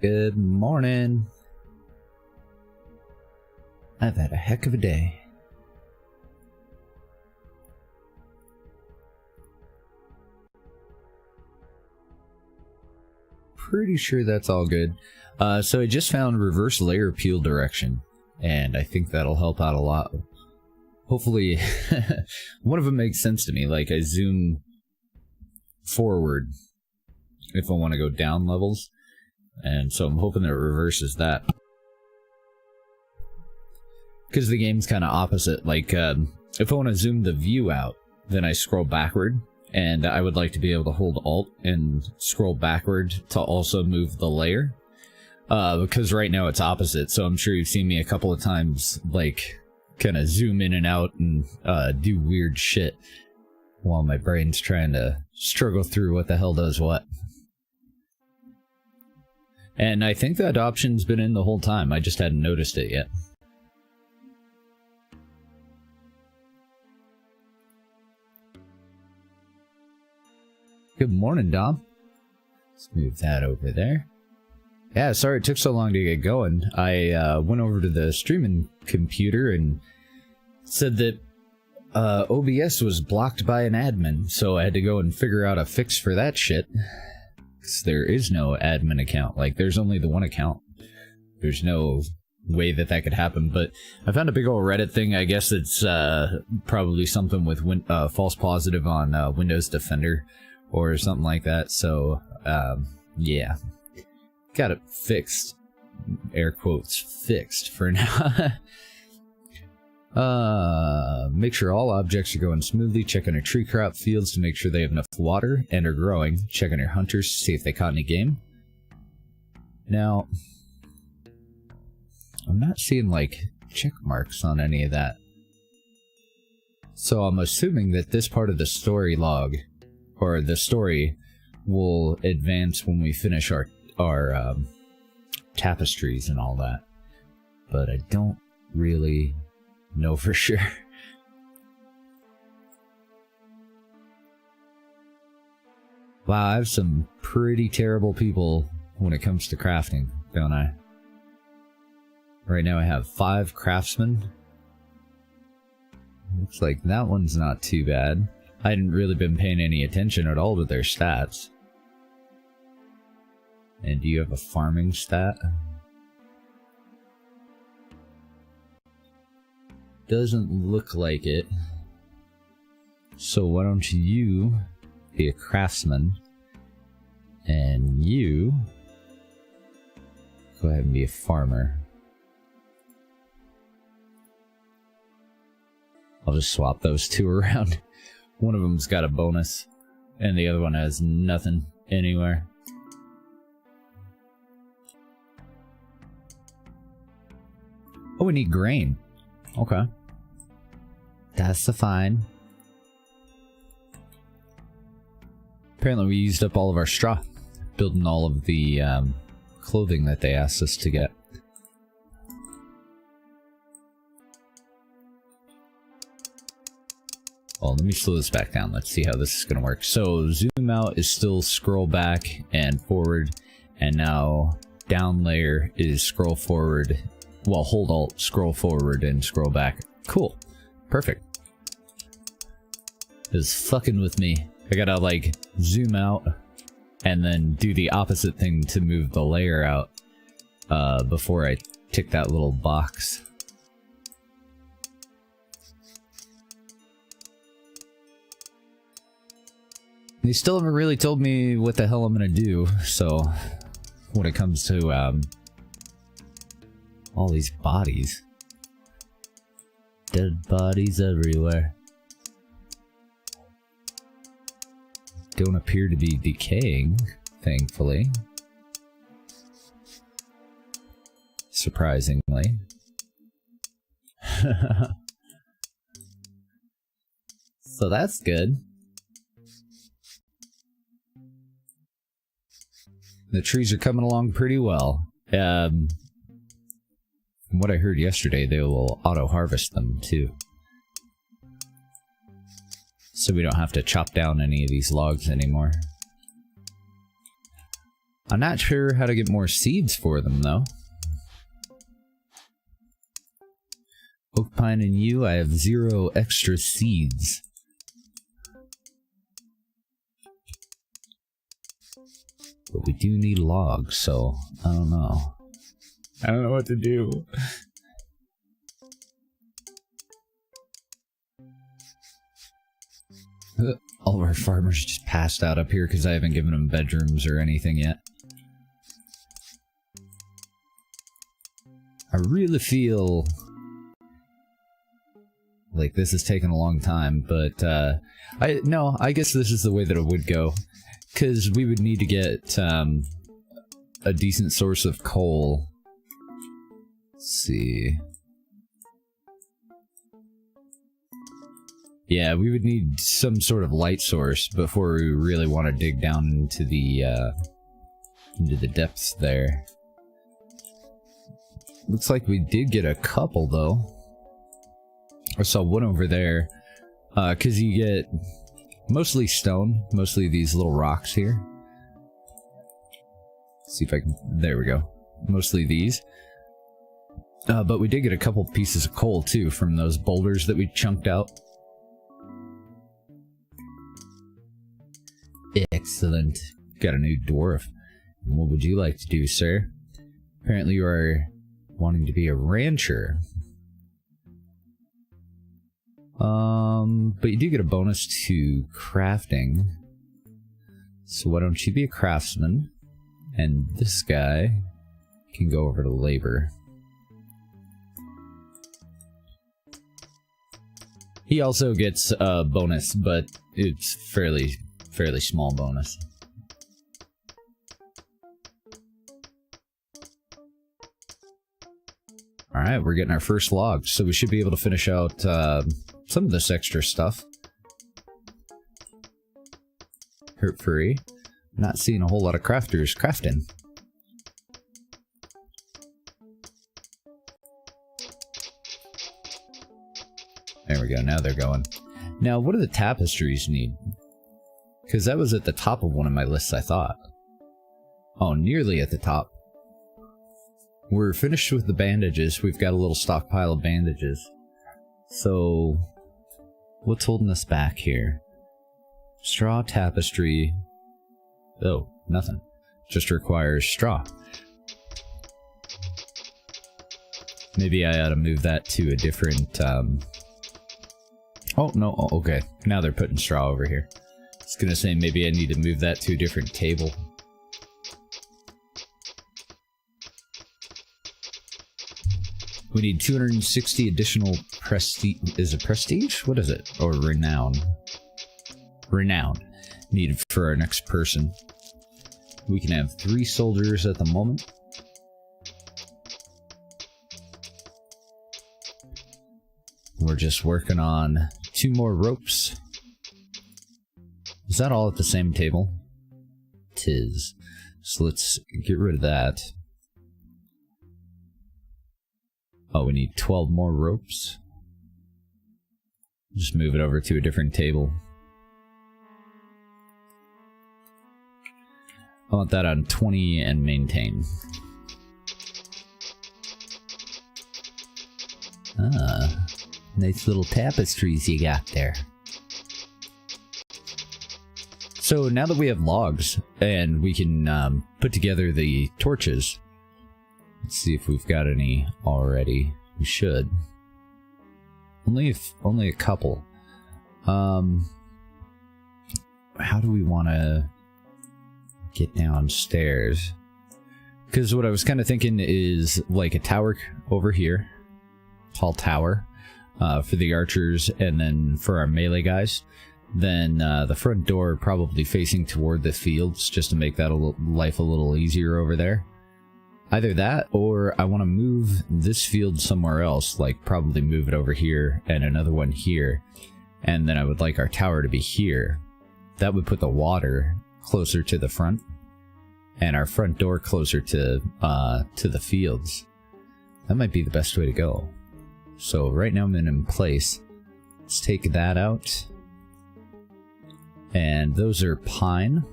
Good morning. I've had a heck of a day. Pretty sure that's all good. So I just found reverse layer peel direction, and I think that'll help out a lot. Hopefully, one of them makes sense to me. Like, I zoom forward if I want to go down levels, and so I'm hoping that it reverses that. Because the game's kind of opposite. Like, if I want to zoom the view out, then I scroll backward. And I would like to be able to hold Alt and scroll backward to also move the layer. Because right now it's opposite, so I'm sure you've seen me a couple of times, like, kind of zoom in and out and do weird shit while my brain's trying to struggle through what the hell does what. And I think that option's been in the whole time, I just hadn't noticed it yet. Good morning, Dom. Let's move that over there. Yeah, sorry it took so long to get going. I went over to the streaming computer and said that OBS was blocked by an admin, so I had to go and figure out a fix for that shit. 'Cause there is no admin account. Like, there's only the one account. There's no way that that could happen, but I found a big old Reddit thing. I guess it's probably something with false positive on Windows Defender or something like that, so yeah, got it fixed, air quotes, fixed for now. Make sure all objects are going smoothly. Check on your tree crop fields to make sure they have enough water and are growing. Check on your hunters to see if they caught any game. Now, I'm not seeing, like, check marks on any of that, so I'm assuming that this part of the story log, or the story, will advance when we finish our tapestries and all that. But I don't really know for sure. Wow, I have some pretty terrible people when it comes to crafting, don't I? Right now I have 5 craftsmen. Looks like that one's not too bad. I hadn't really been paying any attention at all to their stats. And do you have a farming stat? Doesn't look like it. So why don't you be a craftsman, and you go ahead and be a farmer. I'll just swap those two around. One of them's got a bonus, and the other one has nothing anywhere. Oh, we need grain. Okay. That's fine. Apparently we used up all of our straw, building all of the clothing that they asked us to get. Well, let me slow this back down. Let's see how this is going to work. So, zoom out is still scroll back and forward, and now down layer is scroll forward. Well, hold Alt, scroll forward, and scroll back. Cool. Perfect. It's fucking with me. I gotta, like, zoom out and then do the opposite thing to move the layer out before I tick that little box. They still haven't really told me what the hell I'm gonna do, so when it comes to all these bodies. Dead bodies everywhere. Don't appear to be decaying, thankfully. Surprisingly. So that's good. The trees are coming along pretty well. From what I heard yesterday, they will auto-harvest them, too. So we don't have to chop down any of these logs anymore. I'm not sure how to get more seeds for them, though. Oak, pine, and yew, I have 0 extra seeds. But we do need logs, so I don't know. I don't know what to do. All of our farmers just passed out up here because I haven't given them bedrooms or anything yet. I really feel like this is taking a long time, but I guess this is the way that it would go, because we would need to get a decent source of coal. Let's see. Yeah, we would need some sort of light source before we really want to dig down into the depths there. Looks like we did get a couple, though. I saw one over there, because you get mostly stone, mostly these little rocks here. Let's see if I can... There we go. Mostly these. But we did get a couple pieces of coal, too, from those boulders that we chunked out. Excellent. Got a new dwarf. What would you like to do, sir? Apparently you are wanting to be a rancher. But you do get a bonus to crafting. So why don't you be a craftsman? And this guy can go over to labor. He also gets a bonus, but it's fairly small bonus. Alright, we're getting our first logs, so we should be able to finish out some of this extra stuff. Hurt free. Not seeing a whole lot of crafters crafting. There we go, now they're going. Now, what do the tapestries need? Because that was at the top of one of my lists, I thought. Oh, nearly at the top. We're finished with the bandages. We've got a little stockpile of bandages. So, what's holding us back here? Straw tapestry. Oh, nothing. Just requires straw. Maybe I ought to move that to a different, Oh, no, oh, okay. Now they're putting straw over here. I was gonna say maybe I need to move that to a different table. We need 260 additional prestige. Is it prestige? What is it? Or renown? Renown. Needed for our next person. We can have 3 soldiers at the moment. We're just working on 2 more ropes. Is that all at the same table? 'Tis. So let's get rid of that. Oh, we need 12 more ropes. Just move it over to a different table. I want that on 20 and maintain. Ah, nice little tapestries you got there. So now that we have logs and we can put together the torches, let's see if we've got any already. We should. Only a couple. How do we want to get downstairs? Because what I was kind of thinking is like a tower over here, tall tower, for the archers, and then for our melee guys. Then the front door probably facing toward the fields, just to make that life a little easier over there. Either that, or I want to move this field somewhere else, like probably move it over here and another one here, and then I would like our tower to be here. That would put the water closer to the front, and our front door closer to the fields. That might be the best way to go. So right now I'm in place. Let's take that out. And those are pine.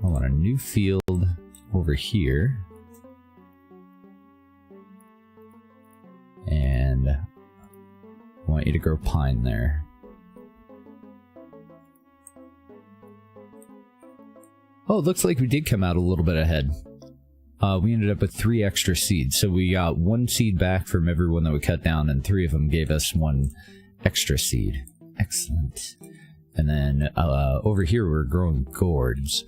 I want a new field over here. And I want you to grow pine there. Oh, it looks like we did come out a little bit ahead. We ended up with 3 extra seeds, so we got 1 seed back from everyone that we cut down, and 3 of them gave us 1 extra seed. Excellent. And then over here we're growing gourds.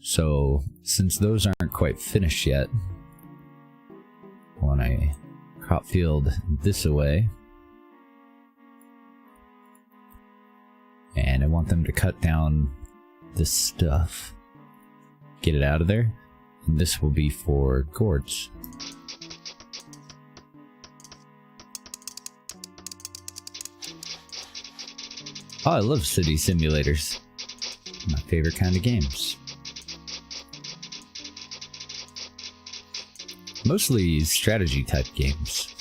So since those aren't quite finished yet, I want a crop field this away. And I want them to cut down this stuff. Get it out of there. And this will be for gourds. Oh, I love city simulators. My favorite kind of games. Mostly strategy type games.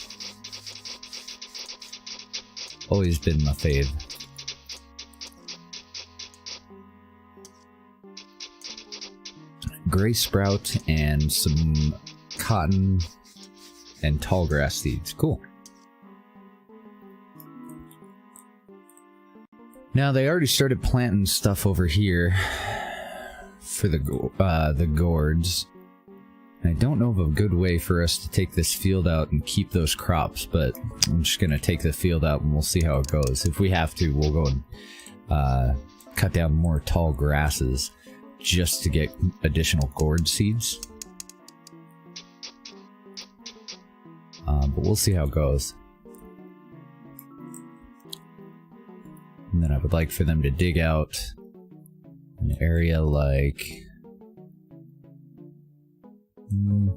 Always been my fave. Gray sprout and some cotton and tall grass seeds. Cool. Now they already started planting stuff over here for the gourds. I don't know of a good way for us to take this field out and keep those crops, but I'm just gonna take the field out and we'll see how it goes. If we have to, we'll go and cut down more tall grasses just to get additional gourd seeds. But we'll see how it goes. And then I would like for them to dig out an area like...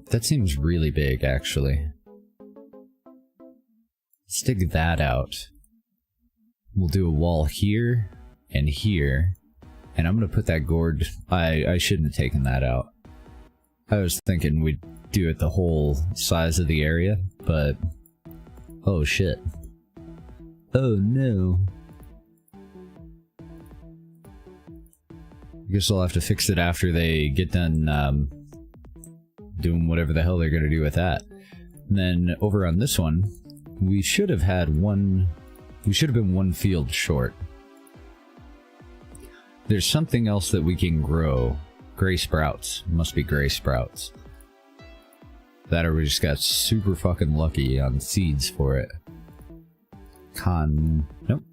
that seems really big, actually. Let's dig that out. We'll do a wall here and here. And I'm gonna put that gourd... I shouldn't have taken that out. I was thinking we'd do it the whole size of the area, but... oh shit. Oh no. I guess I'll have to fix it after they get done doing whatever the hell they're gonna do with that. And then over on this one, we should have had one... we should have been 1 field short. There's something else that we can grow. Gray sprouts. Must be gray sprouts. That or we just got super fucking lucky on seeds for it. Nope.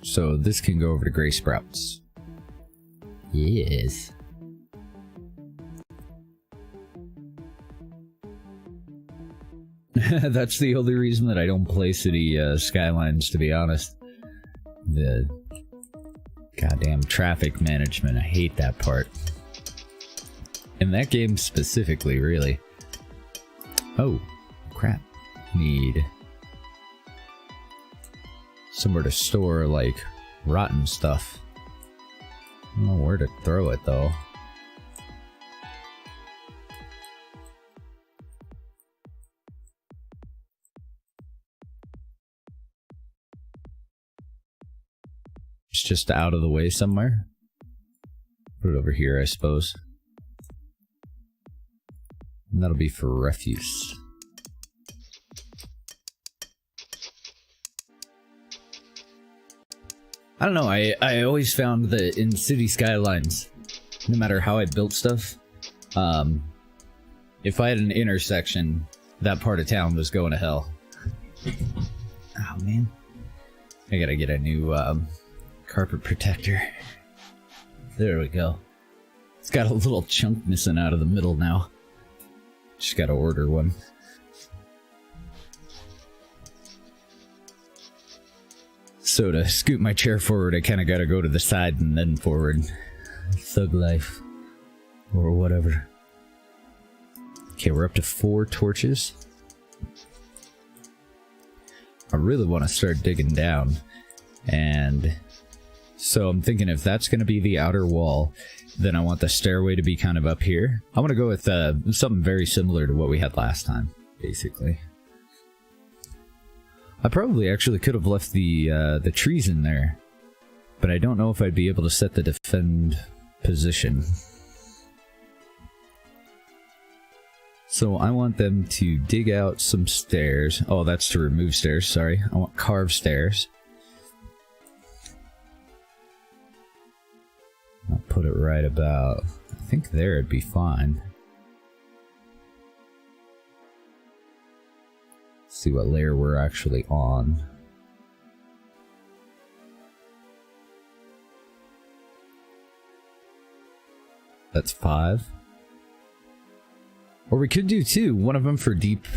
So this can go over to gray sprouts. Yes. That's the only reason that I don't play City Skylines, to be honest. The goddamn traffic management, I hate that part. In that game specifically, really. Oh, crap. Need somewhere to store, like, rotten stuff. I don't know where to throw it, though. It's just out of the way somewhere. Put it over here, I suppose. And that'll be for refuse. I don't know, I always found that in City Skylines, no matter how I built stuff, if I had an intersection, that part of town was going to hell. Oh man. I gotta get a new carpet protector. There we go. It's got a little chunk missing out of the middle now. Just gotta order one. So to scoot my chair forward, I kinda gotta go to the side and then forward. Thug life. Or whatever. Okay, we're up to 4 torches. I really want to start digging down. And so I'm thinking if that's going to be the outer wall, then I want the stairway to be kind of up here. I want to go with something very similar to what we had last time, basically. I probably actually could have left the trees in there, but I don't know if I'd be able to set the defend position. So I want them to dig out some stairs. Oh, that's to remove stairs, sorry. I want carved stairs. I'll put it right about, I think there it'd be fine. Let's see what layer we're actually on. That's 5. Or we could do 2, one of them for deep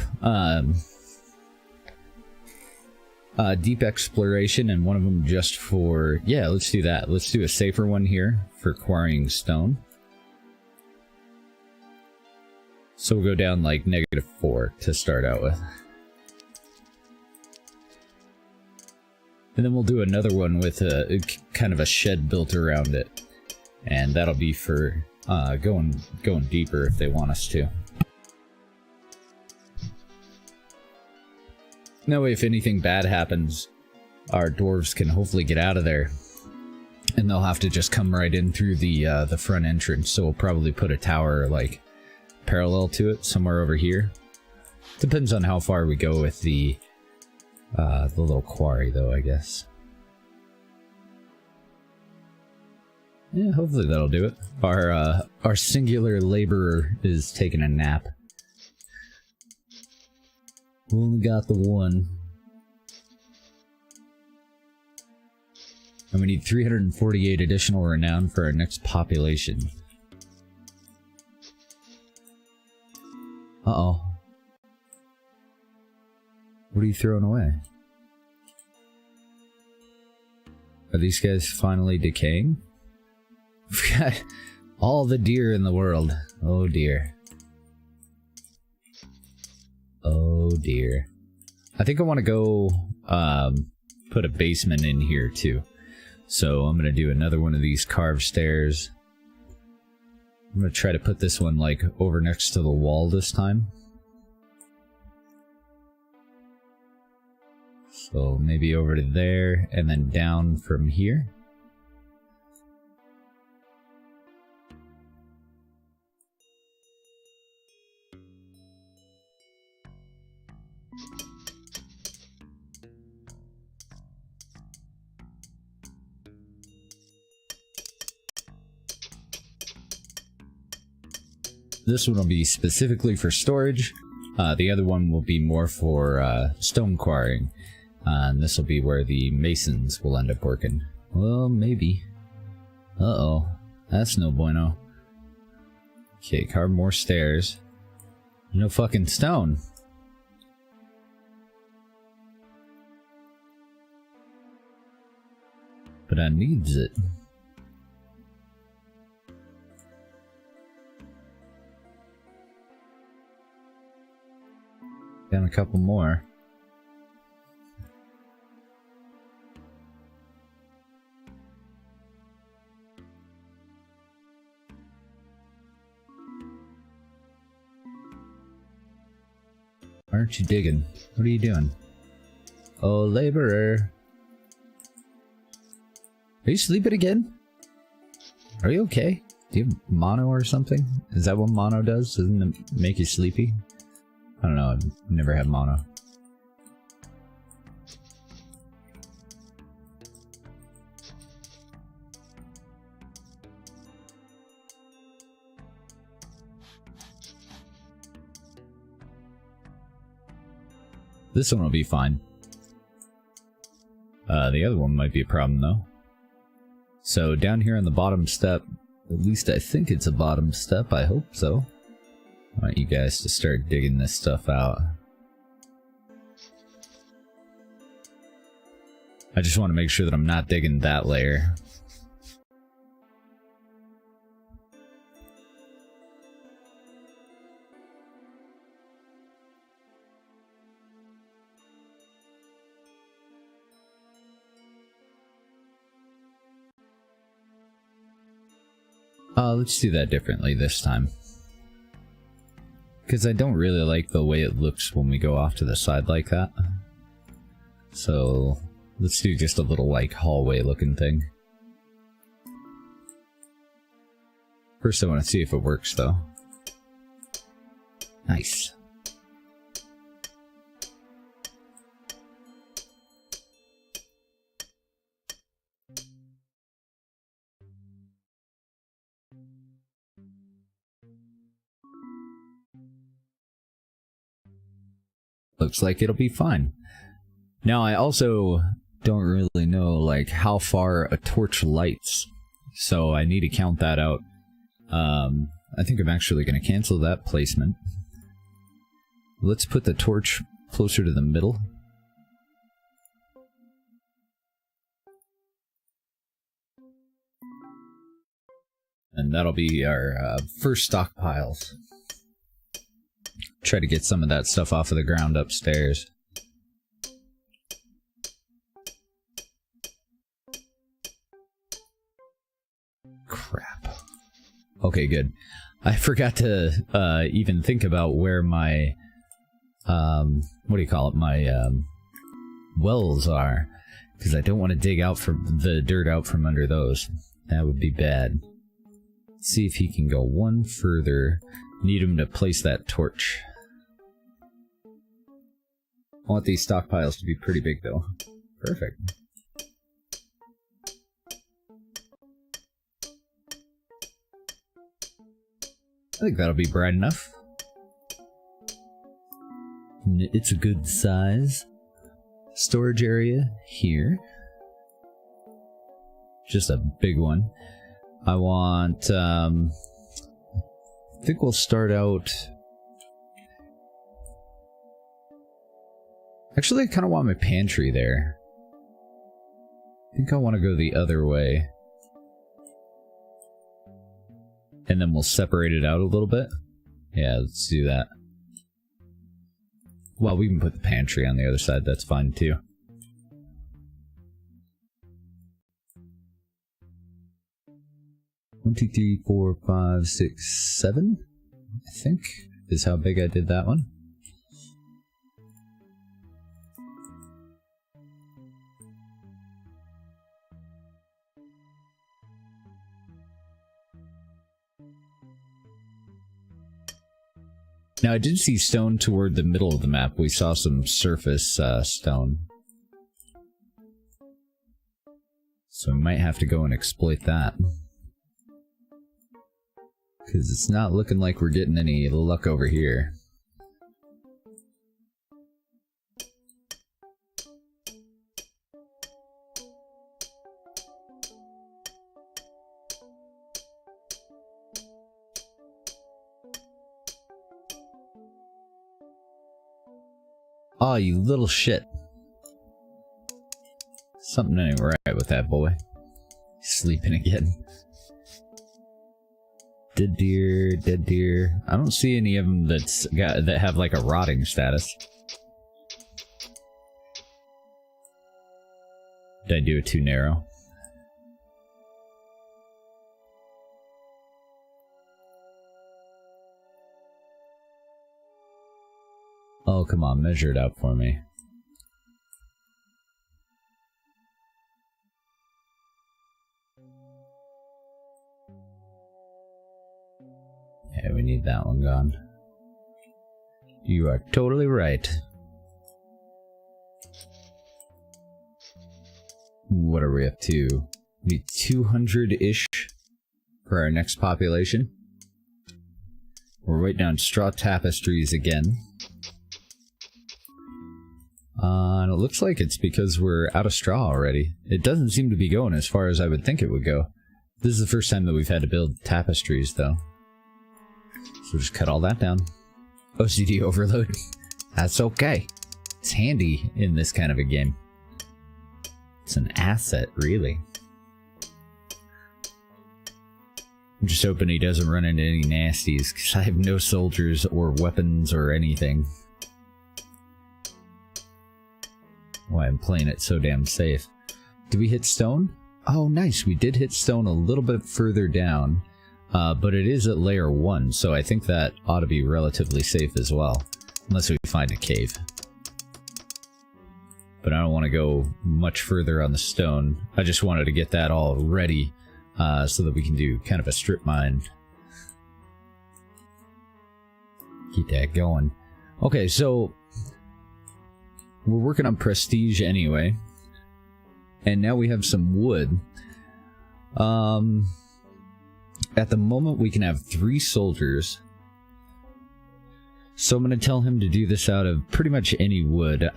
deep exploration and one of them just for, yeah, let's do that. Let's do a safer one here for quarrying stone. So we'll go down like -4 to start out with. And then we'll do another one with a kind of a shed built around it. And that'll be for going deeper if they want us to. That way, if anything bad happens, our dwarves can hopefully get out of there. And they'll have to just come right in through the front entrance. So we'll probably put a tower, like, parallel to it, somewhere over here. Depends on how far we go with the little quarry, though, I guess. Yeah, hopefully that'll do it. Our singular laborer is taking a nap. We only got the one. And we need 348 additional renown for our next population. Uh-oh. What are you throwing away? Are these guys finally decaying? We've got all the deer in the world. Oh dear. Oh dear. I think I want to go put a basement in here too. So I'm going to do another one of these carved stairs. I'm going to try to put this one like over next to the wall this time. So maybe over to there and then down from here. This one will be specifically for storage. The other one will be more for stone quarrying. And this will be where the masons will end up working. Well, maybe. Uh-oh. That's no bueno. Okay, carve more stairs. No fucking stone. But I needs it. Down a couple more. Why aren't you digging? What are you doing? Oh, laborer. Are you sleeping again? Are you okay? Do you have mono or something? Is that what mono does? Doesn't it make you sleepy? I don't know, I've never had mono. This one will be fine. The other one might be a problem though. So down here on the bottom step, at least I think it's a bottom step, I hope so. I want you guys to start digging this stuff out. I just want to make sure that I'm not digging that layer. Let's do that differently this time. Because I don't really like the way it looks when we go off to the side like that. So let's do just a little like hallway looking thing. First I want to see if it works though. Nice. Looks like it'll be fine. Now, I also don't really know, like, how far a torch lights, so I need to count that out. I think I'm actually going to cancel that placement. Let's put the torch closer to the middle. And that'll be our first stockpiles. Try to get some of that stuff off of the ground upstairs. Crap. Okay, good. I forgot to even think about where my what do you call it? My wells are, because I don't want to dig out from the dirt out from under those. That would be bad. Let's see if he can go one further. Need him to place that torch. I want these stockpiles to be pretty big, though. Perfect. I think that'll be bright enough. It's a good size. Storage area here. Just a big one. I want, I think we'll start out... Actually, I kind of want my pantry there. I think I want to go the other way. And then we'll separate it out a little bit. Yeah, let's do that. Well, we can put the pantry on the other side, that's fine too. One, two, three, 4, 5, 6, 7, I think, is how big I did that one. Now, I did see stone toward the middle of the map. We saw some surface stone. So we might have to go and exploit that. Because it's not looking like we're getting any luck over here. Aw, you little shit. Something ain't right with that boy. He's sleeping again. Dead deer, dead deer. I don't see any of them that have like a rotting status. Did I do it too narrow? Oh, come on, measure it out for me. Yeah, we need that one gone. You are totally right. What are we up to? Maybe 200-ish for our next population. We're waiting on straw tapestries again. And it looks like it's because we're out of straw already. It doesn't seem to be going as far as I would think it would go. This is the first time that we've had to build tapestries, though. So just cut all that down. OCD overload. That's okay. It's handy in this kind of a game. It's an asset, really. I'm just hoping he doesn't run into any nasties, because I have no soldiers or weapons or anything. Why I'm playing it so damn safe. Did we hit stone? Oh, nice. We did hit stone a little bit further down, but it is at layer 1, so I think that ought to be relatively safe as well, unless we find a cave. But I don't want to go much further on the stone. I just wanted to get that all ready so that we can do kind of a strip mine. Keep that going. Okay, so we're working on prestige anyway. And now we have some wood. At the moment we can have 3 soldiers. So I'm going to tell him to do this out of pretty much any wood.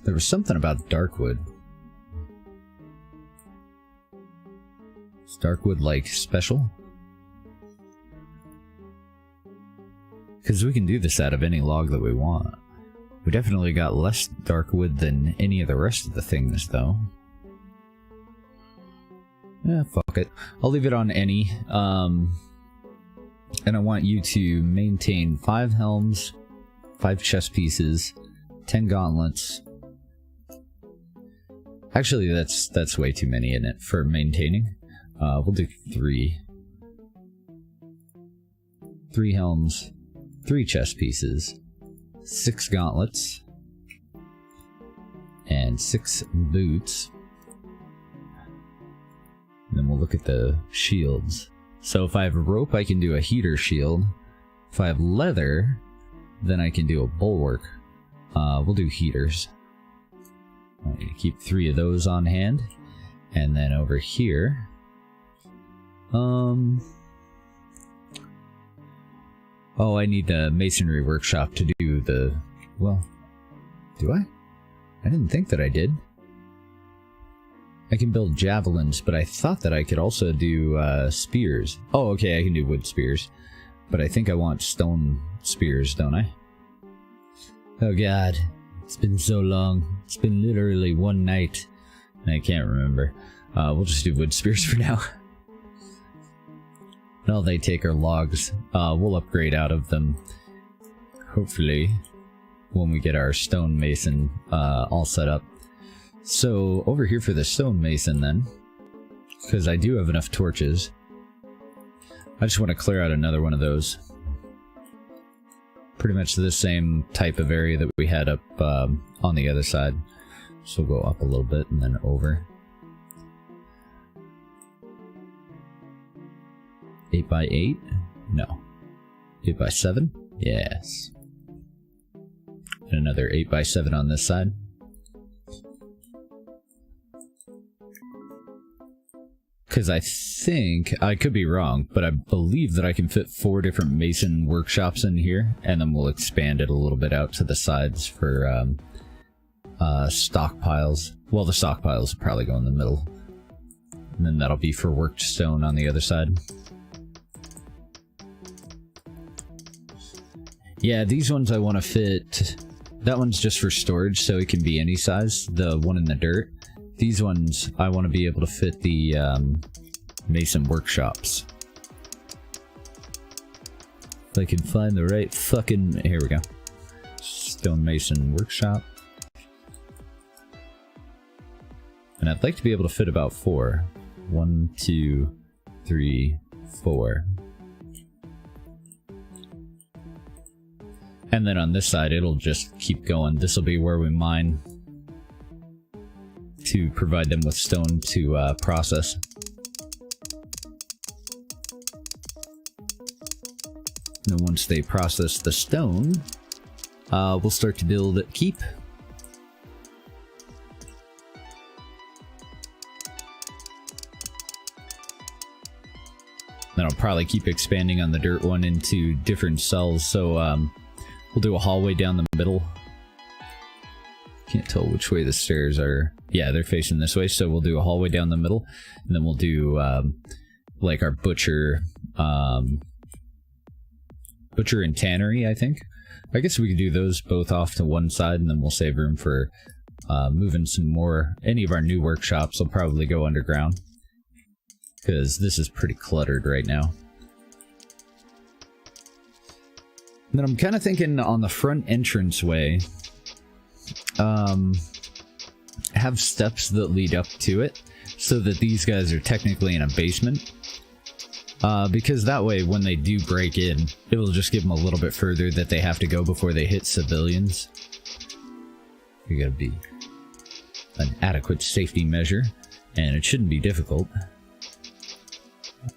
There was something about dark wood. Is dark wood like special? Because we can do this out of any log that we want. We definitely got less dark wood than any of the rest of the things, though. Yeah, fuck it. I'll leave it on any. And I want you to maintain 5 helms, 5 chest pieces, 10 gauntlets. Actually, that's way too many in it for maintaining. We'll do 3. 3 helms, 3 chest pieces, 6 gauntlets, and 6 boots. And then we'll look at the shields. So if I have a rope, I can do a heater shield. If I have leather, then I can do a bulwark. We'll do heaters. I'm going to keep 3 of those on hand. And then over here... Oh, I need the masonry workshop to do the... Well, do I? I didn't think that I did. I can build javelins, but I thought that I could also do spears. Oh, okay, I can do wood spears. But I think I want stone spears, don't I? Oh god, it's been so long. It's been literally one night, and I can't remember. We'll just do wood spears for now. And all they take are logs. We'll upgrade out of them, hopefully, when we get our stonemason all set up. So, over here for the stonemason then, because I do have enough torches, I just want to clear out another one of those. Pretty much the same type of area that we had up on the other side. So we'll go up a little bit and then over. 8x8? No. 8x7? Yes. And another 8x7 on this side. Because I think, I could be wrong, but I believe that I can fit 4 different mason workshops in here, and then we'll expand it a little bit out to the sides for stockpiles. Well, the stockpiles will probably go in the middle. And then that'll be for worked stone on the other side. Yeah, these ones I want to fit... That one's just for storage, so it can be any size, the one in the dirt. These ones, I want to be able to fit the mason workshops. If I can find the right fucking... Here we go. Stonemason workshop. And I'd like to be able to fit about 4. 1, 2, 3, 4. And then on this side, it'll just keep going. This will be where we mine to provide them with stone to process. And then once they process the stone, we'll start to build keep. Then I'll probably keep expanding on the dirt one into different cells, so we'll do a hallway down the middle. Can't tell which way the stairs are. Yeah, they're facing this way, so we'll do a hallway down the middle, and then we'll do like our butcher and tannery, I think. I guess we could do those both off to one side, and then we'll save room for moving some more. Any of our new workshops will probably go underground, because this is pretty cluttered right now. And then I'm kind of thinking on the front entranceway, have steps that lead up to it, so that these guys are technically in a basement. Because that way, when they do break in, it will just give them a little bit further that they have to go before they hit civilians. You gotta be an adequate safety measure, and it shouldn't be difficult.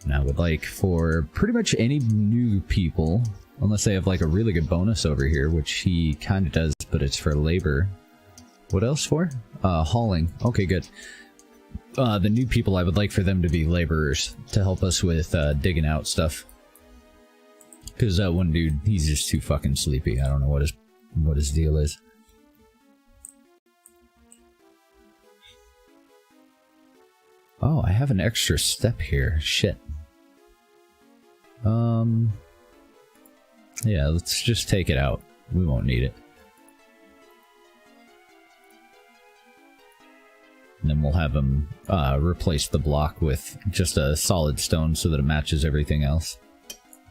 And I would like for pretty much any new people, unless they have like a really good bonus over here, which he kind of does, but it's for labor. What else for? Hauling. Okay, good. The new people, I would like for them to be laborers to help us with digging out stuff. Because that one dude, he's just too fucking sleepy. I don't know what his deal is. Oh, I have an extra step here. Shit. Yeah, let's just take it out. We won't need it. And then we'll have him replace the block with just a solid stone so that it matches everything else.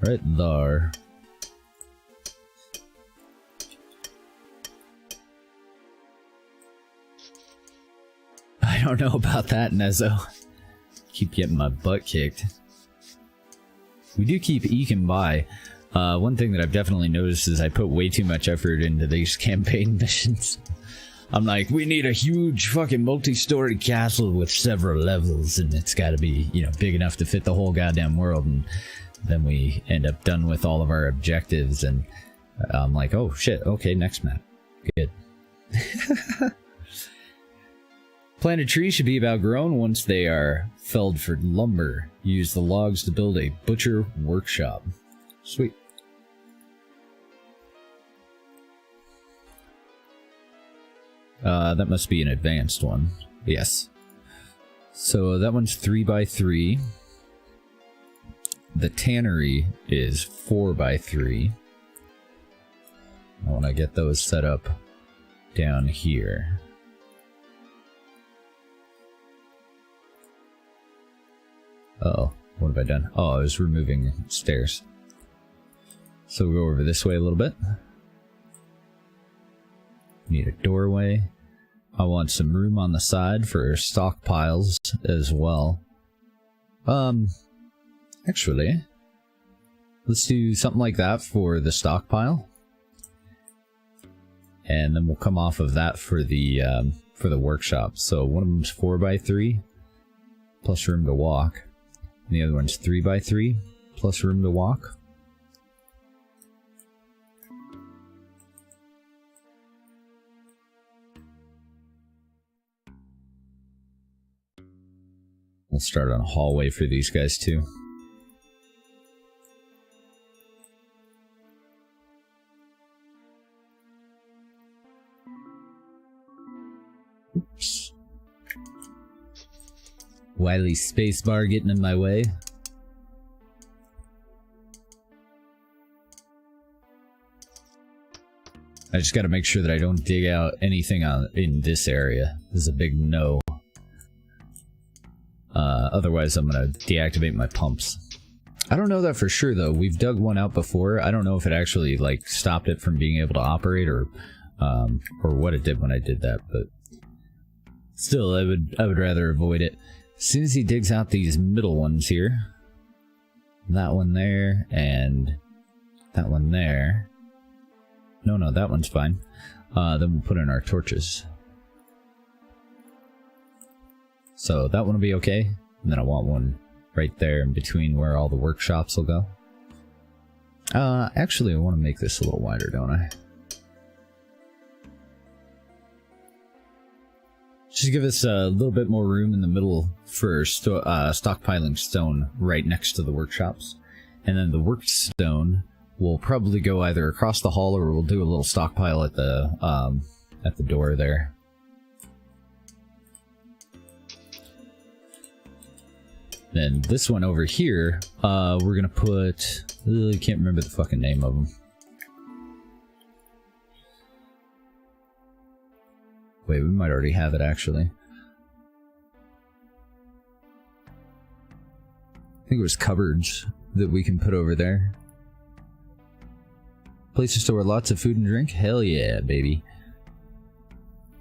Right there. I don't know about that, Nezzo. Keep getting my butt kicked. We do keep eking by. One thing that I've definitely noticed is I put way too much effort into these campaign missions. I'm like, we need a huge fucking multi-story castle with several levels, and it's gotta be, you know, big enough to fit the whole goddamn world, and then we end up done with all of our objectives, and I'm like, oh shit, okay, next map. Good. Planted trees should be about grown once they are felled for lumber. Use the logs to build a butcher workshop. Sweet. That must be an advanced one. Yes. So that one's 3x3. The tannery is 4x3. I want to get those set up down here. Uh-oh, what have I done? Oh, I was removing stairs. So we'll go over this way a little bit. Need a doorway. I want some room on the side for stockpiles as well. Actually, let's do something like that for the stockpile. And then we'll come off of that for the workshop. So one of them's 4x3 plus room to walk. And the other one's 3x3 plus room to walk. We'll start on a hallway for these guys too. Oops. Wily spacebar getting in my way. I just gotta make sure that I don't dig out anything in this area. This is a big no. Otherwise I'm gonna deactivate my pumps. I don't know that for sure though. We've dug one out before. I don't know if it actually like stopped it from being able to operate or what it did when I did that, but still I would rather avoid it. As soon as he digs out these middle ones here, that one there and that one there. No, that one's fine. Then we'll put in our torches. So that one will be okay. And then I want one right there in between where all the workshops will go. Actually, I want to make this a little wider, don't I? Just give us a little bit more room in the middle for stockpiling stone right next to the workshops. And then the workstone will probably go either across the hall or we'll do a little stockpile at the door there. Then this one over here, we're gonna put... I can't remember the fucking name of them. Wait, we might already have it actually. I think it was cupboards that we can put over there. Place to store lots of food and drink? Hell yeah, baby.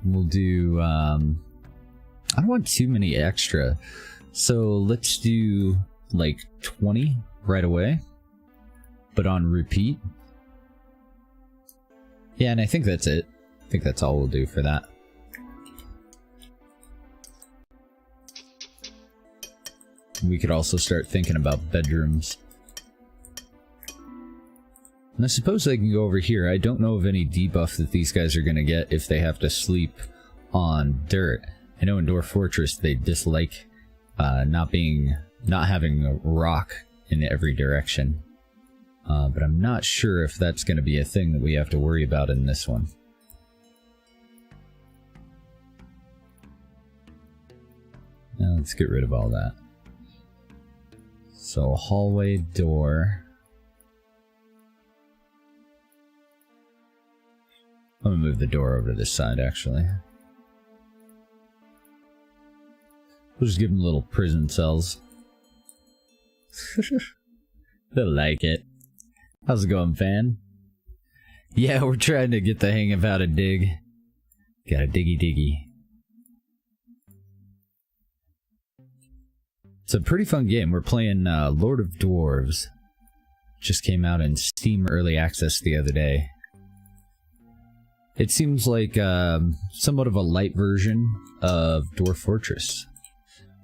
We'll do... I don't want too many extra. So let's do like 20 right away, but on repeat. Yeah, and I think that's it. I think that's all we'll do for that. We could also start thinking about bedrooms. And I suppose they can go over here. I don't know of any debuff that these guys are going to get if they have to sleep on dirt. I know in Dwarf Fortress they dislike not having a rock in every direction. But I'm not sure if that's going to be a thing that we have to worry about in this one. Now let's get rid of all that. So, hallway door. I'm gonna move the door over to this side, actually. We'll just give them little prison cells. They'll like it. How's it going, fan? Yeah, we're trying to get the hang of how to dig. Got a diggy. It's a pretty fun game. We're playing Lord of Dwarves. Just came out in Steam Early Access the other day. It seems like somewhat of a light version of Dwarf Fortress.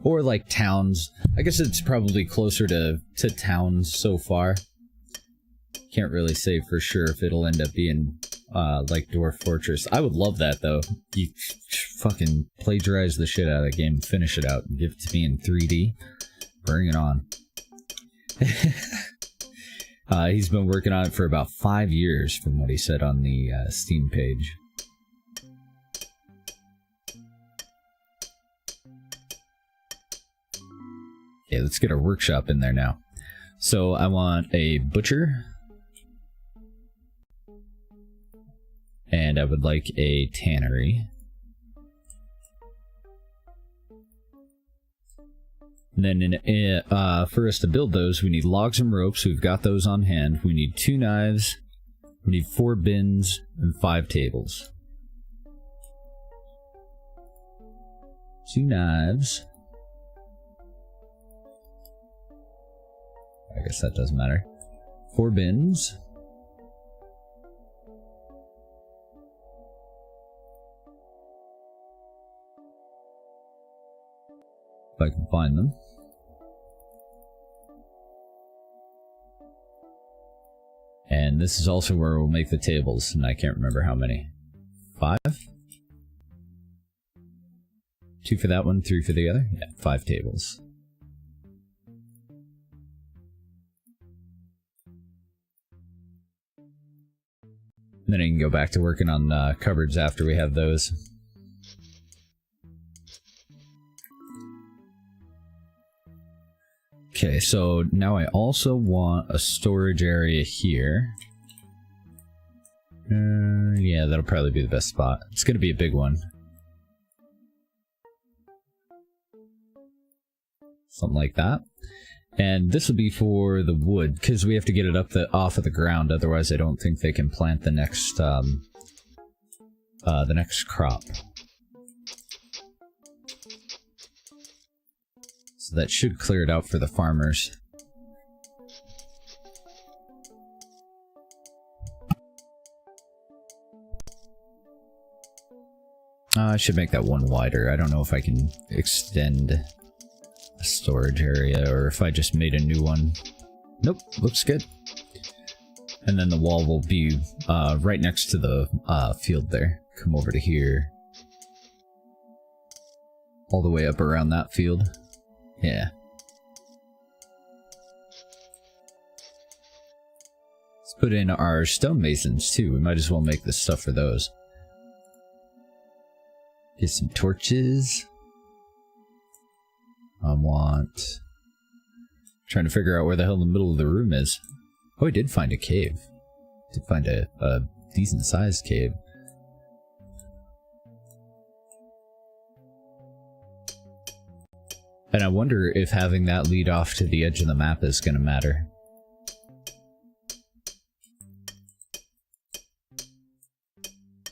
Or like Towns. I guess it's probably closer to Towns so far. Can't really say for sure if it'll end up being like Dwarf Fortress. I would love that though. You fucking plagiarize the shit out of the game and finish it out and give it to me in 3D. Bring it on. He's been working on it for about 5 years from what he said on the Steam page. Okay, let's get our workshop in there now. So I want a butcher. And I would like a tannery. And then for us to build those, we need logs and ropes. We've got those on hand. We need 2 knives. We need 4 bins and 5 tables. 2 knives. I guess that doesn't matter. 4 bins. If I can find them. And this is also where we'll make the tables, and I can't remember how many. 5? 2 for that one, 3 for the other? Yeah, 5 tables. And then I can go back to working on cupboards after we have those. Okay, so now I also want a storage area here. Yeah, that'll probably be the best spot. It's gonna be a big one. Something like that. And this will be for the wood, because we have to get it up off of the ground, otherwise I don't think they can plant the next crop. So that should clear it out for the farmers. I should make that one wider. I don't know if I can extend a storage area or if I just made a new one. Nope, looks good. And then the wall will be right next to the field there. Come over to here. All the way up around that field. Yeah. Let's put in our stonemasons too. We might as well make this stuff for those. Get some torches. I want... Trying to figure out where the hell the middle of the room is. Oh, I did find a cave. Did find a decent sized cave. And I wonder if having that lead off to the edge of the map is going to matter.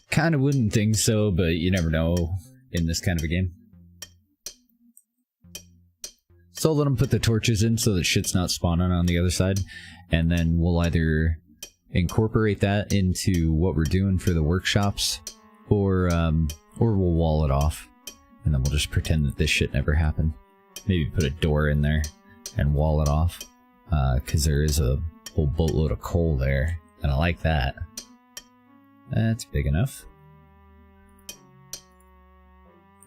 Kind of wouldn't think so, but you never know in this kind of a game. So I'll let them put the torches in so that shit's not spawning on the other side. And then we'll either incorporate that into what we're doing for the workshops, or we'll wall it off. And then we'll just pretend that this shit never happened. Maybe put a door in there. and wall it off, because there is a whole boatload of coal there, and I like that. That's big enough.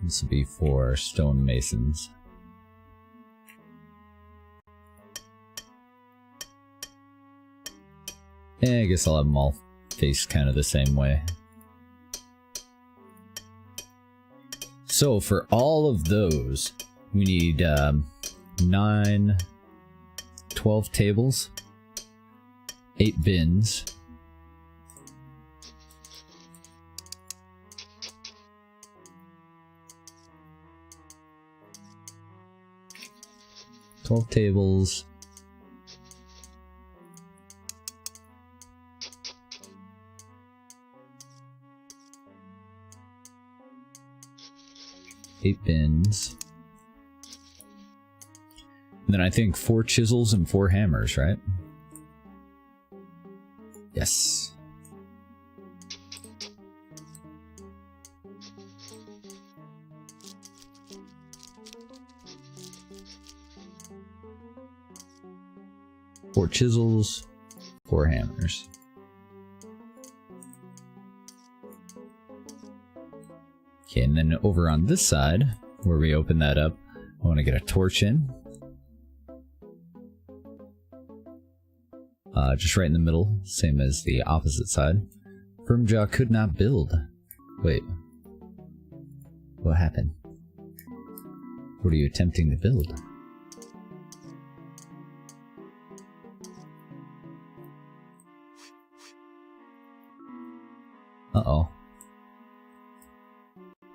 This will be for stonemasons. Yeah, I guess I'll have them all faced kind of the same way. So for all of those, we need 12 tables, 8 bins, 12 tables, 8 bins, and then I think 4 chisels and 4 hammers, right? Yes. Four chisels, 4 hammers. Okay, and then over on this side, where we open that up, I want to get a torch in. Just right in the middle, same as the opposite side. Firmjaw could not build. Wait. What happened? What are you attempting to build? Uh-oh.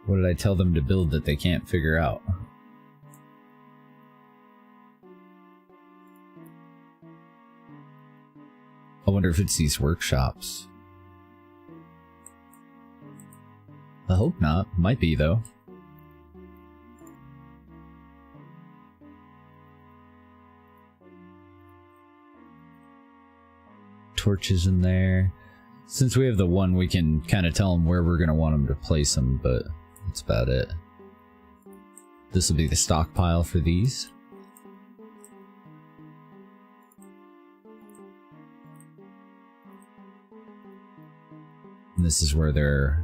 What did I tell them to build that they can't figure out? I wonder if it's these workshops. I hope not. Might be, though. Torches in there. Since we have the one, we can kind of tell them where we're going to want them to place them, but that's about it. This will be the stockpile for these. And this is where their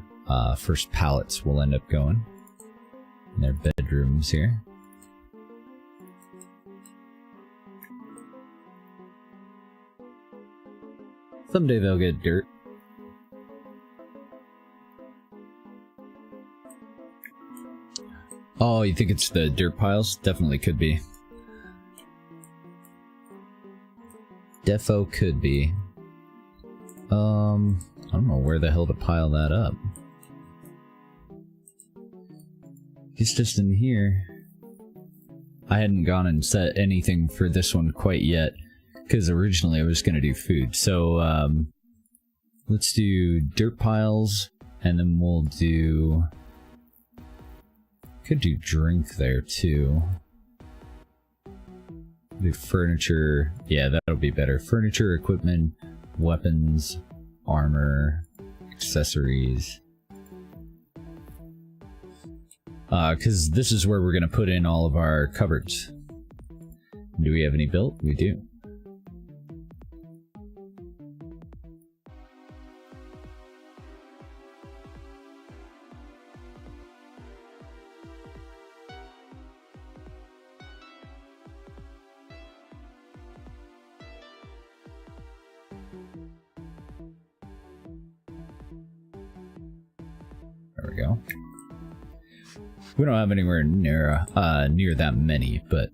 first pallets will end up going. In their bedrooms here. Someday they'll get dirt. Oh, you think it's the dirt piles? Definitely could be. Defo could be. I don't know where the hell to pile that up. It's just in here. I hadn't gone and set anything for this one quite yet, because originally I was going to do food. So, let's do dirt piles, and then we'll do... Could do drink there, too. Do furniture. Yeah, that'll be better. Furniture, equipment, weapons, armor, accessories. Because this is where we're going to put in all of our cupboards. Do we have any built? We do. There we go. We don't have anywhere near near that many, but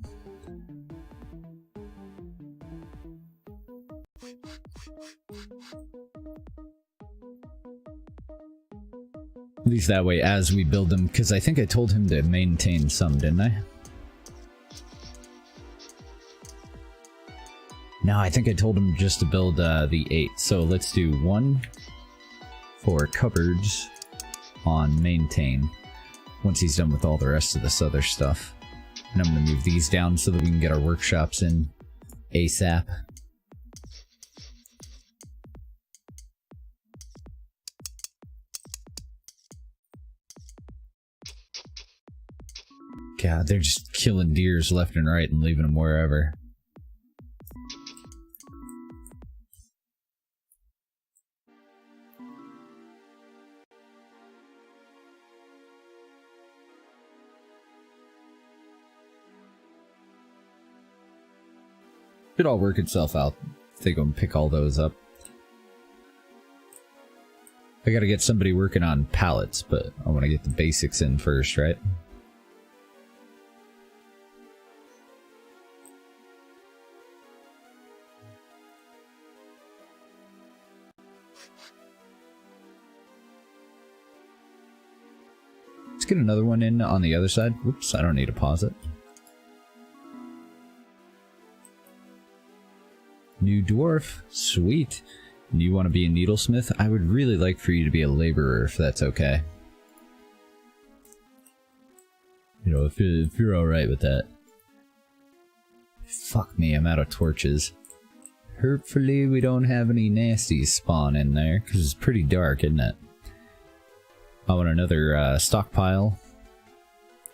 at least that way as we build them, because I think I told him to maintain some, didn't I? No, I think I told him just to build the 8. So let's do 1 for cupboards on maintain once he's done with all the rest of this other stuff. And I'm going to move these down so that we can get our workshops in ASAP. God, they're just killing deers left and right and leaving them wherever. Should all work itself out. I think I'm gonna pick all those up. I gotta get somebody working on pallets, but I want to get the basics in first, right? Let's get another one in on the other side. Whoops, I don't need to pause it. New dwarf. Sweet. And you want to be a needlesmith? I would really like for you to be a laborer, if that's okay. You know, if you're alright with that. Fuck me, I'm out of torches. Hopefully we don't have any nasties spawn in there, because it's pretty dark, isn't it? I want another stockpile.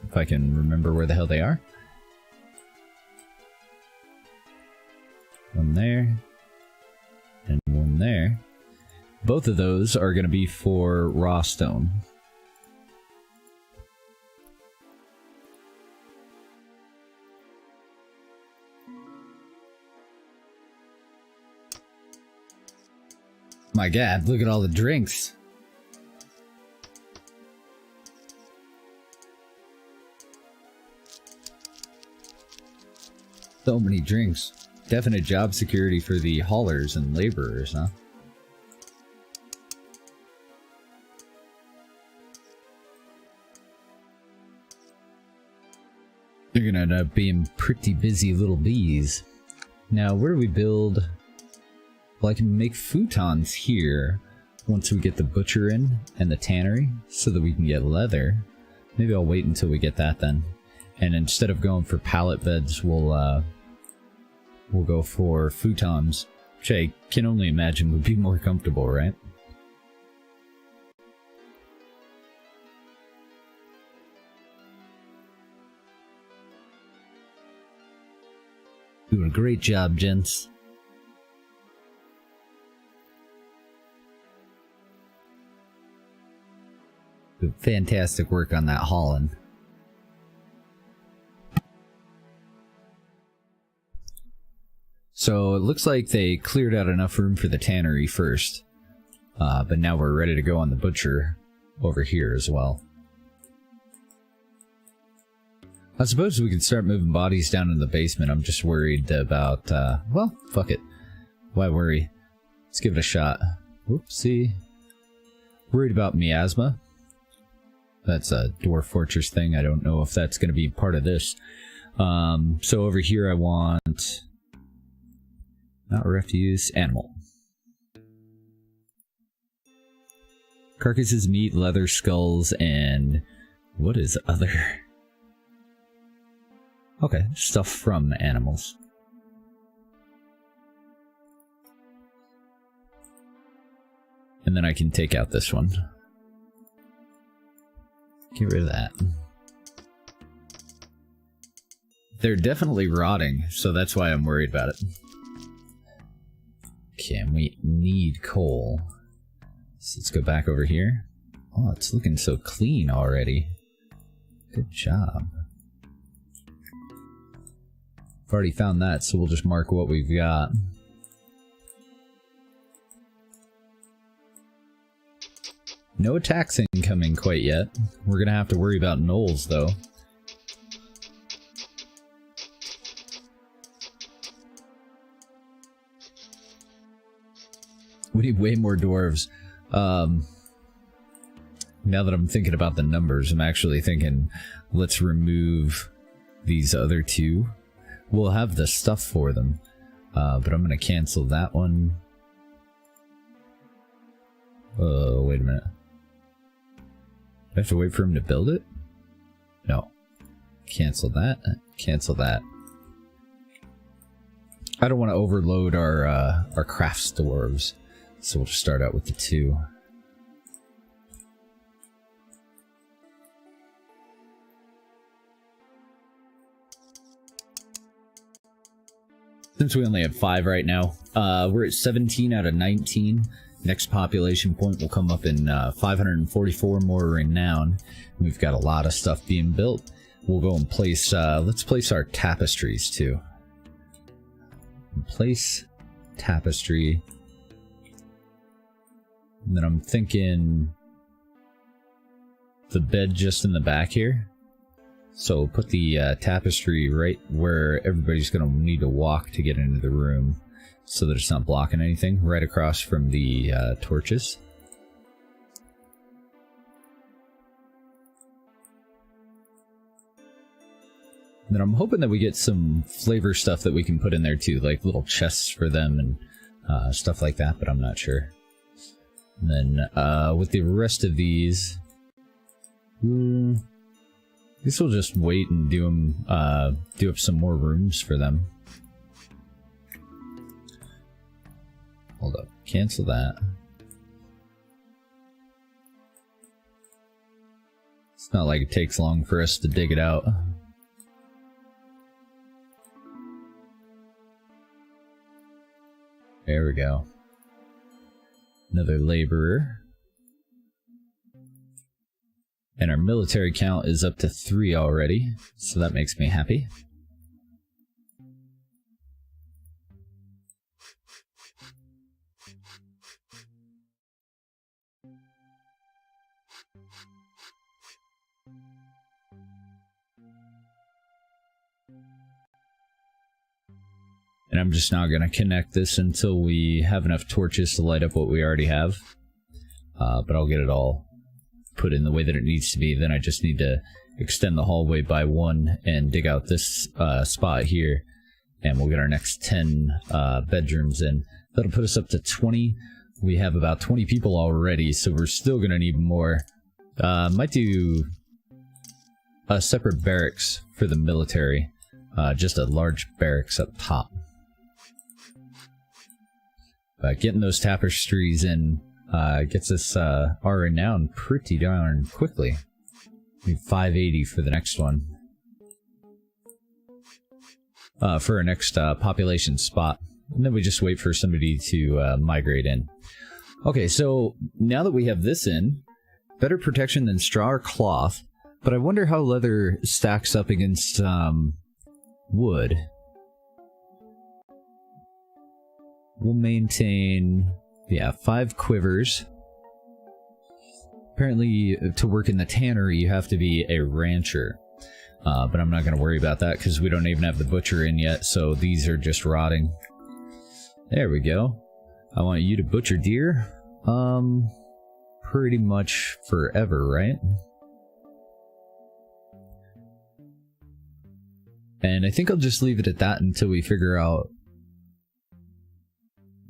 If I can remember where the hell they are. One there. And one there. Both of those are going to be for raw stone. My God, look at all the drinks. So many drinks. Definite job security for the haulers and laborers, huh? They're gonna end up being pretty busy little bees. Now, where do we build? Well, I can make futons here once we get the butcher in and the tannery so that we can get leather. Maybe I'll wait until we get that then. And instead of going for pallet beds, we'll go for futons, which I can only imagine would be more comfortable, right? Doing a great job, gents. Good, fantastic work on that hauling. So it looks like they cleared out enough room for the tannery first, but now we're ready to go on the butcher over here as well. I suppose we could start moving bodies down in the basement. I'm just worried about, well, fuck it. Why worry? Let's give it a shot. Whoopsie. Worried about miasma. That's a Dwarf Fortress thing. I don't know if that's going to be part of this. So over here I want... not refuse, animal. Carcasses, meat, leather, skulls, and... what is other? Okay, stuff from animals. And then I can take out this one. Get rid of that. They're definitely rotting, so that's why I'm worried about it. Okay, and we need coal. So let's go back over here. Oh, it's looking so clean already. Good job. I've already found that, so we'll just mark what we've got. No attacks incoming quite yet. We're gonna have to worry about gnolls, though. We need way more dwarves. Now that I'm thinking about the numbers, I'm actually thinking, let's remove these other two. We'll have the stuff for them, but I'm going to cancel that one. Oh, wait a minute. Do I have to wait for him to build it? No. Cancel that. Cancel that. I don't want to overload our crafts dwarves, so we'll just start out with the two. Since we only have 5 right now, we're at 17 out of 19. Next population point will come up in 544 more renown. We've got a lot of stuff being built. We'll go and place, let's place our tapestries too. Place tapestry. And then I'm thinking the bed just in the back here. So put the tapestry right where everybody's going to need to walk to get into the room, so that it's not blocking anything, right across from the torches. And then I'm hoping that we get some flavor stuff that we can put in there too, like little chests for them and stuff like that, but I'm not sure. And then with the rest of these, I guess we'll just wait and do them, do up some more rooms for them. Hold up, cancel that. It's not like it takes long for us to dig it out. There we go. Another laborer. And our military count is up to 3 already, so that makes me happy. And I'm just not going to connect this until we have enough torches to light up what we already have. But I'll get it all put in the way that it needs to be. Then I just need to extend the hallway by 1 and dig out this spot here. And we'll get our next 10 bedrooms in. That'll put us up to 20. We have about 20 people already, so we're still going to need more. Might do a separate barracks for the military. Just a large barracks up top. Getting those tapestries in gets us our renown pretty darn quickly. We need 580 for the next one. For our next population spot. And then we just wait for somebody to migrate in. Okay, so now that we have this in, better protection than straw or cloth. But I wonder how leather stacks up against wood. We'll maintain, yeah, 5 quivers. Apparently, to work in the tannery, you have to be a rancher. But I'm not going to worry about that because we don't even have the butcher in yet, so these are just rotting. There we go. I want you to butcher deer. Pretty much forever, right? And I think I'll just leave it at that until we figure out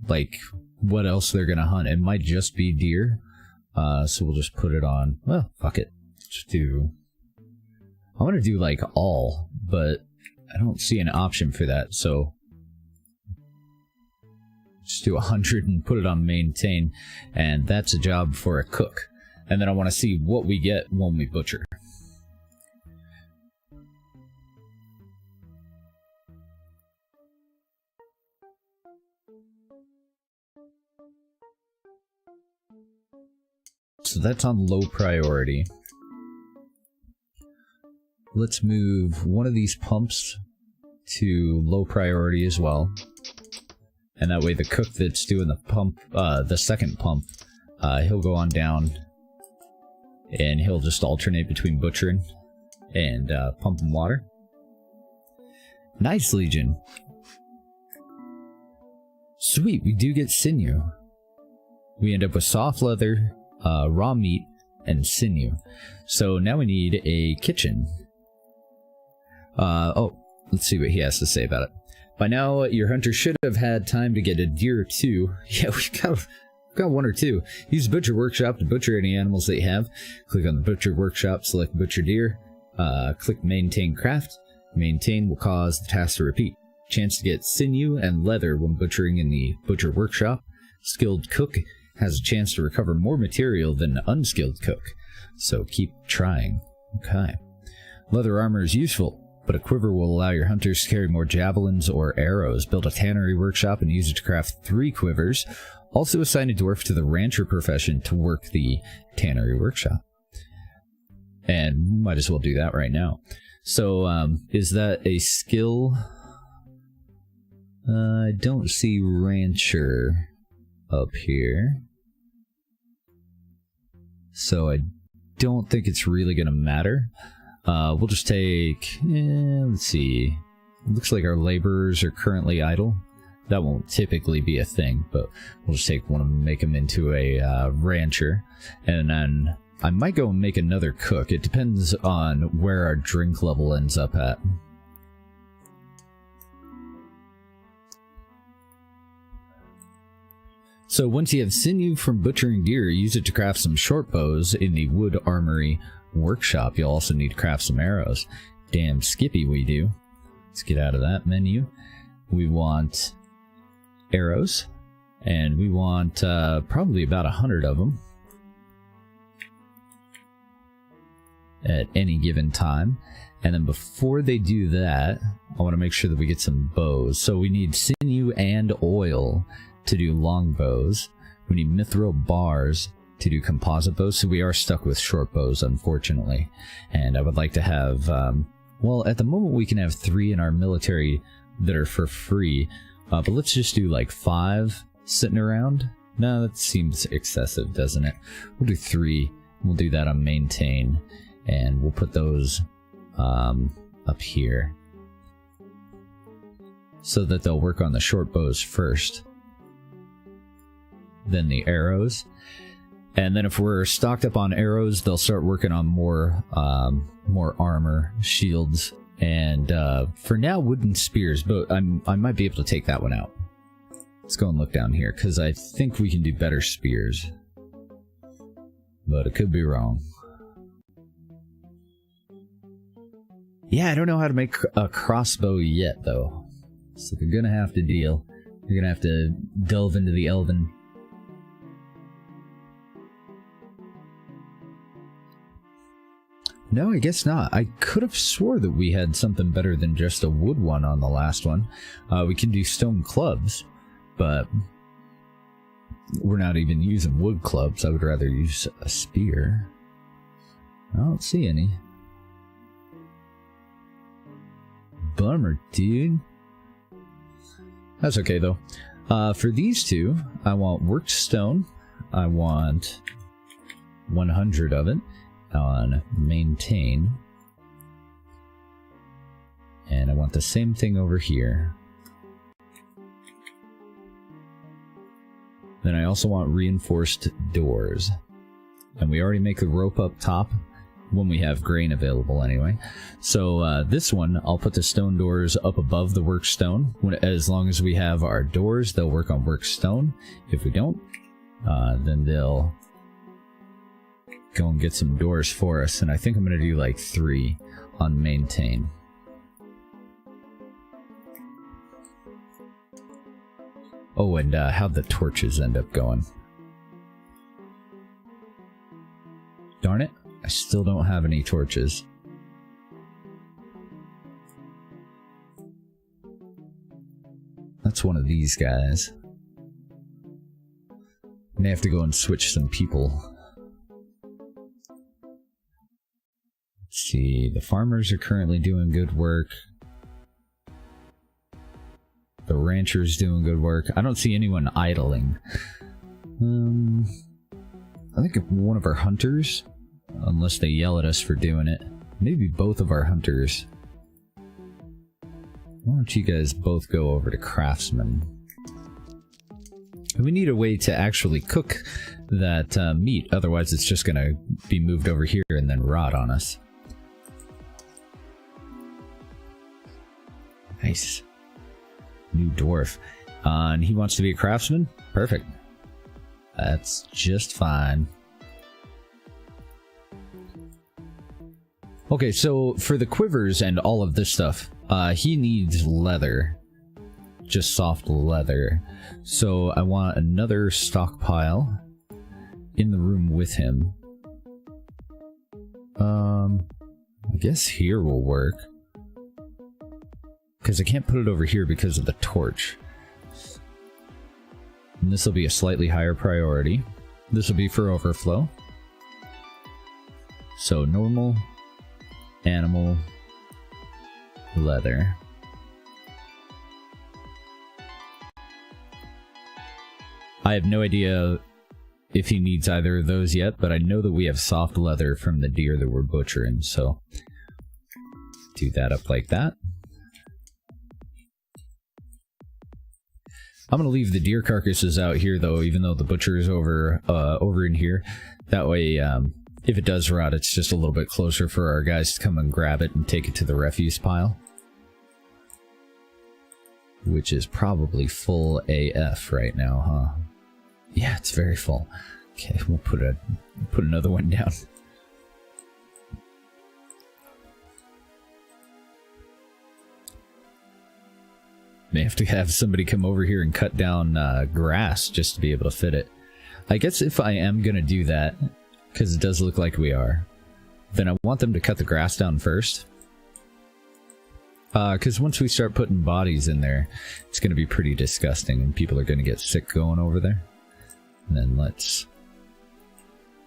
like what else they're gonna hunt. It might just be deer, so we'll just put it on. Well, fuck it. Just do. I want to do like all, but I don't see an option for that. So just do 100 and put it on maintain, and that's a job for a cook. And then I want to see what we get when we butcher. So that's on low priority. Let's move one of these pumps to low priority as well. And that way the cook that's doing the pump, the second pump, he'll go on down and he'll just alternate between butchering and pumping water. Nice, Legion. Sweet, we do get sinew. We end up with soft leather, raw meat, and sinew. So now we need a kitchen. Oh, let's see what he has to say about it. By now, your hunter should have had time to get a deer or 2. Yeah, we've got 1 or 2. Use Butcher Workshop to butcher any animals that you have. Click on the Butcher Workshop, select Butcher Deer. Click Maintain Craft. Maintain will cause the task to repeat. Chance to get sinew and leather when butchering in the Butcher Workshop. Skilled Cook has a chance to recover more material than an unskilled cook. So keep trying. Okay. Leather armor is useful, but a quiver will allow your hunters to carry more javelins or arrows. Build a tannery workshop and use it to craft 3 quivers. Also assign a dwarf to the rancher profession to work the tannery workshop. And might as well do that right now. So, is that a skill? I don't see Rancher up here. So I don't think it's really going to matter. We'll just take... let's see. Looks like our laborers are currently idle. That won't typically be a thing, but we'll just take one of them and make them into a rancher. And then I might go and make another cook. It depends on where our drink level ends up at. So once you have sinew from butchering deer, use it to craft some short bows in the wood armory workshop. You'll also need to craft some arrows. Damn skippy we do. Let's get out of that menu. We want arrows, and we want probably about 100 of them at any given time. And then before they do that, I want to make sure that we get some bows. So we need sinew and oil to do long bows. We need mithril bars to do composite bows, so we are stuck with short bows, unfortunately. And I would like to have, well, at the moment we can have 3 in our military that are for free, but let's just do like 5 sitting around. No, that seems excessive, doesn't it? We'll do 3. We'll do that on maintain, and we'll put those up here so that they'll work on the short bows first, then the arrows, and then if we're stocked up on arrows, they'll start working on more armor, shields, and for now wooden spears. But I might be able to take that one out. Let's go and look down here, because I think we can do better spears, but it could be wrong. Yeah, I don't know how to make a crossbow yet, though, so they're gonna have to deal. You're gonna have to delve into the elven. No, I guess not. I could have swore that we had something better than just a wood one on the last one. We can do stone clubs, but we're not even using wood clubs. I would rather use a spear. I don't see any. Bummer, dude. That's okay, though. For these two, I want worked stone. I want 100 of it on maintain, and I want the same thing over here. Then I also want reinforced doors, and we already make the rope up top when we have grain available anyway. So this one, I'll put the stone doors up above the work stone. As long as we have our doors, they'll work on work stone. If we don't, then they'll go and get some doors for us, and I think I'm going to do like 3 on maintain. Oh, and how'd the torches end up going? Darn it, I still don't have any torches. That's one of these guys. May have to go and switch some people. Let's see, the farmers are currently doing good work. The rancher's doing good work. I don't see anyone idling. I think one of our hunters, unless they yell at us for doing it. Maybe both of our hunters. Why don't you guys both go over to craftsman? We need a way to actually cook that meat, otherwise it's just going to be moved over here and then rot on us. Nice. New dwarf. And he wants to be a craftsman? Perfect. That's just fine. Okay, so for the quivers and all of this stuff, he needs leather. Just soft leather. So I want another stockpile in the room with him. I guess here will work. Because I can't put it over here because of the torch. And this will be a slightly higher priority. This will be for overflow. So normal, animal, leather. I have no idea if he needs either of those yet, but I know that we have soft leather from the deer that we're butchering, so do that up like that. I'm gonna leave the deer carcasses out here though, even though the butcher is over in here. That way, if it does rot, it's just a little bit closer for our guys to come and grab it and take it to the refuse pile. Which is probably full AF right now, huh? Yeah, it's very full. Okay, we'll put another one down. May have to have somebody come over here and cut down grass just to be able to fit it. I guess if I am gonna do that, because it does look like we are, then I want them to cut the grass down first. Because once we start putting bodies in there, it's gonna be pretty disgusting and people are gonna get sick going over there. And then let's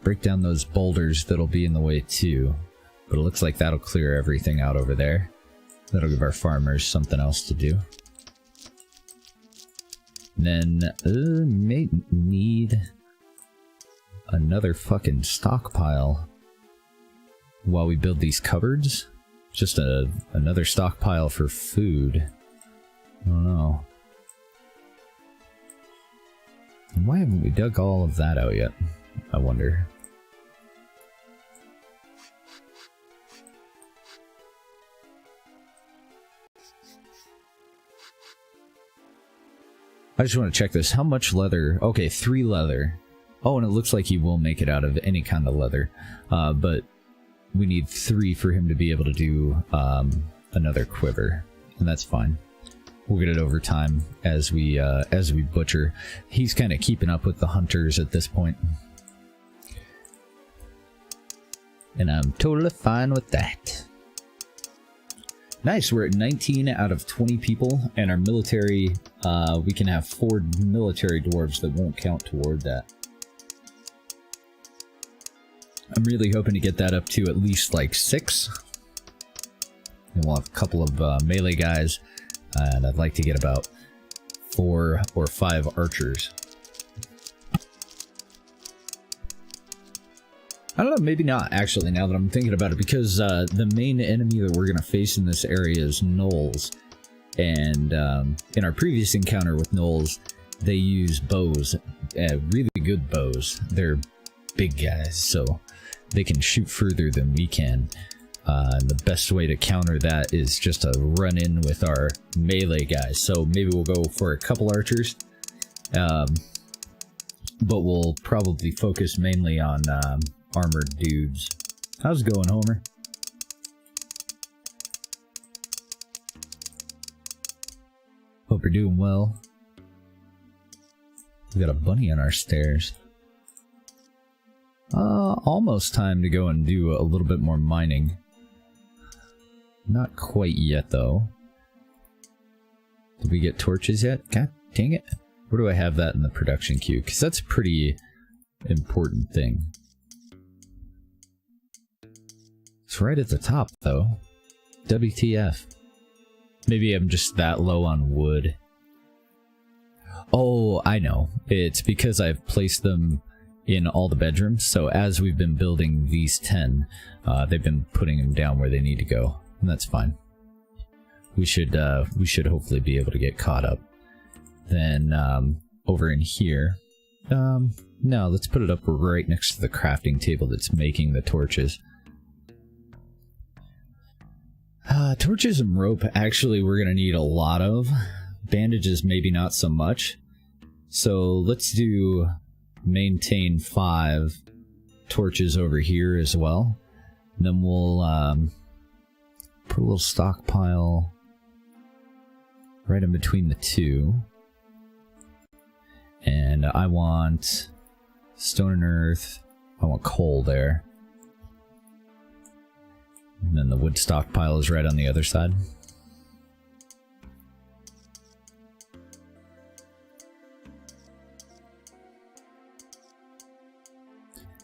break down those boulders that'll be in the way too. But it looks like that'll clear everything out over there. That'll give our farmers something else to do. Then, may need another fucking stockpile while we build these cupboards. Just another stockpile for food. I don't know. And why haven't we dug all of that out yet? I wonder. I just want to check this. How much leather? Okay, 3 leather. Oh, and it looks like he will make it out of any kind of leather. But we need 3 for him to be able to do another quiver. And that's fine. We'll get it over time as we butcher. He's kind of keeping up with the hunters at this point. And I'm totally fine with that. Nice, we're at 19 out of 20 people, and our military, we can have 4 military dwarves that won't count toward that. I'm really hoping to get that up to at least like 6. And we'll have a couple of melee guys, and I'd like to get about 4 or 5 archers. I don't know, maybe not, actually, now that I'm thinking about it, because the main enemy that we're going to face in this area is gnolls. And in our previous encounter with gnolls, they use bows, really good bows. They're big guys, so they can shoot further than we can. And the best way to counter that is just to run in with our melee guys. So maybe we'll go for a couple archers, but we'll probably focus mainly on armored dudes. How's it going, Homer? Hope you're doing well. We got a bunny on our stairs. Almost time to go and do a little bit more mining. Not quite yet, though. Did we get torches yet? God dang it. Where do I have that in the production queue? Because that's a pretty important thing. It's right at the top, though. WTF. Maybe I'm just that low on wood. Oh, I know. It's because I've placed them in all the bedrooms, so as we've been building these 10, they've been putting them down where they need to go, and that's fine. We should hopefully be able to get caught up. Then, over in here, no, let's put it up right next to the crafting table that's making the torches. Torches and rope, actually, we're gonna need a lot of. Bandages, maybe not so much. So let's do maintain 5 torches over here as well. And then we'll put a little stockpile right in between the 2. And I want stone and earth. I want coal there. And then the wood stockpile is right on the other side.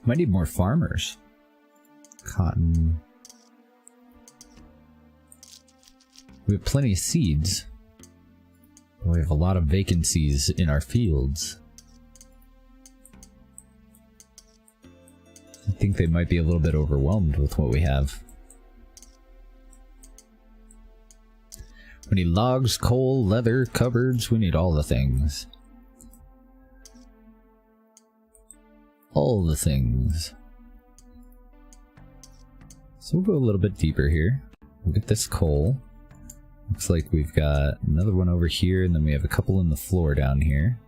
Might need more farmers. Cotton. We have plenty of seeds. We have a lot of vacancies in our fields. think they might be a little bit overwhelmed with what we have. We need logs, coal, leather, cupboards. We need all the things. All the things. So we'll go a little bit deeper here. We'll get this coal. Looks like we've got another one over here, and then we have a couple in the floor down here.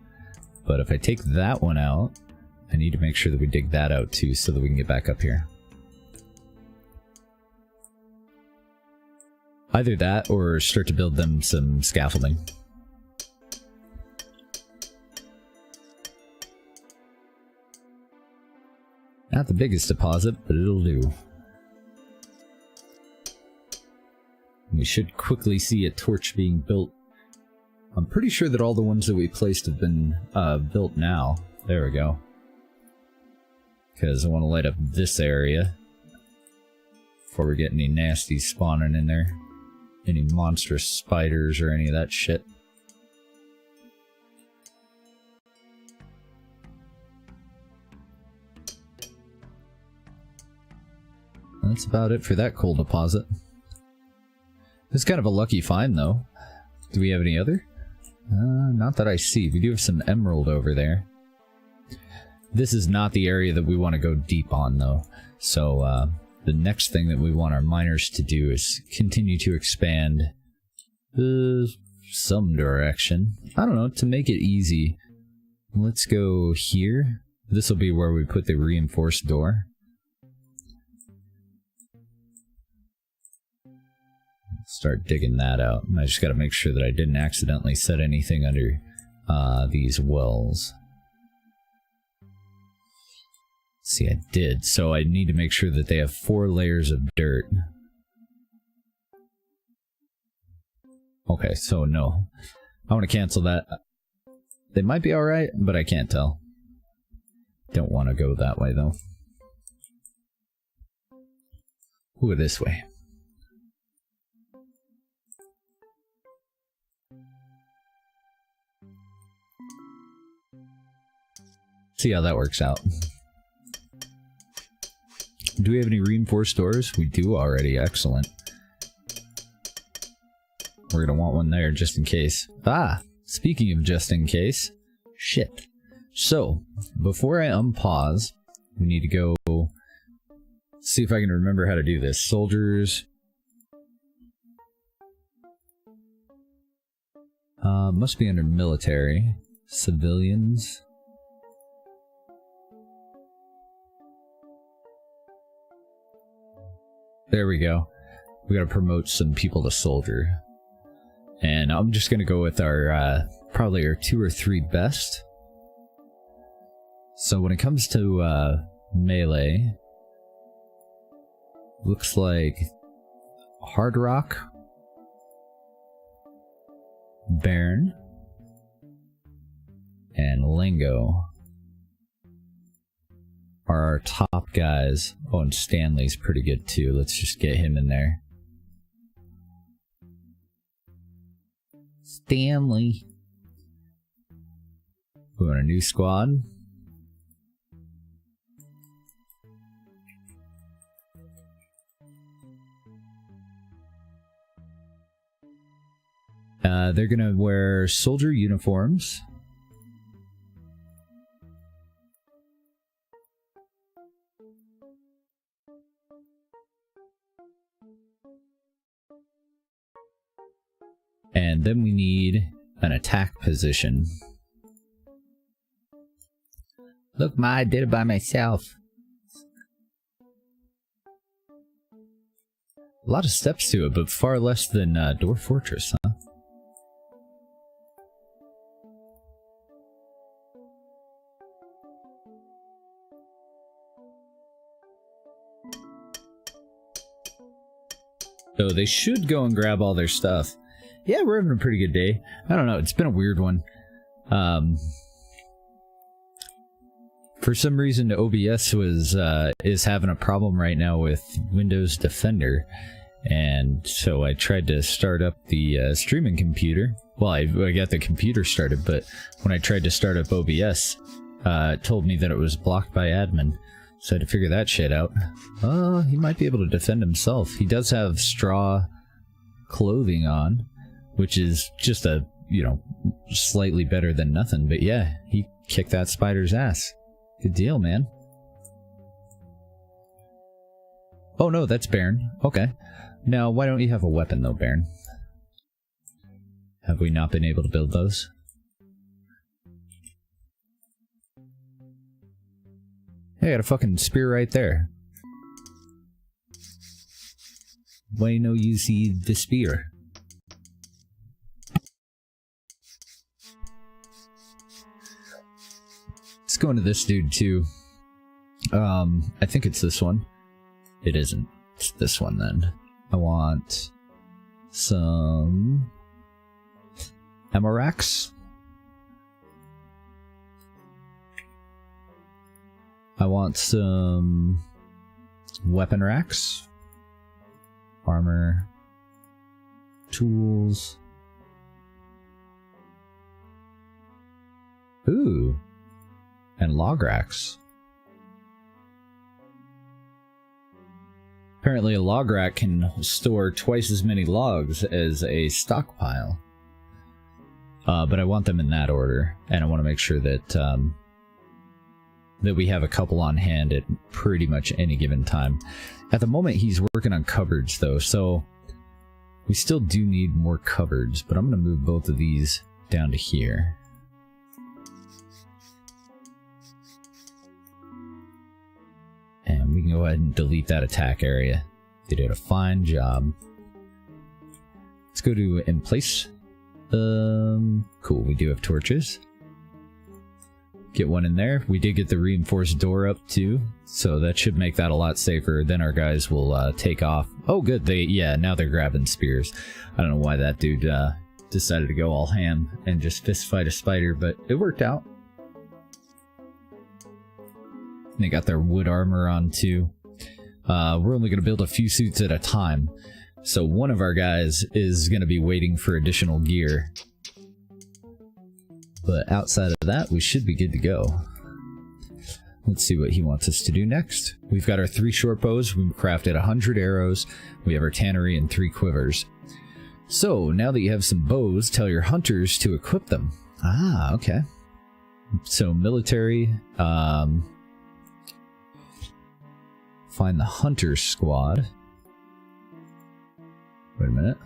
But if I take that one out, I need to make sure that we dig that out too, so that we can get back up here. Either that, or start to build them some scaffolding. Not the biggest deposit, but it'll do. We should quickly see a torch being built. I'm pretty sure that all the ones that we placed have been built now. There we go. Because I want to light up this area before we get any nasties spawning in there. Any monstrous spiders or any of that shit. That's about it for that coal deposit. It's kind of a lucky find, though. Do we have any other? Not that I see. We do have some emerald over there. This is not the area that we want to go deep on, though. So, the next thing that we want our miners to do is continue to expand some direction. I don't know, to make it easy. Let's go here. This will be where we put the reinforced door. Start digging that out. I just got to make sure that I didn't accidentally set anything under these wells. See, I did, so I need to make sure that they have 4 layers of dirt. Okay, so no. I want to cancel that. They might be alright, but I can't tell. Don't want to go that way, though. Ooh, this way. See how that works out. Do we have any reinforced doors? We do already. Excellent. We're gonna want one there just in case. Ah! Speaking of just in case. Shit. So, before I unpause, we need to go see if I can remember how to do this. Soldiers. Must be under military. Civilians. There we go. We gotta promote some people to soldier. And I'm just gonna go with our, probably our 2 or 3 best. So when it comes to, melee, looks like Hard Rock, Baron, and Lingo are our top guys. Oh, and Stanley's pretty good too. Let's just get him in there. Stanley. We want a new squad. They're gonna wear soldier uniforms. And then we need an attack position. Look, Ma, I did it by myself. A lot of steps to it, but far less than Dwarf Fortress, huh? So they should go and grab all their stuff. Yeah, we're having a pretty good day. I don't know, it's been a weird one. For some reason, OBS is having a problem right now with Windows Defender, and so I tried to start up the streaming computer. Well, I got the computer started, but when I tried to start up OBS, it told me that it was blocked by admin. So I had to figure that shit out. He might be able to defend himself. He does have straw clothing on, which is just a, you know, slightly better than nothing. But yeah, he kicked that spider's ass. Good deal, man. Oh no, that's Baron. Okay. Now, why don't you have a weapon though, Baron? Have we not been able to build those? Hey, I got a fucking spear right there. Why no you see the spear? Let's go into this dude too. I think it's this one. It isn't. It's this one then. I want some Emirax. I want some weapon racks, armor, tools. Ooh, and log racks. Apparently a log rack can store twice as many logs as a stockpile. But I want them in that order, and I want to make sure that that we have a couple on hand at pretty much any given time. At the moment, he's working on cupboards, though, so we still do need more cupboards, but I'm going to move both of these down to here. And we can go ahead and delete that attack area. They did a fine job. Let's go to in place. Cool, we do have torches. Get one in there. We did get the reinforced door up too, so that should make that a lot safer. Then our guys will take off. Oh good, now they're grabbing spears. I don't know why that dude decided to go all ham and just fist fight a spider, but it worked out. They got their wood armor on too. We're only going to build a few suits at a time, so one of our guys is going to be waiting for additional gear. But outside of that, we should be good to go. Let's see what he wants us to do next. We've got our 3 short bows. We've crafted 100 arrows. We have our tannery and 3 quivers. So, now that you have some bows, tell your hunters to equip them. Ah, okay. So, military, find the hunter squad. Wait a minute.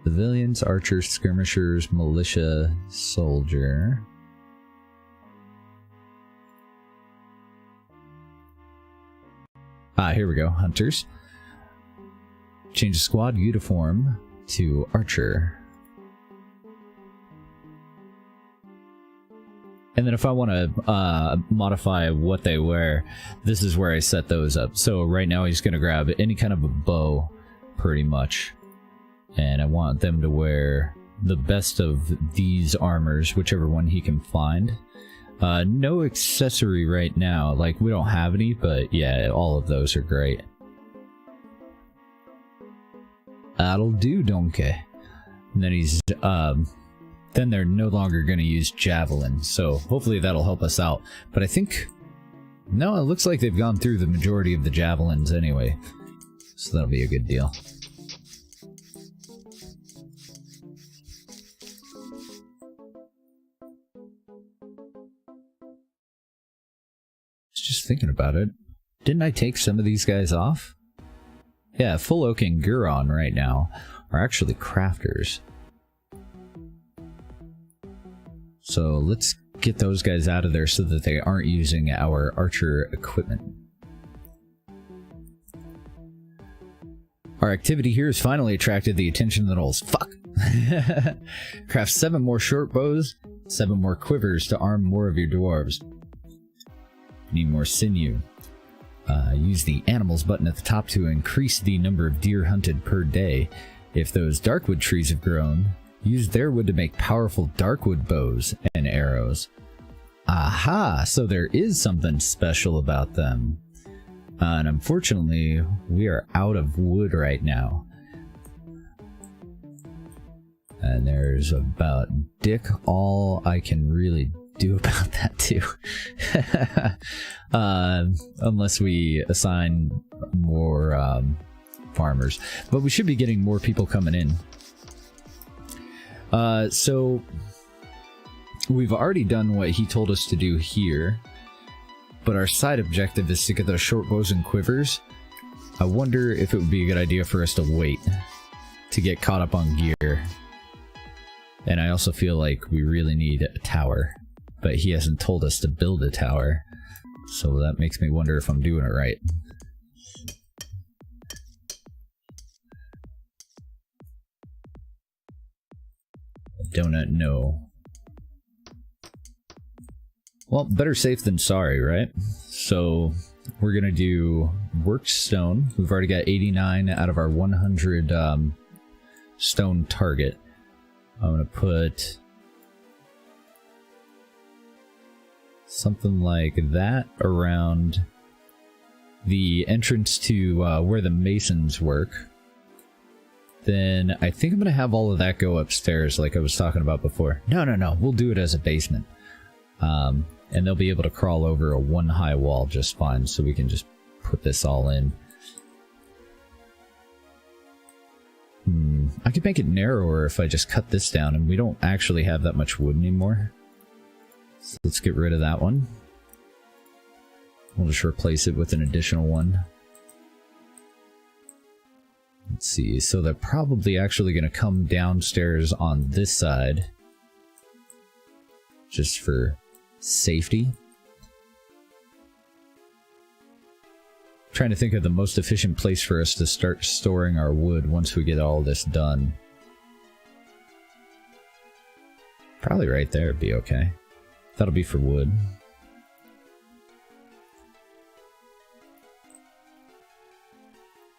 Civilians, archers, skirmishers, militia, soldier. Ah, here we go. Hunters. Change the squad uniform to archer. And then if I want to modify what they wear, this is where I set those up. So right now he's going to grab any kind of a bow, pretty much. And I want them to wear the best of these armors, whichever one he can find. No accessory right now, like we don't have any, but yeah, all of those are great. That'll do, donkey. And then he's, then they're no longer going to use javelin, so hopefully that'll help us out. But I think, no, it looks like they've gone through the majority of the javelins anyway, so that'll be a good deal. Just thinking about it, didn't I take some of these guys off? Yeah, Full Oak and Guron right now are actually crafters. So let's get those guys out of there so that they aren't using our archer equipment. Our activity here has finally attracted the attention of the gnolls. Fuck! Craft 7 more short bows, 7 more quivers to arm more of your dwarves. Need more sinew. Use the animals button at the top to increase the number of deer hunted per day. If those darkwood trees have grown, use their wood to make powerful darkwood bows and arrows. Aha! So there is something special about them. And unfortunately, we are out of wood right now. And there's about dick all I can really do about that too. Unless we assign more farmers. But we should be getting more people coming in. So we've already done what he told us to do here. But our side objective is to get those short bows and quivers. I wonder if it would be a good idea for us to wait to get caught up on gear. And I also feel like we really need a tower, but he hasn't told us to build a tower, so that makes me wonder if I'm doing it right. Donut, no. Well, better safe than sorry, right? So we're gonna do work stone. We've already got 89 out of our 100 stone target. I'm gonna put something like that around the entrance to where the masons work. Then I think I'm gonna have all of that go upstairs like I was talking about before. No, we'll do it as a basement. And they'll be able to crawl over a one high wall just fine, so we can just put this all in. I could make it narrower if I just cut this down, and we don't actually have that much wood anymore. So let's get rid of that one. We'll just replace it with an additional one. Let's see, so they're probably actually going to come downstairs on this side. Just for safety. Trying to think of the most efficient place for us to start storing our wood once we get all this done. Probably right there would be okay. That'll be for wood.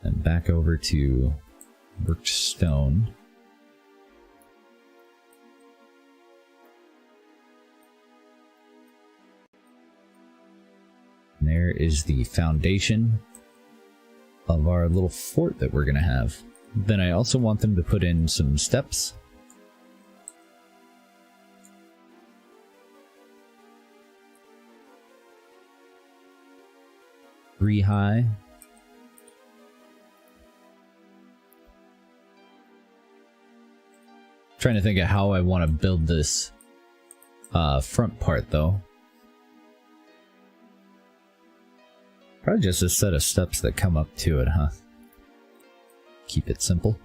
And back over to worked stone. And there is the foundation of our little fort that we're going to have. Then I also want them to put in some steps. Three high. Trying to think of how I want to build this front part though. Probably just a set of steps that come up to it, huh? Keep it simple.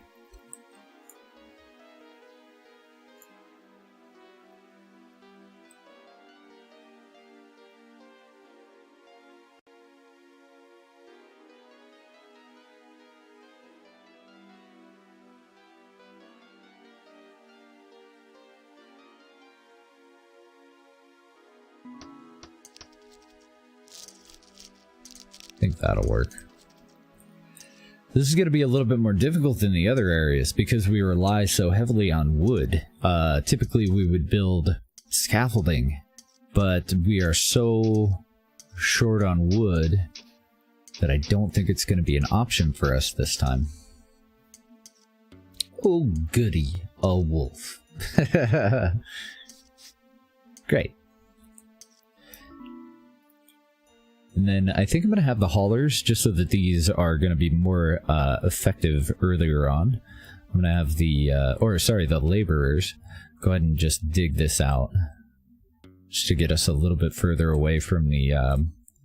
I think that'll work. This is going to be a little bit more difficult than the other areas because we rely so heavily on wood. Typically we would build scaffolding, but we are so short on wood that I don't think it's going to be an option for us this time. Oh goody, a wolf. Great. And then I think I'm going to have the haulers, just so that these are going to be more effective earlier on. I'm going to have the, the laborers go ahead and just dig this out. Just to get us a little bit further away from the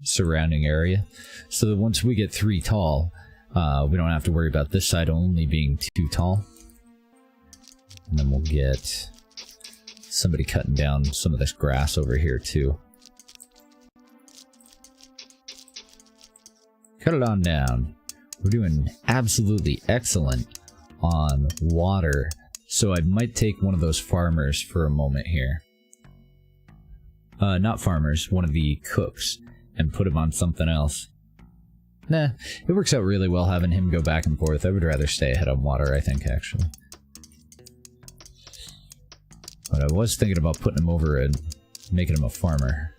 surrounding area. So that once we get 3 tall, we don't have to worry about this side only being 2 tall. And then we'll get somebody cutting down some of this grass over here too. Cut it on down. We're doing absolutely excellent on water, so I might take one of those farmers for a moment here. Not farmers, one of the cooks, and put him on something else. Nah, it works out really well having him go back and forth. I would rather stay ahead on water, I think, actually. But I was thinking about putting him over and making him a farmer.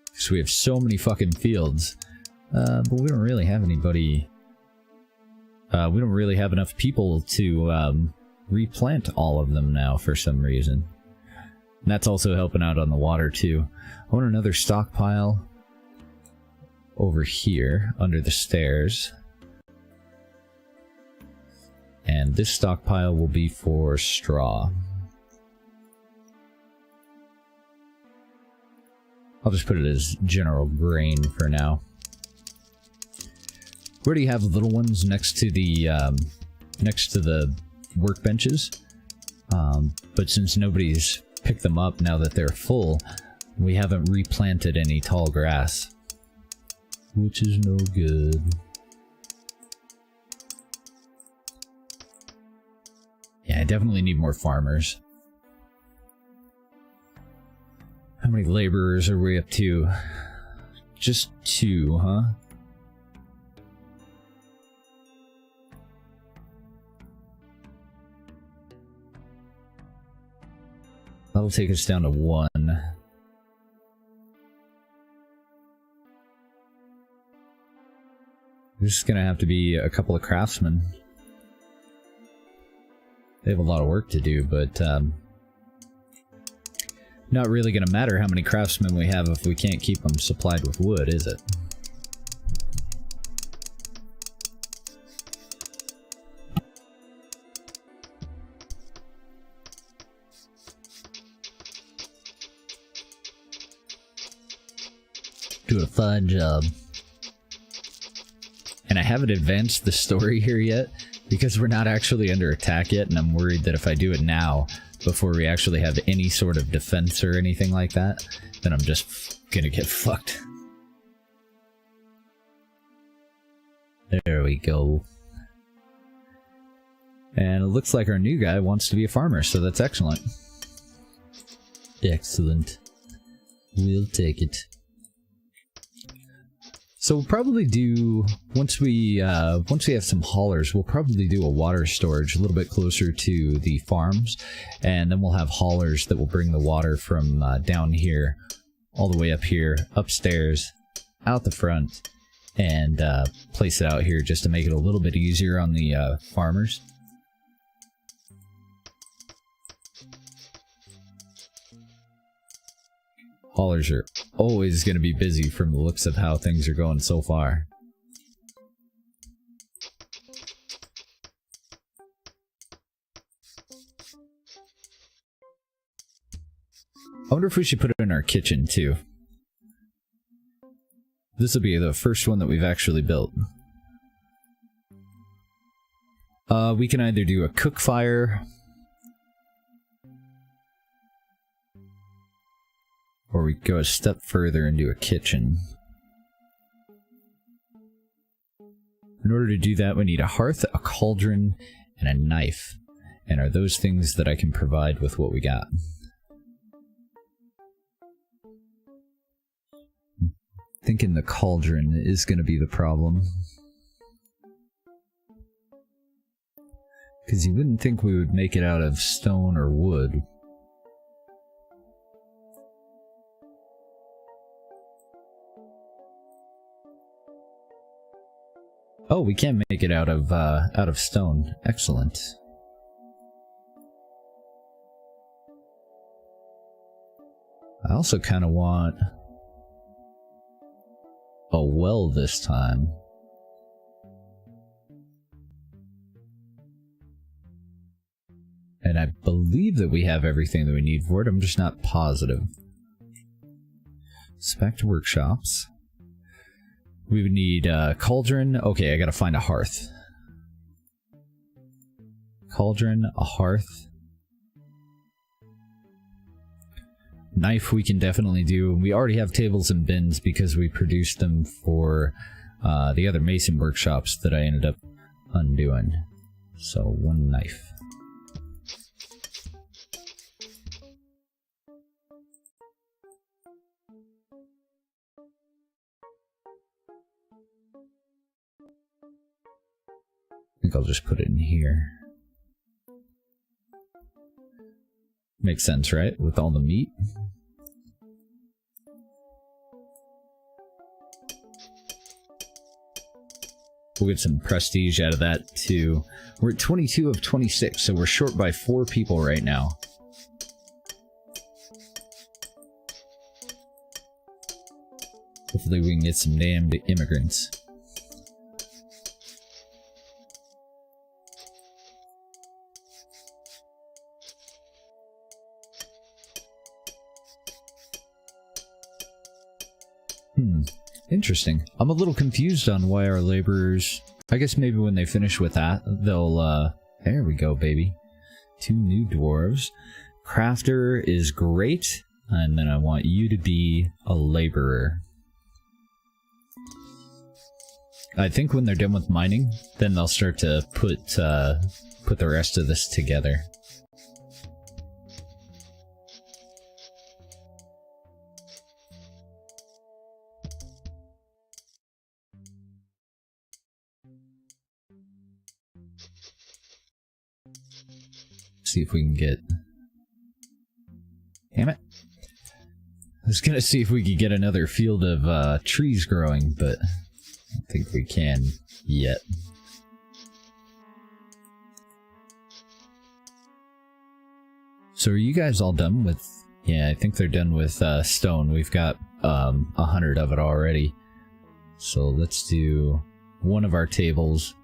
Because we have so many fucking fields. But we don't really have anybody we don't really have enough people to replant all of them now for some reason. And that's also helping out on the water too. I want another stockpile over here under the stairs. And this stockpile will be for straw. I'll just put it as general grain for now. We already have little ones next to the workbenches, but since nobody's picked them up now that they're full, we haven't replanted any tall grass, which is no good. Yeah, I definitely need more farmers. How many laborers are we up to? Just 2, huh? That'll take us down to 1. There's just gonna have to be a couple of craftsmen. They have a lot of work to do, but not really gonna matter how many craftsmen we have if we can't keep them supplied with wood, is it? Do a fine job. And I haven't advanced the story here yet, because we're not actually under attack yet, and I'm worried that if I do it now, before we actually have any sort of defense or anything like that, then I'm just gonna get fucked. There we go. And it looks like our new guy wants to be a farmer, so that's excellent. Excellent. We'll take it. So we'll probably do, once we have some haulers, we'll probably do a water storage a little bit closer to the farms, and then we'll have haulers that will bring the water from down here all the way up here, upstairs, out the front, and place it out here just to make it a little bit easier on the farmers. Haulers are always going to be busy from the looks of how things are going so far. I wonder if we should put it in our kitchen too. This will be the first one that we've actually built. We can either do a cook fire, or we go a step further and do a kitchen. In order to do that, we need a hearth, a cauldron, and a knife. And are those things that I can provide with what we got? Thinking the cauldron is going to be the problem. Because you wouldn't think we would make it out of stone or wood. Oh, we can make it out of stone. Excellent. I also kind of want a well this time. And I believe that we have everything that we need for it. I'm just not positive. So back to workshops. We would need a cauldron. Okay, I gotta find a hearth. Cauldron, a hearth. Knife we can definitely do. We already have tables and bins because we produced them for the other mason workshops that I ended up undoing. So, 1 knife. I think I'll just put it in here. Makes sense, right? With all the meat. We'll get some prestige out of that too. We're at 22 of 26, so we're short by 4 people right now. Hopefully we can get some damned immigrants. Interesting. I'm a little confused on why our laborers... I guess maybe when they finish with that, they'll, there we go, baby. 2 new dwarves. Crafter is great, and then I want you to be a laborer. I think when they're done with mining, then they'll start to put the rest of this together. See if we can get... Damn it. I was gonna see if we could get another field of trees growing, but I don't think we can yet. So are you guys all done with... Yeah, I think they're done with stone. We've got 100 of it already. So let's do one of our tables.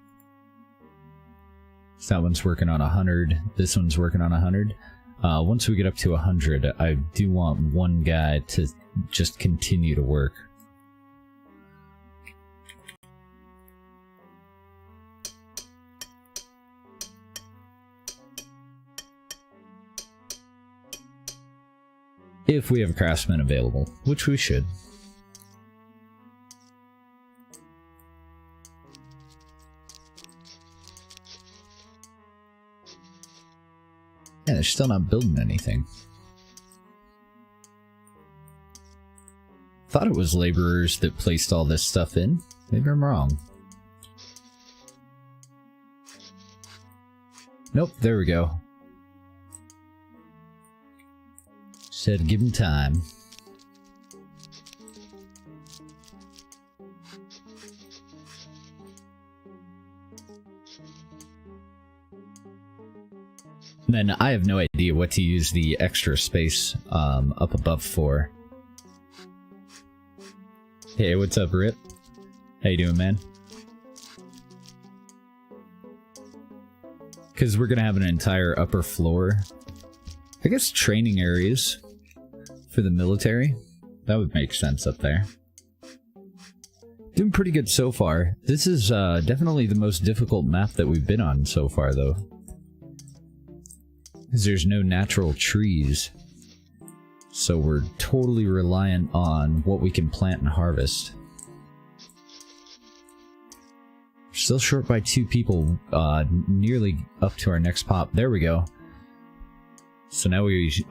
So that one's working on 100. This one's working on 100. Once we get up to 100, I do want one guy to just continue to work. If we have a craftsman available, which we should. Yeah, they're still not building anything. Thought it was laborers that placed all this stuff in. Maybe I'm wrong. Nope, there we go. Said give him time. And then I have no idea what to use the extra space up above for. Hey, what's up, Rip? How you doing, man? Because we're gonna have an entire upper floor. I guess training areas for the military. That would make sense up there. Doing pretty good so far. This is definitely the most difficult map that we've been on so far, though. Because there's no natural trees. So we're totally reliant on what we can plant and harvest. We're still short by 2 people, nearly up to our next pop. There we go. So now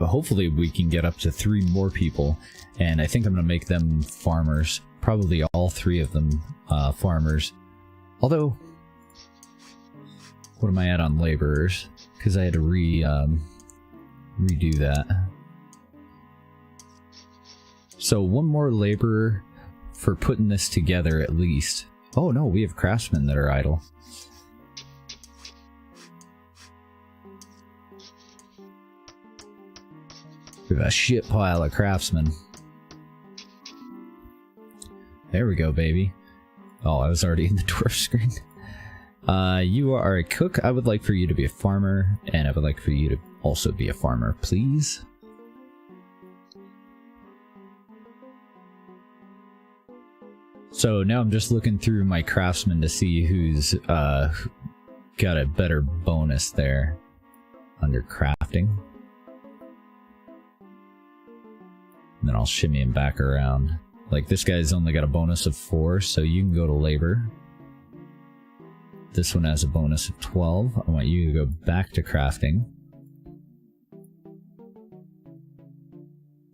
hopefully we can get up to 3 more people, and I think I'm gonna make them farmers. Probably all 3 of them farmers. Although, what am I at on laborers? Because I had to redo that. So 1 more laborer for putting this together at least. Oh no, we have craftsmen that are idle. We have a shit pile of craftsmen. There we go, baby. Oh, I was already in the dwarf screen. You are a cook. I would like for you to be a farmer, and I would like for you to also be a farmer, please. So now I'm just looking through my craftsmen to see who's got a better bonus there under crafting. And then I'll shimmy him back around. Like, this guy's only got a bonus of 4, so you can go to labor. This one has a bonus of 12. I want you to go back to crafting.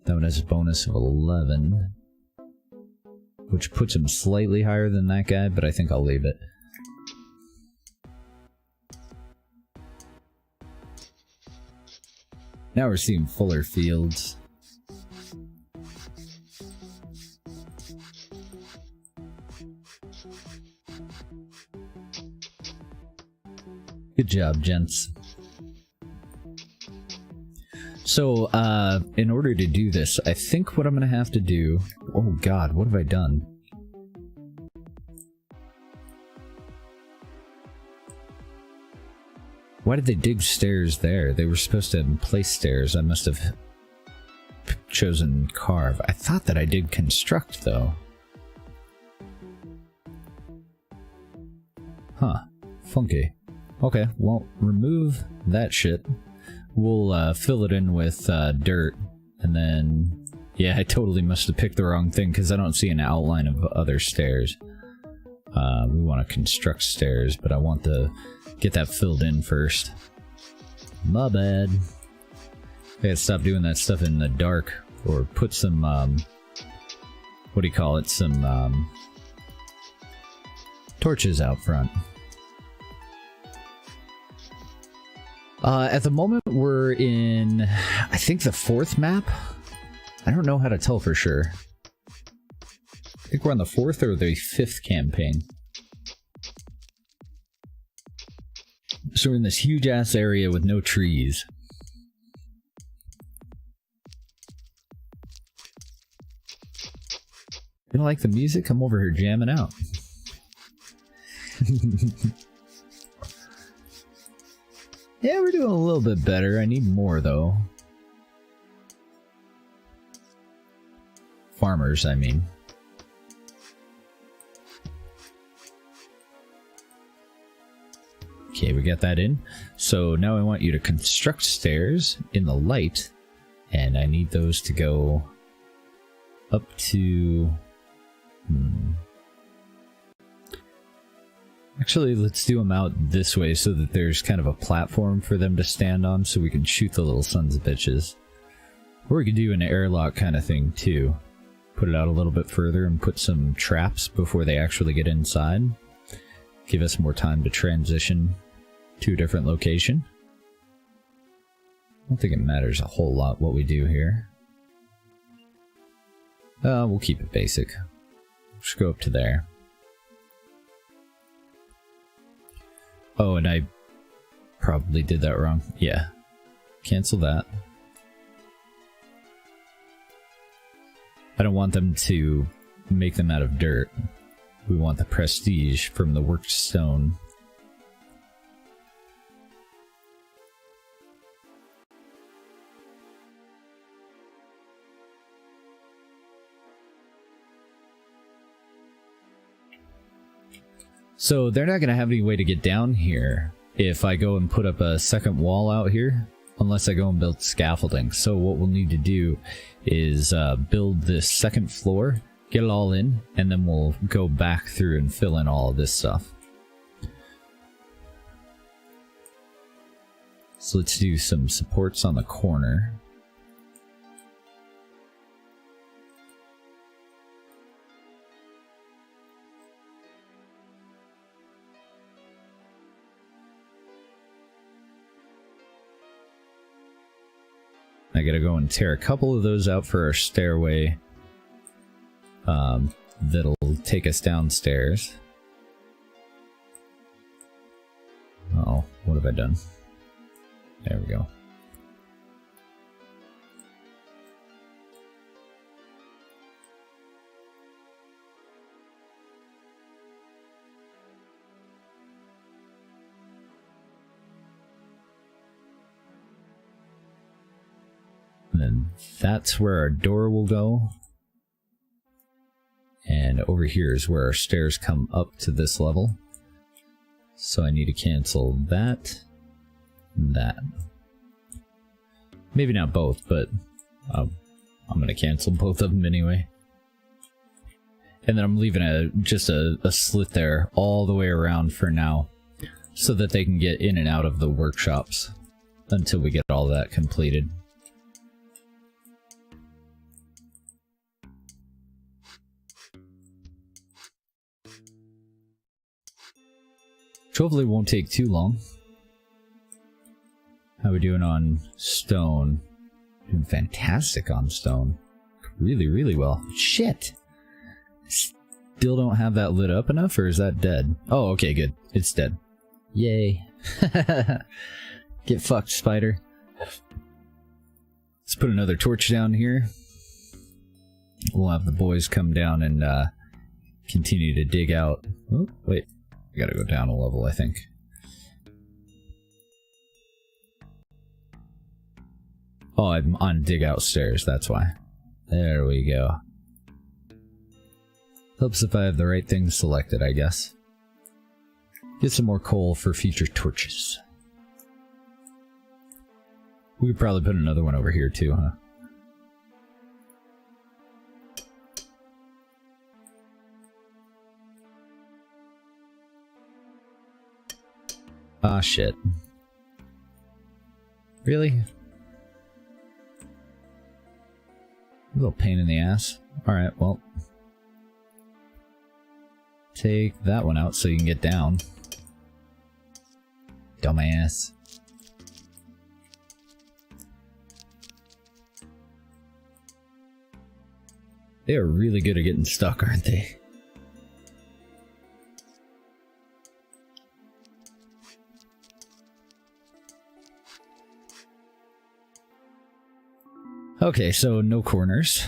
That one has a bonus of 11. Which puts him slightly higher than that guy, but I think I'll leave it. Now we're seeing fuller fields. Good job, gents. So, in order to do this, I think what I'm gonna have to do... Oh god, what have I done? Why did they dig stairs there? They were supposed to place stairs. I must have chosen carve. I thought that I did construct, though. Huh. Funky. Okay, well, remove that shit. We'll fill it in with dirt, and then... Yeah, I totally must have picked the wrong thing, because I don't see an outline of other stairs. We want to construct stairs, but I want to get that filled in first. My bad. I gotta stop doing that stuff in the dark, or put some, what do you call it, some, torches out front. At the moment, we're in, I think, the 4th map? I don't know how to tell for sure. I think we're on the 4th or the 5th campaign. So we're in this huge-ass area with no trees. You don't like the music? I'm over here jamming out. Yeah, we're doing a little bit better. I need more, though. Farmers, I mean. Okay, we got that in. So now I want you to construct stairs in the light, and I need those to go up to... Actually, let's do them out this way so that there's kind of a platform for them to stand on so we can shoot the little sons of bitches. Or we could do an airlock kind of thing too. Put it out a little bit further and put some traps before they actually get inside. Give us more time to transition to a different location. I don't think it matters a whole lot what we do here. We'll keep it basic. Just go up to there. Oh, and I probably did that wrong. Yeah. Cancel that. I don't want them to make them out of dirt. We want the prestige from the worked stone. So they're not going to have any way to get down here if I go and put up a second wall out here, unless I go and build scaffolding. So what we'll need to do is build this second floor, get it all in, and then we'll go back through and fill in all of this stuff. So let's do some supports on the corner. I gotta go and tear a couple of those out for our stairway. That'll take us downstairs. Oh, what have I done? There we go. And then that's where our door will go. And over here is where our stairs come up to this level. So I need to cancel that and that. Maybe not both, but I'm going to cancel both of them anyway. And then I'm leaving just a slit there all the way around for now, so that they can get in and out of the workshops until we get all that completed. Which hopefully won't take too long. How are we doing on stone? Doing fantastic on stone. Really, really well. Shit! Still don't have that lit up enough, or is that dead? Oh, okay, good. It's dead. Yay. Get fucked, spider. Let's put another torch down here. We'll have the boys come down and continue to dig out. Oh, wait. I gotta go down a level, I think. Oh, I'm on dig out stairs, that's why. There we go. Helps if I have the right things selected, I guess. Get some more coal for future torches. We could probably put another one over here too, huh? Ah, shit. Really? A little pain in the ass. Alright, well. Take that one out so you can get down. Dumbass. They are really good at getting stuck, aren't they? Okay, so no corners.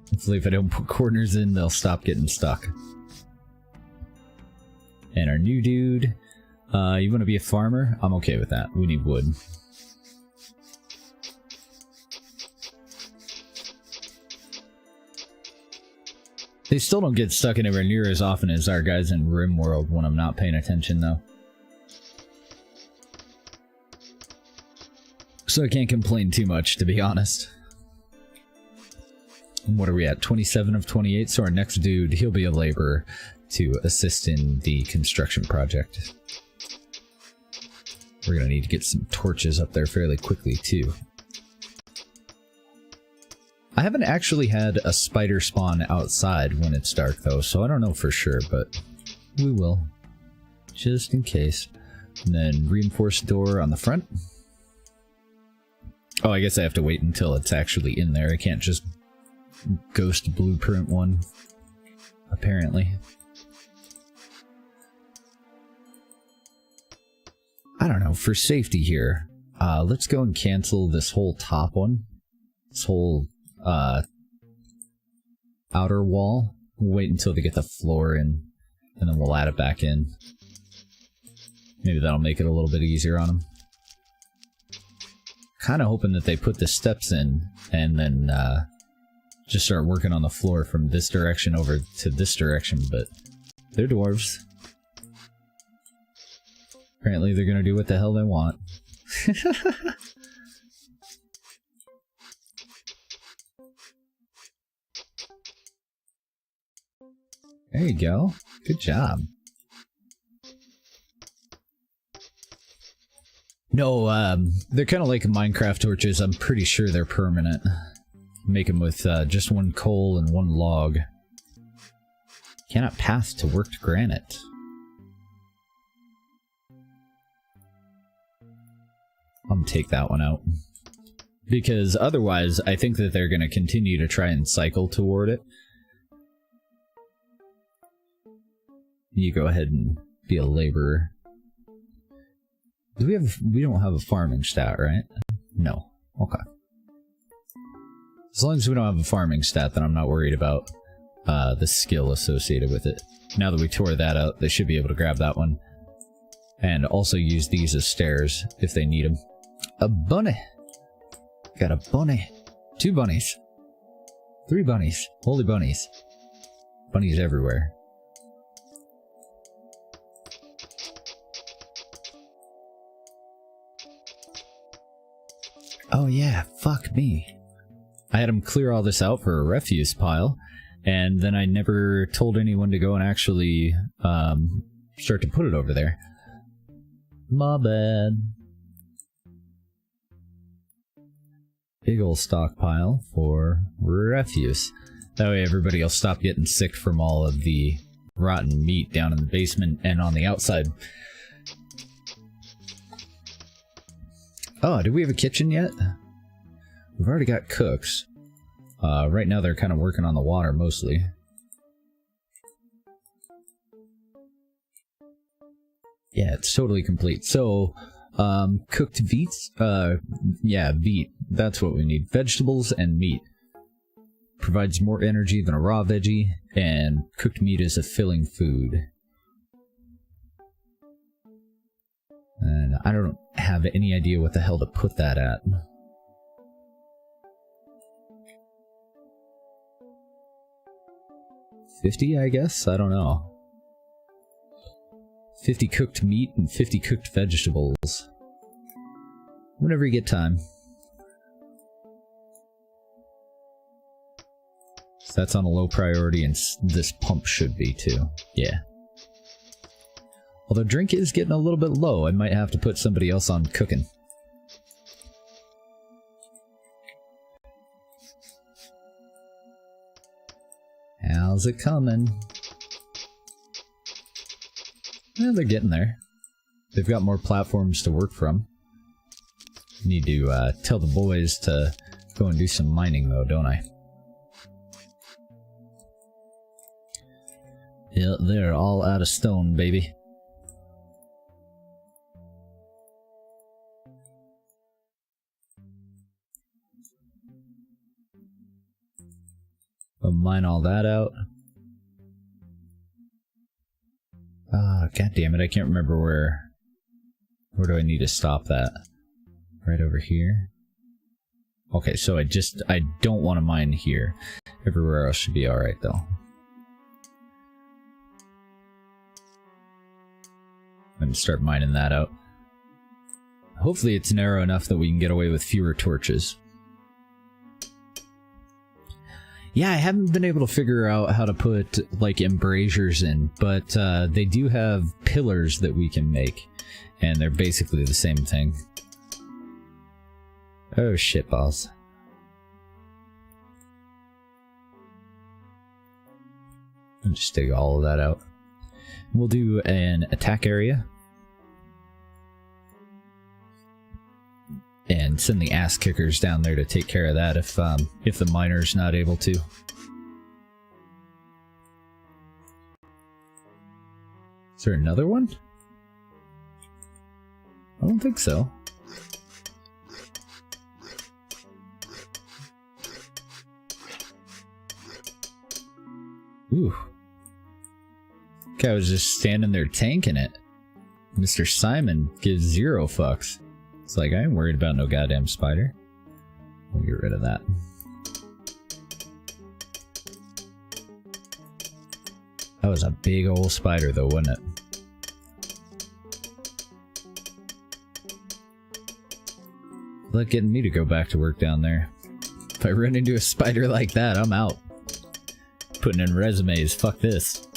Hopefully if I don't put corners in, they'll stop getting stuck. And our new dude, you want to be a farmer? I'm okay with that. We need wood. They still don't get stuck anywhere near as often as our guys in RimWorld when I'm not paying attention, though. So I can't complain too much, to be honest. What are we at? 27 of 28, so our next dude, he'll be a laborer to assist in the construction project. We're gonna need to get some torches up there fairly quickly, too. I haven't actually had a spider spawn outside when it's dark, though, so I don't know for sure, but we will. Just in case. And then reinforced door on the front. Oh, I guess I have to wait until it's actually in there. I can't just ghost blueprint one, apparently. I don't know, for safety here, let's go and cancel this whole top one. This whole outer wall. We'll wait until they get the floor in, and then we'll add it back in. Maybe that'll make it a little bit easier on them. Kind of hoping that they put the steps in, and then just start working on the floor from this direction over to this direction, but they're dwarves. Apparently they're gonna do what the hell they want. There you go. Good job. No, they're kind of like Minecraft torches. I'm pretty sure they're permanent. Make them with just one coal and one log. Cannot pass to worked granite. I'm gonna take that one out. Because otherwise, I think that they're going to continue to try and cycle toward it. You go ahead and be a laborer. We don't have a farming stat, right? No. Okay. As long as we don't have a farming stat, then I'm not worried about the skill associated with it. Now that we tore that out, they should be able to grab that one. And also use these as stairs if they need them. A bunny! Got a bunny. 2 bunnies. 3 bunnies. Holy bunnies. Bunnies everywhere. Oh yeah, fuck me. I had him clear all this out for a refuse pile, and then I never told anyone to go and actually start to put it over there. My bad. Big ol' stockpile for refuse. That way everybody will stop getting sick from all of the rotten meat down in the basement and on the outside. Oh, do we have a kitchen yet? We've already got cooks. Right now they're kind of working on the water mostly. Yeah, it's totally complete. So, cooked meats? Yeah, meat. That's what we need. Vegetables and meat. Provides more energy than a raw veggie, and cooked meat is a filling food. And I don't have any idea what the hell to put that at. 50, I guess? I don't know. 50 cooked meat and 50 cooked vegetables. Whenever you get time. So that's on a low priority, and this pump should be too. Yeah. Although drink is getting a little bit low, I might have to put somebody else on cooking. How's it coming? Yeah, they're getting there. They've got more platforms to work from. Need to tell the boys to go and do some mining though, don't I? Yeah, they're all out of stone, baby. I'll mine all that out. Ah, god damn it, I can't remember where do I need to stop that? Right over here. Okay, so I don't want to mine here. Everywhere else should be alright though. I'm gonna start mining that out. Hopefully it's narrow enough that we can get away with fewer torches. Yeah, I haven't been able to figure out how to put, like, embrasures in, but they do have pillars that we can make, and they're basically the same thing. Oh shit, balls. I'll just dig all of that out. We'll do an attack area. And send the ass kickers down there to take care of that if the miner's not able to. Is there another one? I don't think so. Ooh. Guy was just standing there tanking it. Mr. Simon gives 0 fucks. It's like, I ain't worried about no goddamn spider. We'll get rid of that. That was a big old spider though, wasn't it? Look, getting me to go back to work down there. If I run into a spider like that, I'm out. Putting in resumes, fuck this.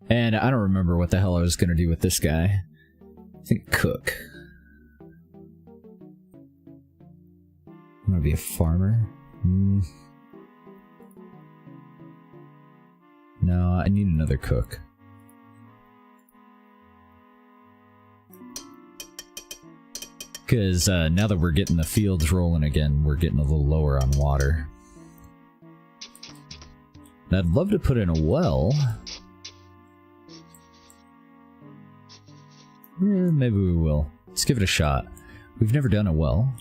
And I don't remember what the hell I was going to do with this guy. I think cook. I'm going to be a farmer. No, I need another cook. Because now that we're getting the fields rolling again, we're getting a little lower on water. And I'd love to put in a well. Maybe we will. Let's give it a shot. We've never done a well.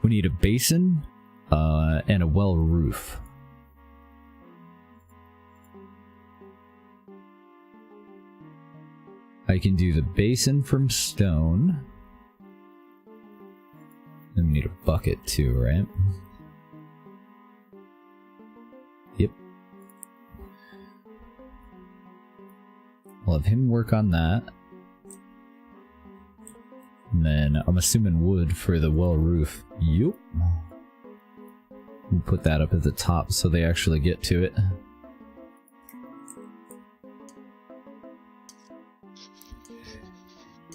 We need a basin and a well roof. I can do the basin from stone. Then we need a bucket too, right? Yep. I'll have him work on that. And then I'm assuming wood for the well roof. Yup. We'll put that up at the top so they actually get to it.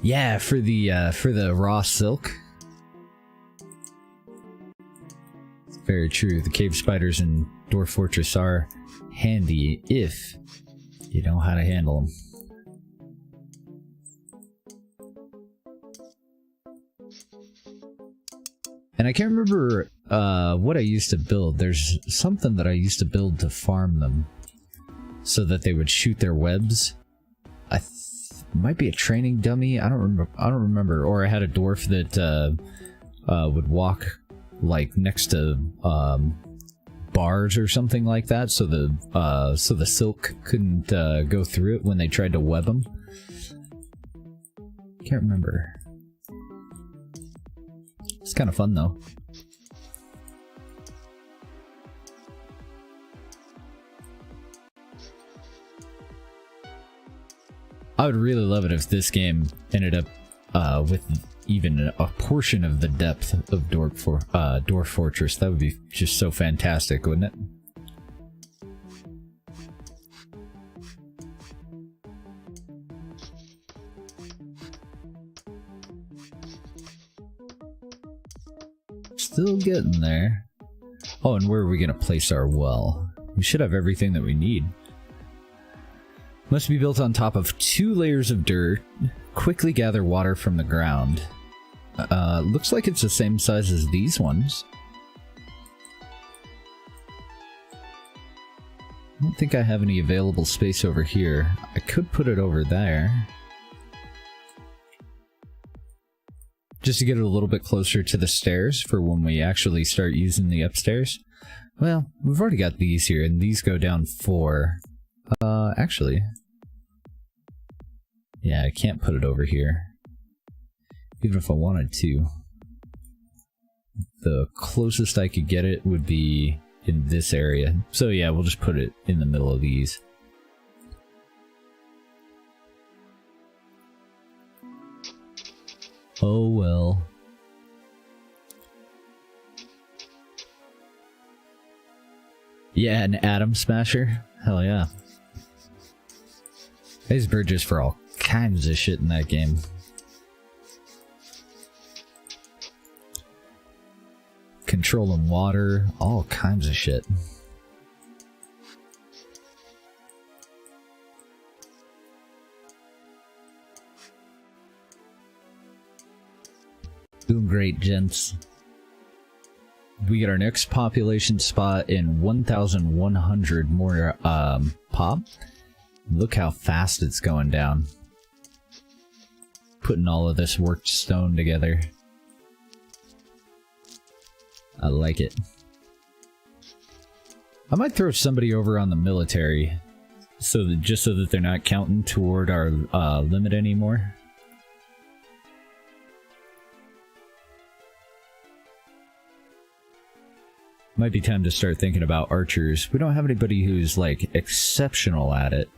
Yeah, for the raw silk. Very true. The cave spiders in Dwarf Fortress are handy if you know how to handle them. And I can't remember what I used to build. There's something that I used to build to farm them so that they would shoot their webs. Might be a training dummy. I don't remember. Or I had a dwarf that would walk like next to bars or something like that, so the silk couldn't go through it when they tried to web them. Can't remember. It's kind of fun though. I would really love it if this game ended up with even a portion of the depth of Dwarf Fortress. That would be just so fantastic, wouldn't it? Still getting there. Oh, and where are we going to place our well? We should have everything that we need. Must be built on top of 2 layers of dirt. Quickly gather water from the ground. Looks like it's the same size as these ones. I don't think I have any available space over here. I could put it over there. Just to get it a little bit closer to the stairs for when we actually start using the upstairs. Well, we've already got these here, and these go down 4. Actually... yeah, I can't put it over here. Even if I wanted to. The closest I could get it would be in this area. So yeah, we'll just put it in the middle of these. Oh well. Yeah, an atom smasher? Hell yeah. These bridges for all kinds of shit in that game. Controlling water, all kinds of shit. Doing great, gents. We get our next population spot in 1,100 more pop. Look how fast it's going down. Putting all of this worked stone together. I like it. I might throw somebody over on the military, just so that they're not counting toward our limit anymore. Might be time to start thinking about archers. We don't have anybody who's like exceptional at it.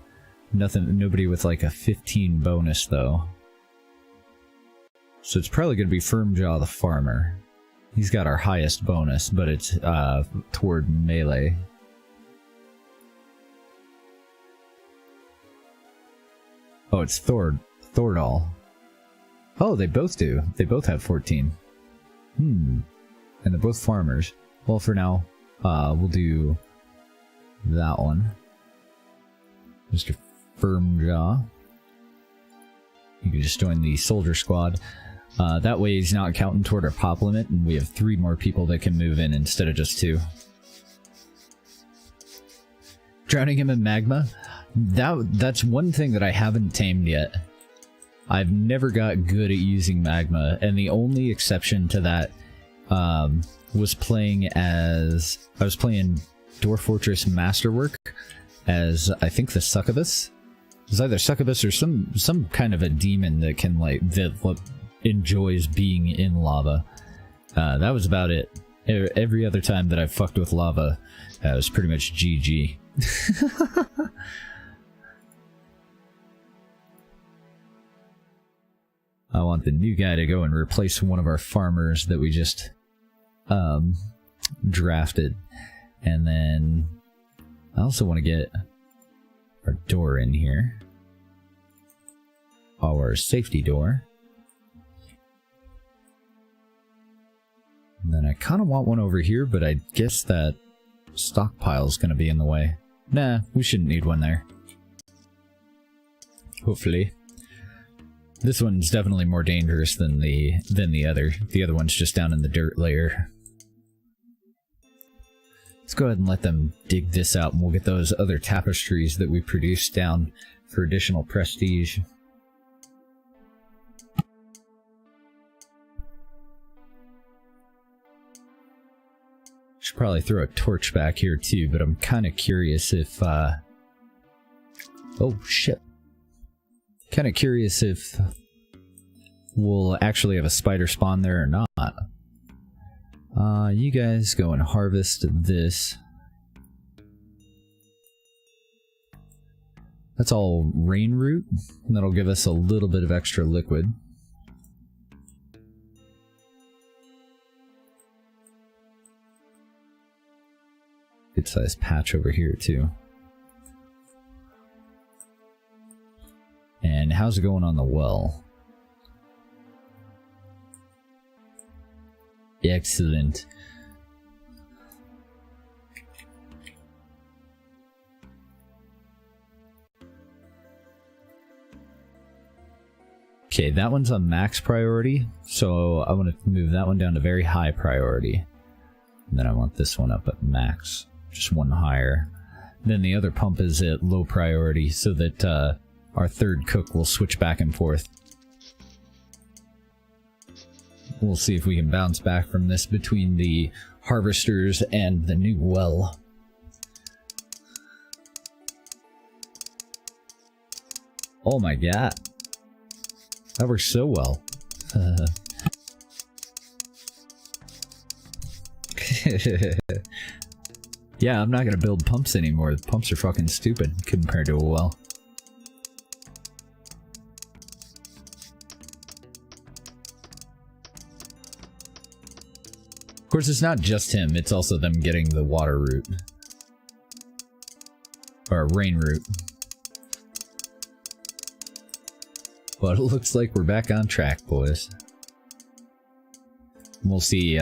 Nobody with like a 15 bonus though. So it's probably going to be Firmjaw the farmer. He's got our highest bonus, but it's toward melee. Oh, it's Thordal. Oh, they both do. They both have 14. And they're both farmers. Well, for now, we'll do that one. Mr. Firmjaw. You can just join the soldier squad. That way he's not counting toward our pop limit, and we have 3 more people that can move in instead of just 2. Drowning him in magma? That's one thing that I haven't tamed yet. I've never got good at using magma, and the only exception to that was playing Dwarf Fortress Masterwork as, I think, the Succubus. It's either Succubus or some kind of a demon that can that enjoys being in lava. That was about it. Every other time that I've fucked with lava, it was pretty much GG. I want the new guy to go and replace one of our farmers that we just drafted. And then I also want to get our door in here. Our safety door. And then I kind of want one over here, but I guess that stockpile is going to be in the way. Nah, we shouldn't need one there. Hopefully. This one's definitely more dangerous than the other. The other one's just down in the dirt layer. Let's go ahead and let them dig this out, and we'll get those other tapestries that we produced down for additional prestige. Should probably throw a torch back here too, but I'm kind of curious if, oh shit. Kind of curious if we'll actually have a spider spawn there or not. You guys go and harvest this. That's all rain root, and that'll give us a little bit of extra liquid. Good sized patch over here too. And how's it going on the well? Excellent. Okay, that one's on max priority, so I want to move that one down to very high priority. And then I want this one up at max, just one higher. Then the other pump is at low priority, so that our third cook will switch back and forth. We'll see if we can bounce back from this between the harvesters and the new well. Oh my god. That works so well. Yeah, I'm not gonna build pumps anymore. The pumps are fucking stupid compared to a well. Of course, it's not just him, it's also them getting the water root. Or rain root. But it looks like we're back on track, boys. We'll see,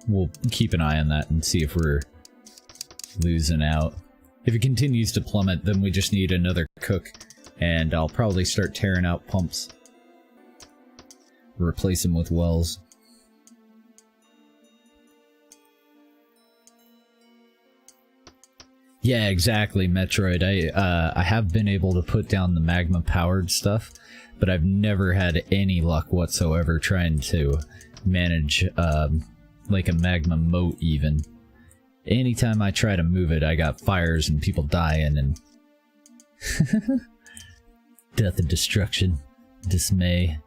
we'll keep an eye on that and see if we're losing out. If it continues to plummet, then we just need another cook, and I'll probably start tearing out pumps. Replace them with wells. Yeah, exactly, Metroid. I have been able to put down the magma-powered stuff, but I've never had any luck whatsoever trying to manage, like a magma moat, even. Anytime I try to move it, I got fires and people dying, and... death and destruction. Dismay.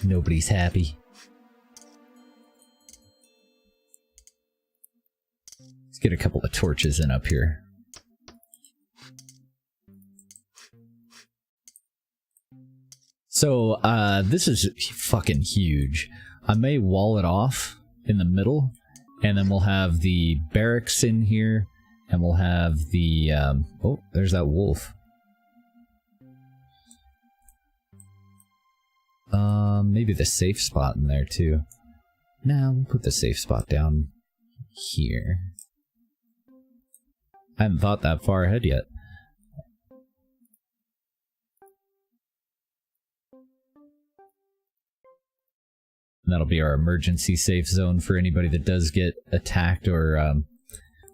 Nobody's happy. Let's get a couple of torches in up here. So, this is fucking huge. I may wall it off in the middle, and then we'll have the barracks in here, and we'll have the, oh, there's that wolf. Maybe the safe spot in there, too. Nah, we'll put the safe spot down here. I haven't thought that far ahead yet. And that'll be our emergency safe zone for anybody that does get attacked or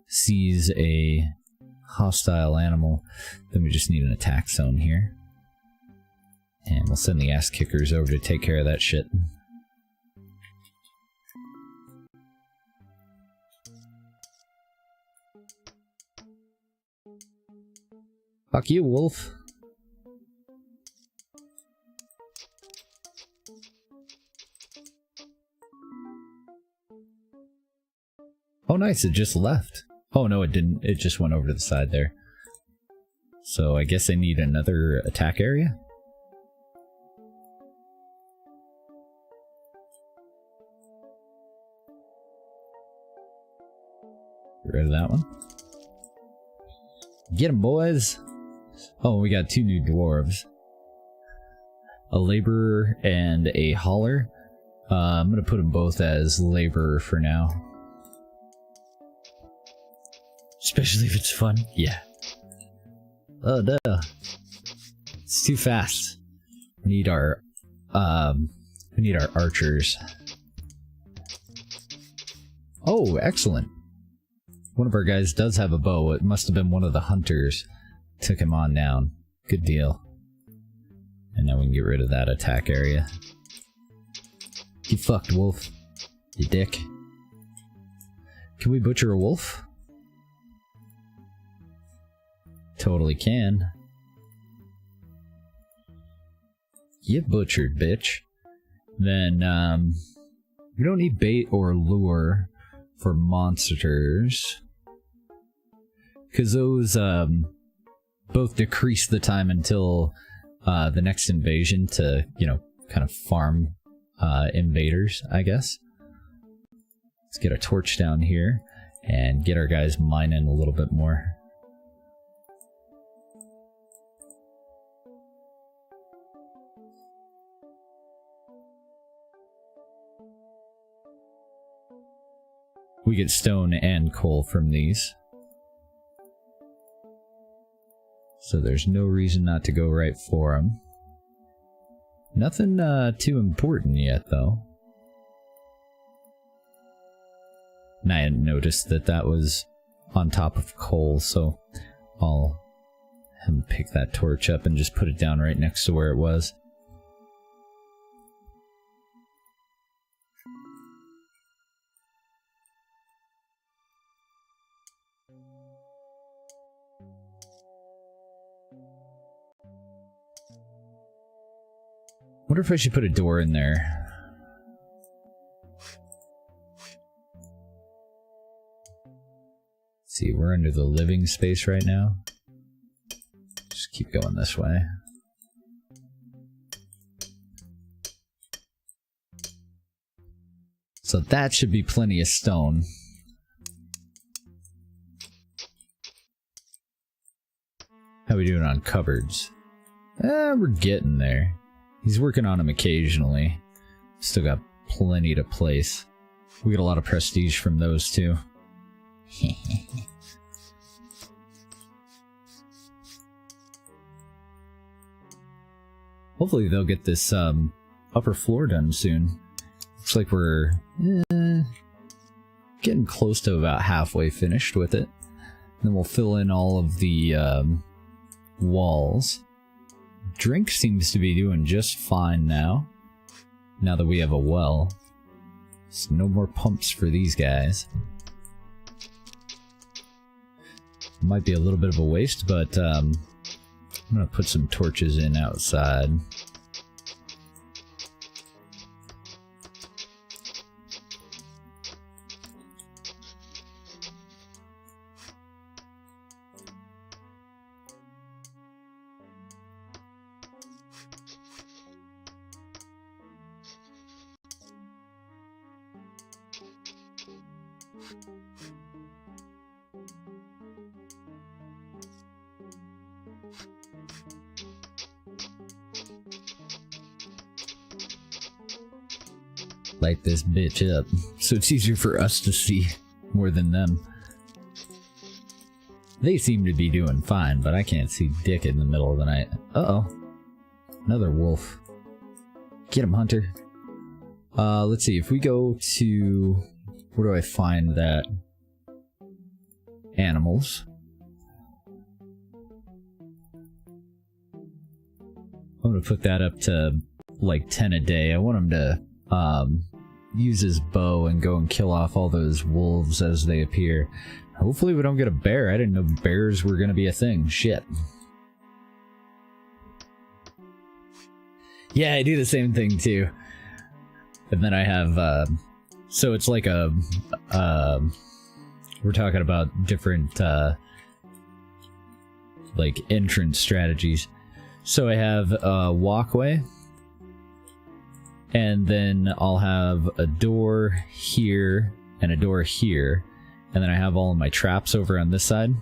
sees a hostile animal. Then we just need an attack zone here. And we'll send the ass kickers over to take care of that shit. Fuck you, wolf. Oh nice, it just left. Oh no, it didn't. It just went over to the side there. So I guess I need another attack area? Get rid of that one. Get 'em, boys! Oh, we got 2 new dwarves. A laborer and a hauler. I'm gonna put them both as laborer for now. Especially if it's fun. Yeah. Oh no. It's too fast. We need our archers. Oh, excellent. One of our guys does have a bow. It must have been one of the hunters. Took him on down. Good deal. And now we can get rid of that attack area. You fucked, wolf. You dick. Can we butcher a wolf? Totally can. You butchered, bitch. Then, we don't need bait or lure for monsters. Because those, both decrease the time until, the next invasion to, you know, kind of farm, invaders, I guess. Let's get a torch down here and get our guys mining a little bit more. We get stone and coal from these. So there's no reason not to go right for them. Nothing too important yet, though. And I hadn't noticed that that was on top of coal, so I'll have him pick that torch up and just put it down right next to where it was. Wonder if I should put a door in there. Let's see, we're under the living space right now. Just keep going this way. So that should be plenty of stone. How we doing on cupboards? We're getting there. He's working on them occasionally. Still got plenty to place. We get a lot of prestige from those too. Hopefully they'll get this upper floor done soon. Looks like we're getting close to about halfway finished with it. Then we'll fill in all of the walls. Drink seems to be doing just fine now. Now that we have a well. So no more pumps for these guys. Might be a little bit of a waste, but I'm gonna put some torches in outside. Light this bitch up so it's easier for us to see more than them. They seem to be doing fine, but I can't see dick in the middle of the night. Uh-oh. Another wolf. Get him, hunter. Let's see, if we go to... where do I find that? Animals. I'm gonna put that up to like 10 a day. I want him to use his bow and go and kill off all those wolves as they appear. Hopefully we don't get a bear. I didn't know bears were gonna be a thing. Shit. Yeah, I do the same thing too. And then I have, so it's like a, we're talking about different, like entrance strategies. So I have a walkway, and then I'll have a door here and a door here, and then I have all of my traps over on this side,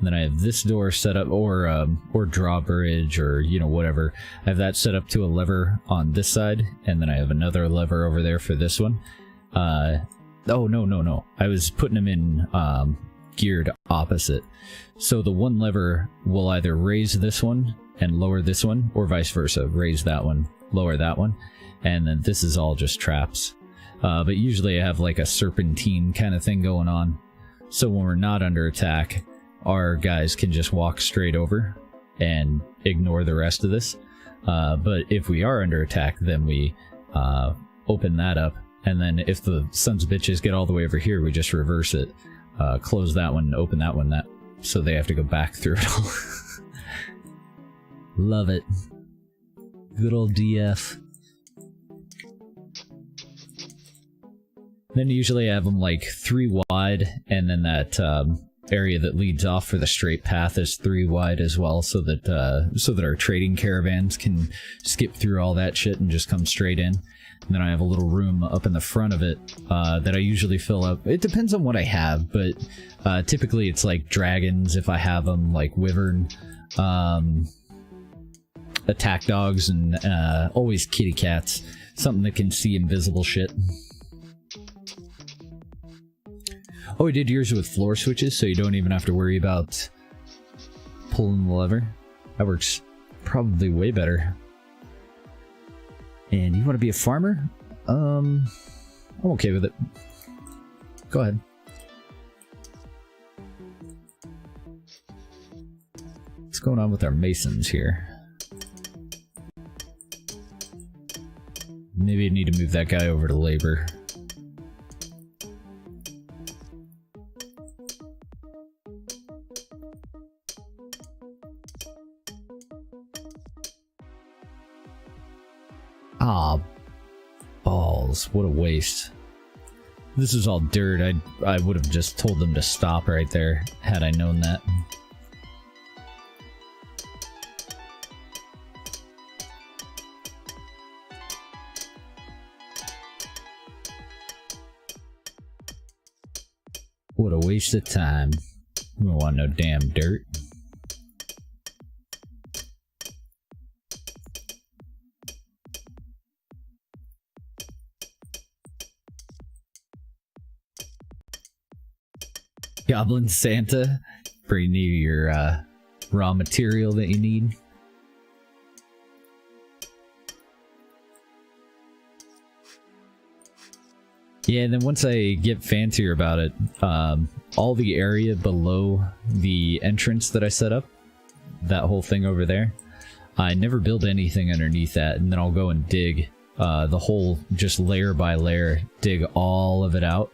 And then I have this door set up, or drawbridge, or, you know, whatever. I have that set up to a lever on this side, and then I have another lever over there for this one. Oh, no. I was putting them in geared opposite. So the one lever will either raise this one and lower this one, or vice versa. Raise that one, lower that one. And then this is all just traps. But usually I have like a serpentine kind of thing going on. So when we're not under attack, our guys can just walk straight over and ignore the rest of this. But if we are under attack, then we open that up. And then if the sons of bitches get all the way over here, we just reverse it. Close that one, open that one, so they have to go back through it all. Love it. Good old DF. Then usually I have them like 3 wide, and then that area that leads off for the straight path is 3 wide as well, so that our trading caravans can skip through all that shit and just come straight in. And then I have a little room up in the front of it that I usually fill up. It depends on what I have, but typically it's like dragons if I have them, like wyvern, attack dogs, and always kitty cats. Something that can see invisible shit. Oh, I did yours with floor switches, so you don't even have to worry about pulling the lever. That works probably way better. And you want to be a farmer? I'm okay with it. Go ahead. What's going on with our masons here? Maybe I need to move that guy over to labor. Ah, balls. What a waste. This is all dirt. I would have just told them to stop right there, had I known that. What a waste of time. We don't want no damn dirt. Goblin Santa, bring you your raw material that you need. Yeah, and then once I get fancier about it, all the area below the entrance that I set up, that whole thing over there, I never build anything underneath that, and then I'll go and dig the whole, just layer by layer, dig all of it out.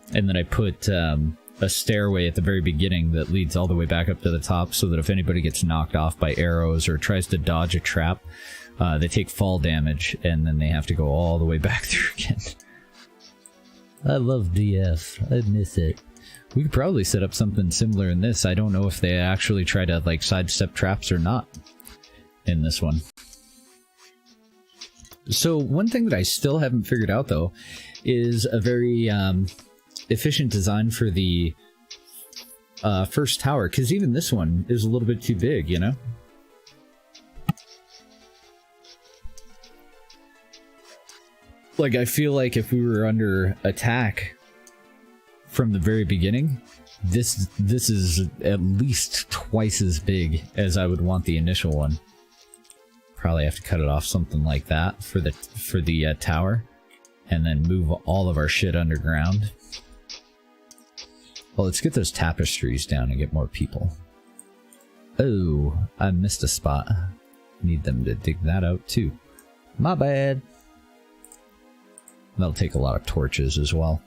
And then I put a stairway at the very beginning that leads all the way back up to the top, so that if anybody gets knocked off by arrows or tries to dodge a trap, they take fall damage, and then they have to go all the way back through again. I love DF. I miss it. We could probably set up something similar in this. I don't know if they actually try to like sidestep traps or not in this one. So one thing that I still haven't figured out, though, is a very efficient design for the first tower, because even this one is a little bit too big, you know? Like, I feel like if we were under attack from the very beginning, this is at least twice as big as I would want the initial one. Probably have to cut it off something like that for the tower, and then move all of our shit underground. Well, let's get those tapestries down and get more people. Oh, I missed a spot. Need them to dig that out too. My bad. That'll take a lot of torches as well.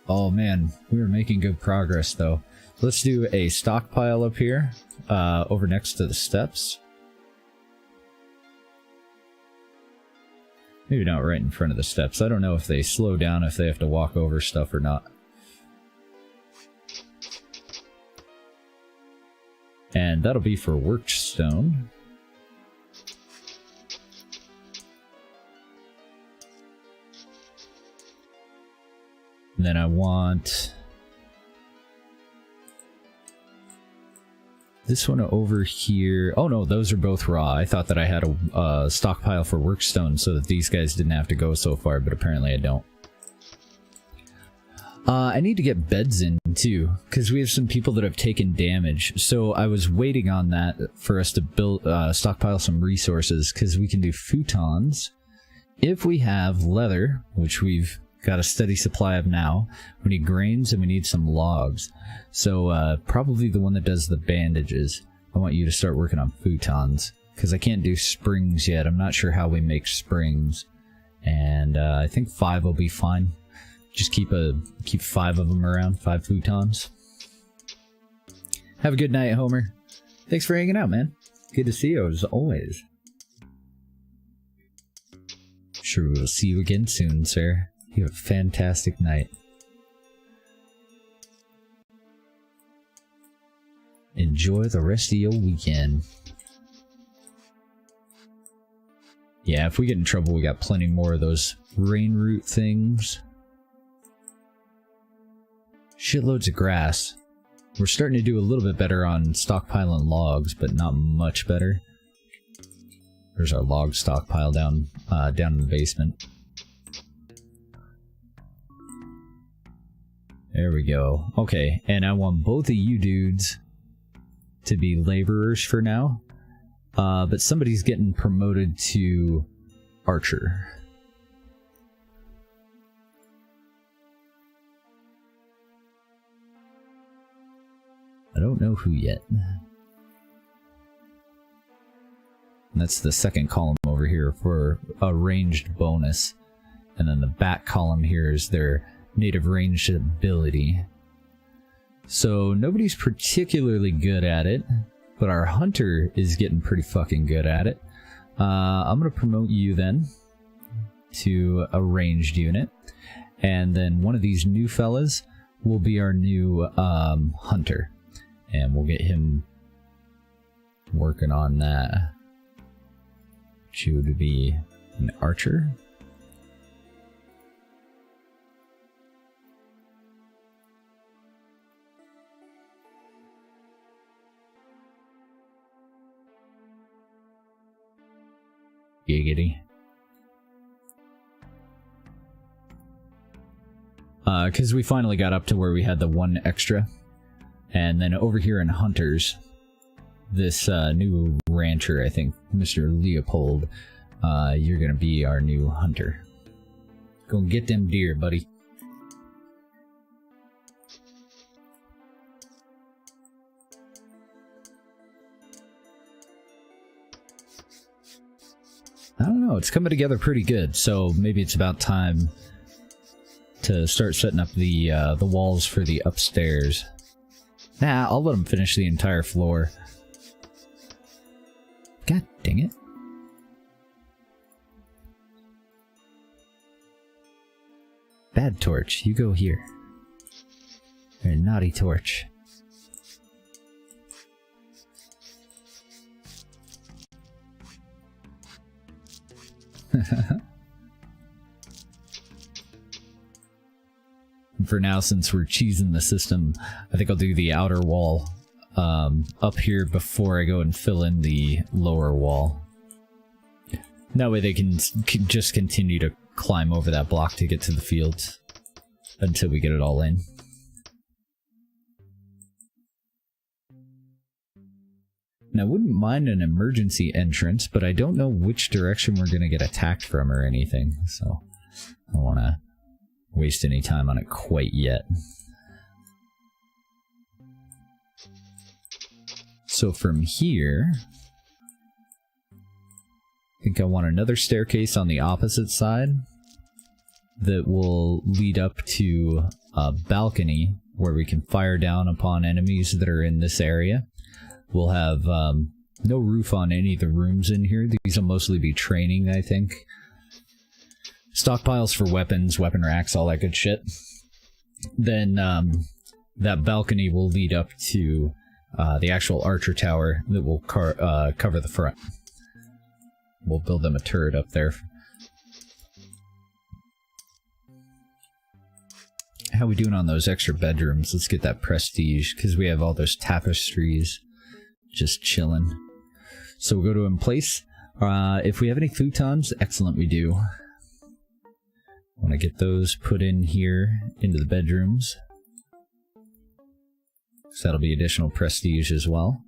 Oh man, we were making good progress though. Let's do a stockpile up here, over next to the steps. Maybe not right in front of the steps. I don't know if they slow down if they have to walk over stuff or not. And that'll be for workstone. And then I want this one over here. Oh no, those are both raw. I thought that I had a stockpile for workstone so that these guys didn't have to go so far, but apparently I don't. I need to get beds in too, because we have some people that have taken damage. So I was waiting on that for us to build, stockpile some resources, because we can do futons. If we have leather, which we've got a steady supply of now, we need grains and we need some logs. So probably the one that does the bandages. I want you to start working on futons, because I can't do springs yet. I'm not sure how we make springs. And I think 5 will be fine. Just keep 5 of them around, 5 futons. Have a good night, Homer. Thanks for hanging out, man. Good to see you as always. Sure, we'll see you again soon, sir. You have a fantastic night. Enjoy the rest of your weekend. Yeah, if we get in trouble, we got plenty more of those rain root things. Shitloads of grass. We're starting to do a little bit better on stockpiling logs, but not much better. There's our log stockpile down in the basement. There we go. Okay, and I want both of you dudes to be laborers for now. But somebody's getting promoted to archer. I don't know who yet. And that's the second column over here for a ranged bonus. And then the back column here is their native ranged ability. So nobody's particularly good at it, but our hunter is getting pretty fucking good at it. I'm going to promote you then to a ranged unit. And then one of these new fellas will be our new hunter. And we'll get him working on that. She would be an archer. Giggity. Because we finally got up to where we had the 1 extra. And then over here in Hunters, this new rancher, I think, Mr. Leopold, you're going to be our new hunter. Go and get them deer, buddy. I don't know, it's coming together pretty good, so maybe it's about time to start setting up the walls for the upstairs. Nah, I'll let them finish the entire floor. God dang it. Bad torch, you go here. You're a naughty torch. For now, since we're cheesing the system, I think I'll do the outer wall up here before I go and fill in the lower wall. That way they can just continue to climb over that block to get to the fields until we get it all in. Now, I wouldn't mind an emergency entrance, but I don't know which direction we're going to get attacked from or anything, so I don't want to waste any time on it quite yet. So from here, I think I want another staircase on the opposite side that will lead up to a balcony where we can fire down upon enemies that are in this area. We'll have no roof on any of the rooms in here. These will mostly be training, I think. Stockpiles for weapons, weapon racks, all that good shit. Then that balcony will lead up to the actual archer tower that will cover the front. We'll build them a turret up there. how we doing on those extra bedrooms? Let's get that prestige, because we have all those tapestries just chilling. So we'll go to in place. If we have any futons, excellent, we do. I want to get those put in here into the bedrooms. So that'll be additional prestige as well.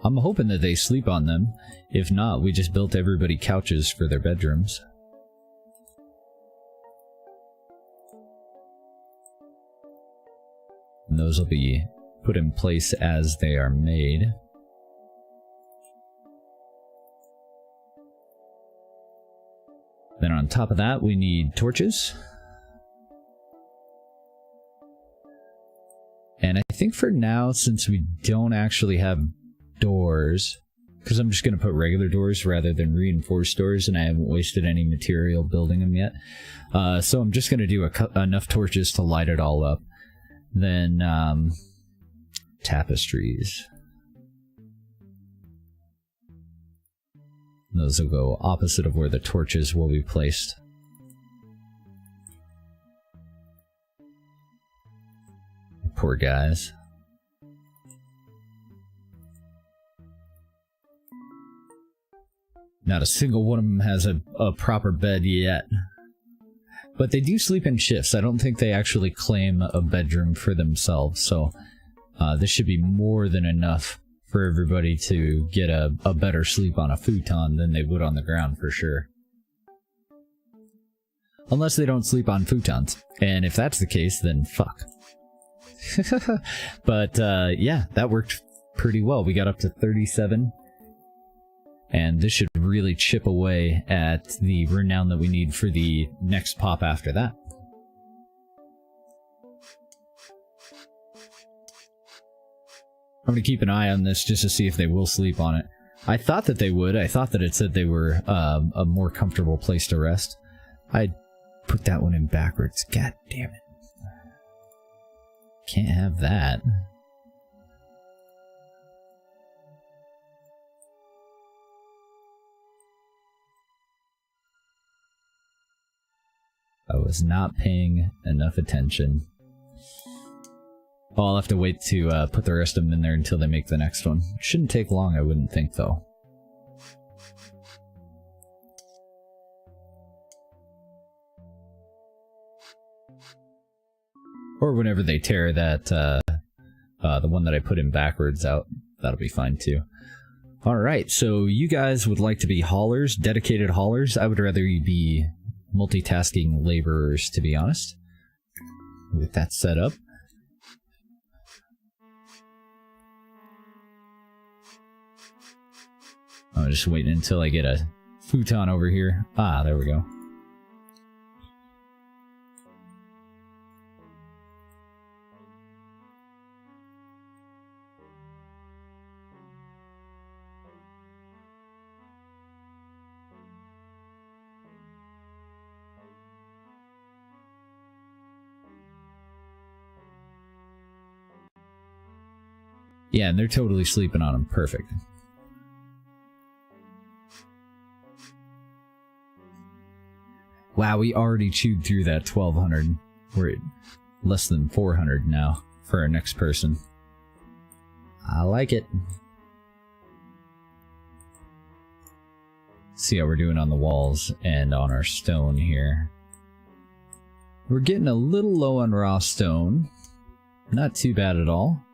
I'm hoping that they sleep on them. If not, we just built everybody couches for their bedrooms. And those will be put in place as they are made. Then on top of that, we need torches. And I think for now, since we don't actually have doors, because I'm just going to put regular doors rather than reinforced doors, and I haven't wasted any material building them yet. So I'm just going to do enough torches to light it all up. Then tapestries. Those will go opposite of where the torches will be placed. Poor guys. Not a single one of them has a proper bed yet. But they do sleep in shifts. I don't think they actually claim a bedroom for themselves, so this should be more than enough for everybody to get a better sleep on a futon than they would on the ground for sure. Unless they don't sleep on futons. And if that's the case, then fuck. But yeah, that worked pretty well. We got up to 37. And this should really chip away at the renown that we need for the next pop after that. I'm going to keep an eye on this just to see if they will sleep on it. I thought that they would. I thought that it said they were a more comfortable place to rest. I put that one in backwards. God damn it. Can't have that. I was not paying enough attention. Well, I'll have to wait to put the rest of them in there until they make the next one. Shouldn't take long, I wouldn't think, though. Or whenever they tear that, the one that I put in backwards out, that'll be fine too. Alright, so you guys would like to be haulers, dedicated haulers. I would rather you be multitasking laborers, to be honest. With that set up. I'm just waiting until I get a futon over here. Ah, there we go. Yeah, and they're totally sleeping on them. Perfect. Wow, we already chewed through that 1200. We're at less than 400 now for our next person. I like it. See how we're doing on the walls and on our stone here. We're getting a little low on raw stone. Not too bad at all.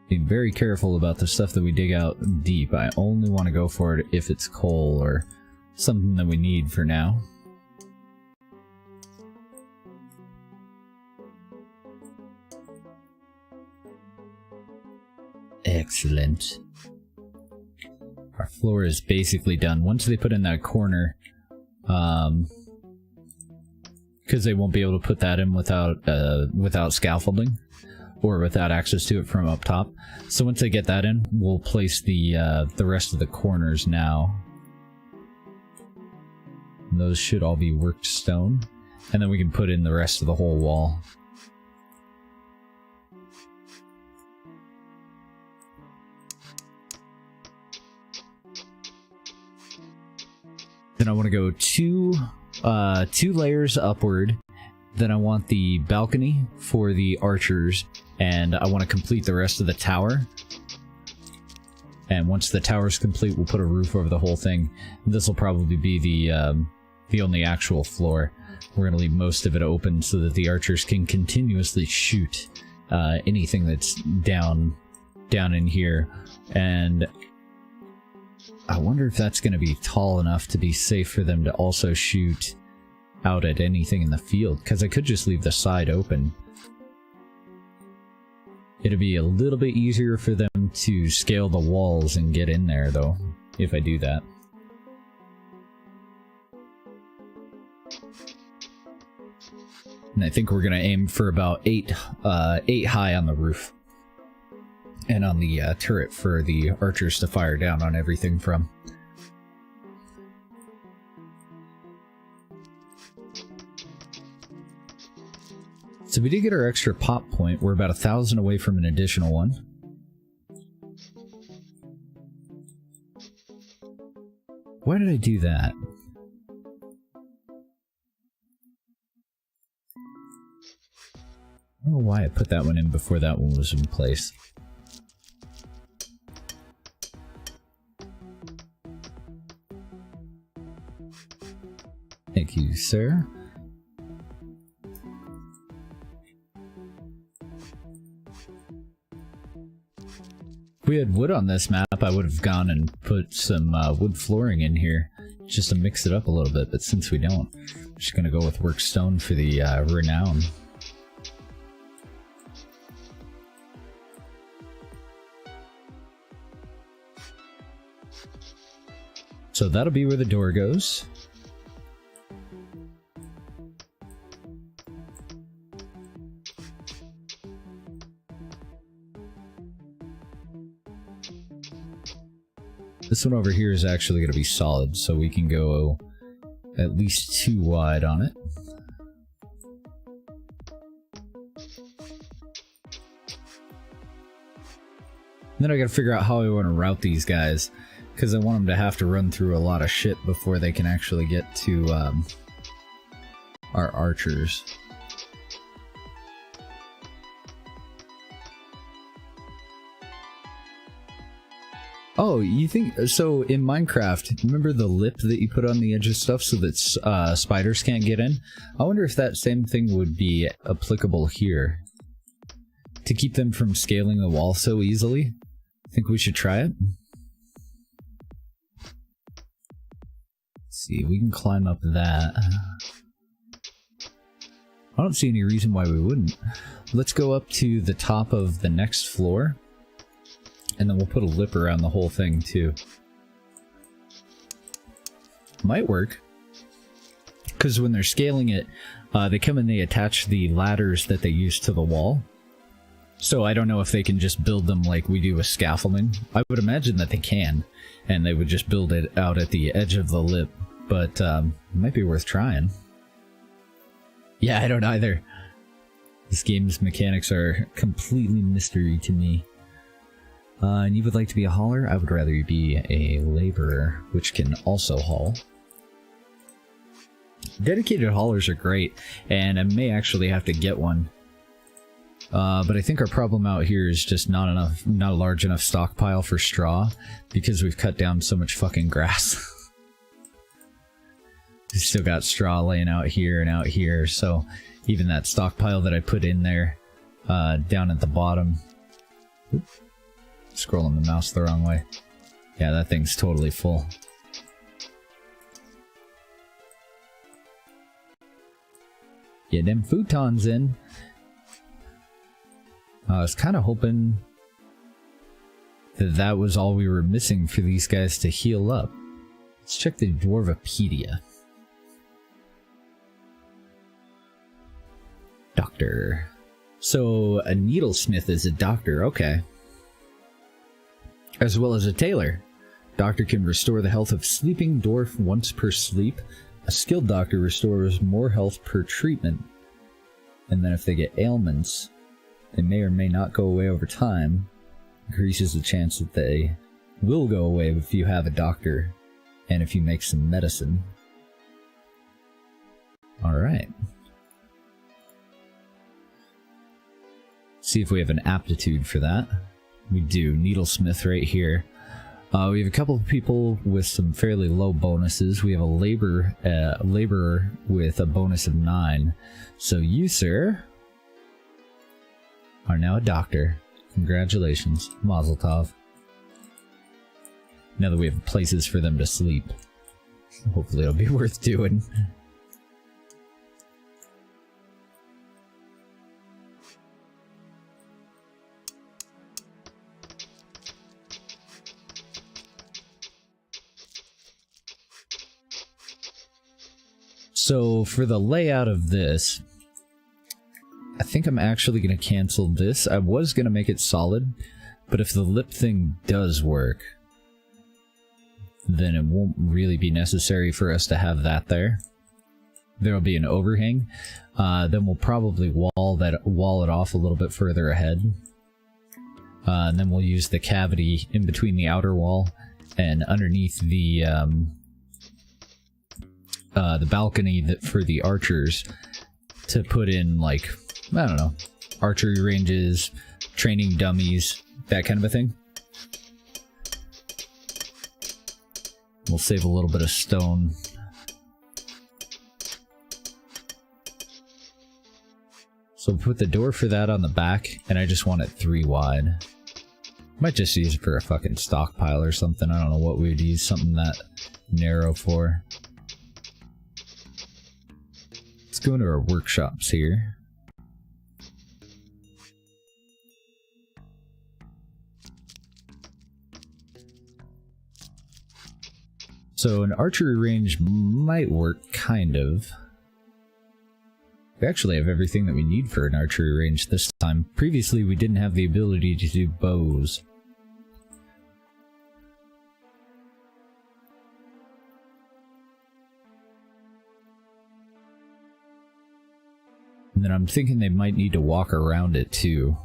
Be very careful about the stuff that we dig out deep. I only want to go for it if it's coal or something that we need for now. Excellent. Our floor is basically done. Once they put in that corner, because they won't be able to put that in without scaffolding. Or without access to it from up top. So once they get that in, we'll place the rest of the corners now. And those should all be worked stone. And then we can put in the rest of the whole wall. Then I want to go two layers upward. Then I want the balcony for the archers, and I want to complete the rest of the tower. And once the tower's complete, we'll put a roof over the whole thing. This will probably be the only actual floor. We're going to leave most of it open so that the archers can continuously shoot anything that's down in here. And I wonder if that's going to be tall enough to be safe for them to also shoot out at anything in the field, because I could just leave the side open. It'll be a little bit easier for them to scale the walls and get in there, though, if I do that. And I think we're going to aim for about 8 high on the roof. And on the turret for the archers to fire down on everything from. So we did get our extra pop point. We're about 1,000 away from an additional one. Why did I do that? I don't know why I put that one in before that one was in place. Thank you, sir. If we had wood on this map, I would have gone and put some wood flooring in here just to mix it up a little bit, but since we don't, I'm just going to go with work stone for the renown. So that'll be where the door goes. This one over here is actually going to be solid, so we can go at least 2 wide on it. Then I got to figure out how I want to route these guys, because I want them to have to run through a lot of shit before they can actually get to our archers. Oh, you think so? In Minecraft, remember the lip that you put on the edge of stuff so that spiders can't get in? I wonder if that same thing would be applicable here to keep them from scaling the wall so easily. Think we should try it? Let's see, we can climb up that. I don't see any reason why we wouldn't. Let's go up to the top of the next floor. And then we'll put a lip around the whole thing, too. Might work. Because when they're scaling it, they come and they attach the ladders that they use to the wall. So I don't know if they can just build them like we do with scaffolding. I would imagine that they can. And they would just build it out at the edge of the lip. But it might be worth trying. Yeah, I don't either. This game's mechanics are completely mystery to me. And you would like to be a hauler? I would rather you be a laborer, which can also haul. Dedicated haulers are great, and I may actually have to get one. But I think our problem out here is just not a large enough stockpile for straw, because we've cut down so much fucking grass. We've still got straw laying out here, so even that stockpile that I put in there, down at the bottom... Oops. Scrolling the mouse the wrong way. Yeah, that thing's totally full. Get them futons in. I was kind of hoping that that was all we were missing for these guys to heal up. Let's check the Dwarvipedia. Doctor. So, a needlesmith is a doctor, okay. As well as a tailor. Doctor can restore the health of sleeping dwarf once per sleep. A skilled doctor restores more health per treatment. And then if they get ailments, they may or may not go away over time. Increases the chance that they will go away if you have a doctor and if you make some medicine. Alright. See if we have an aptitude for that. We do. Needlesmith right here. We have a couple of people with some fairly low bonuses. We have a laborer with a bonus of 9. So you, sir, are now a doctor. Congratulations. Mazel tov. Now that we have places for them to sleep. Hopefully it'll be worth doing. So for the layout of this, I think I'm actually going to cancel this. I was going to make it solid, but if the lip thing does work, then it won't really be necessary for us to have that there. There'll be an overhang. Then we'll probably wall it off a little bit further ahead. And then we'll use the cavity in between the outer wall and underneath the balcony for the archers to put in, like, I don't know, archery ranges, training dummies, that kind of a thing. We'll save a little bit of stone. So we'll put the door for that on the back, and I just want it 3 wide. Might just use it for a fucking stockpile or something. I don't know what we would use something that narrow for. Let's go into our workshops here. So an archery range might work, kind of. We actually have everything that we need for an archery range this time. Previously, we didn't have the ability to do bows. And then I'm thinking they might need to walk around it too.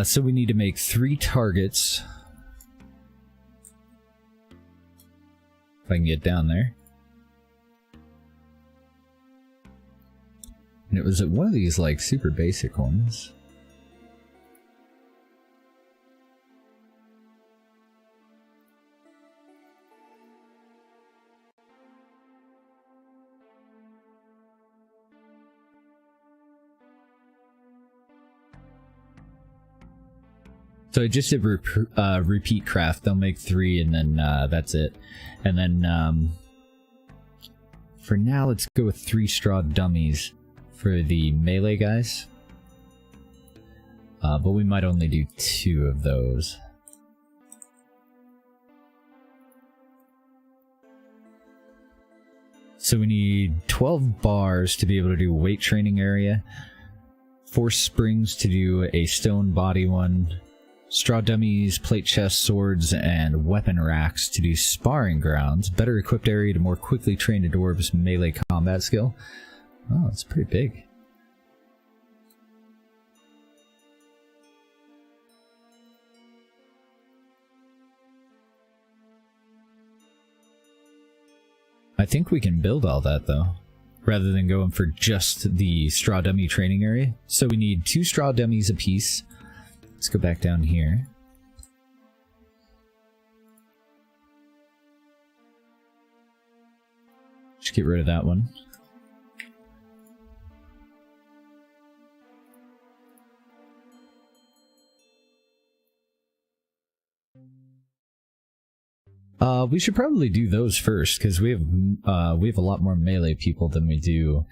So we need to make 3 targets. If I can get down there. And it was at one of these, like, super basic ones. So I just did repeat craft. They'll make 3 and then that's it. And then for now, let's go with 3 straw dummies for the melee guys. But we might only do 2 of those. So we need 12 bars to be able to do a weight training area, 4 springs to do a stone body one, straw dummies, plate chests, swords, and weapon racks to do sparring grounds. Better equipped area to more quickly train a dwarves melee combat skill. Oh, that's pretty big. I think we can build all that though, rather than going for just the straw dummy training area. So we need 2 straw dummies apiece. Let's go back down here. Just get rid of that one. We should probably do those first because we have a lot more melee people than we do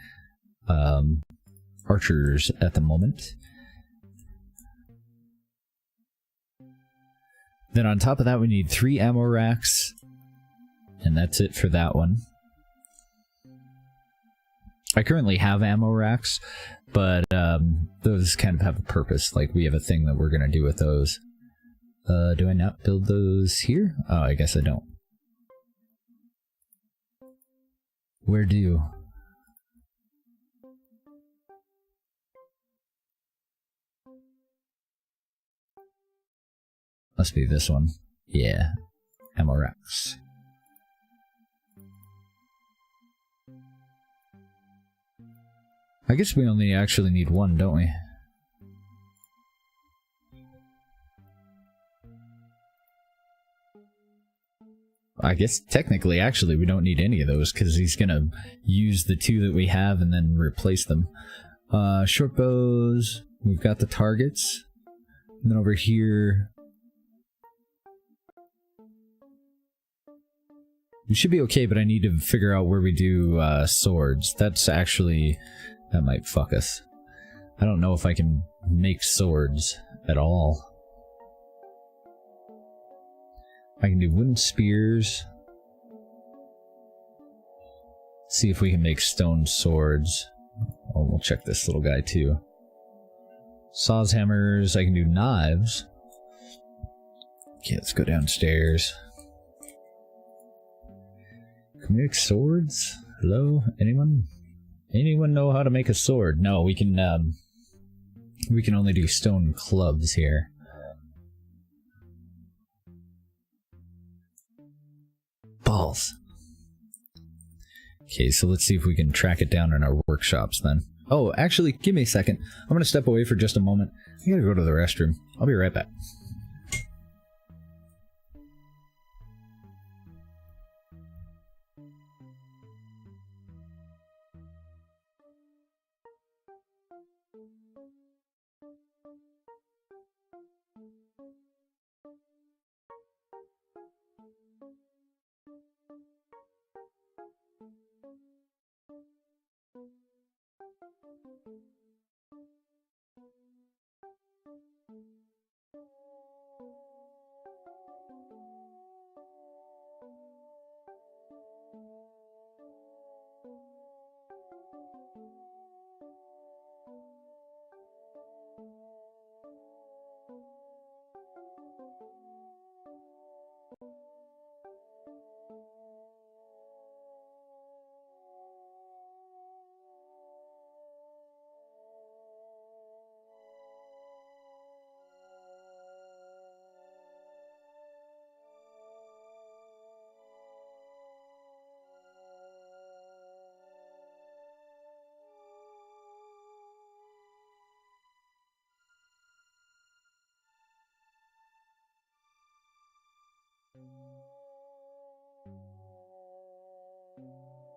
archers at the moment. Then on top of that, we need 3 ammo racks, and that's it for that one. I currently have ammo racks, but those kind of have a purpose. Like, we have a thing that we're going to do with those. Do I not build those here? Oh, I guess I don't. Where do? Must be this one. Yeah. Ammo racks. I guess we only actually need one, don't we? I guess technically, actually, we don't need any of those because he's gonna use the two that we have and then replace them. Short bows, we've got the targets. And then over here, we should be okay, but I need to figure out where we do swords. That's actually, that might fuck us. I don't know if I can make swords at all. I can do wooden spears. See if we can make stone swords. Oh, we'll check this little guy too. Saws, hammers, I can do knives. Okay, let's go downstairs. Can we make swords? Hello? Anyone? Anyone know how to make a sword? No, we can only do stone clubs here. Balls. Okay, so let's see if we can track it down in our workshops then. Oh, actually, give me a second. I'm gonna step away for just a moment. I gotta go to the restroom. I'll be right back.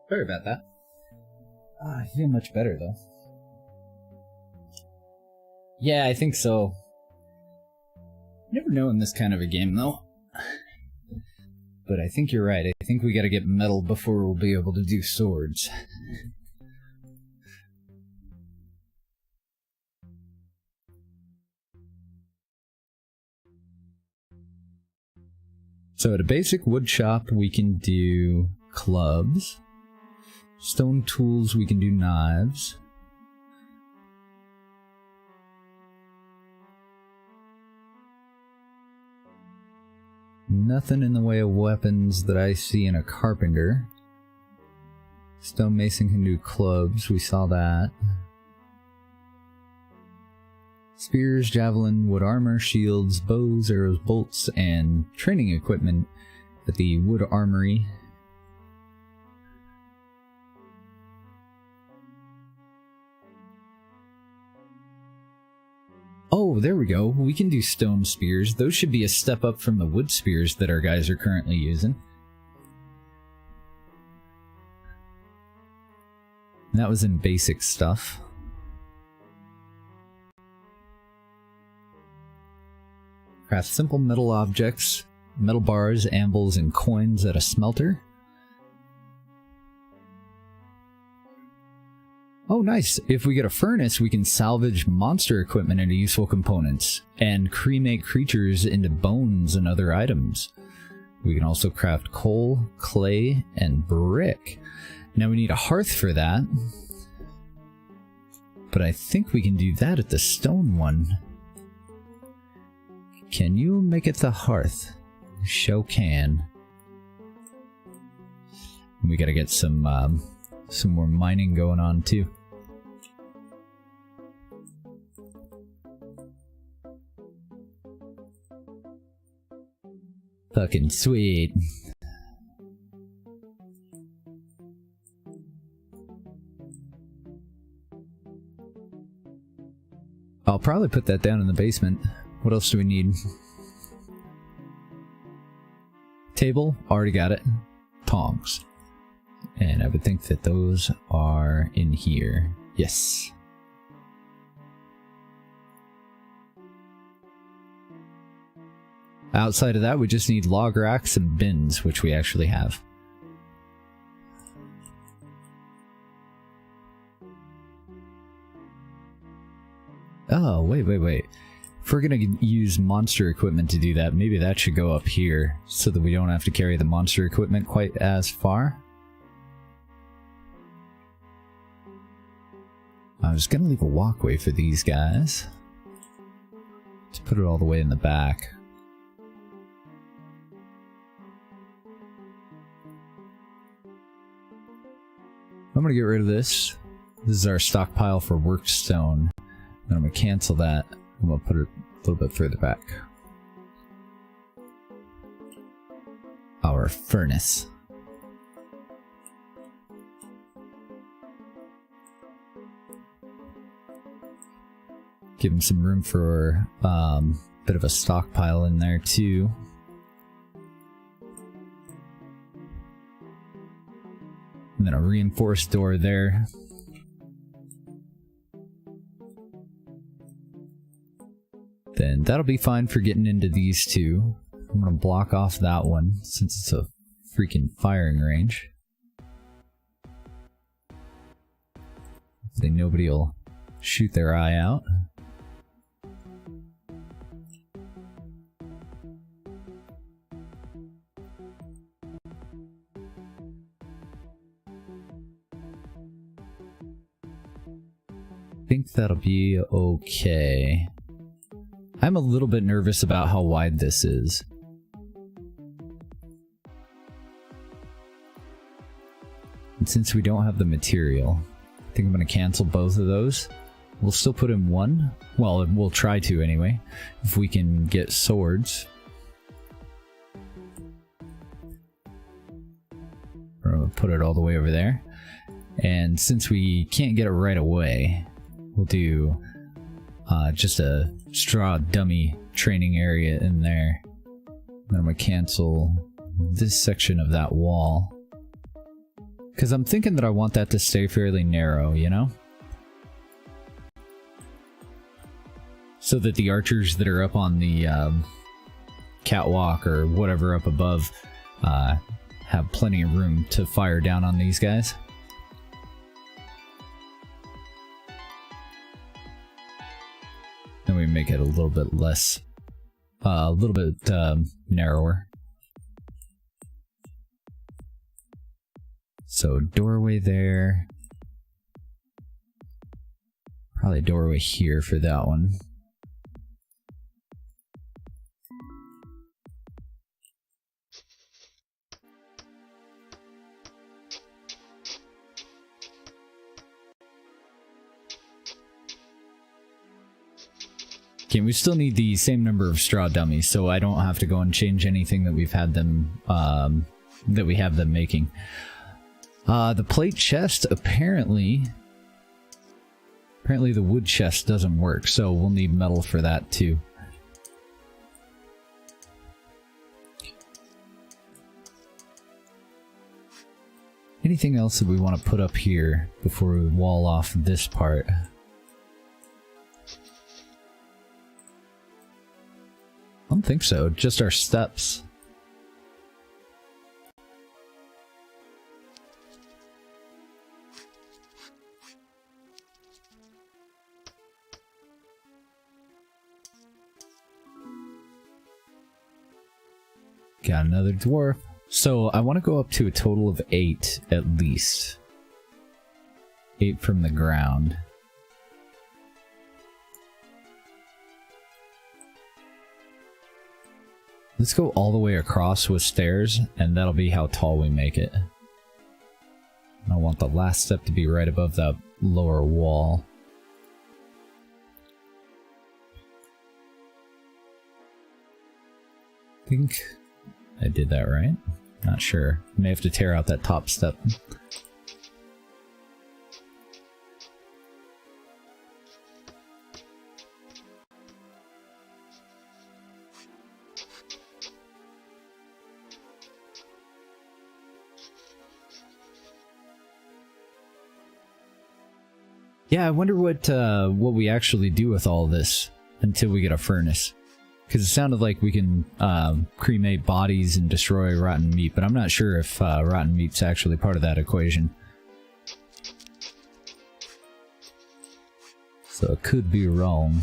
Sorry about that. I feel much better, though. Yeah, I think so. Never know in this kind of a game, though. But I think you're right. I think we gotta get metal before we'll be able to do swords. So at a basic wood shop, we can do clubs. Stone tools, we can do knives. Nothing in the way of weapons that I see in a carpenter. Stonemason can do clubs, we saw that. Spears, javelin, wood armor, shields, bows, arrows, bolts, and training equipment at the wood armory. Oh, there we go. We can do stone spears. Those should be a step up from the wood spears that our guys are currently using. And that was in basic stuff. Craft simple metal objects, metal bars, anvils, and coins at a smelter. Oh, nice. If we get a furnace, we can salvage monster equipment into useful components and cremate creatures into bones and other items. We can also craft coal, clay, and brick. Now we need a hearth for that. But I think we can do that at the stone one. Can you make it the hearth? Show can. We gotta get some more mining going on too. Fucking sweet. I'll probably put that down in the basement. What else do we need? Table, already got it. Tongs. And I would think that those are in here. Yes. Outside of that, we just need log racks and bins, which we actually have. Oh, wait. If we're gonna use monster equipment to do that, maybe that should go up here, so that we don't have to carry the monster equipment quite as far. I was gonna leave a walkway for these guys. Let's put it all the way in the back. I'm gonna get rid of this. This is our stockpile for workstone. Then I'm gonna cancel that. I'm gonna put it a little bit further back. Our furnace. Give him some room for a bit of a stockpile in there too. And then a reinforced door there. Then that'll be fine for getting into these two. I'm gonna block off that one since it's a freaking firing range. Hopefully nobody will shoot their eye out. I think that'll be okay. I'm a little bit nervous about how wide this is. And since we don't have the material, I think I'm going to cancel both of those. We'll still put in one. Well, we'll try to anyway, if we can get swords. We're going to put it all the way over there. And since we can't get it right away, we'll do just a straw dummy training area in there. Then I'm going to cancel this section of that wall. Because I'm thinking that I want that to stay fairly narrow, you know? So that the archers that are up on the catwalk or whatever up above have plenty of room to fire down on these guys. Then we make it a little bit less, a little bit narrower. So doorway there. Probably a doorway here for that one. Okay, we still need the same number of straw dummies, so I don't have to go and change anything that we've had them, that we have them making. The plate chest, apparently the wood chest doesn't work, so we'll need metal for that too. Anything else that we want to put up here before we wall off this part? I don't think so, just our steps. Got another dwarf. So I want to go up to a total of 8 at least. 8 from the ground. Let's go all the way across with stairs, and that'll be how tall we make it. And I want the last step to be right above that lower wall. I think I did that right. Not sure. May have to tear out that top step. Yeah, I wonder what we actually do with all this until we get a furnace. Because it sounded like we can cremate bodies and destroy rotten meat, but I'm not sure if rotten meat's actually part of that equation. So it could be wrong.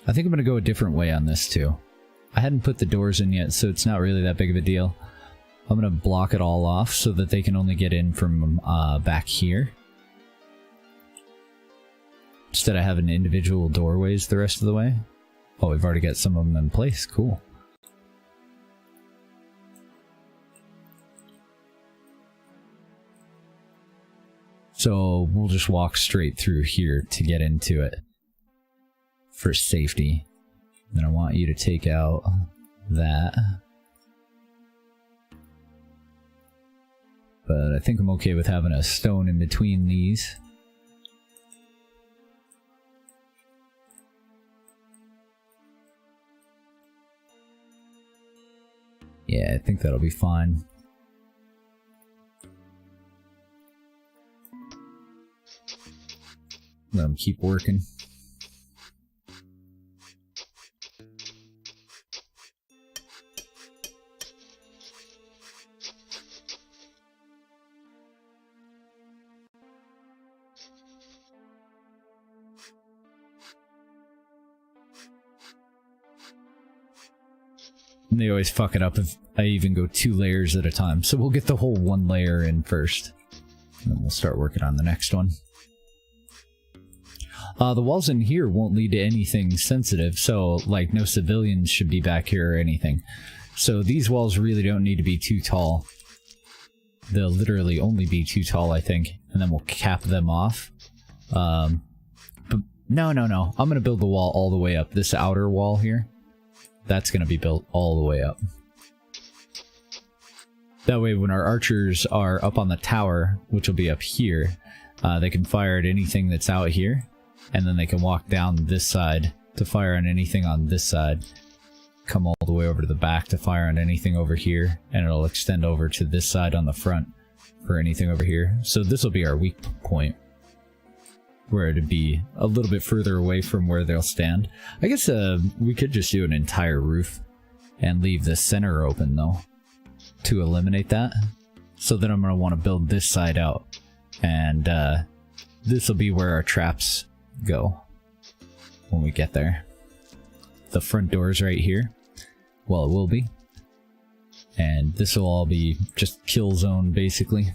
I think I'm going to go a different way on this too. I hadn't put the doors in yet, so it's not really that big of a deal. I'm going to block it all off so that they can only get in from back here. Instead of having individual doorways the rest of the way. Oh, we've already got some of them in place. Cool. So we'll just walk straight through here to get into it for safety. Then I want you to take out that. But I think I'm okay with having a stone in between these. Yeah, I think that'll be fine. Let them keep working. And they always fuck it up if I even go 2 layers at a time. So we'll get the whole 1 layer in first. And then we'll start working on the next one. The walls in here won't lead to anything sensitive, so like no civilians should be back here or anything. So these walls really don't need to be too tall. They'll literally only be too tall, I think. And then we'll cap them off. But no. I'm going to build the wall all the way up. This outer wall here. That's going to be built all the way up. That way when our archers are up on the tower, which will be up here, they can fire at anything that's out here, and then they can walk down this side to fire on anything on this side, come all the way over to the back to fire on anything over here, and it'll extend over to this side on the front for anything over here. So this will be our weak point, where it'd be a little bit further away from where they'll stand. I guess we could just do an entire roof and leave the center open though, to eliminate that. So then I'm going to want to build this side out, and this will be where our traps go when we get there. The front door's right here. Well, it will be. And this will all be just kill zone basically.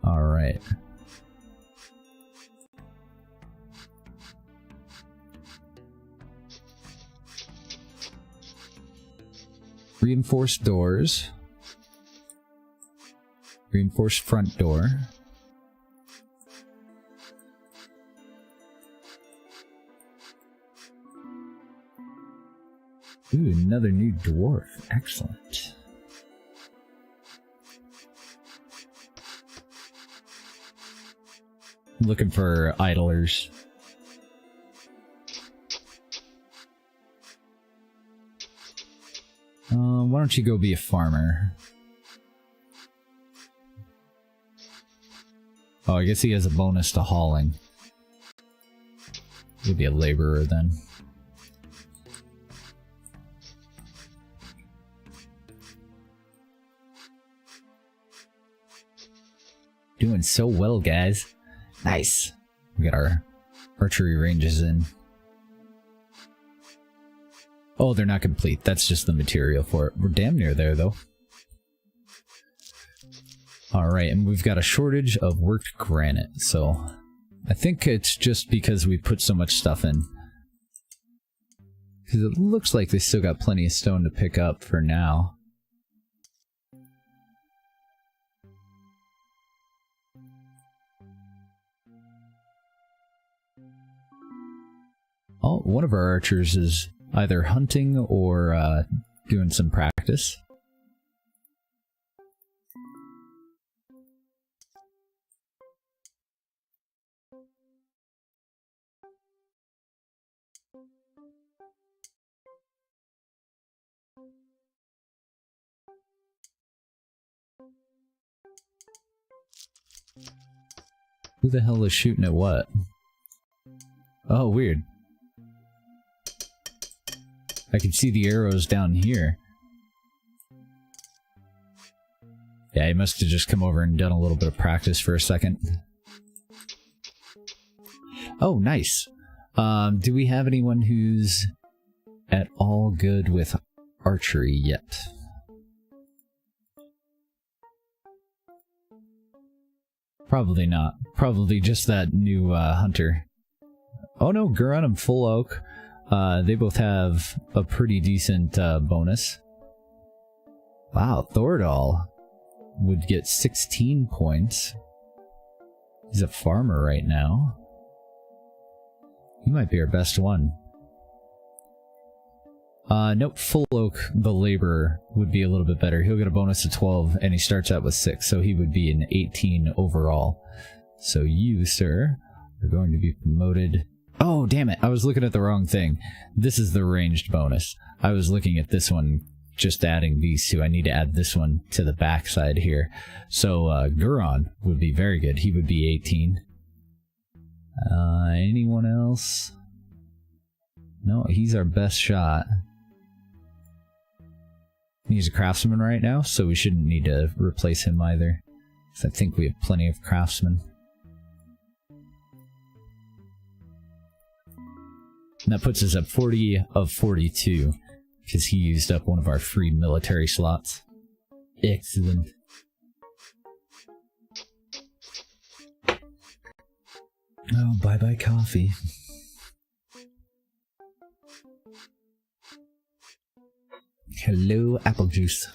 Alright. Reinforced doors. Reinforced front door. Ooh, another new dwarf. Excellent. Looking for idlers. Why don't you go be a farmer? Oh, I guess he has a bonus to hauling. He'll be a laborer then. Doing so well, guys. Nice. We got our archery ranges in. Oh, they're not complete. That's just the material for it. We're damn near there, though. Alright, and we've got a shortage of worked granite, so I think it's just because we put so much stuff in. Because it looks like they still got plenty of stone to pick up for now. Oh, one of our archers is either hunting or doing some practice. Who the hell is shooting at what? Oh, weird. I can see the arrows down here. Yeah, he must have just come over and done a little bit of practice for a second. Oh, nice. Do we have anyone who's at all good with archery yet? Probably not. Probably just that new hunter. Oh no, Guran and Full Oak. They both have a pretty decent bonus. Wow, Thordal would get 16 points. He's a farmer right now. He might be our best one. Nope, Full Oak, the laborer, would be a little bit better. He'll get a bonus of 12, and he starts out with 6, so he would be an 18 overall. So you, sir, are going to be promoted. Oh, damn it, I was looking at the wrong thing. This is the ranged bonus. I was looking at this one, just adding these two. I need to add this one to the backside here. So, Guran would be very good. He would be 18. Anyone else? No, he's our best shot. He's a craftsman right now, so we shouldn't need to replace him either. I think we have plenty of craftsmen. And that puts us at 40 of 42, because he used up one of our free military slots. Excellent. Oh, bye-bye coffee. Hello, apple juice.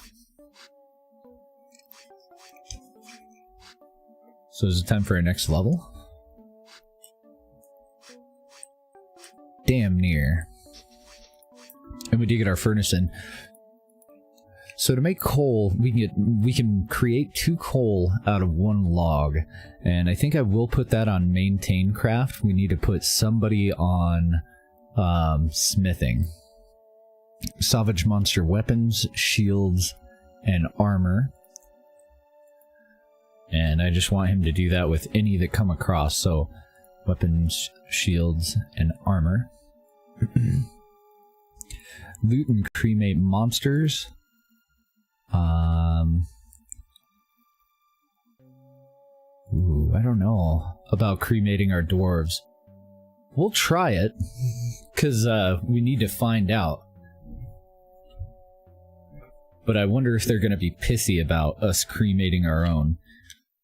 So is it time for our next level? Damn near. And we do get our furnace in. So to make coal, we can create 2 coal out of 1 log. And I think I will put that on maintain craft. We need to put somebody on smithing. Savage monster weapons, shields, and armor. And I just want him to do that with any that come across. So weapons, shields, and armor. Loot and cremate monsters. Ooh, I don't know about cremating our dwarves. We'll try it, because we need to find out. But I wonder if they're going to be pissy about us cremating our own.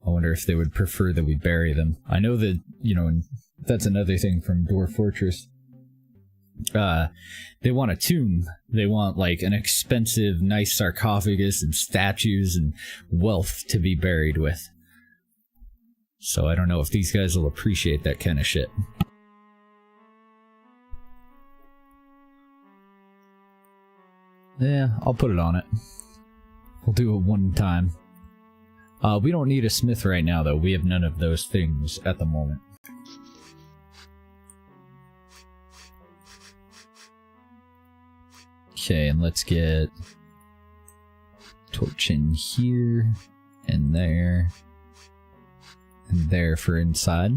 I wonder if they would prefer that we bury them. I know that, you know, and that's another thing from Dwarf Fortress. They want a tomb. They want, like, an expensive, nice sarcophagus and statues and wealth to be buried with. So I don't know if these guys will appreciate that kind of shit. Yeah, I'll put it on it. We'll do it one time. We don't need a smith right now, though. We have none of those things at the moment. Okay, and let's get torch in here, and there for inside.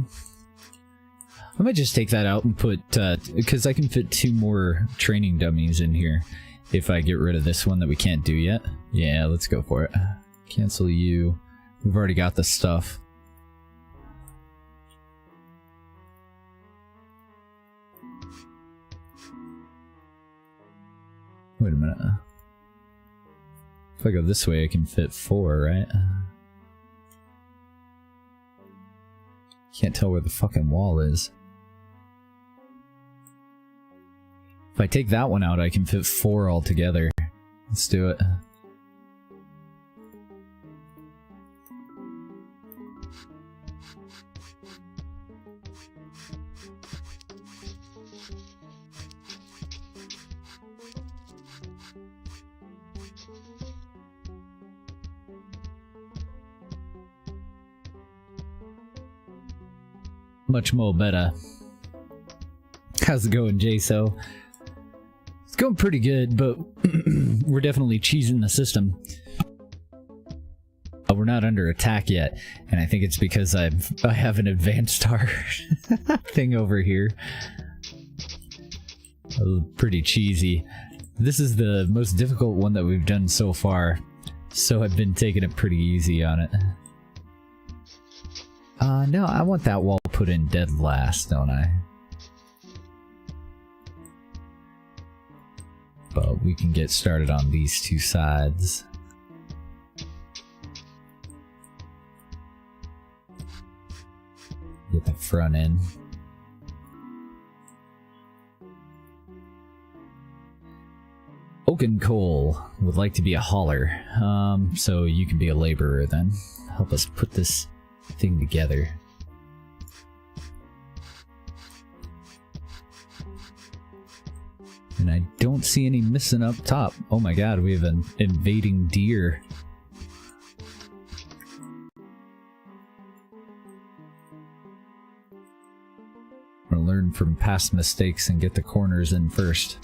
I might just take that out and put, because I can fit 2 more training dummies in here. If I get rid of this one that we can't do yet. Yeah, let's go for it. Cancel you. We've already got the stuff. Wait a minute. If I go this way, I can fit 4, right? Can't tell where the fucking wall is. If I take that one out, I can fit 4 altogether. Let's do it. Much more better. How's it going, JSO? It's going pretty good, but we're definitely cheesing the system. We're not under attack yet, and I think it's because I have an advanced star thing over here. Pretty cheesy. This is the most difficult one that we've done so far, so I've been taking it pretty easy on it. No, I want that wall put in dead last, don't I? But we can get started on these 2 sides. Get the front in. Oaken Coal would like to be a hauler, so you can be a laborer then. Help us put this thing together. And I don't see any missing up top. Oh my god, we have an invading deer. I'm gonna learn from past mistakes and get the corners in first.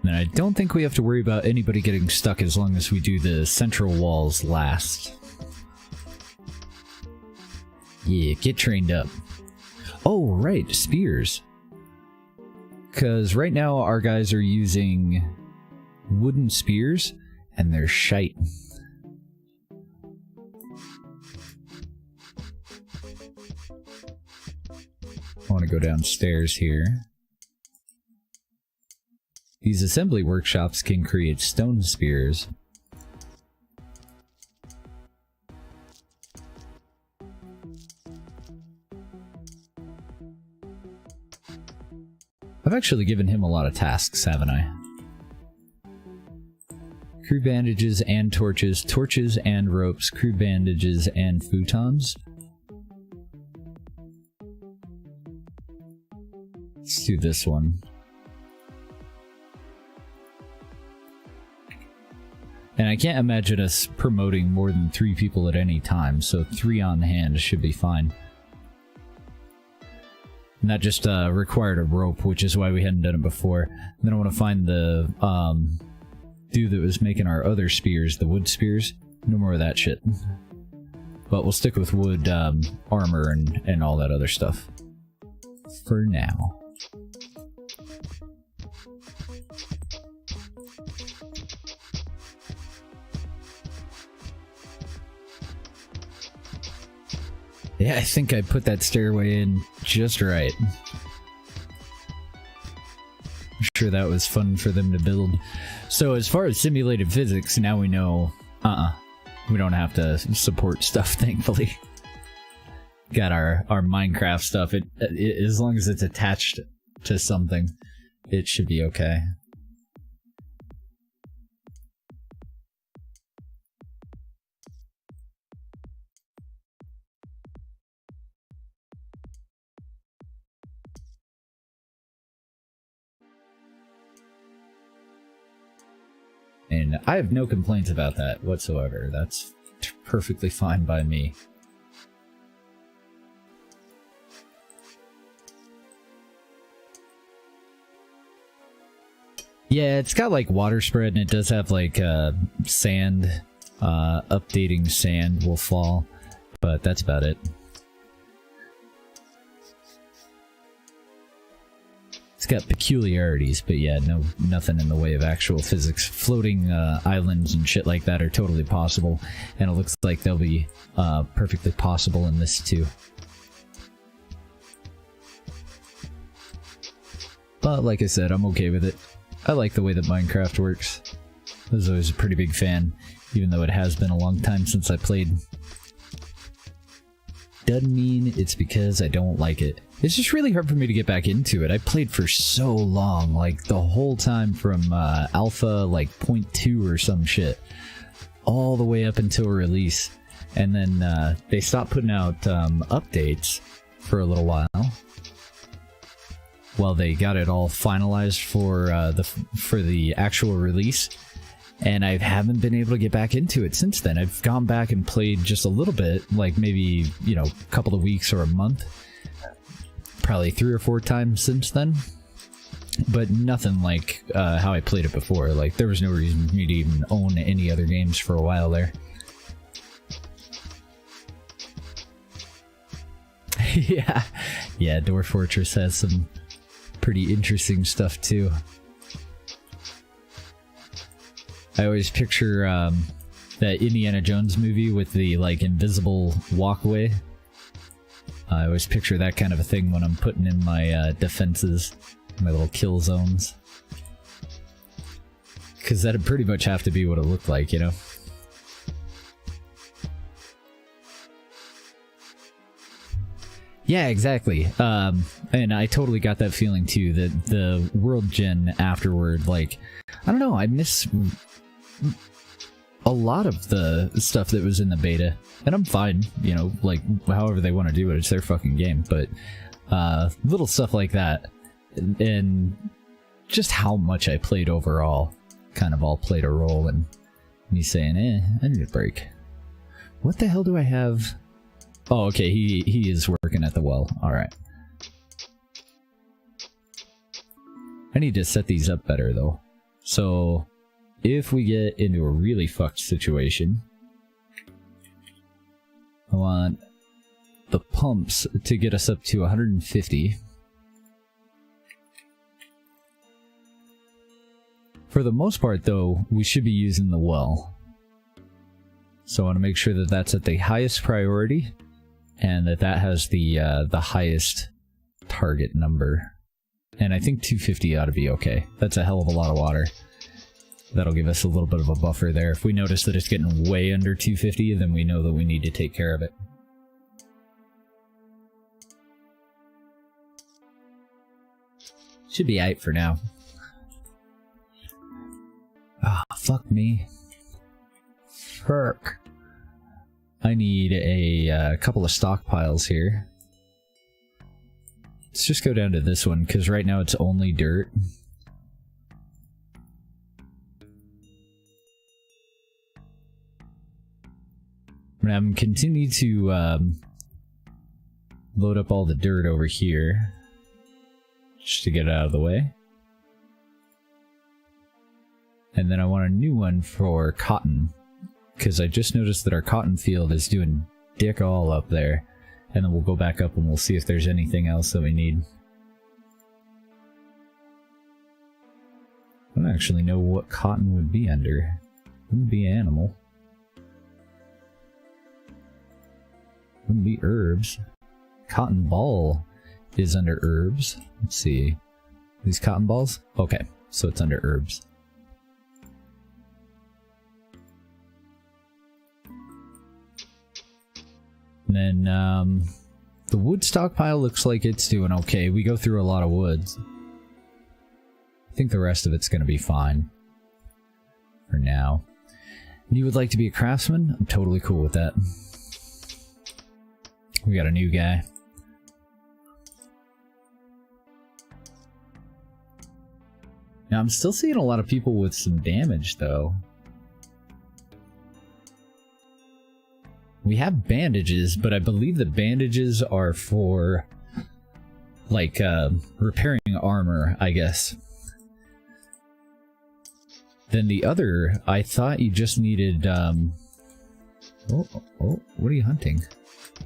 And I don't think we have to worry about anybody getting stuck as long as we do the central walls last. Yeah, get trained up. Oh, right, spears. Because right now our guys are using wooden spears, and they're shite. I want to go downstairs here. These assembly workshops can create stone spears. I've actually given him a lot of tasks, haven't I? Crew bandages and torches, torches and ropes, crew bandages and futons. Let's do this one. And I can't imagine us promoting more than 3 people at any time, so 3 on hand should be fine. And that just required a rope, which is why we hadn't done it before. And then I want to find the dude that was making our other spears, the wood spears. No more of that shit. But we'll stick with wood armor and all that other stuff. For now. Yeah, I think I put that stairway in just right. I'm sure that was fun for them to build. So as far as simulated physics, now we know, we don't have to support stuff, thankfully. Got our Minecraft stuff. It as long as it's attached to something, it should be okay. And I have no complaints about that whatsoever. That's perfectly fine by me. Yeah, it's got like water spread, and it does have like sand, updating sand will fall, but that's about it. It's got peculiarities, but yeah, nothing in the way of actual physics. Floating islands and shit like that are totally possible, and it looks like they'll be perfectly possible in this too. But like I said, I'm okay with it. I like the way that Minecraft works. I was always a pretty big fan, even though it has been a long time since I played. Doesn't mean it's because I don't like it. It's just really hard for me to get back into it. I played for so long, like the whole time from alpha like 0.2 or some shit, all the way up until release. And then they stopped putting out updates for a little while. Well, they got it all finalized for the actual release, and I haven't been able to get back into it since then. I've gone back and played just a little bit, like maybe, you know, a couple of weeks or a month, probably 3 or 4 times since then, but nothing like how I played it before. Like, there was no reason for me to even own any other games for a while there. Yeah, Dwarf Fortress has some pretty interesting stuff too. I always picture that Indiana Jones movie with the like invisible walkway. I always picture that kind of a thing when I'm putting in my defenses, my little kill zones. Because that'd pretty much have to be what it looked like, you know? Yeah, exactly. And I totally got that feeling too, that the world gen afterward, like, I don't know, I miss a lot of the stuff that was in the beta. And I'm fine, you know, like, however they want to do it, it's their fucking game. But little stuff like that, and just how much I played overall, kind of all played a role in me saying, I need a break. What the hell do I have? Oh, okay, he is working at the well. Alright. I need to set these up better, though. So, if we get into a really fucked situation, I want the pumps to get us up to 150. For the most part, though, we should be using the well. So I want to make sure that that's at the highest priority, and that has the highest target number. And I think 250 ought to be okay. That's a hell of a lot of water. That'll give us a little bit of a buffer there. If we notice that it's getting way under 250, then we know that we need to take care of it. Should be aight for now. Ah, fuck me. Fuck. I need a couple of stockpiles here. Let's just go down to this one, because right now it's only dirt. I'm continuing to load up all the dirt over here, just to get it out of the way. And then I want a new one for cotton, because I just noticed that our cotton field is doing dick all up there. And then we'll go back up and we'll see if there's anything else that we need. I don't actually know what cotton would be under. It wouldn't be animal. Wouldn't be herbs. Cotton ball is under herbs. Let's see. These cotton balls? Okay, so it's under herbs. And then, the wood stockpile looks like it's doing okay. We go through a lot of woods. I think the rest of it's going to be fine. For now. And you would like to be a craftsman? I'm totally cool with that. We got a new guy. Now, I'm still seeing a lot of people with some damage, though. We have bandages, but I believe the bandages are for, like, repairing armor, I guess. Then the other, I thought you just needed, oh, what are you hunting?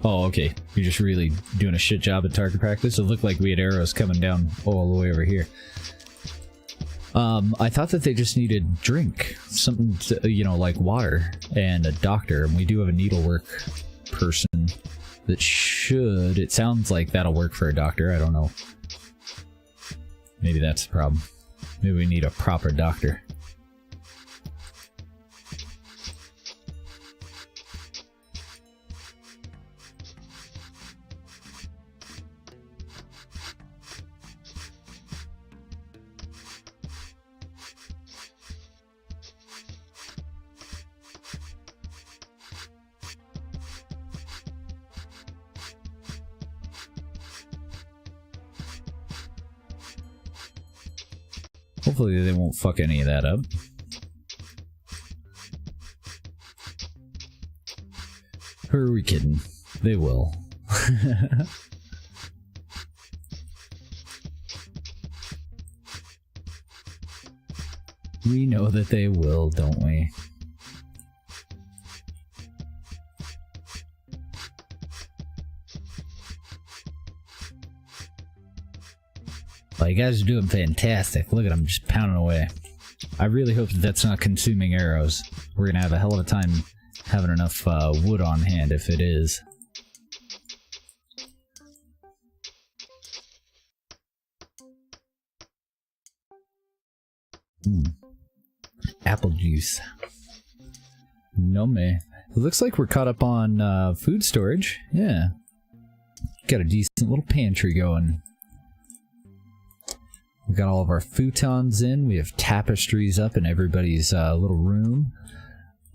Oh, okay. You're just really doing a shit job at target practice? It looked like we had arrows coming down all the way over here. I thought that they just needed drink. Something, to, you know, like water and a doctor. And we do have a needlework person that should... It sounds like that'll work for a doctor. I don't know. Maybe that's the problem. Maybe we need a proper doctor. Hopefully they won't fuck any of that up. Who are we kidding? They will. We know that they will, don't we? Well, you guys are doing fantastic. Look at them just pounding away. I really hope that that's not consuming arrows. We're gonna have a hell of a time having enough wood on hand if it is. Apple juice. No me. It looks like we're caught up on food storage. Yeah. Got a decent little pantry going. We got all of our futons in. We have tapestries up in everybody's little room.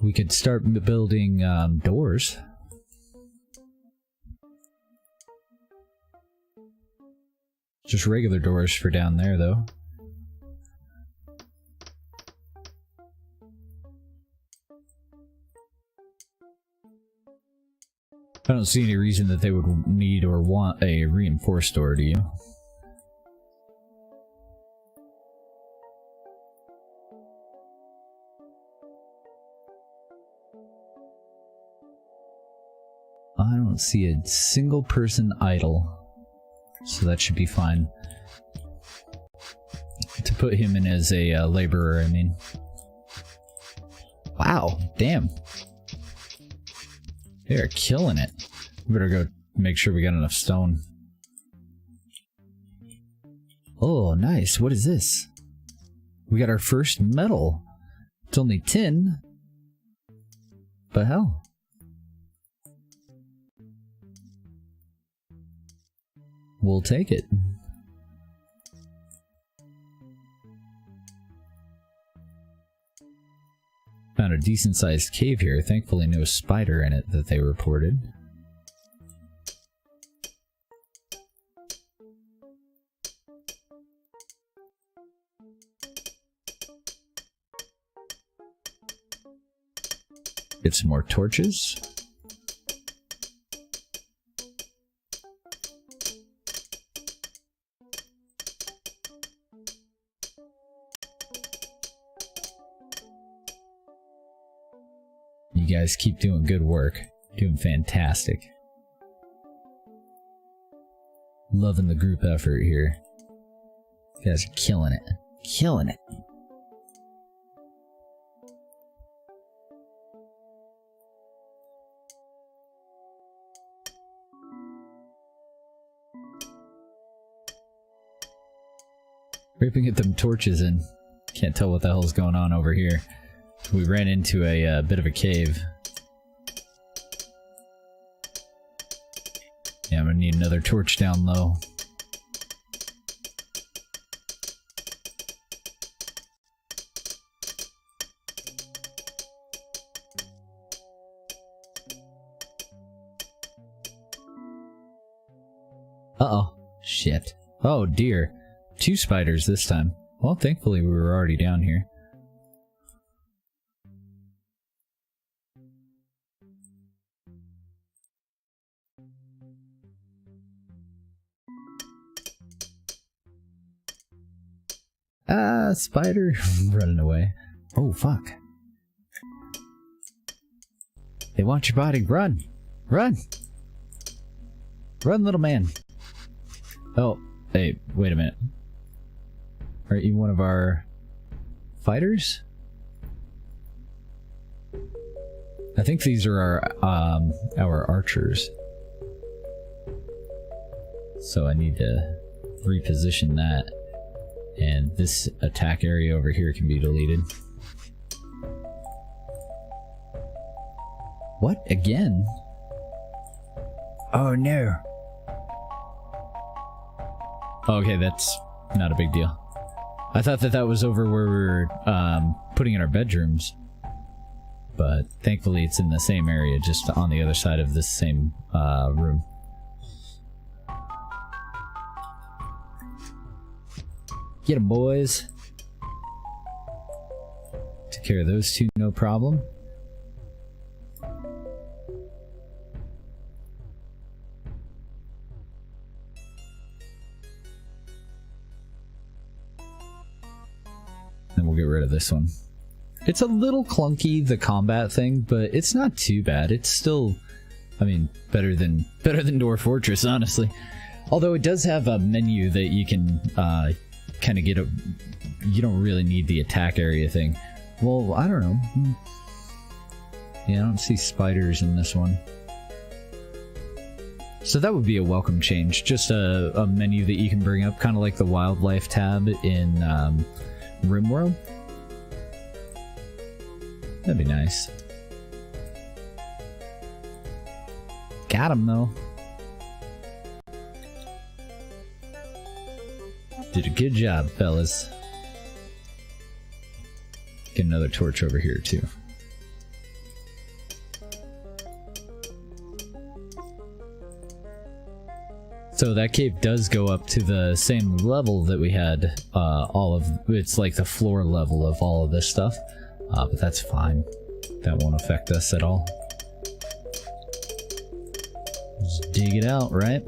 We could start building doors. Just regular doors for down there, though. I don't see any reason that they would need or want a reinforced door, do you? I don't see a single person idle, so that should be fine. To put him in as a laborer, I mean. Wow, damn. They are killing it. We better go make sure we got enough stone. Oh, nice. What is this? We got our first metal. It's only tin. But hell. We'll take it. Found a decent-sized cave here. Thankfully no spider in it that they reported. Get some more torches. You guys keep doing good work. Doing fantastic. Loving the group effort here. You guys are killing it. Killing it. Ripping at them torches and can't tell what the hell's going on over here. We ran into a bit of a cave. Yeah, I'm gonna need another torch down low. Uh-oh. Shit. Oh dear. 2 spiders this time. Well, thankfully we were already down here. Ah, spider. Running away. Oh, fuck. They want your body. Run! Run! Run, little man. Oh, hey, wait a minute. Aren't you one of our fighters? I think these are our archers. So I need to reposition that. And this attack area over here can be deleted. What? Again? Oh no. Okay, that's not a big deal. I thought that was over where we were putting in our bedrooms. But thankfully it's in the same area, just on the other side of this same room. Get 'em, boys. Took care of those two, no problem. Then we'll get rid of this one. It's a little clunky, the combat thing, but it's not too bad. It's still, I mean, better than Dwarf Fortress, honestly. Although it does have a menu that you can kind of get a... You don't really need the attack area thing. Well, I don't know. Yeah, I don't see spiders in this one. So that would be a welcome change. Just a menu that you can bring up, kind of like the wildlife tab in RimWorld. That'd be nice. Got him, though. Did a good job, fellas. Get another torch over here, too. So that cave does go up to the same level that we had all of... It's like the floor level of all of this stuff. But that's fine. That won't affect us at all. Just dig it out, right?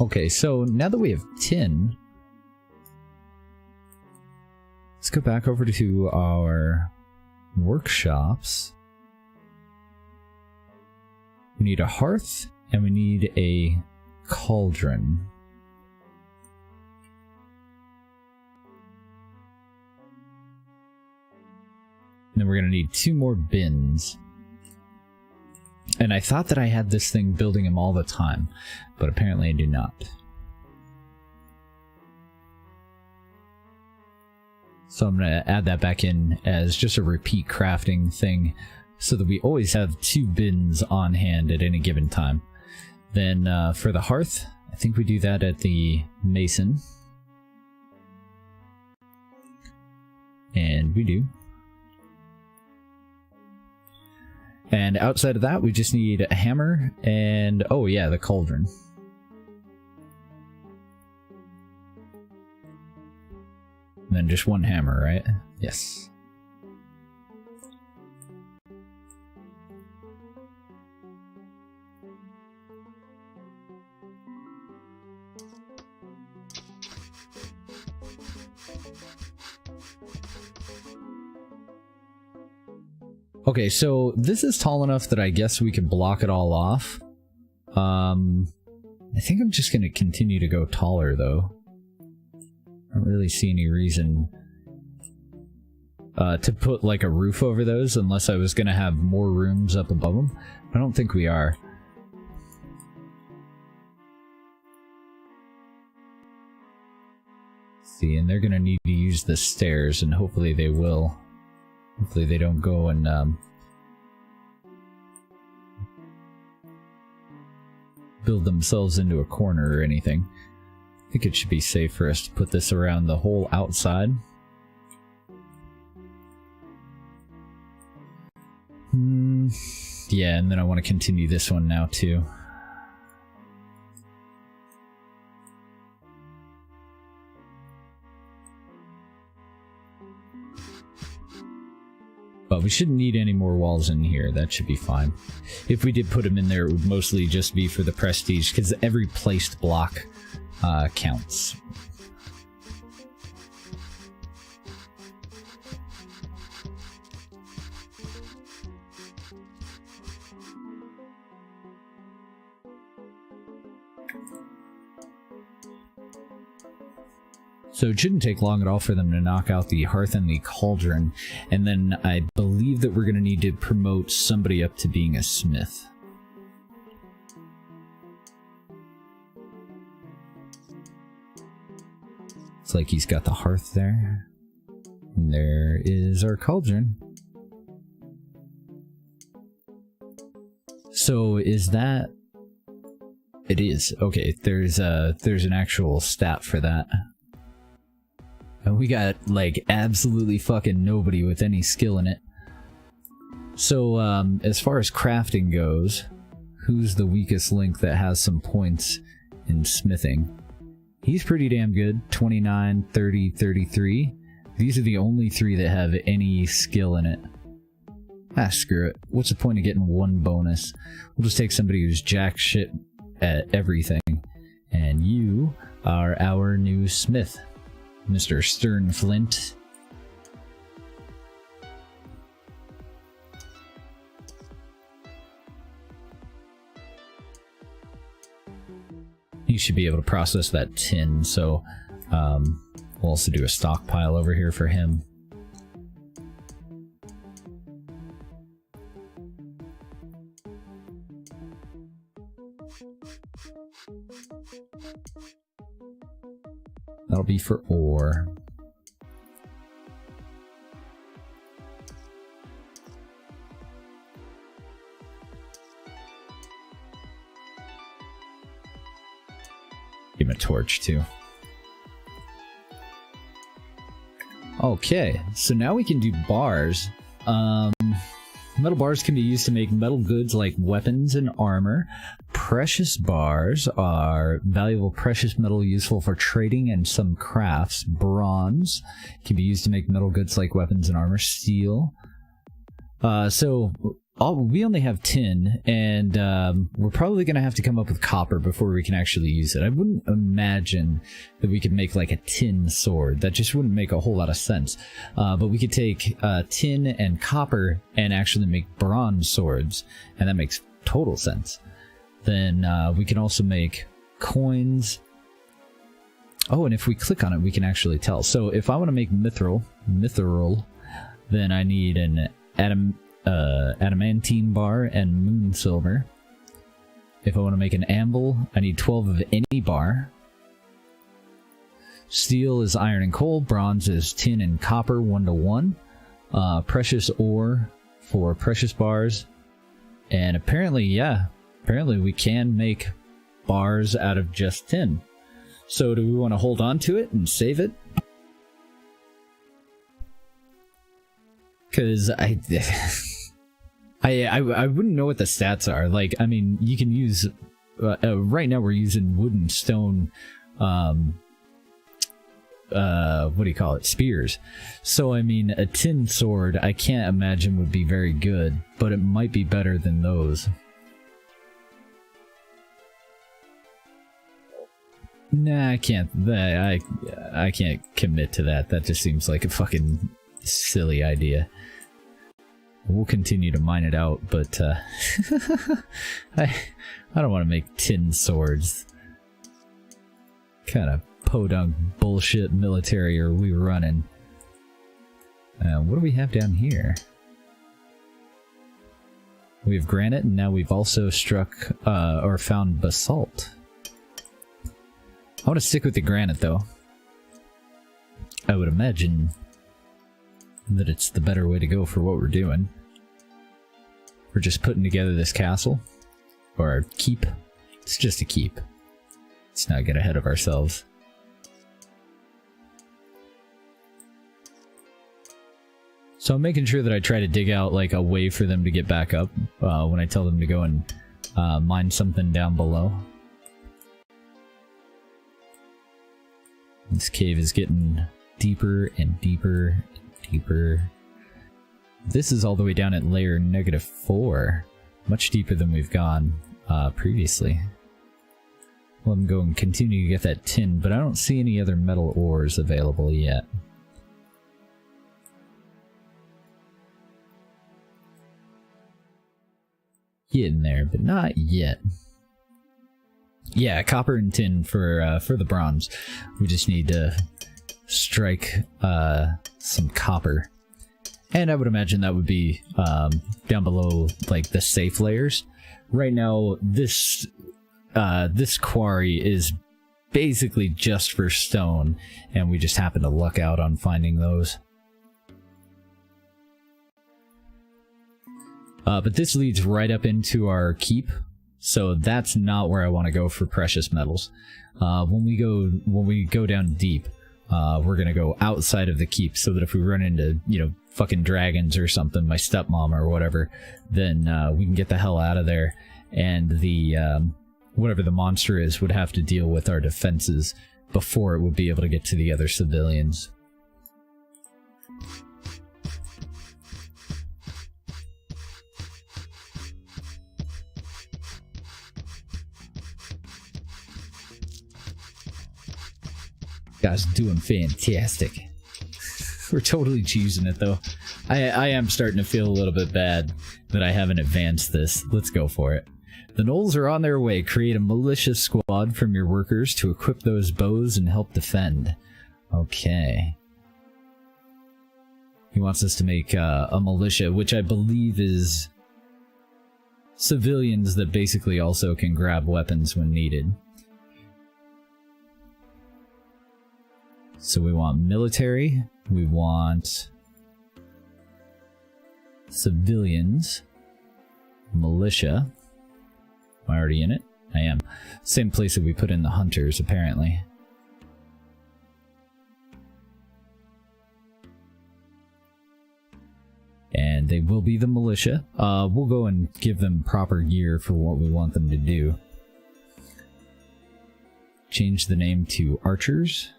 Okay, so now that we have tin, let's go back over to our workshops. We need a hearth and we need a cauldron. And then we're going to need 2 more bins. And I thought that I had this thing building them all the time, but apparently I do not. So I'm going to add that back in as just a repeat crafting thing so that we always have 2 bins on hand at any given time. Then for the hearth, I think we do that at the mason. And we do. And outside of that, we just need a hammer and, oh yeah, the cauldron. And then just 1 hammer, right? Yes. Okay, so this is tall enough that I guess we can block it all off. I think I'm just going to continue to go taller, though. I don't really see any reason to put like a roof over those unless I was going to have more rooms up above them. I don't think we are. See, and they're going to need to use the stairs, and hopefully they will. Hopefully they don't go and build themselves into a corner or anything. I think it should be safe for us to put this around the whole outside. Yeah, and then I want to continue this one now too. But we shouldn't need any more walls in here. That should be fine. If we did put them in there, it would mostly just be for the prestige, because every placed block counts. So it shouldn't take long at all for them to knock out the hearth and the cauldron, and then I believe that we're going to need to promote somebody up to being a smith. It's like he's got the hearth there, and there is our cauldron. So is that... It is. Okay, there's an actual stat for that. And we got, like, absolutely fucking nobody with any skill in it. So, as far as crafting goes, who's the weakest link that has some points in smithing? He's pretty damn good. 29, 30, 33. These are the only three that have any skill in it. Ah, screw it. What's the point of getting one bonus? We'll just take somebody who's jack shit at everything. And you are our new smith. Mr. Sternflint. He should be able to process that tin, so we'll also do a stockpile over here for him. That'll be for ore. Give him a torch too. Okay, so now we can do bars. Metal bars can be used to make metal goods like weapons and armor. Precious bars are valuable precious metal useful for trading and some crafts. Bronze can be used to make metal goods like weapons and armor. Steel. We only have tin, and we're probably going to have to come up with copper before we can actually use it. I wouldn't imagine that we could make like a tin sword. That just wouldn't make a whole lot of sense. But we could take tin and copper and actually make bronze swords, and that makes total sense. Then we can also make coins. Oh, and if we click on it, we can actually tell. So if I want to make mithril, then I need an adamantine bar and moon silver. If I want to make an anvil, I need 12 of any bar. Steel is iron and coal. Bronze is tin and copper 1-to-1. Precious ore for precious bars. And apparently we can make bars out of just tin. So do we want to hold on to it and save it? Because I wouldn't know what the stats are. Like, I mean, you can use... right now we're using wood and stone... what do you call it? Spears. So, I mean, a tin sword I can't imagine would be very good, but it might be better than those. Nah, I can't. I can't commit to that. That just seems like a fucking silly idea. We'll continue to mine it out, but I don't want to make tin swords. Kind of podunk bullshit military are we running? What do we have down here? We have granite, and now we've also struck or found basalt. I want to stick with the granite, though. I would imagine that it's the better way to go for what we're doing. We're just putting together this castle. Or our keep. It's just a keep. Let's not get ahead of ourselves. So I'm making sure that I try to dig out like a way for them to get back up when I tell them to go and mine something down below. This cave is getting deeper and deeper and deeper. This is all the way down at layer -4. Much deeper than we've gone previously. Let them go and continue to get that tin, but I don't see any other metal ores available yet. Getting there, but not yet. Yeah, copper and tin for the bronze. We just need to strike some copper. And I would imagine that would be down below, like, the safe layers. Right now, this quarry is basically just for stone, and we just happen to luck out on finding those. But this leads right up into our keep, so that's not where I want to go for precious metals. When we go down deep, we're gonna go outside of the keep, so that if we run into, you know, fucking dragons or something, my stepmom or whatever, then we can get the hell out of there, and the whatever the monster is would have to deal with our defenses before it would be able to get to the other civilians. Guys, doing fantastic. We're totally choosing it, though. I am starting to feel a little bit bad that I haven't advanced this. Let's go for it. The gnolls are on their way. Create a militia squad from your workers to equip those bows and help defend. Okay. He wants us to make a militia, which I believe is civilians that basically also can grab weapons when needed. So we want military, we want civilians, militia. Am I already in it? I am. Same place that we put in the hunters, apparently. And they will be the militia. We'll go and give them proper gear for what we want them to do. Change the name to archers.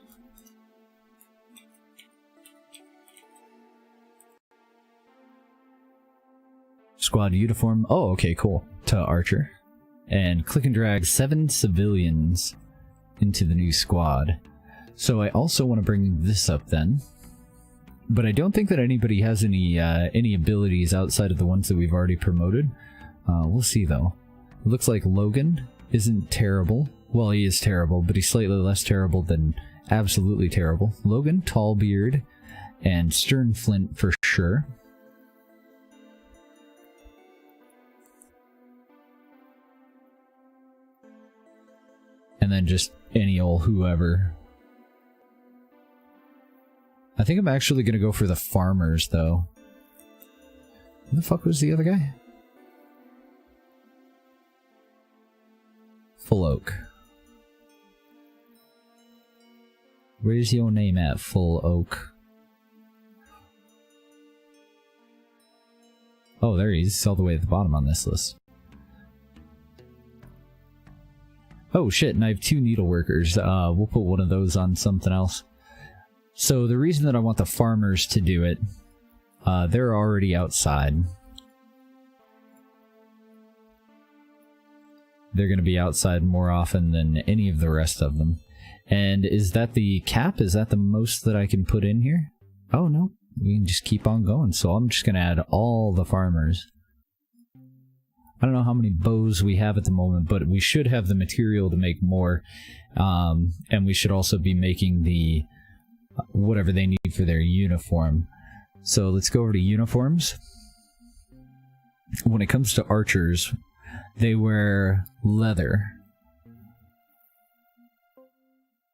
Squad uniform. Oh, okay, cool. To archer. And click and drag 7 civilians into the new squad. So I also want to bring this up then. But I don't think that anybody has any abilities outside of the ones that we've already promoted. We'll see though. It looks like Logan isn't terrible. Well, he is terrible, but he's slightly less terrible than absolutely terrible. Logan, Tallbeard, and Sternflint for sure. And then just any old whoever. I think I'm actually going to go for the farmers, though. Who the fuck was the other guy? Full Oak. Where's your name at, Full Oak? Oh, there he is, all the way at the bottom on this list. Oh shit, and I have 2 needle workers. We'll put one of those on something else. So the reason that I want the farmers to do it, they're already outside. They're going to be outside more often than any of the rest of them. And is that the cap? Is that the most that I can put in here? Oh no, we can just keep on going. So I'm just going to add all the farmers. I don't know how many bows we have at the moment, but we should have the material to make more. And we should also be making the whatever they need for their uniform. So let's go over to uniforms. When it comes to archers, they wear leather.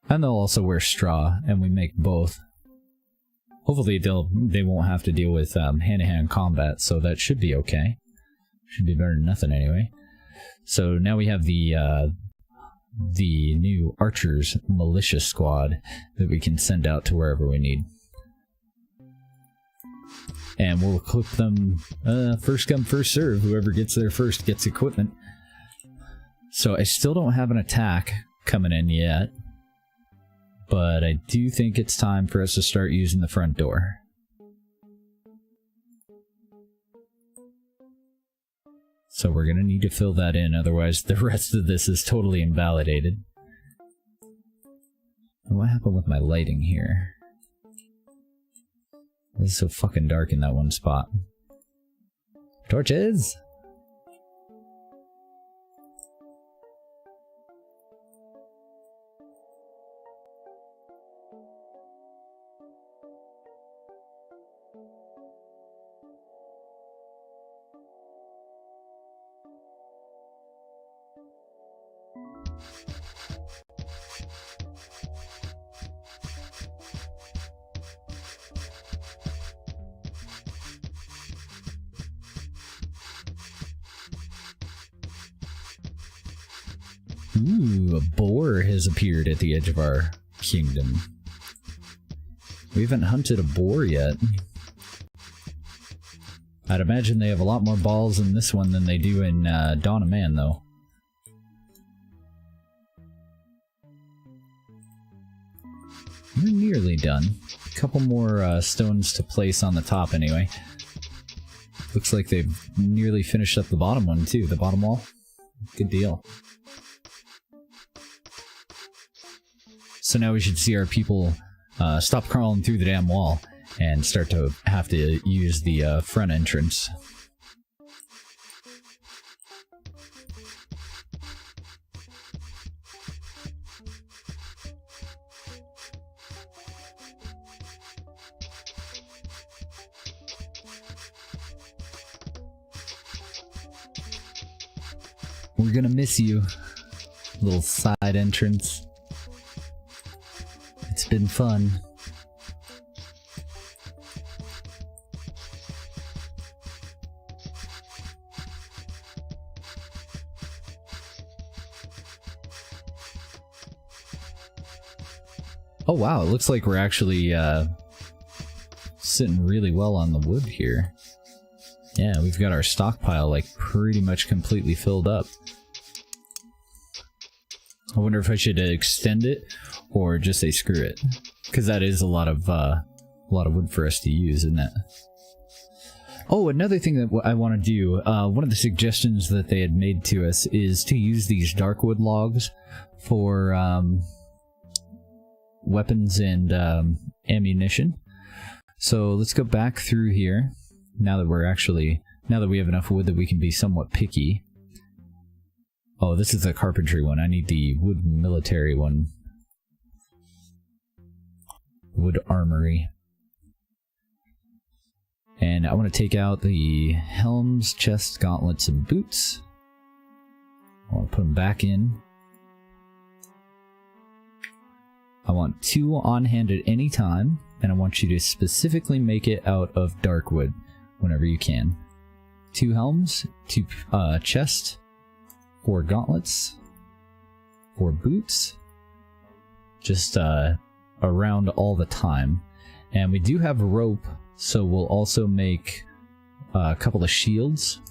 And they'll also wear straw, and we make both. Hopefully they won't have to deal with hand-to-hand combat, so that should be okay. Should be better than nothing anyway. So now we have the new archers militia squad that we can send out to wherever we need. And we'll equip them first come, first serve. Whoever gets there first gets equipment. So I still don't have an attack coming in yet. But I do think it's time for us to start using the front door. So we're going to need to fill that in, otherwise the rest of this is totally invalidated. What happened with my lighting here? It's so fucking dark in that one spot. Torches! Ooh, a boar has appeared at the edge of our kingdom. We haven't hunted a boar yet. I'd imagine they have a lot more balls in this one than they do in Dawn of Man, though. We're nearly done. A couple more stones to place on the top anyway. Looks like they've nearly finished up the bottom one too, the bottom wall. Good deal. So now we should see our people stop crawling through the damn wall and start to have to use the front entrance. We're gonna miss you, little side entrance. It's been fun. Oh wow, it looks like we're actually sitting really well on the wood here. Yeah, we've got our stockpile like pretty much completely filled up. I wonder if I should extend it or just say screw it, because that is a lot of wood for us to use, isn't it? Oh, another thing that I want to do, one of the suggestions that they had made to us is to use these darkwood logs for weapons and ammunition. So let's go back through here. Now that we have enough wood that we can be somewhat picky. Oh, this is the carpentry one. I need the wood military one. Wood armory. And I want to take out the helms, chests, gauntlets, and boots. I want to put them back in. I want 2 on hand at any time, and I want you to specifically make it out of dark wood whenever you can. 2 helms, 2 chests, 4 gauntlets, 4 boots, just around all the time. And we do have rope, so we'll also make a couple of shields.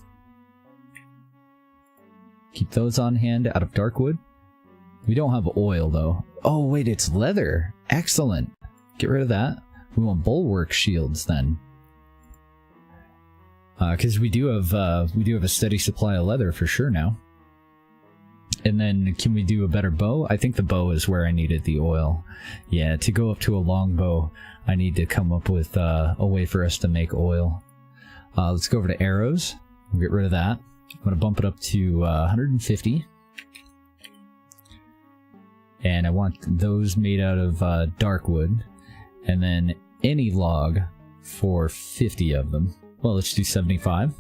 Keep those on hand out of dark wood. We don't have oil though. Oh wait, it's leather. Excellent. Get rid of that. We want bulwark shields then. Because we do have a steady supply of leather for sure now. And then, can we do a better bow? I think the bow is where I needed the oil. Yeah, to go up to a long bow, I need to come up with a way for us to make oil. Let's go over to arrows. We'll get rid of that. I'm going to bump it up to 150. And I want those made out of dark wood. And then any log for 50 of them. Well, let's do 75.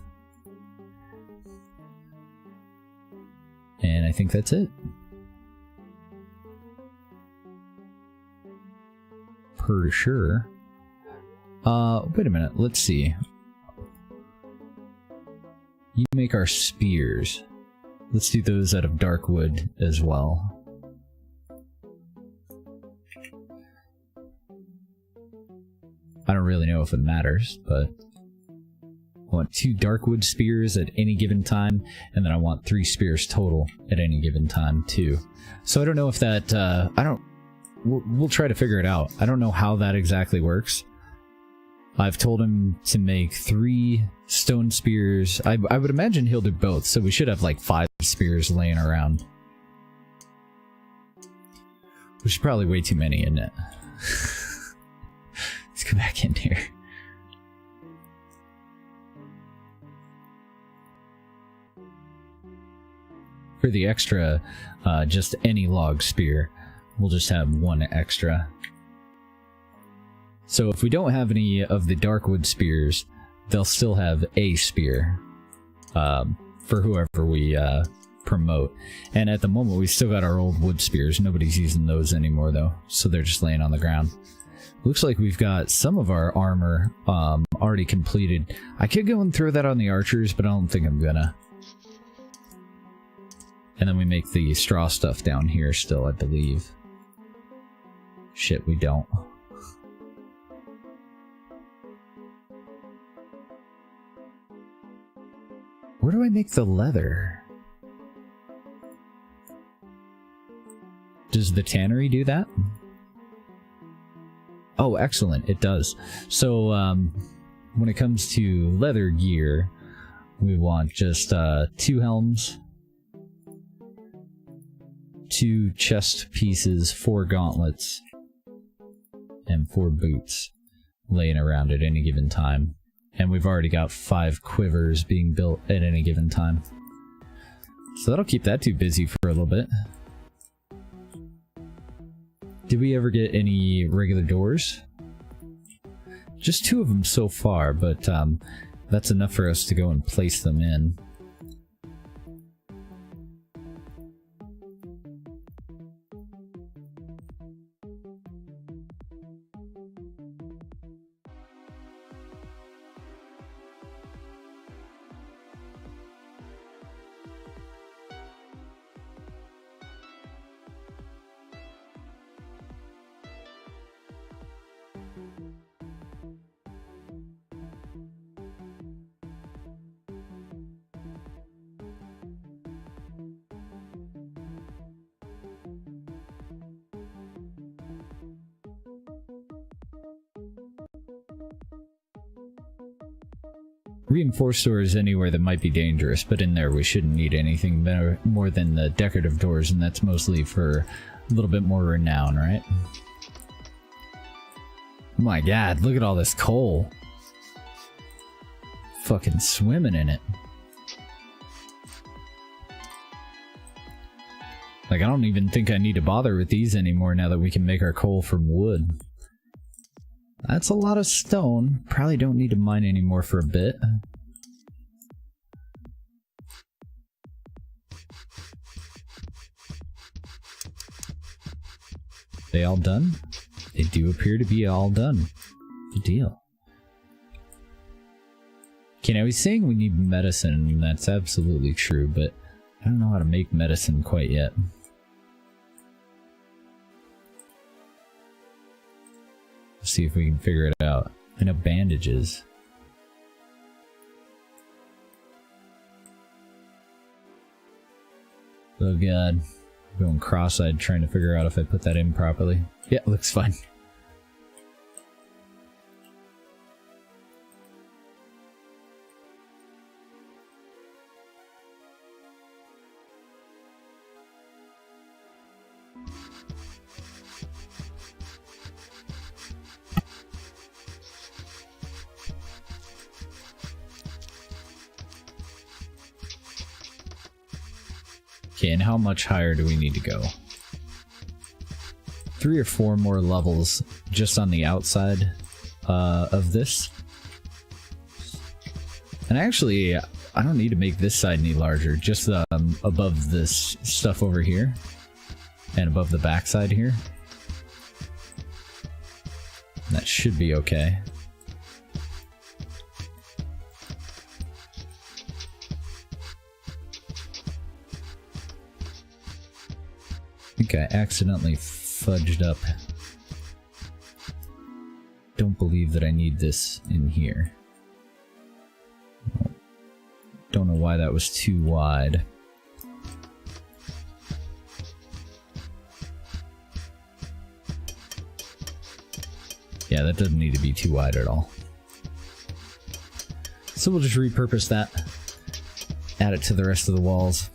And I think that's it. For sure. Wait a minute, let's see. You make our spears. Let's do those out of dark wood as well. I don't really know if it matters, but I want 2 darkwood spears at any given time, and then I want 3 spears total at any given time too. So I don't know if that, we'll try to figure it out. I don't know how that exactly works. I've told him to make 3 stone spears. I would imagine he'll do both, so we should have like 5 spears laying around. Which is probably way too many, isn't it? Let's go back in here. For the extra, just any log spear, we'll just have 1 extra. So if we don't have any of the Darkwood spears, they'll still have a spear for whoever we promote. And at the moment, we still got our old wood spears. Nobody's using those anymore, though, so they're just laying on the ground. Looks like we've got some of our armor already completed. I could go and throw that on the archers, but I don't think I'm gonna. And then we make the straw stuff down here still, I believe. Shit, we don't. Where do I make the leather? Does the tannery do that? Oh, excellent, it does. So, when it comes to leather gear, we want just 2 helms, 2 chest pieces, 4 gauntlets, and 4 boots laying around at any given time. And we've already got 5 quivers being built at any given time. So that'll keep that too busy for a little bit. Did we ever get any regular doors? Just 2 of them so far, but that's enough for us to go and place them in. Reinforced doors anywhere that might be dangerous, but in there we shouldn't need anything more than the decorative doors, and that's mostly for a little bit more renown, right? Oh my god, look at all this coal. Fucking swimming in it. Like, I don't even think I need to bother with these anymore now that we can make our coal from wood. That's a lot of stone. Probably don't need to mine anymore for a bit. They all done? They do appear to be all done. Good deal. Okay, now he's saying we need medicine, and that's absolutely true, but I don't know how to make medicine quite yet. See if we can figure it out. I know bandages. Oh god. I'm going cross-eyed trying to figure out if I put that in properly. Yeah, looks fine. Okay, and how much higher do we need to go? 3 or 4 more levels just on the outside of this. And actually, I don't need to make this side any larger, just above this stuff over here. And above the back side here. That should be okay. I think I accidentally fudged up. Don't believe that I need this in here. Don't know why that was too wide. Yeah, that doesn't need to be too wide at all. So we'll just repurpose that. Add it to the rest of the walls.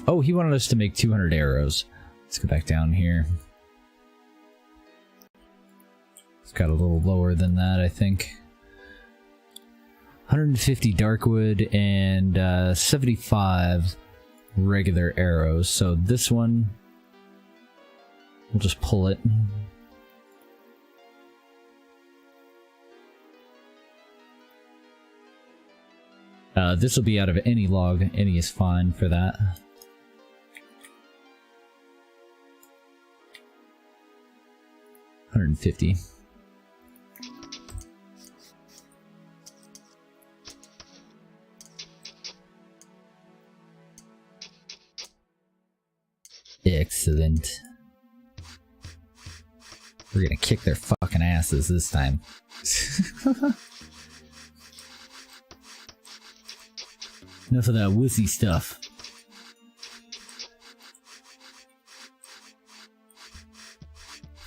Oh, he wanted us to make 200 arrows. Let's go back down here. It's got a little lower than that, I think. 150 darkwood and 75 regular arrows. So this one, we'll just pull it. This will be out of any log. Any is fine for that. $150. Excellent. We're gonna kick their fucking asses this time. Enough of that wussy stuff.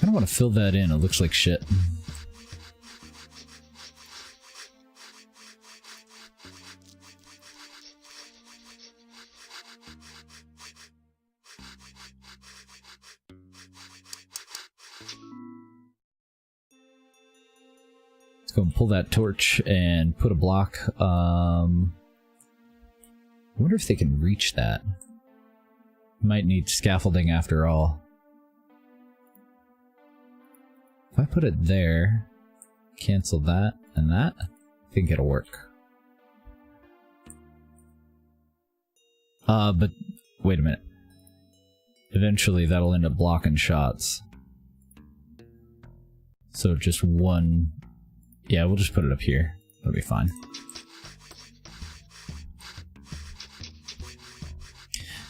I don't want to fill that in, it looks like shit. Let's go and pull that torch and put a block. I wonder if they can reach that. Might need scaffolding after all. If I put it there, cancel that and that, I think it'll work. But wait a minute. Eventually that'll end up blocking shots. So just one... Yeah, we'll just put it up here. That'll be fine.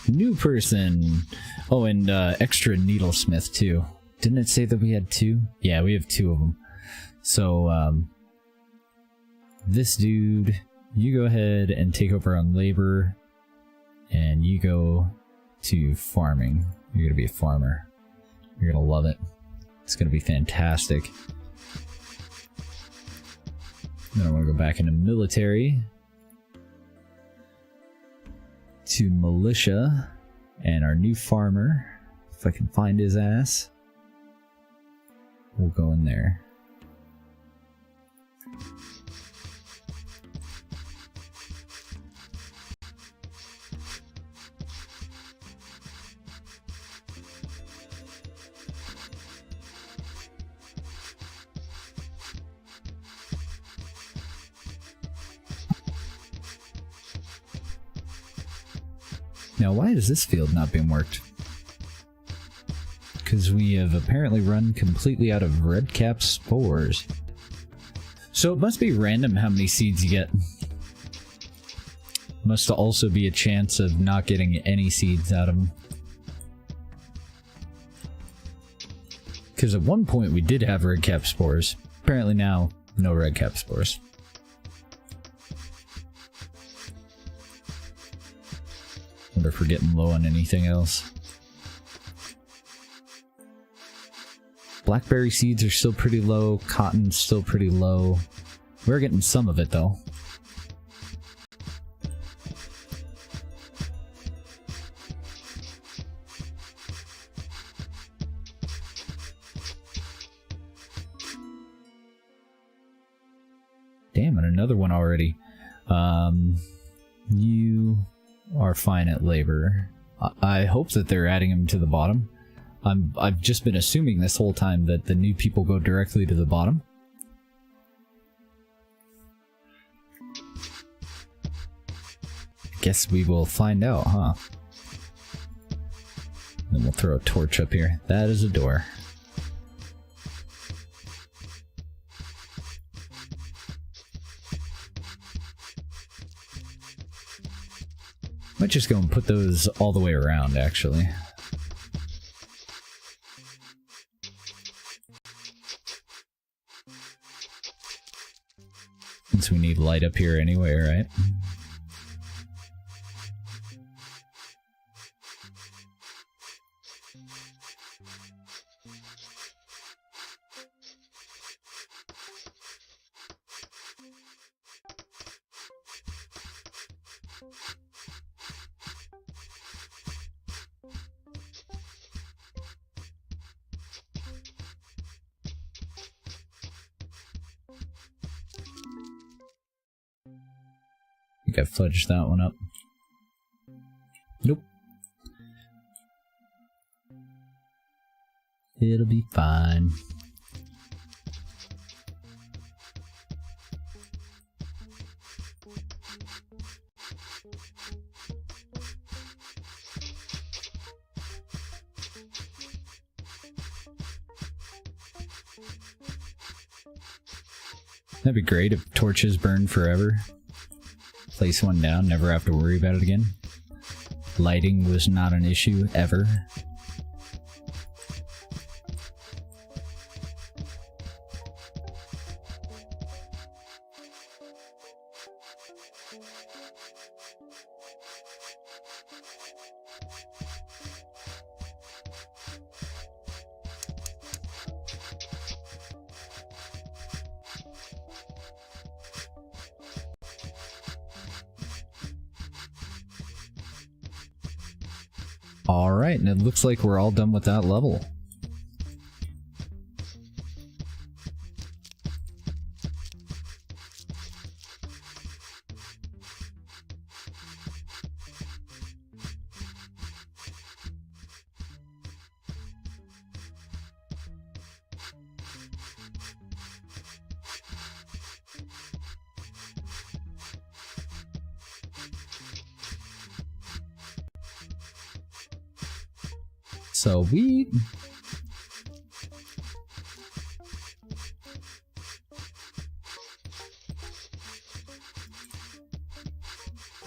New person! Oh, and extra needlesmith too. Didn't it say that we had 2? Yeah, we have 2 of them. So, this dude, you go ahead and take over on labor, and you go to farming. You're gonna be a farmer. You're gonna love it. It's gonna be fantastic. Then I want to go back into military. To militia. And our new farmer. If I can find his ass. We'll go in there. Now, why is this field not being worked? Because we have apparently run completely out of redcap spores. So it must be random how many seeds you get. Must also be a chance of not getting any seeds out of them. Because at one point we did have redcap spores. Apparently now, no redcap spores. Wonder if we're getting low on anything else. Blackberry seeds are still pretty low. Cotton's still pretty low. We're getting some of it though. Damn, and another one already. You are fine at labor. I hope that they're adding them to the bottom. I've just been assuming this whole time that the new people go directly to the bottom. Guess we will find out, huh? Then we'll throw a torch up here. That is a door. Might just go and put those all the way around, actually. Since we need light up here anyway, right? think I fudged that one up. Nope. It'll be fine. That'd be great if torches burned forever. Place one down, never have to worry about it again. Lighting was not an issue, ever. Alright, and it looks like we're all done with that level. So we...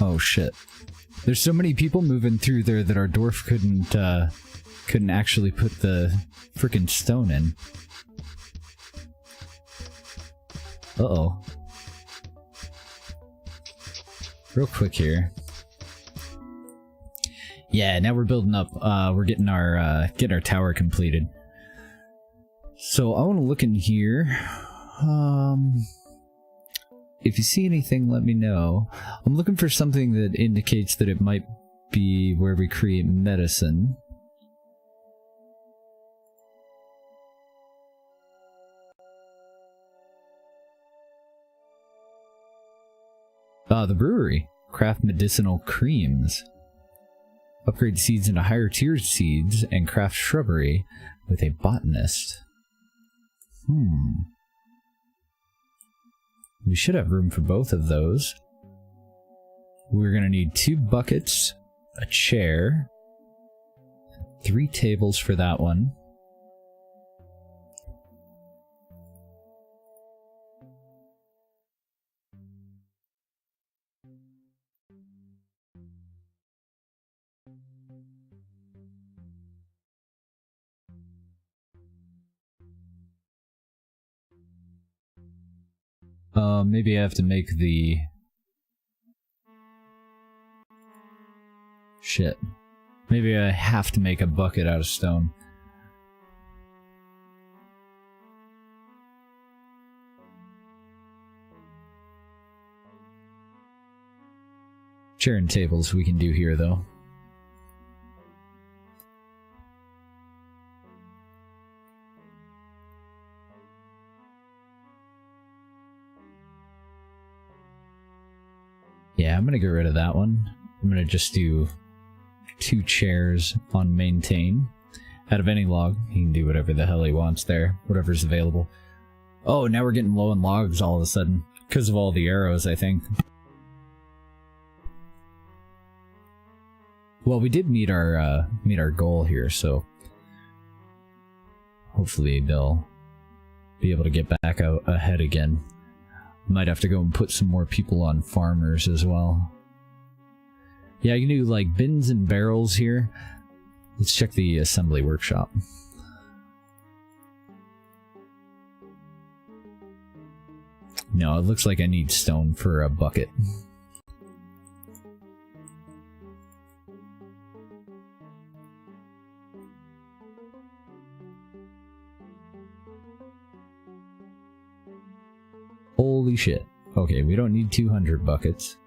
Oh shit. There's so many people moving through there that our dwarf couldn't actually put the frickin' stone in. Uh-oh. Real quick here. Yeah, now we're building up. We're getting our tower completed. So I want to look in here. If you see anything, let me know. I'm looking for something that indicates that it might be where we create medicine. The brewery. Craft medicinal creams. Upgrade seeds into higher tier seeds and craft shrubbery with a botanist. We should have room for both of those. We're going to need 2 buckets, a chair, 3 tables for that one. Maybe I have to make the... Shit. Maybe I have to make a bucket out of stone. Chair and tables we can do here, though. Yeah, I'm gonna get rid of that one. I'm gonna just do 2 chairs on maintain. Out of any log, he can do whatever the hell he wants there. Whatever's available. Oh, now we're getting low on logs all of a sudden. Because of all the arrows, I think. Well, we did meet our goal here, so... Hopefully they'll be able to get back out ahead again. Might have to go and put some more people on farmers as well. Yeah, I can do like bins and barrels here. Let's check the assembly workshop. No, it looks like I need stone for a bucket. Holy shit. Okay, we don't need 200 buckets.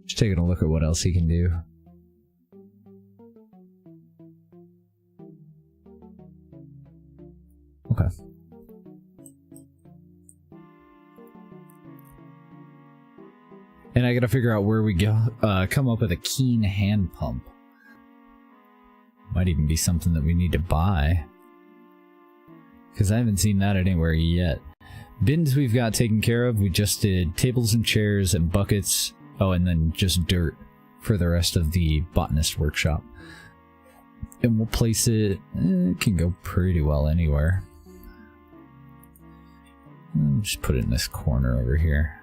Just taking a look at what else he can do. And I gotta figure out where we go, come up with a keen hand pump. Might even be something that we need to buy. Because I haven't seen that anywhere yet. Bins we've got taken care of. We just did tables and chairs and buckets. Oh, and then just dirt for the rest of the botanist workshop. And we'll place it... it can go pretty well anywhere. Just put it in this corner over here.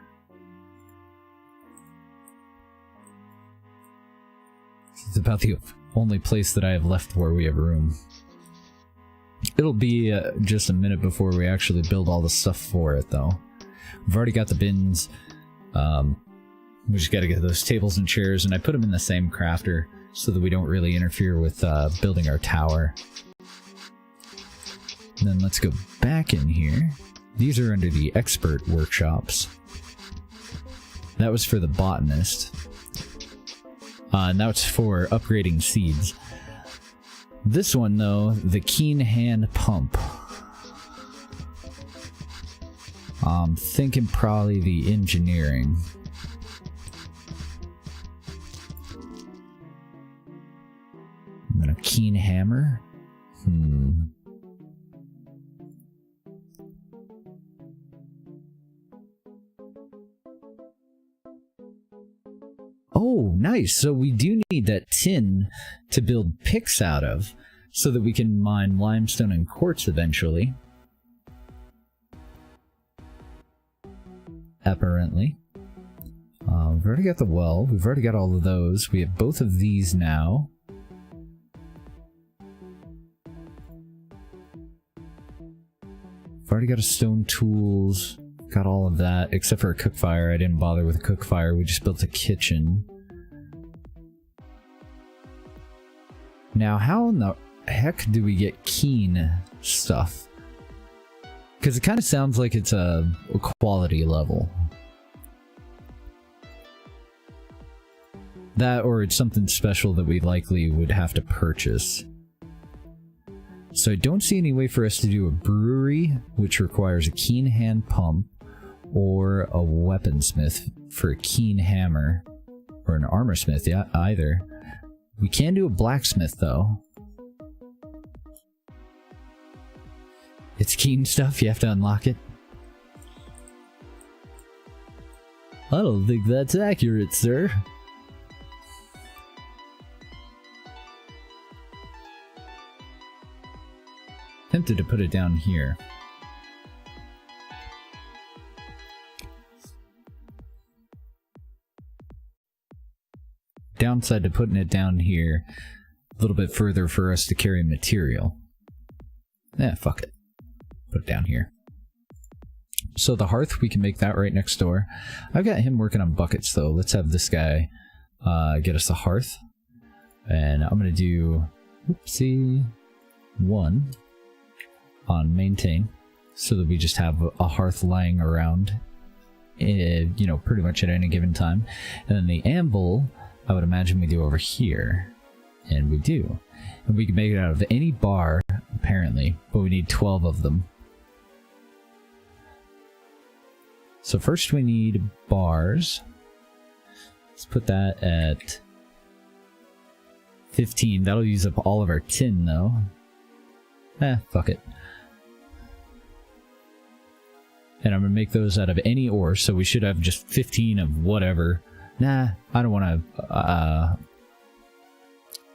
It's about the only place that I have left where we have room. It'll be just a minute before we actually build all the stuff for it, though. We've already got the bins. We just gotta get those tables and chairs, and I put them in the same crafter so that we don't really interfere with building our tower. And then let's go back in here. These are under the expert workshops. That was for the botanist. And that's for upgrading seeds. This one, though, the keen hand pump. I'm thinking probably the engineering. And then a keen hammer? Oh, nice. So we do need that tin to build picks out of, so that we can mine limestone and quartz eventually. Apparently. We've already got the well. We've already got all of those. We have both of these now. We've already got a stone tools. Got all of that, except for a cook fire. I didn't bother with a cook fire. We just built a kitchen. Now, how in the heck do we get keen stuff? Because it kind of sounds like it's a quality level. That, or it's something special that we likely would have to purchase. So I don't see any way for us to do a brewery, which requires a keen hand pump, or a weaponsmith for a keen hammer, or an armorsmith, yeah, either. We can do a blacksmith, though. It's keen stuff, you have to unlock it. I don't think that's accurate, sir. Tempted to put it down here. Downside to putting it down here, a little bit further for us to carry material. Fuck it. Put it down here. So the hearth, we can make that right next door. I've got him working on buckets, though. Let's have this guy get us a hearth. And I'm going to do, oopsie, 1 on maintain, so that we just have a hearth lying around, you know, pretty much at any given time. And then the anvil, I would imagine we do over here. And we do. And we can make it out of any bar, apparently, but we need 12 of them. So first we need bars. Let's put that at 15. That'll use up all of our tin, though. Fuck it. And I'm gonna make those out of any ore, so we should have just 15 of whatever. Nah, I don't want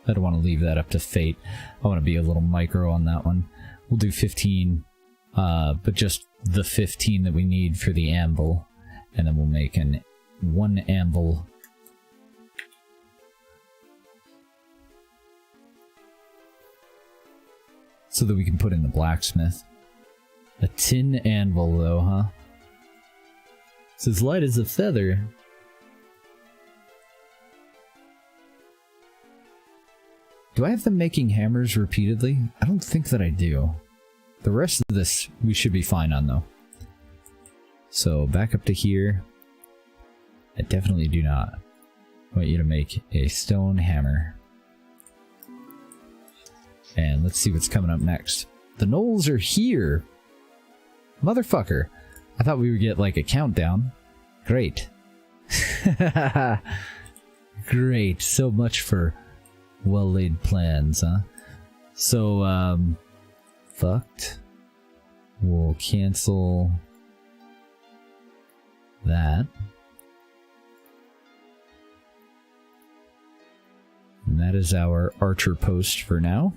to leave that up to fate. I want to be a little micro on that one. We'll do 15, but just the 15 that we need for the anvil, and then we'll make one anvil. So that we can put in the blacksmith. A tin anvil, though, huh? It's as light as a feather. Do I have them making hammers repeatedly? I don't think that I do. The rest of this we should be fine on, though. So back up to here. I definitely do not want you to make a stone hammer. And let's see what's coming up next. The gnolls are here! Motherfucker! I thought we would get like a countdown. Great. Great. So much for well-laid plans, huh? So, fucked. We'll cancel that. And that is our archer post for now.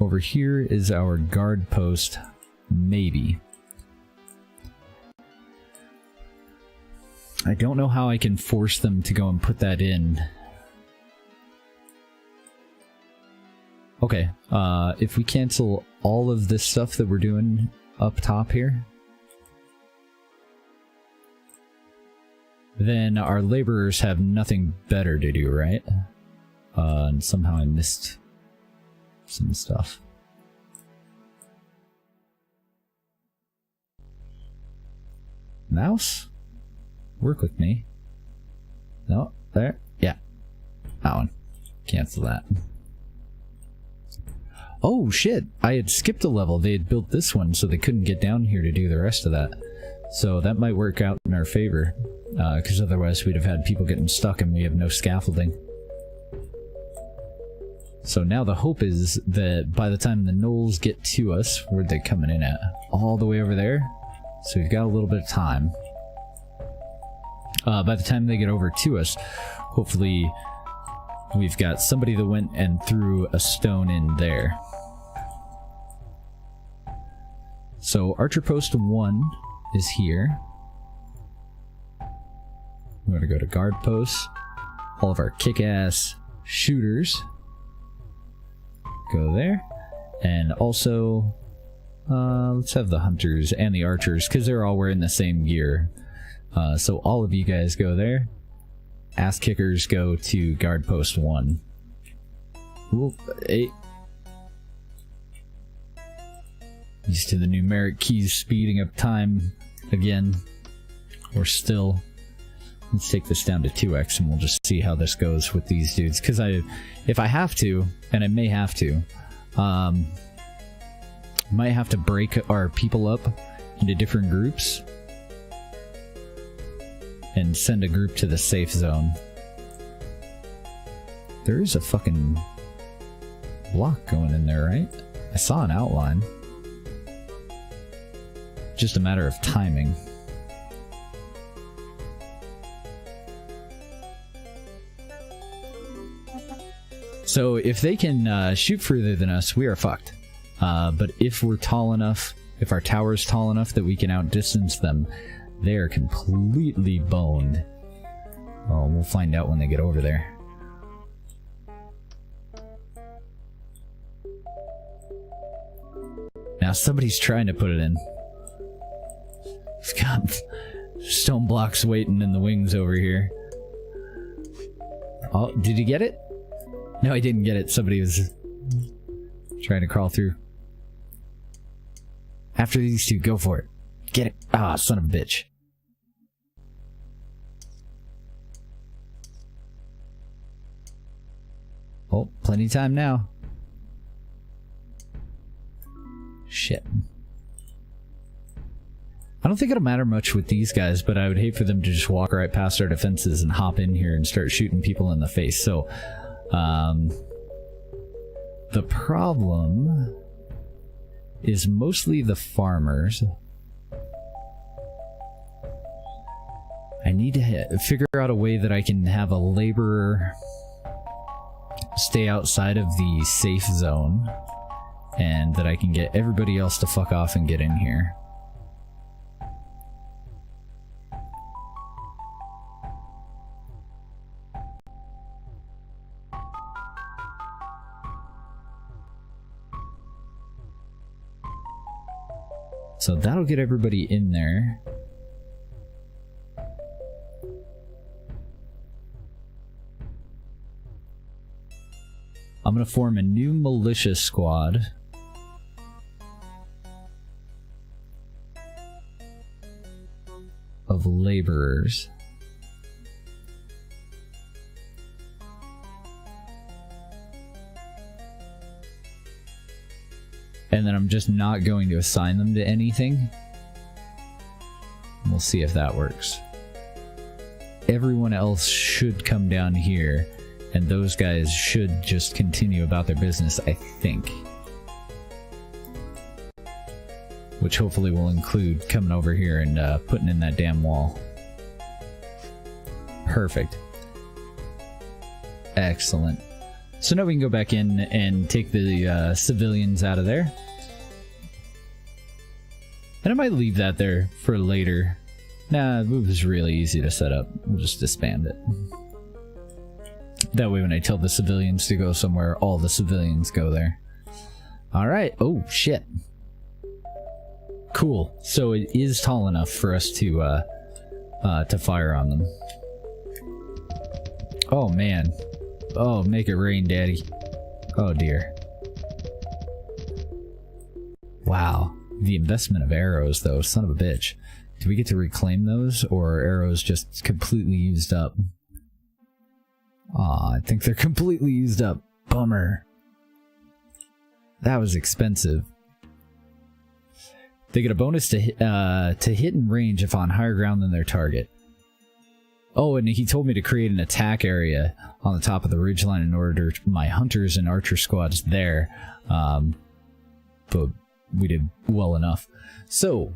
Over here is our guard post, maybe. I don't know how I can force them to go and put that in. Okay, if we cancel all of this stuff that we're doing up top here, then our laborers have nothing better to do, right? And somehow I missed some stuff. Mouse? Work with me. No, there. Yeah. That one. Cancel that. Oh shit, I had skipped a level. They had built this one so they couldn't get down here to do the rest of that. So that might work out in our favor. Because otherwise we'd have had people getting stuck and we have no scaffolding. So now the hope is that by the time the gnolls get to us, where'd they coming in at? All the way over there? So we've got a little bit of time. By the time they get over to us, hopefully we've got somebody that went and threw a stone in there. So Archer Post 1 is here. We're gonna go to Guard Posts. All of our kick-ass shooters go there. And also, let's have the hunters and the archers, because they're all wearing the same gear. So all of you guys go there. Ass kickers go to Guard Post 1. Ooh, 8. Used to the numeric keys speeding up time again. Or still. Let's take this down to 2x and we'll just see how this goes with these dudes. Because if I have to, and I may have to, might have to break our people up into different groups and send a group to the safe zone. There is a fucking block going in there, right? I saw an outline. Just a matter of timing. So if they can shoot further than us, we are fucked. But if we're tall enough, if our tower's tall enough that we can outdistance them, they are completely boned. Oh, we'll find out when they get over there. Now somebody's trying to put it in. It's got stone blocks waiting in the wings over here. Oh, did you get it? No, I didn't get it. Somebody was trying to crawl through. After these two, go for it. Get it. Ah, son of a bitch. Oh, plenty of time now. Shit. I don't think it'll matter much with these guys, but I would hate for them to just walk right past our defenses and hop in here and start shooting people in the face. So, the problem is mostly the farmers. I need to figure out a way that I can have a laborer stay outside of the safe zone and that I can get everybody else to fuck off and get in here. So that'll get everybody in there. I'm gonna form a new militia squad. Of laborers. And then I'm just not going to assign them to anything. We'll see if that works. Everyone else should come down here, and those guys should just continue about their business, I think. Which hopefully will include coming over here and putting in that damn wall. Perfect. Excellent. So now we can go back in and take the civilians out of there. And I might leave that there for later. Nah, it was really easy to set up. We'll just disband it. That way when I tell the civilians to go somewhere, all the civilians go there. Alright. Oh, shit. Cool. So it is tall enough for us to fire on them. Oh, man. Oh, make it rain, Daddy. Oh, dear. Wow. The investment of arrows, though. Son of a bitch. Do we get to reclaim those, or are arrows just completely used up? Aw, I think they're completely used up. Bummer. That was expensive. They get a bonus to hit in range if on higher ground than their target. Oh, and he told me to create an attack area on the top of the ridgeline in order to my hunters and archer squads there. But we did well enough. So,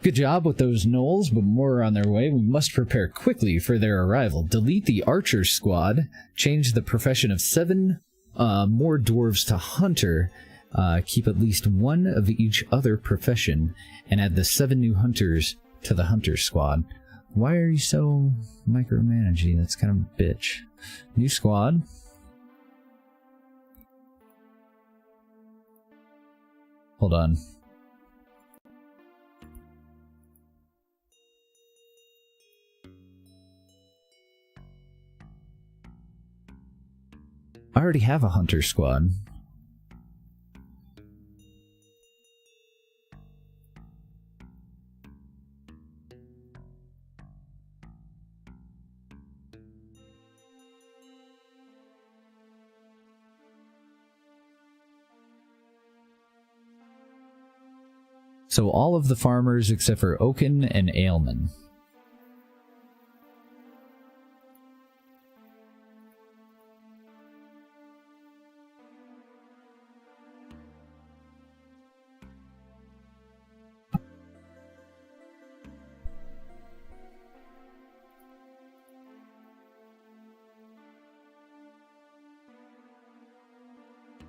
good job with those gnolls, but more are on their way. We must prepare quickly for their arrival. Delete the archer squad. Change the profession of 7 more dwarves to hunter. Keep at least 1 of each other profession, and add the 7 new hunters to the hunter squad. Why are you so micromanaging? That's kind of a bitch. New squad. Hold on. I already have a hunter squad. So all of the farmers except for Oaken and Ailman.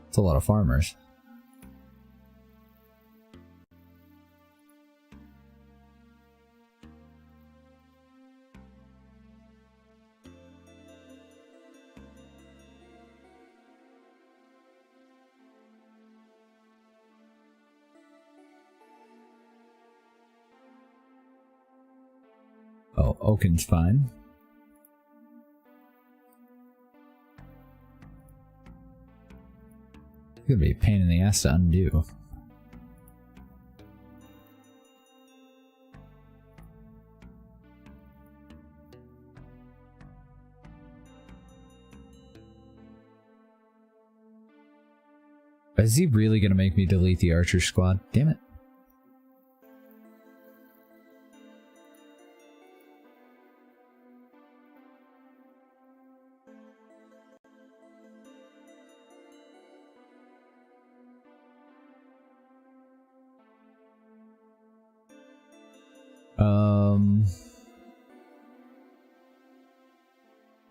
It's a lot of farmers. Oh, Oaken's fine. It's gonna be a pain in the ass to undo. Is he really gonna make me delete the archer squad? Damn it.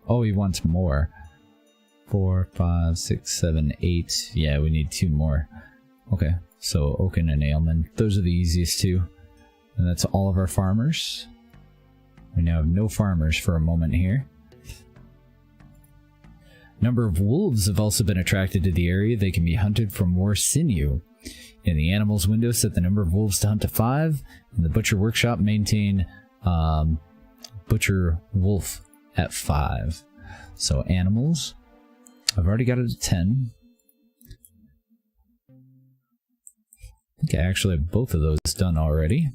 Oh, he wants more. 4, 5, 6, 7, 8. Yeah, we need 2 more. Okay, so Oaken and Ailman. Those are the easiest 2. And that's all of our farmers. We now have no farmers for a moment here. Number of wolves have also been attracted to the area. They can be hunted for more sinew. In the animals window, set the number of wolves to hunt to 5. In the butcher workshop, maintain butcher wolf at 5. So animals, I've already got it at 10. I think I actually have both of those done already.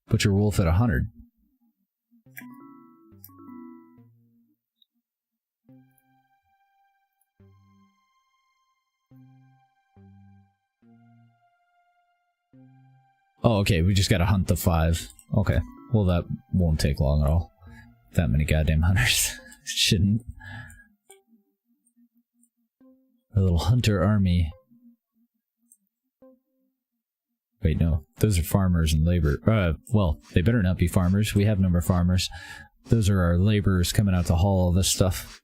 Butcher wolf at 100. Oh, okay, we just gotta hunt the 5. Okay, well that won't take long at all. That many goddamn hunters. Shouldn't. A little hunter army. Wait, no. Those are farmers and labor. Well, they better not be farmers. We have no more farmers. Those are our laborers coming out to haul all this stuff.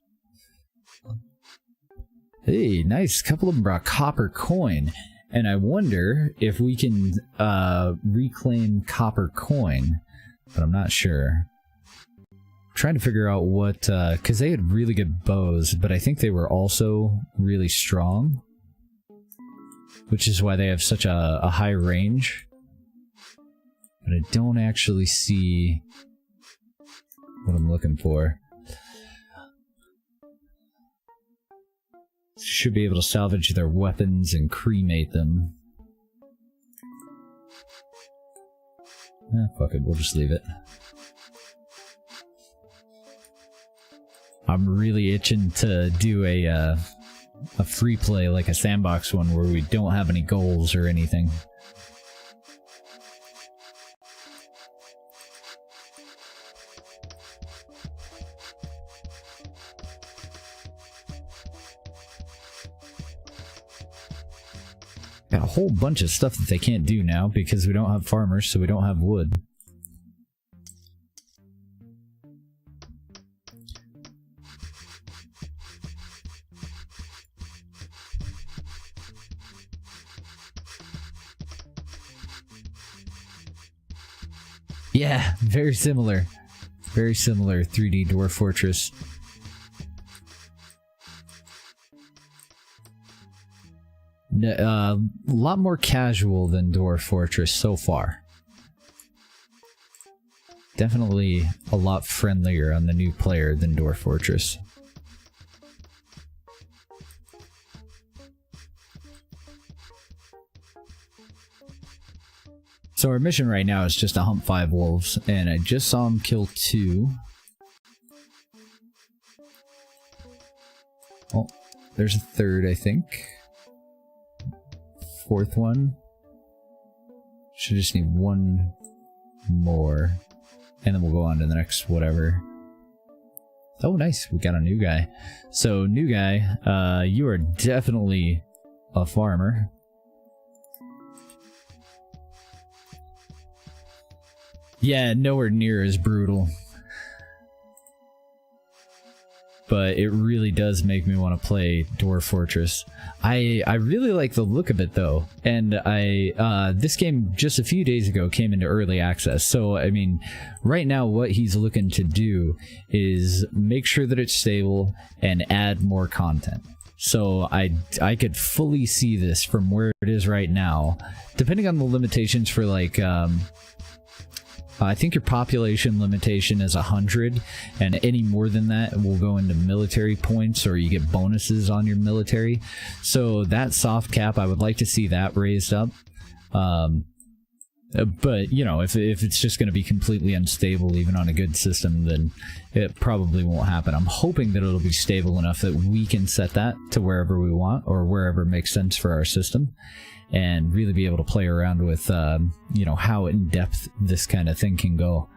Hey, nice. A couple of them brought copper coin. And I wonder if we can reclaim copper coin. But I'm not sure. Trying to figure out what... because they had really good bows, but I think they were also really strong. Which is why they have such a high range. But I don't actually see what I'm looking for. Should be able to salvage their weapons and cremate them. Fuck it, we'll just leave it. I'm really itching to do a free play, like a sandbox one, where we don't have any goals or anything. Got a whole bunch of stuff that they can't do now because we don't have farmers, so we don't have wood. Yeah, very similar. Very similar 3D Dwarf Fortress. A lot more casual than Dwarf Fortress so far. Definitely a lot friendlier on the new player than Dwarf Fortress. So our mission right now is just to hunt 5 wolves, and I just saw him kill 2. Oh, there's a 3rd, I think. 4th one. Should just need 1 more. And then we'll go on to the next whatever. Oh, nice. We got a new guy. So, new guy, you are definitely a farmer. Yeah, nowhere near as brutal. But it really does make me want to play Dwarf Fortress. I really like the look of it though, and this game just a few days ago came into early access. So I mean, right now what he's looking to do is make sure that it's stable and add more content. So I could fully see this from where it is right now, depending on the limitations for like. I think your population limitation is 100, and any more than that will go into military points, or you get bonuses on your military. So that soft cap, I would like to see that raised up. But, you know, if it's just going to be completely unstable, even on a good system, then it probably won't happen. I'm hoping that it'll be stable enough that we can set that to wherever we want, or wherever makes sense for our system. And really be able to play around with, you know, how in-depth this kind of thing can go.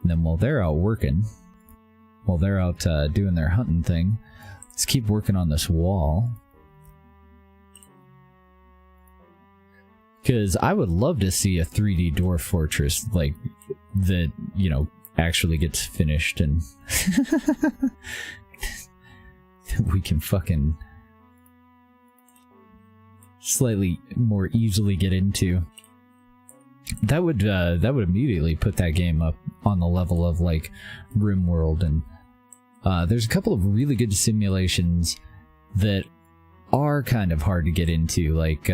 And then while they're out working, while they're out doing their hunting thing, let's keep working on this wall. Because I would love to see a 3D Dwarf Fortress, like, that, you know, actually gets finished and... we can fucking slightly more easily get into. That would immediately put that game up on the level of like RimWorld, and there's a couple of really good simulations that are kind of hard to get into, like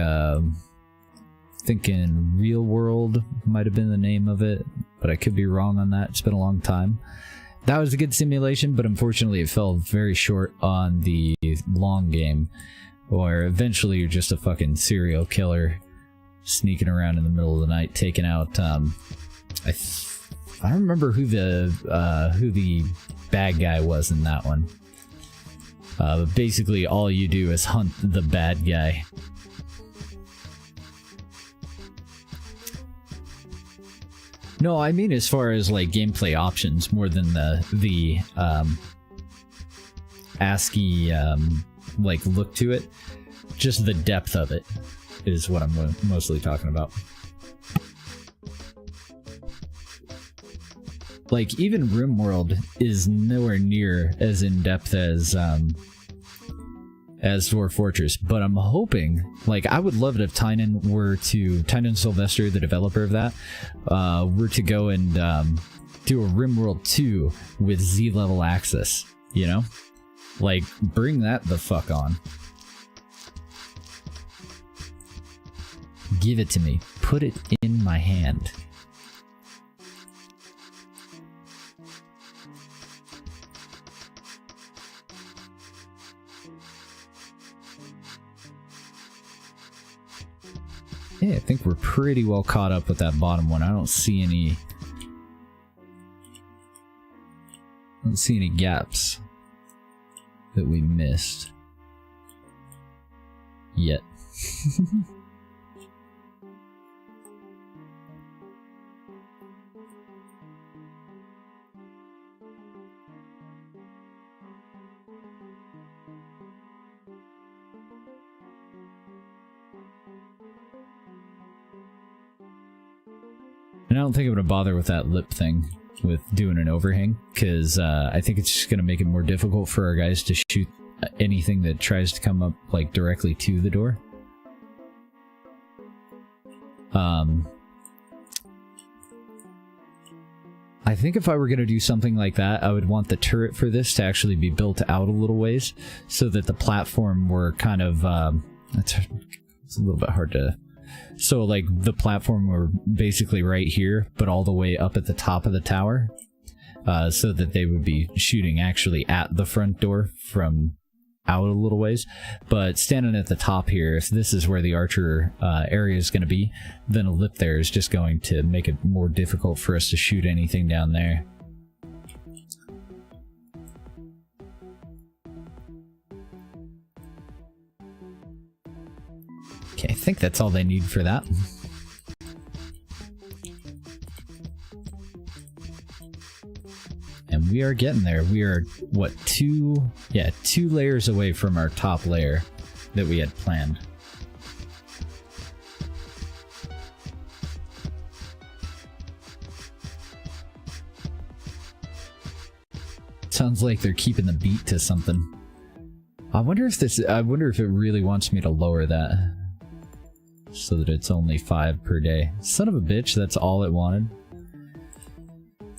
thinking Real World might have been the name of it, but I could be wrong on that. It's been a long time. That was a good simulation, but unfortunately it fell very short on the long game, where eventually you're just a fucking serial killer sneaking around in the middle of the night, taking out, I don't remember who the bad guy was in that one. But basically all you do is hunt the bad guy. No, I mean as far as like gameplay options more than the ASCII like look to it. Just the depth of it is what I'm mostly talking about. Like, even RimWorld is nowhere near as in-depth as Dwarf Fortress, but I'm hoping, like, I would love it if Tynan Sylvester, the developer of that, were to go and do a RimWorld 2 with Z-level access, you know? Like, bring that the fuck on. Give it to me. Put it in my hand. Yeah, I think we're pretty well caught up with that bottom one. I don't see any gaps that we missed yet. And I don't think I'm gonna bother with that lip thing, with doing an overhang, because I think it's just gonna make it more difficult for our guys to shoot anything that tries to come up like directly to the door. I think if I were gonna do something like that, I would want the turret for this to actually be built out a little ways, so that the platform were kind of it's a little bit hard to. So, like, the platform were basically right here, but all the way up at the top of the tower, so that they would be shooting actually at the front door from out a little ways. But standing at the top here, if this is where the archer area is going to be, then a lip there is just going to make it more difficult for us to shoot anything down there. Okay, I think that's all they need for that. And we are getting there. We are, what, two layers away from our top layer that we had planned. Sounds like they're keeping the beat to something. I wonder if it really wants me to lower that, so that it's only 5 per day. Son of a bitch, that's all it wanted.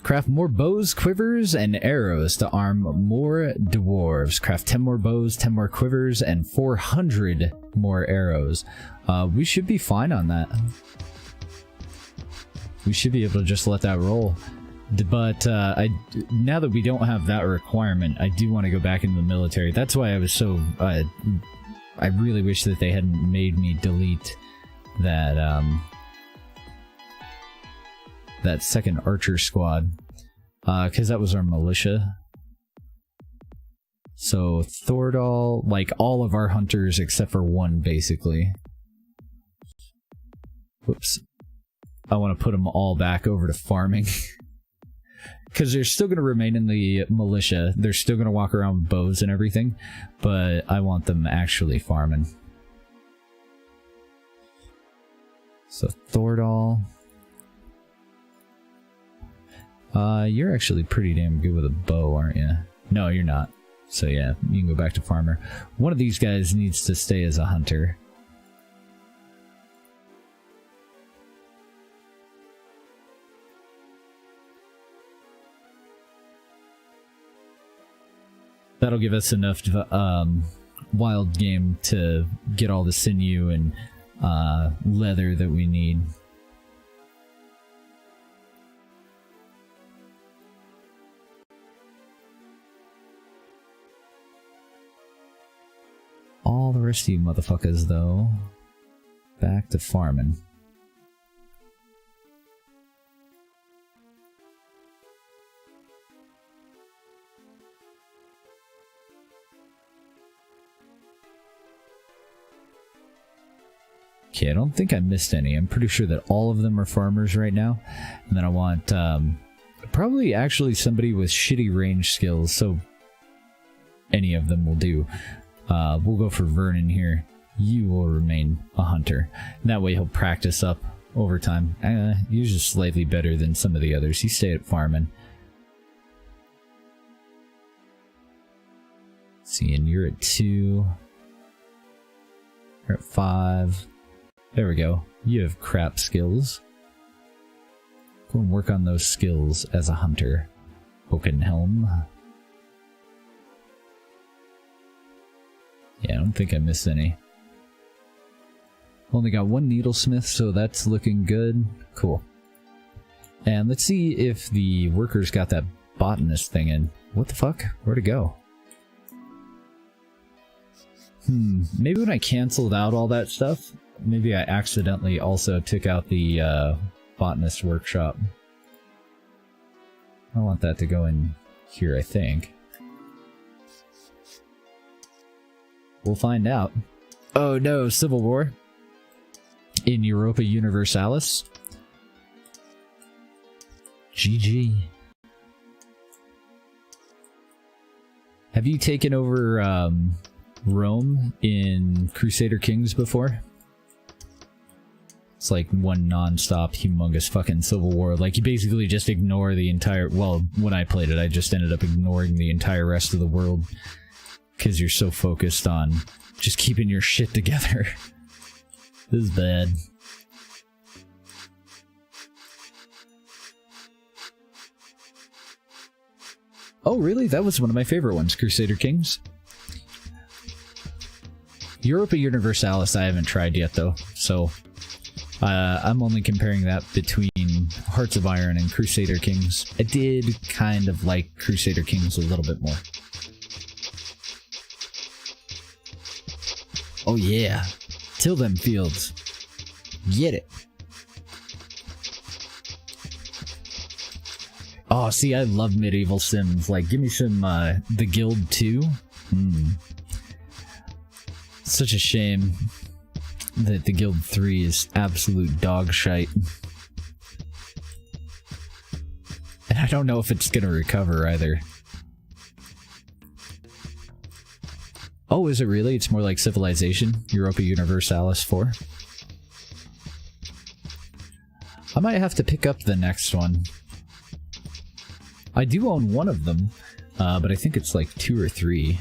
Craft more bows, quivers, and arrows to arm more dwarves. Craft 10 more bows, 10 more quivers, and 400 more arrows. We should be fine on that. We should be able to just let that roll. But now that we don't have that requirement, I do want to go back into the military. That's why I was so... I really wish that they hadn't made me delete that that second archer squad, because that was our militia. So Thordal, like all of our hunters except for one, basically. Whoops. I want to put them all back over to farming. Because they're still going to remain in the militia. They're still going to walk around with bows and everything, but I want them actually farming. So Thordal, you're actually pretty damn good with a bow, aren't you? No, you're not. So yeah, you can go back to farmer. One of these guys needs to stay as a hunter. That'll give us enough wild game to get all the sinew and leather that we need. All the rest of you motherfuckers, though, back to farming. Okay, I don't think I missed any. I'm pretty sure that all of them are farmers right now. And then I want probably actually somebody with shitty range skills, so any of them will do. We'll go for Vernon here. You will remain a hunter. And that way he'll practice up over time. You're just slightly better than some of the others. You stay at farming. See, and you're at 2. You're at 5. There we go. You have crap skills. Go and work on those skills as a hunter. Oakenhelm. Yeah, I don't think I missed any. Only got 1 needlesmith, so that's looking good. Cool. And let's see if the workers got that botanist thing in. What the fuck? Where'd it go? Maybe when I canceled out all that stuff, maybe I accidentally also took out the botanist workshop. I want that to go in here, I think. We'll find out. Oh no, Civil War in Europa Universalis. GG. Have you taken over Rome in Crusader Kings before? It's like one non-stop humongous fucking civil war. Like, you basically just ignore the entire... Well, when I played it, I just ended up ignoring the entire rest of the world. Because you're so focused on just keeping your shit together. This is bad. Oh, really? That was one of my favorite ones, Crusader Kings. Europa Universalis I haven't tried yet, though, so I'm only comparing that between Hearts of Iron and Crusader Kings. I did kind of like Crusader Kings a little bit more. Oh yeah, till them fields. Get it. Oh, see, I love medieval sims. Like, give me some, The Guild 2. Such a shame that The Guild 3 is absolute dog shite. And I don't know if it's gonna recover either. Oh, is it really? It's more like Civilization, Europa Universalis 4. I might have to pick up the next one. I do own one of them, but I think it's like 2 or 3.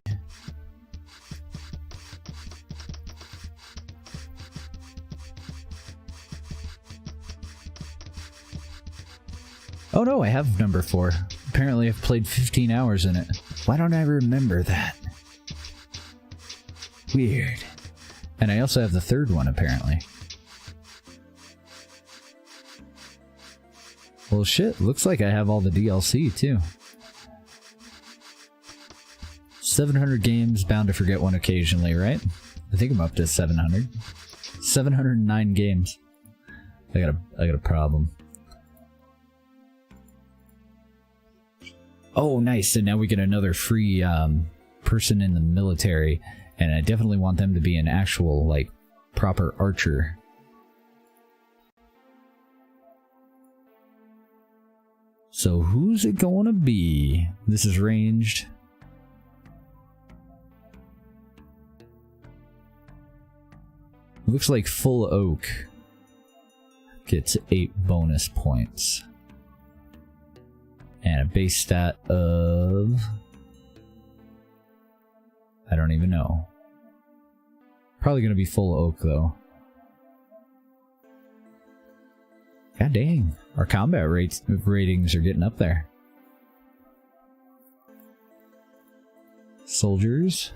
Oh no, I have number 4. Apparently I've played 15 hours in it. Why don't I remember that? Weird. And I also have the 3rd one, apparently. Well, shit, looks like I have all the DLC, too. 700 games, bound to forget one occasionally, right? I think I'm up to 700. 709 games. I got a problem. Oh, nice, and now we get another free person in the military, and I definitely want them to be an actual, like, proper archer. So who's it gonna be? This is ranged. Looks like full oak gets 8 bonus points. And a base stat of... I don't even know. Probably gonna be full oak though. God dang, our combat ratings are getting up there. Soldiers.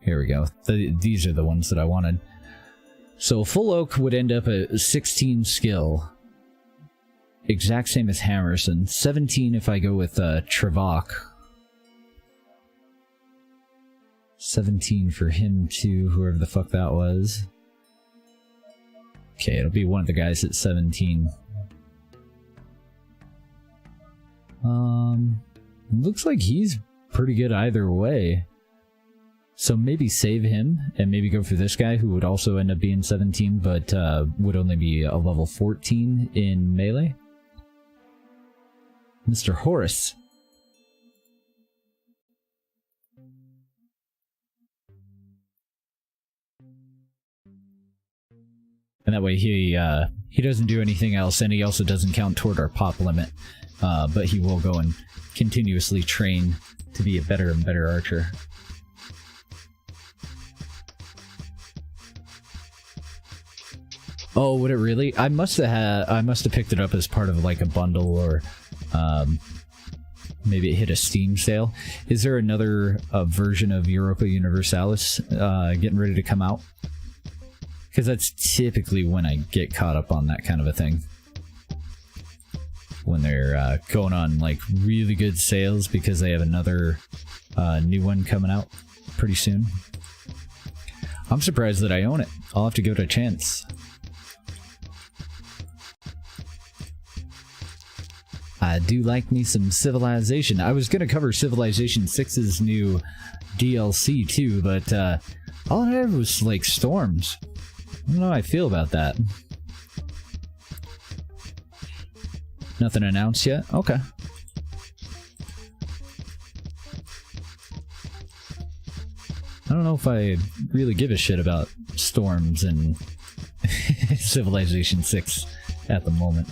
Here we go. These are the ones that I wanted. So full oak would end up at 16 skill. Exact same as Hammerson. 17 if I go with Trevok. 17 for him too, whoever the fuck that was. Okay, it'll be one of the guys at 17. Looks like he's pretty good either way. So maybe save him, and maybe go for this guy, who would also end up being 17, but would only be a level 14 in melee. Mr. Horace. And that way he doesn't do anything else, and he also doesn't count toward our pop limit. But he will go and continuously train to be a better and better archer. Oh, would it really? I must have picked it up as part of like a bundle, or maybe it hit a Steam sale. Is there another version of Europa Universalis getting ready to come out? Because that's typically when I get caught up on that kind of a thing. When they're going on like really good sales because they have another new one coming out pretty soon. I'm surprised that I own it. I'll have to give it a chance. I do like me some Civilization. I was going to cover Civilization 6's new DLC too, but all I had was like storms. I don't know how I feel about that. Nothing announced yet? Okay. I don't know if I really give a shit about storms and Civilization 6 at the moment.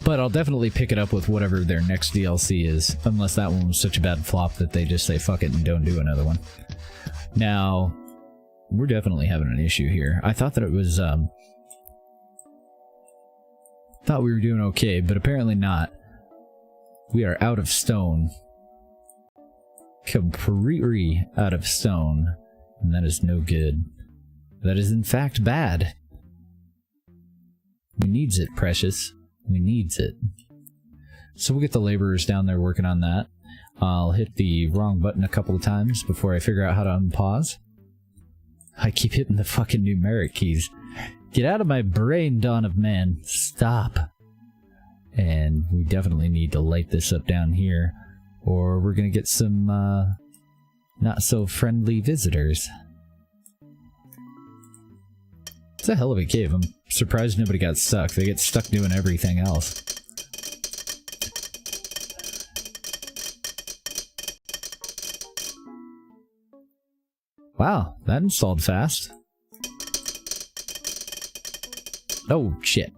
But I'll definitely pick it up with whatever their next DLC is, unless that one was such a bad flop that they just say fuck it and don't do another one. Now, we're definitely having an issue here. I thought that it was, thought we were doing okay, but apparently not. We are out of stone. Completely out of stone. And that is no good. That is in fact bad. We needs it, precious. We needs it. So we'll get the laborers down there working on that. I'll hit the wrong button a couple of times before I figure out how to unpause. I keep hitting the fucking numeric keys. Get out of my brain, Dawn of Man. Stop. And we definitely need to light this up down here, or we're gonna get some not so friendly visitors. It's a hell of a cave. I'm surprised nobody got stuck. They get stuck doing everything else. Wow, that installed fast. Oh, shit.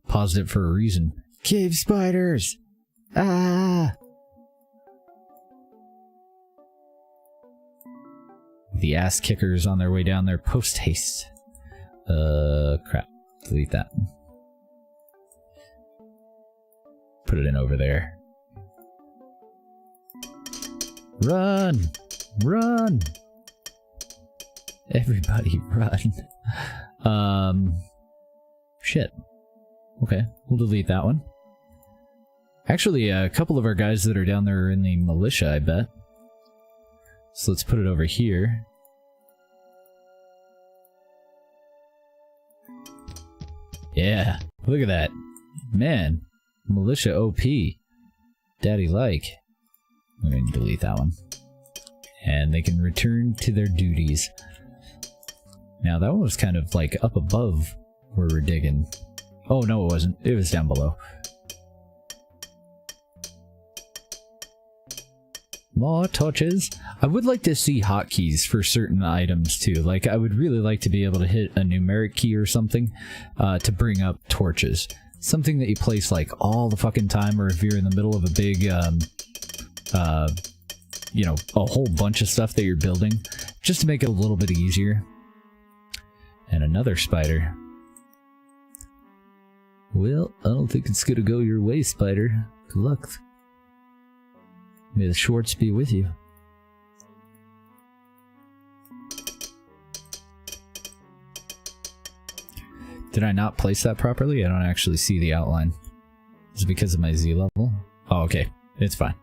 Paused it for a reason. Cave spiders! Ah! The ass kickers on their way down there post haste. Crap. Delete that. Put it in over there. Run! Run! Everybody run. Shit. Okay, we'll delete that one. Actually, a couple of our guys that are down there are in the militia, I bet. So let's put it over here. Yeah, look at that. Man, militia OP. Daddy like. I'm going to delete that one. And they can return to their duties. Now that one was kind of like up above where we're digging. Oh no, it wasn't. It was down below. More torches. I would like to see hotkeys for certain items too. Like, I would really like to be able to hit a numeric key or something to bring up torches. Something that you place like all the fucking time, or if you're in the middle of a big, you know, a whole bunch of stuff that you're building, just to make it a little bit easier. And another spider. Well, I don't think it's gonna go your way, spider. Good luck. May the Schwartz be with you. Did I not place that properly? I don't actually see the outline. Is it because of my Z level? Oh, okay. It's fine.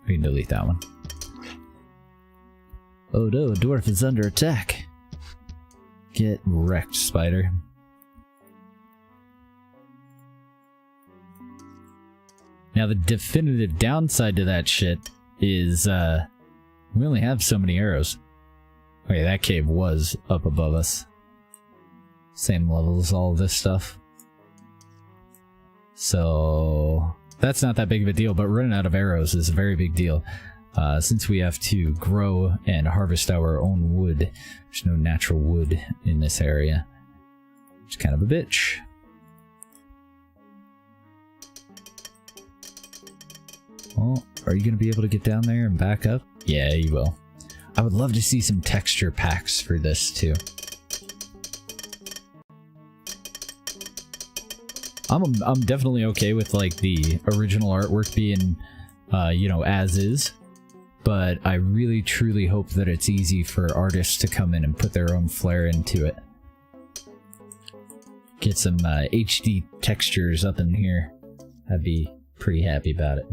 We can delete that one. Oh no, a dwarf is under attack. Get wrecked, spider. Now the definitive downside to that shit is We only have so many arrows. Okay, that cave was up above us. Same level as all this stuff. So that's not that big of a deal, but running out of arrows is a very big deal. Since we have to grow and harvest our own wood, there's no natural wood in this area. It's kind of a bitch. Well, are you going to be able to get down there and back up? Yeah, you will. I would love to see some texture packs for this too. I'm definitely okay with like the original artwork being, you know, as is. But I really truly hope that it's easy for artists to come in and put their own flair into it. Get some HD textures up in here. I'd be pretty happy about it.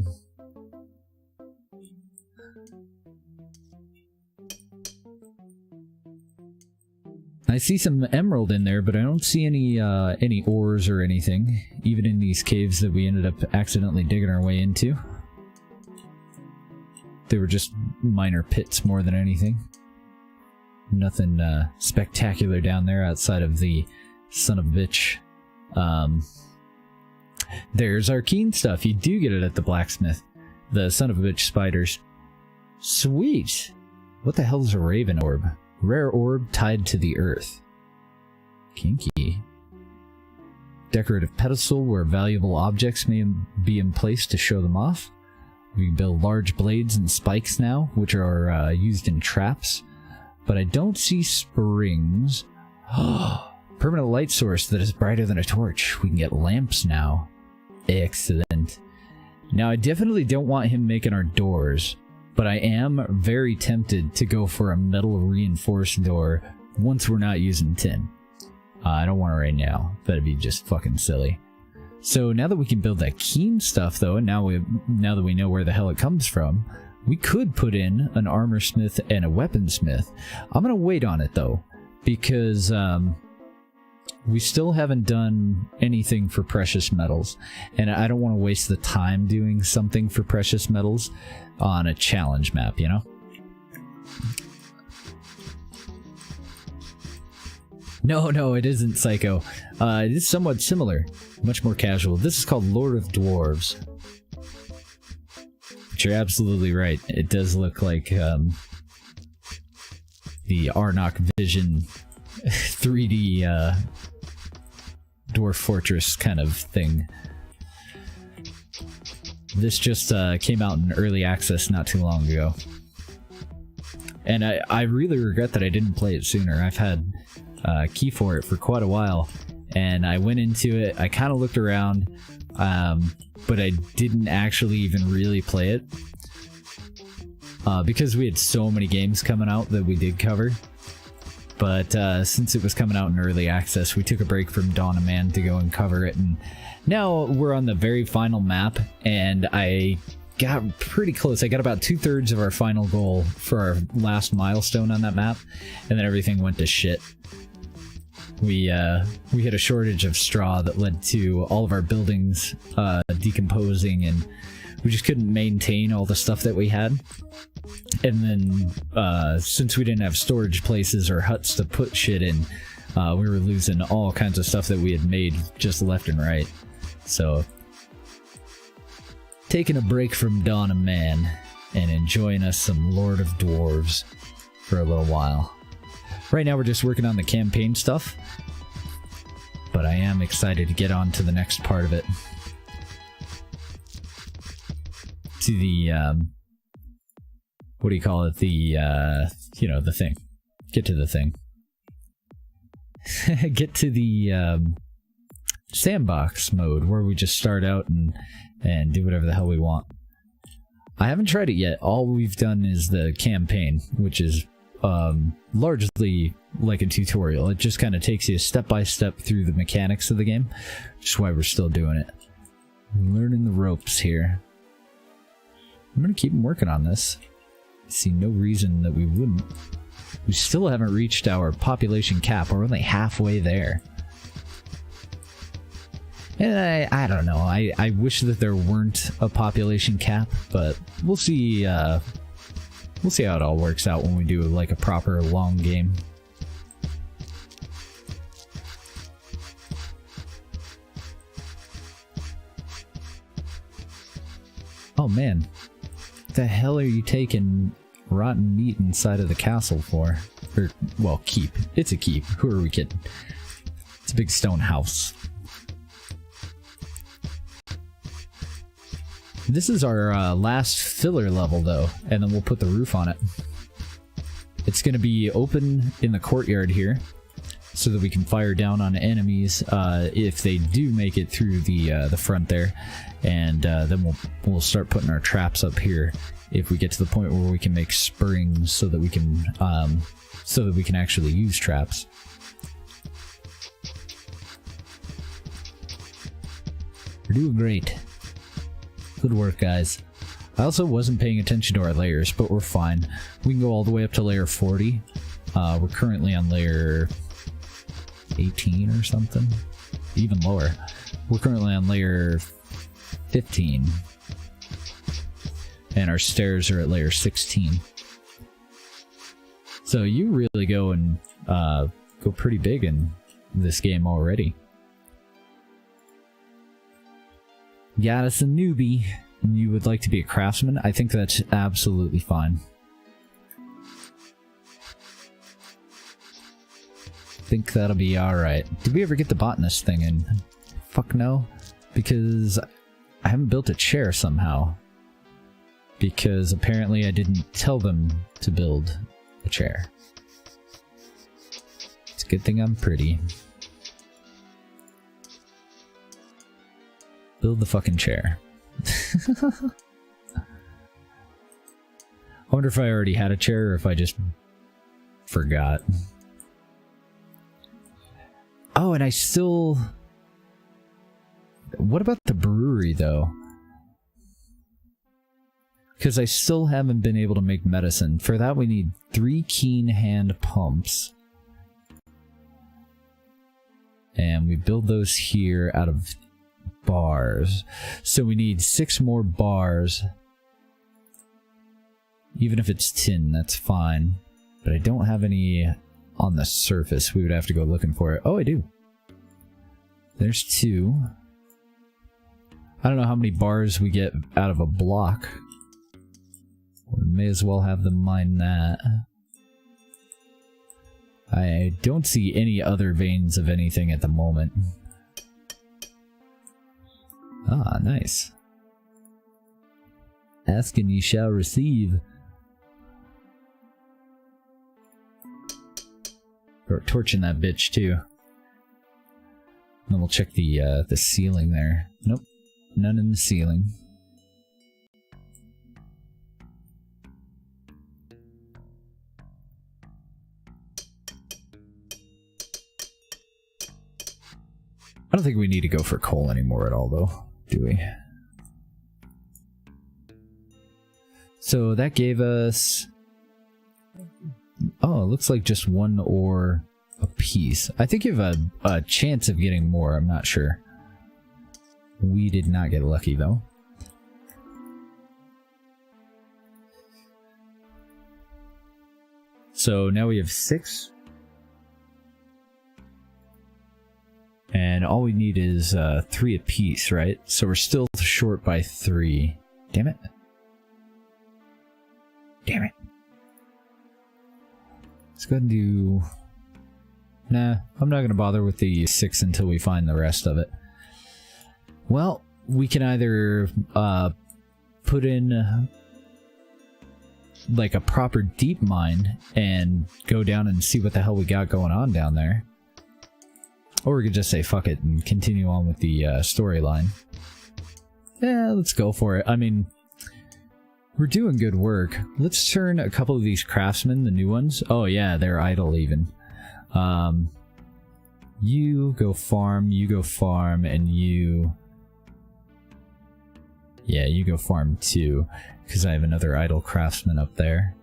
I see some emerald in there, but I don't see any ores or anything, even in these caves that we ended up accidentally digging our way into. They were just minor pits more than anything. Nothing spectacular down there outside of the son of a bitch. There's our keen stuff. You do get it at the blacksmith. The son of a bitch spiders. Sweet! What the hell is a raven orb? Rare orb tied to the earth. Kinky. Decorative pedestal where valuable objects may be in place to show them off. We can build large blades and spikes now, which are used in traps. But I don't see springs. Permanent light source that is brighter than a torch. We can get lamps now. Excellent. Now, I definitely don't want him making our doors, but I am very tempted to go for a metal reinforced door once we're not using tin. I don't want it right now. That'd be just fucking silly. So now that we can build that keen stuff, though, and now that we know where the hell it comes from, we could put in an armor smith and a weaponsmith. I'm gonna wait on it though, because we still haven't done anything for precious metals, and I don't want to waste the time doing something for precious metals on a challenge map, you know? No, it isn't Psycho. It is somewhat similar, much more casual. This is called Lord of Dwarves. But you're absolutely right. It does look like the Arnok Vision 3D Dwarf Fortress kind of thing. This just came out in early access not too long ago. And I really regret that I didn't play it sooner. I've had key for it for quite a while, and I went into it, I kind of looked around, but I didn't actually even really play it because we had so many games coming out that we did cover. But since it was coming out in early access, we took a break from Dawn of Man to go and cover it, and now we're on the very final map, and I got pretty close. I got about 2/3 of our final goal for our last milestone on that map, and then everything went to shit. We had a shortage of straw that led to all of our buildings decomposing, and we just couldn't maintain all the stuff that we had. And then since we didn't have storage places or huts to put shit in, we were losing all kinds of stuff that we had made just left and right. So taking a break from Dawn of Man and enjoying us some Lord of Dwarves for a little while. Right now we're just working on the campaign stuff, but I am excited to get on to the next part of it. To the, what do you call it? The, you know, the thing. Get to the thing. Get to the sandbox mode, where we just start out and do whatever the hell we want. I haven't tried it yet. All we've done is the campaign, which is largely like a tutorial. It just kind of takes you step by step through the mechanics of the game, which is why we're still doing it. Learning the ropes here. I'm gonna keep working on this. I see no reason that we wouldn't. We still haven't reached our population cap. We're only halfway there. And I don't know. I wish that there weren't a population cap, but we'll see We'll see how it all works out when we do like a proper long game. Oh man, what the hell are you taking rotten meat inside of the castle for? Or, well, keep. It's a keep. Who are we kidding? It's a big stone house. This is our last filler level, though, and then we'll put the roof on it. It's going to be open in the courtyard here, so that we can fire down on enemies if they do make it through the front there, and then we'll start putting our traps up here if we get to the point where we can make springs so that we can actually use traps. We're doing great. Good work, guys. I also wasn't paying attention to our layers, but we're fine. We can go all the way up to layer 40. We're currently on layer 18 or something. Even lower. We're currently on layer 15. And our stairs are at layer 16. So you really go and go pretty big in this game already. Got us a newbie. You would like to be a craftsman? I think that's absolutely fine. Think that'll be alright. Did we ever get the botanist thing in? Fuck no. Because I haven't built a chair somehow. Because apparently I didn't tell them to build a chair. It's a good thing I'm pretty. Build the fucking chair. I wonder if I already had a chair or if I just forgot. Oh, and I still... What about the brewery, though? Because I still haven't been able to make medicine. For that, we need 3 keen hand pumps. And we build those here out of bars. So we need 6 more bars. Even if it's tin, that's fine. But I don't have any on the surface. We would have to go looking for it. Oh, I do. There's 2. I don't know how many bars we get out of a block. We may as well have them mine that. I don't see any other veins of anything at the moment. Ah, nice. Ask and ye shall receive. Or torching that bitch too. Then we'll check the ceiling there. Nope, none in the ceiling. I don't think we need to go for coal anymore at all, though, do we? So that gave us... Oh, it looks like just 1 ore a piece. I think you have a chance of getting more, I'm not sure. We did not get lucky, though. So now we have 6. And all we need is 3 apiece, right? So we're still short by 3. Damn it. Damn it. Let's go ahead and do... Nah, I'm not going to bother with the 6 until we find the rest of it. Well, we can either put in like a proper deep mine and go down and see what the hell we got going on down there. Or we could just say fuck it and continue on with the storyline. Yeah, let's go for it. I mean, we're doing good work. Let's turn a couple of these craftsmen, the new ones. Oh yeah, they're idle even. You go farm, and you... Yeah, you go farm too, because I have another idle craftsman up there.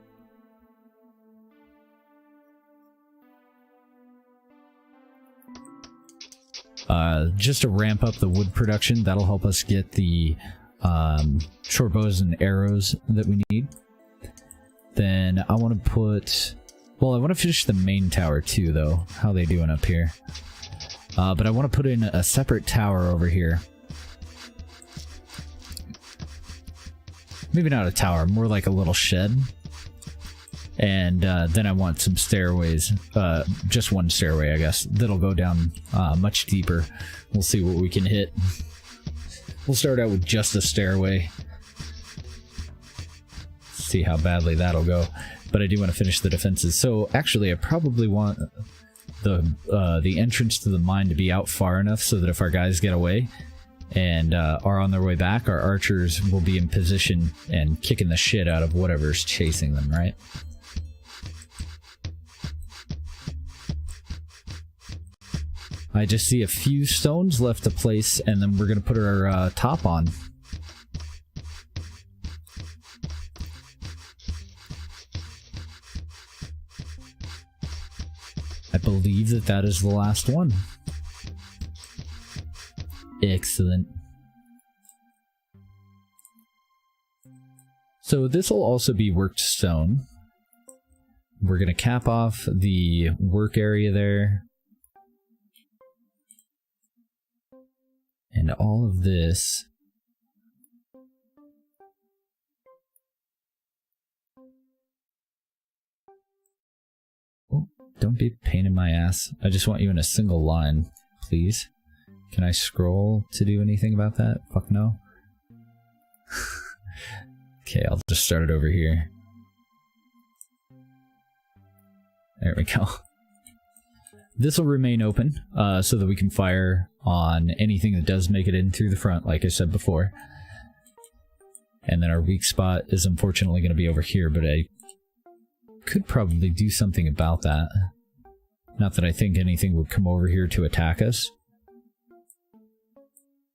Just to ramp up the wood production, that'll help us get the short bows and arrows that we need. Then I want to put... Well, I want to finish the main tower too, though. How they doing up here? But I want to put in a separate tower over here. Maybe not a tower, more like a little shed. And then I want some stairways. Just one stairway, I guess. That'll go down much deeper. We'll see what we can hit. We'll start out with just a stairway. See how badly that'll go. But I do want to finish the defenses. So actually I probably want the entrance to the mine to be out far enough so that if our guys get away and are on their way back, our archers will be in position and kicking the shit out of whatever's chasing them, right? I just see a few stones left to place, and then we're going to put our top on. I believe that that is the last one. Excellent. So this will also be worked stone. We're going to cap off the work area there. And all of this don't be a pain in my ass. I just want you in a single line, please. Can I scroll to do anything about that? Fuck no. Okay, I'll just start it over here. There we go. This will remain open so that we can fire on anything that does make it in through the front, like I said before. And then our weak spot is unfortunately going to be over here, but I could probably do something about that. Not that I think anything would come over here to attack us.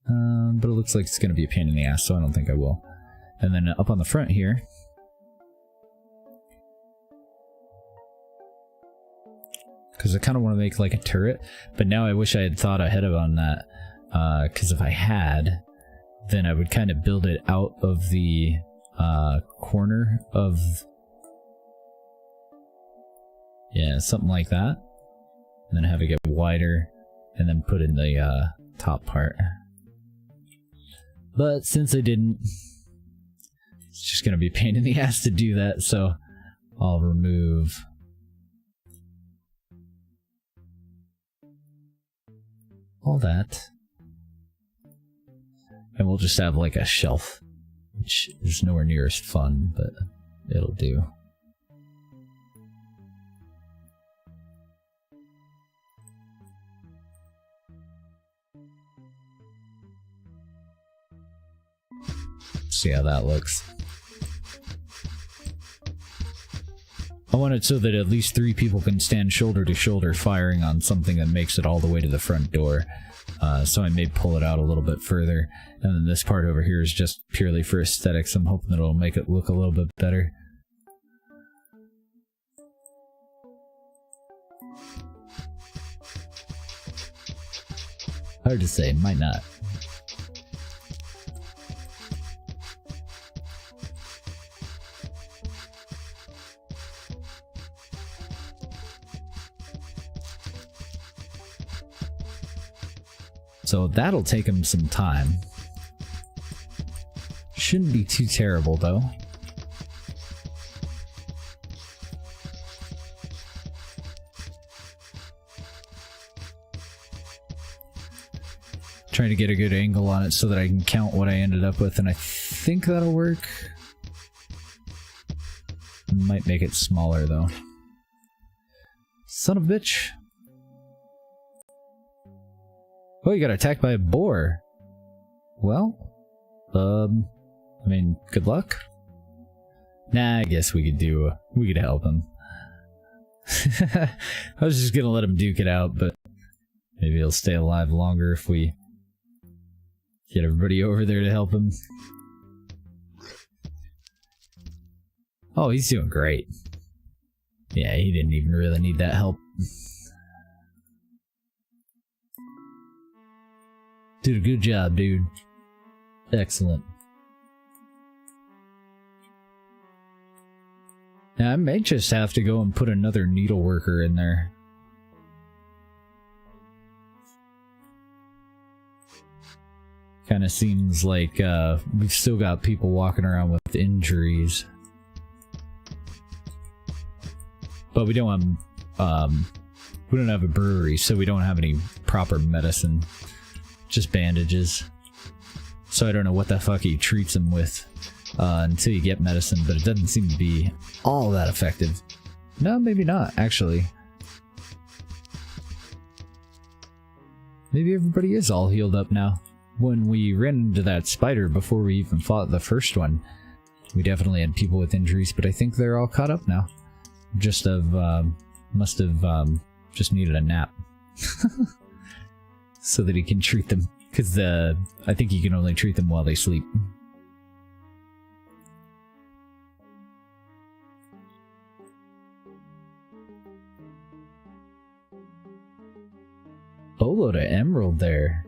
But it looks like it's going to be a pain in the ass, so I don't think I will. And then up on the front here, because I kind of want to make like a turret, but now I wish I had thought ahead on that, because if I had, then I would kind of build it out of the corner of, yeah, something like that, and then have it get wider, and then put in the top part. But since I didn't, it's just going to be a pain in the ass to do that, so I'll remove all that. And we'll just have like a shelf, which is nowhere near as fun, but it'll do. See how that looks. I want it so that at least 3 people can stand shoulder to shoulder firing on something that makes it all the way to the front door. So I may pull it out a little bit further. And then this part over here is just purely for aesthetics. I'm hoping that it'll make it look a little bit better. Hard to say, might not. So that'll take him some time. Shouldn't be too terrible, though. Trying to get a good angle on it so that I can count what I ended up with, and I think that'll work. Might make it smaller, though. Son of a bitch. Oh, you got attacked by a boar. Well, I mean, good luck. Nah, I guess we could help him. I was just gonna let him duke it out, but maybe he'll stay alive longer if we get everybody over there to help him. Oh, he's doing great. Yeah, he didn't even really need that help. Did a good job, dude. Excellent. Now, I may just have to go and put another needle worker in there. Kind of seems like we've still got people walking around with injuries. But we don't have a brewery, so we don't have any proper medicine. Just bandages. So I don't know what the fuck he treats them with until you get medicine, but it doesn't seem to be all that effective. No, maybe not, actually. Maybe everybody is all healed up now. When we ran into that spider before we even fought the first one, we definitely had people with injuries, but I think they're all caught up now. Must have just needed a nap. So that he can treat them. Because I think he can only treat them while they sleep. Boatload of emerald there.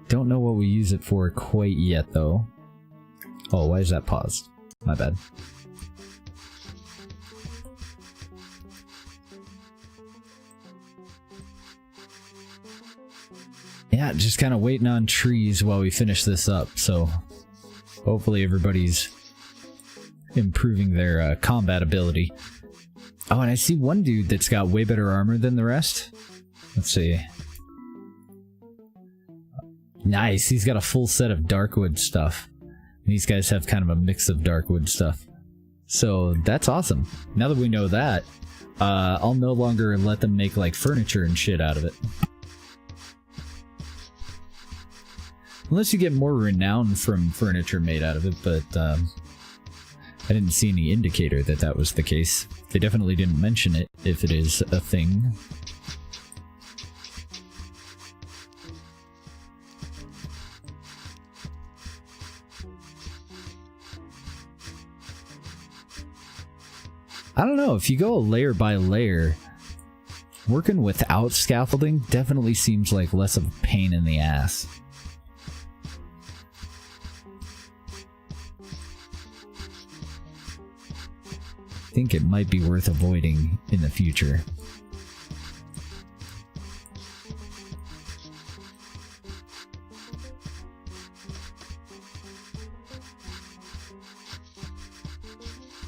Don't know what we use it for quite yet, though. Oh, why is that paused? My bad. Yeah, just kind of waiting on trees while we finish this up, so hopefully everybody's improving their combat ability. Oh, and I see one dude that's got way better armor than the rest. Let's see. Nice, he's got a full set of Darkwood stuff. These guys have kind of a mix of Darkwood stuff. So that's awesome. Now that we know that, I'll no longer let them make like furniture and shit out of it. Unless you get more renown from furniture made out of it, but I didn't see any indicator that that was the case. They definitely didn't mention it, if it is a thing. I don't know, if you go layer by layer, working without scaffolding definitely seems like less of a pain in the ass. I think it might be worth avoiding in the future.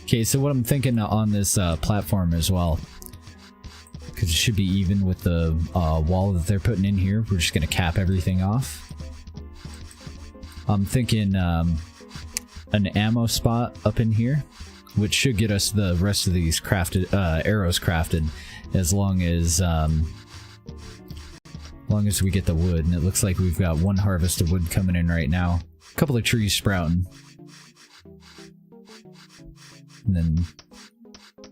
Okay, so what I'm thinking on this platform as well, because it should be even with the wall that they're putting in here, we're just going to cap everything off. I'm thinking an ammo spot up in here, which should get us the rest of these crafted arrows crafted, as long as we get the wood. And it looks like we've got one harvest of wood coming in right now. A couple of trees sprouting. And then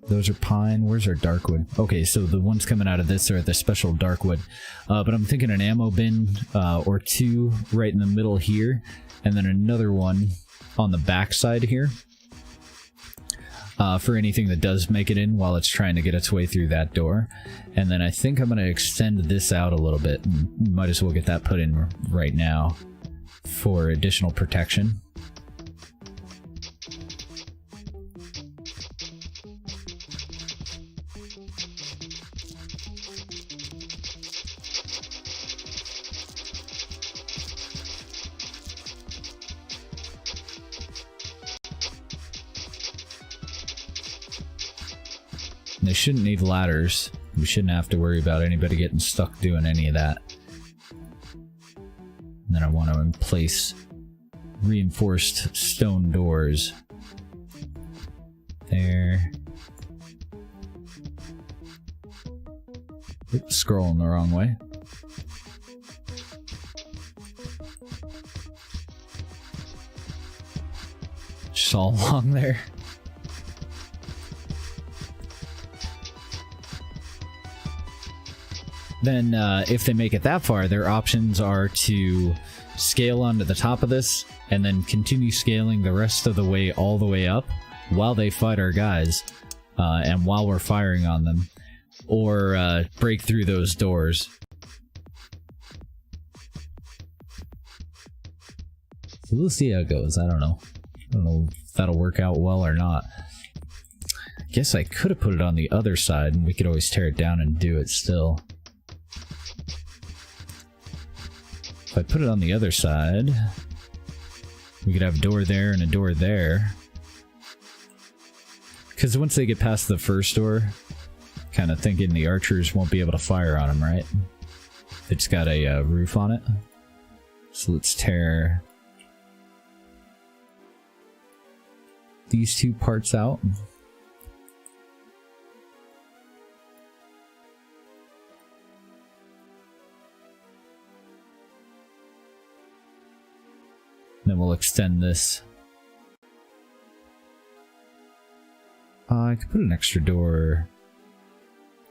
those are pine. Where's our darkwood? Okay, so the ones coming out of this are the special darkwood. But I'm thinking an ammo bin or two right in the middle here, and then another one on the back side here. For anything that does make it in while it's trying to get its way through that door. And then I think I'm going to extend this out a little bit. And might as well get that put in right now for additional protection. They shouldn't need ladders. We shouldn't have to worry about anybody getting stuck doing any of that. And then I want to place reinforced stone doors. There. Oops, scrolling the wrong way. Just all along there. Then, if they make it that far, their options are to scale onto the top of this, and then continue scaling the rest of the way all the way up, while they fight our guys, and while we're firing on them, or break through those doors. So we'll see how it goes. I don't know if that'll work out well or not. Guess I could have put it on the other side and we could always tear it down and do it still. If I put it on the other side, we could have a door there and a door there. Because once they get past the first door, kind of thinking the archers won't be able to fire on them, right? It's got a roof on it. So let's tear these two parts out. Then we'll extend this. I could put an extra door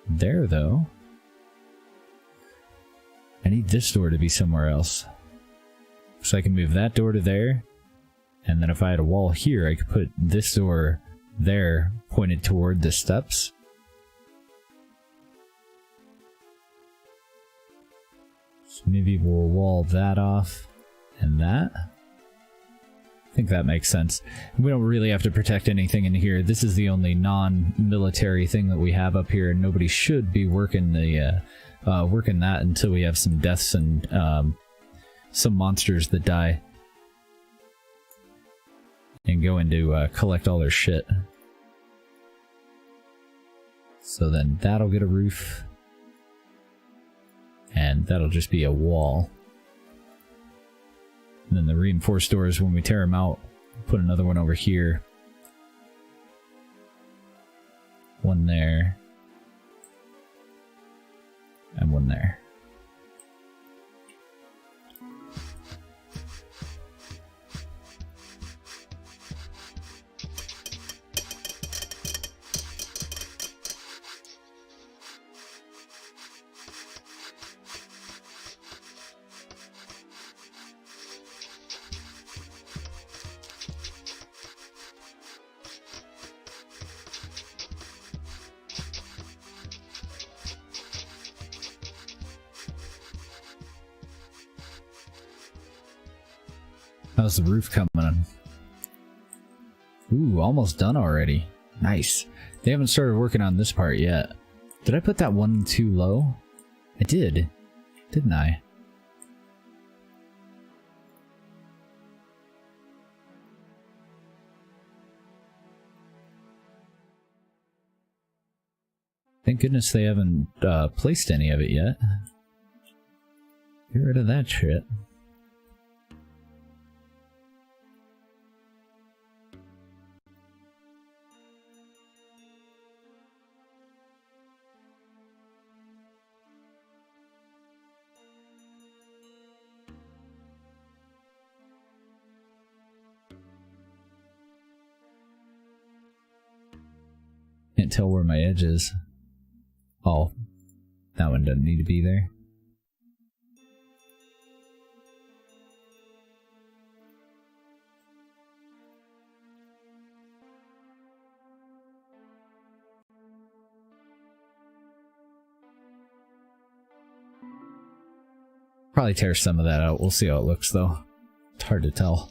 there, though. I need this door to be somewhere else. So I can move that door to there. And then if I had a wall here, I could put this door there, pointed toward the steps. So maybe we'll wall that off and that. I think that makes sense. We don't really have to protect anything in here. This is the only non-military thing that we have up here, and nobody should be working the working that until we have some deaths and some monsters that die and go in to collect all their shit. So then that'll get a roof, and that'll just be a wall. And then the reinforced doors, when we tear them out, put another one over here. One there. And one there. How's the roof coming on? Ooh, almost done already. Nice. They haven't started working on this part yet. Did I put that one too low? I did, didn't I? Thank goodness they haven't placed any of it yet. Get rid of that shit. Can't tell where my edge is. Oh, that one doesn't need to be there. Probably tear some of that out. We'll see how it looks though. It's hard to tell.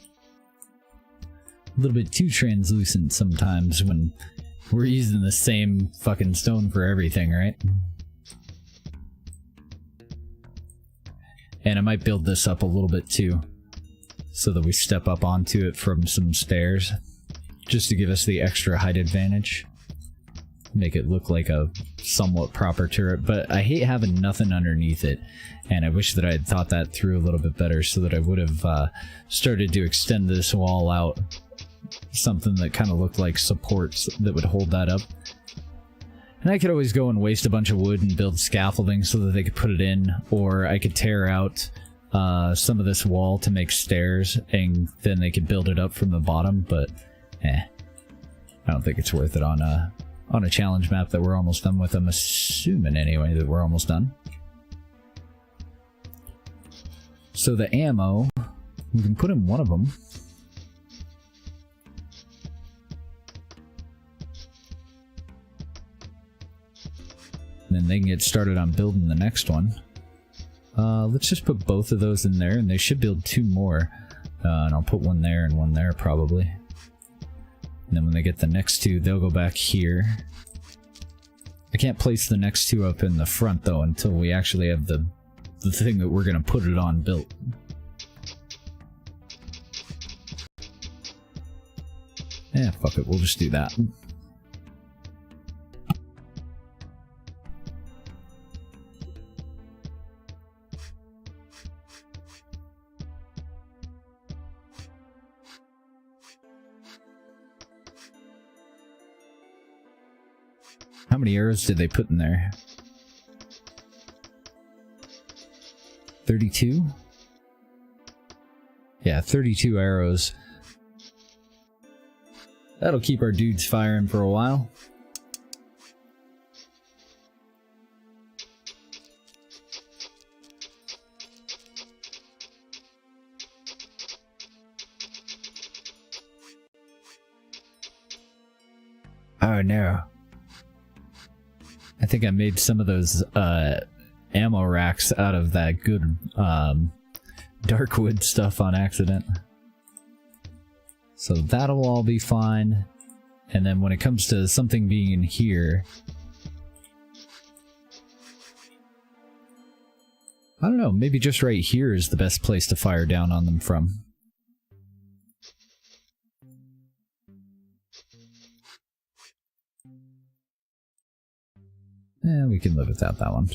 A little bit too translucent sometimes when we're using the same fucking stone for everything, right? And I might build this up a little bit too, so that we step up onto it from some stairs, just to give us the extra height advantage. Make it look like a somewhat proper turret, but I hate having nothing underneath it, and I wish that I had thought that through a little bit better so that I would have started to extend this wall out. Something that kind of looked like supports that would hold that up. And I could always go and waste a bunch of wood and build scaffolding so that they could put it in, or I could tear out some of this wall to make stairs, and then they could build it up from the bottom, but I don't think it's worth it on a challenge map that we're almost done with. I'm assuming anyway that we're almost done. So the ammo, we can put in one of them. Then they can get started on building the next one. Let's just put both of those in there, and they should build two more. And I'll put one there and one there, probably. And then when they get the next two, they'll go back here. I can't place the next two up in the front though until we actually have the thing that we're gonna put it on built. Yeah, fuck it, we'll just do that. How many arrows did they put in there? 32? Yeah, 32 arrows. That'll keep our dudes firing for a while. Oh no. I think I made some of those ammo racks out of that good Darkwood stuff on accident. So that'll all be fine. And then when it comes to something being in here, I don't know, maybe just right here is the best place to fire down on them from. Yeah, we can live without that one.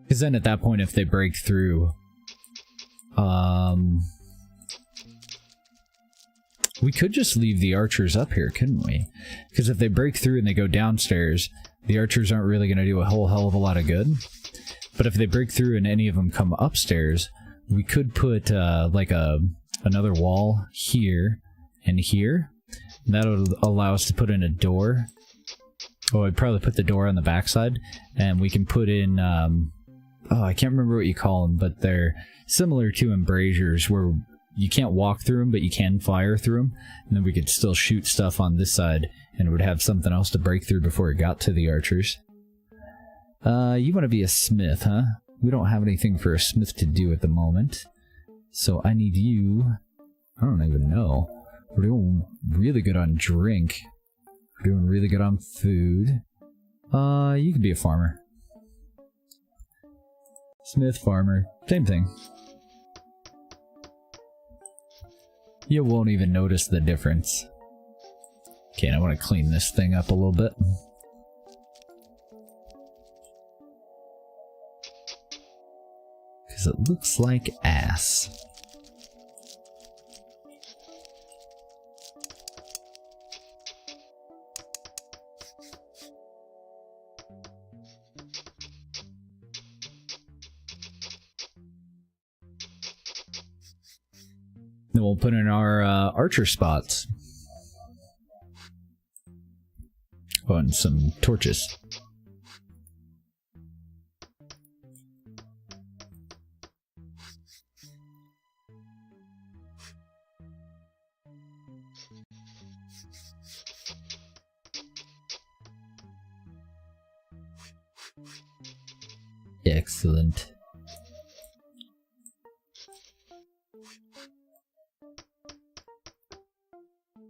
Because then at that point, if they break through, we could just leave the archers up here, couldn't we? Because if they break through and they go downstairs, the archers aren't really going to do a whole hell of a lot of good. But if they break through and any of them come upstairs, we could put like another wall here and here. And that'll allow us to put in a door. Oh, I'd probably put the door on the backside, and we can put in oh, I can't remember what you call them, but they're similar to embrasures where you can't walk through them, but you can fire through them. And then we could still shoot stuff on this side, and it would have something else to break through before it got to the archers. You want to be a smith, huh? We don't have anything for a smith to do at the moment. So I need you. I don't even know. We're doing really good on drink. We're doing really good on food. You can be a farmer. Smith, farmer, same thing. You won't even notice the difference. Okay, I want to clean this thing up a little bit. Because it looks like ass. Then we'll put in our archer spots. Oh, and some torches. Excellent.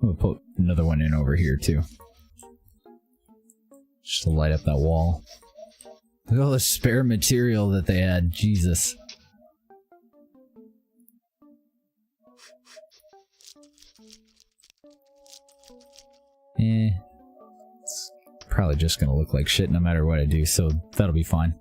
We'll put another one in over here too. Just to light up that wall. Look at all the spare material that they had. Jesus. It's probably just gonna look like shit no matter what I do, so that'll be fine.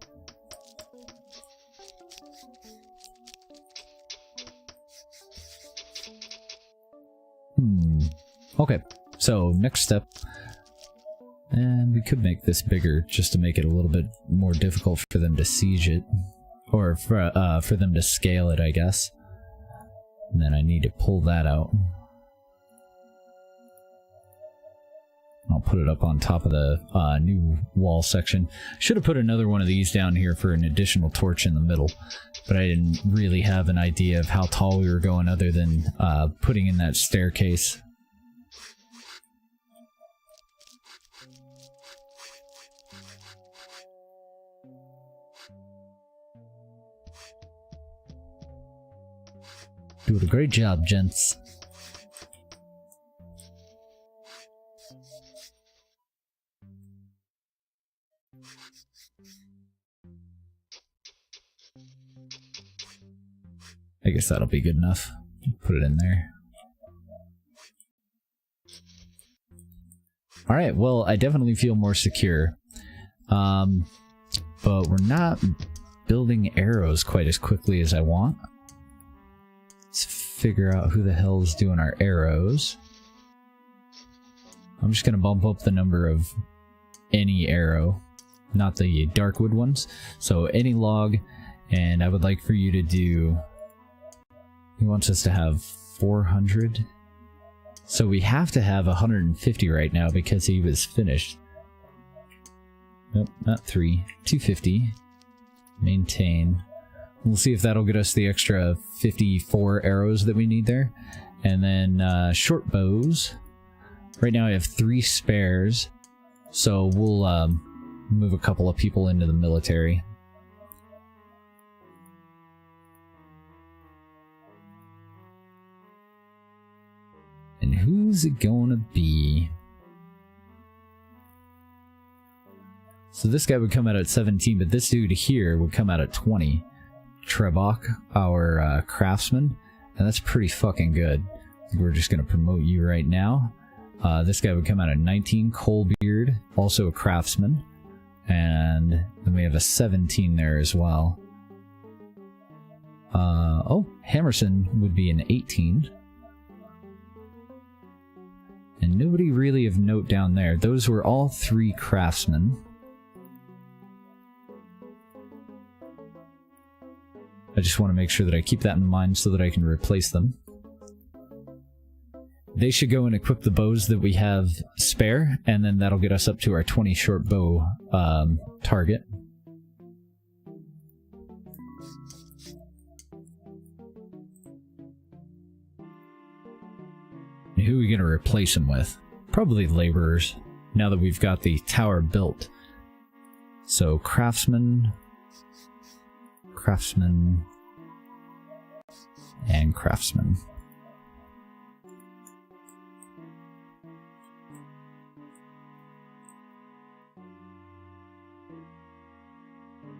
Okay, so next step, and we could make this bigger just to make it a little bit more difficult for them to siege it, or for them to scale it, I guess. And then I need to pull that out. I'll put it up on top of the new wall section. Should have put another one of these down here for an additional torch in the middle, but I didn't really have an idea of how tall we were going other than putting in that staircase. Doing a great job, gents. I guess that'll be good enough. Put it in there. Alright, well, I definitely feel more secure. But we're not building arrows quite as quickly as I want. Let's figure out who the hell is doing our arrows. I'm just going to bump up the number of any arrow, not the darkwood ones. So any log, and I would like for you to do... He wants us to have 400. So we have to have 150 right now because he was finished. Nope, not 3. 250. Maintain. We'll see if that'll get us the extra 54 arrows that we need there. And then short bows. Right now I have 3 spares. So we'll move a couple of people into the military. And who's it gonna be? So this guy would come out at 17, but this dude here would come out at 20. Trebok, our craftsman, and that's pretty fucking good. We're just gonna promote you right now. This guy would come out at 19. Coalbeard, also a craftsman, and then we have a 17 there as well. Oh, Hammerson would be an 18. And nobody really of note down there. Those were all 3 craftsmen. I just want to make sure that I keep that in mind so that I can replace them. They should go and equip the bows that we have spare, and then that'll get us up to our 20 short bow target. And who are we going to replace them with? Probably laborers, now that we've got the tower built. So craftsman, craftsman, and craftsman.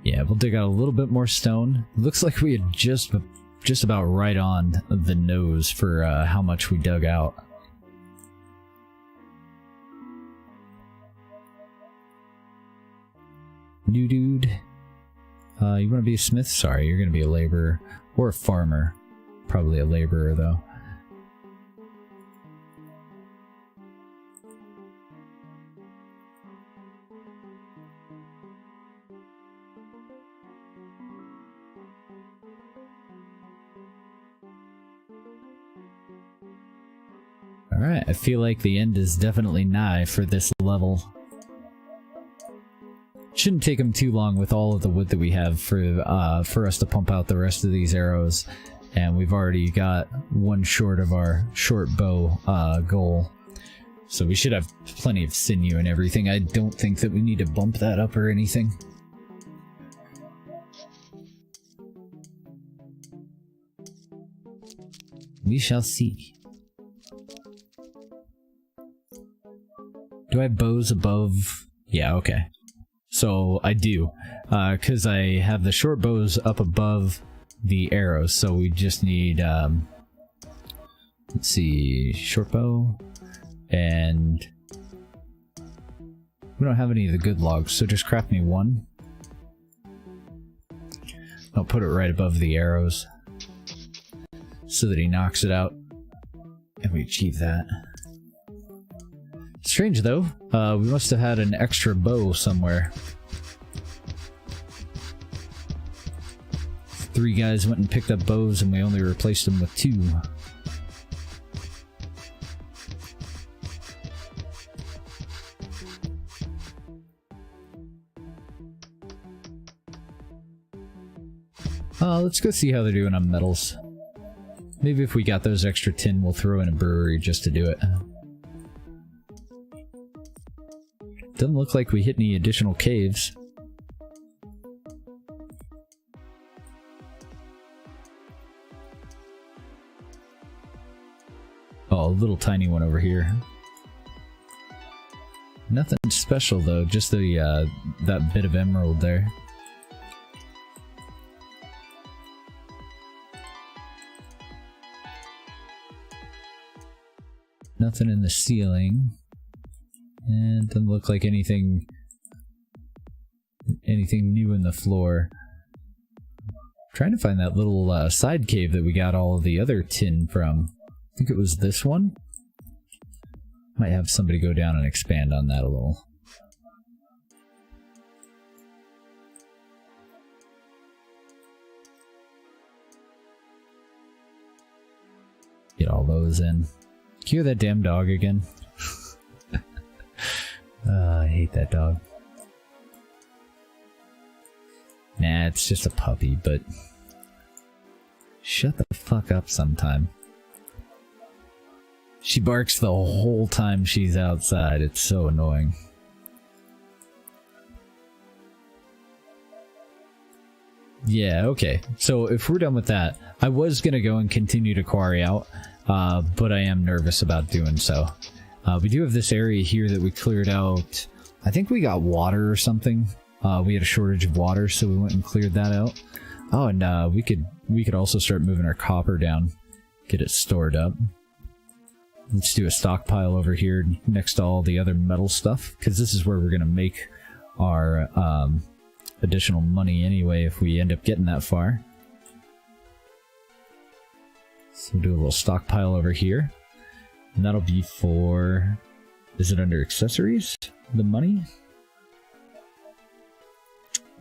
Yeah, we'll dig out a little bit more stone. Looks like we had just about right on the nose for how much we dug out. New dude. You want to be a smith? Sorry, you're going to be a laborer. Or a farmer. Probably a laborer, though. Alright, I feel like the end is definitely nigh for this level. Shouldn't take them too long with all of the wood that we have for us to pump out the rest of these arrows. And we've already got one short of our short bow goal. So we should have plenty of sinew and everything. I don't think that we need to bump that up or anything. We shall see. Do I have bows above? Yeah, okay. So I do, because I have the short bows up above the arrows, so we just need, let's see, short bow, and we don't have any of the good logs, so just craft me one. I'll put it right above the arrows, so that he knocks it out, and we achieve that. Strange though, we must have had an extra bow somewhere. 3 guys went and picked up bows and we only replaced them with 2. Let's go see how they're doing on metals. Maybe if we got those extra tin, we'll throw in a brewery just to do it. Doesn't look like we hit any additional caves. Oh, a little tiny one over here. Nothing special though, just the that bit of emerald there. Nothing in the ceiling. And doesn't look like anything new in the floor. Trying to find that little side cave that we got all of the other tin from. I think it was this one. Might have somebody go down and expand on that a little. Get all those in. Can you hear that damn dog again? I hate that dog. Nah, it's just a puppy, but shut the fuck up sometime. She barks the whole time she's outside. It's so annoying. Yeah, okay. So if we're done with that, I was gonna go and continue to quarry out, but I am nervous about doing so. We do have this area here that we cleared out. I think we got water or something. We had a shortage of water, so we went and cleared that out. Oh, and we could also start moving our copper down, get it stored up. Let's do a stockpile over here next to all the other metal stuff, because this is where we're gonna make our additional money anyway if we end up getting that far. So we'll do a little stockpile over here. And that'll be for... Is it under accessories? The money?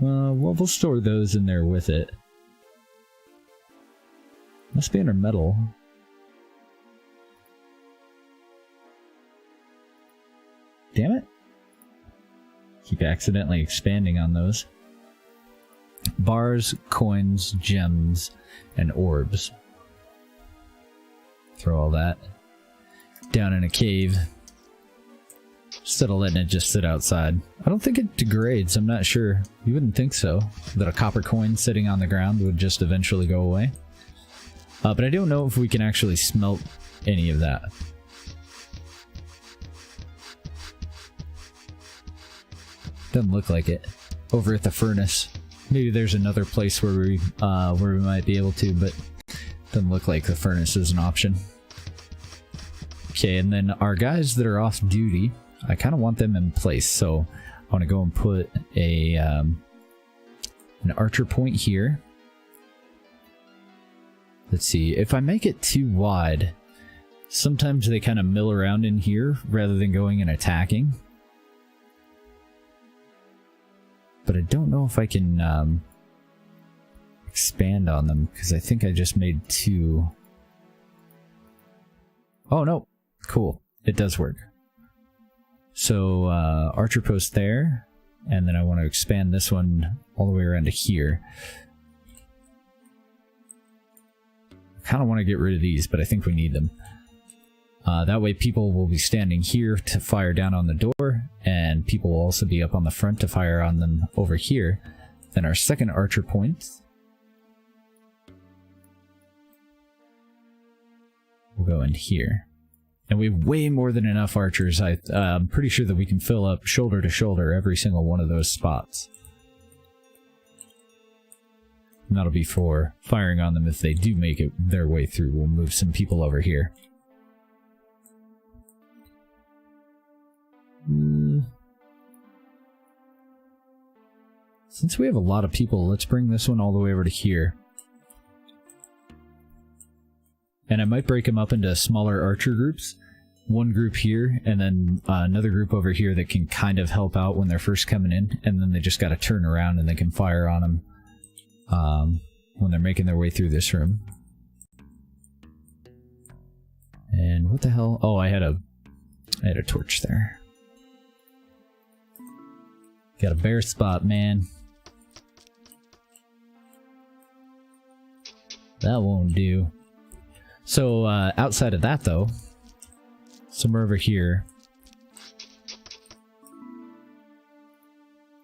Well, we'll store those in there with it. Must be under metal. Damn it. Keep accidentally expanding on those. Bars, coins, gems, and orbs. Throw all that down in a cave instead of letting it just sit outside. I don't think it degrades, I'm not sure. You wouldn't think so, that a copper coin sitting on the ground would just eventually go away. But I don't know if we can actually smelt any of that. Doesn't look like it. Over at the furnace. Maybe there's another place where we might be able to, but doesn't look like the furnace is an option. Okay, and then our guys that are off duty, I kind of want them in place, so I want to go and put a an archer point here. Let's see, if I make it too wide, sometimes they kind of mill around in here rather than going and attacking. But I don't know if I can expand on them, because I think I just made two. Oh no, cool, it does work. So archer post there, and then I want to expand this one all the way around to here. I kind of want to get rid of these, but I think we need them. That way people will be standing here to fire down on the door, and people will also be up on the front to fire on them over here. Then our second archer point will go in here. And we have way more than enough archers. I'm pretty sure that we can fill up shoulder to shoulder every single one of those spots. And that'll be for firing on them if they do make it their way through. We'll move some people over here. Since we have a lot of people, let's bring this one all the way over to here. And I might break them up into smaller archer groups. One group here, and then another group over here that can kind of help out when they're first coming in, and then they just gotta turn around and they can fire on them when they're making their way through this room. And what the hell? Oh, I had a torch there. Got a bare spot, man. That won't do. So, outside of that, though, somewhere over here...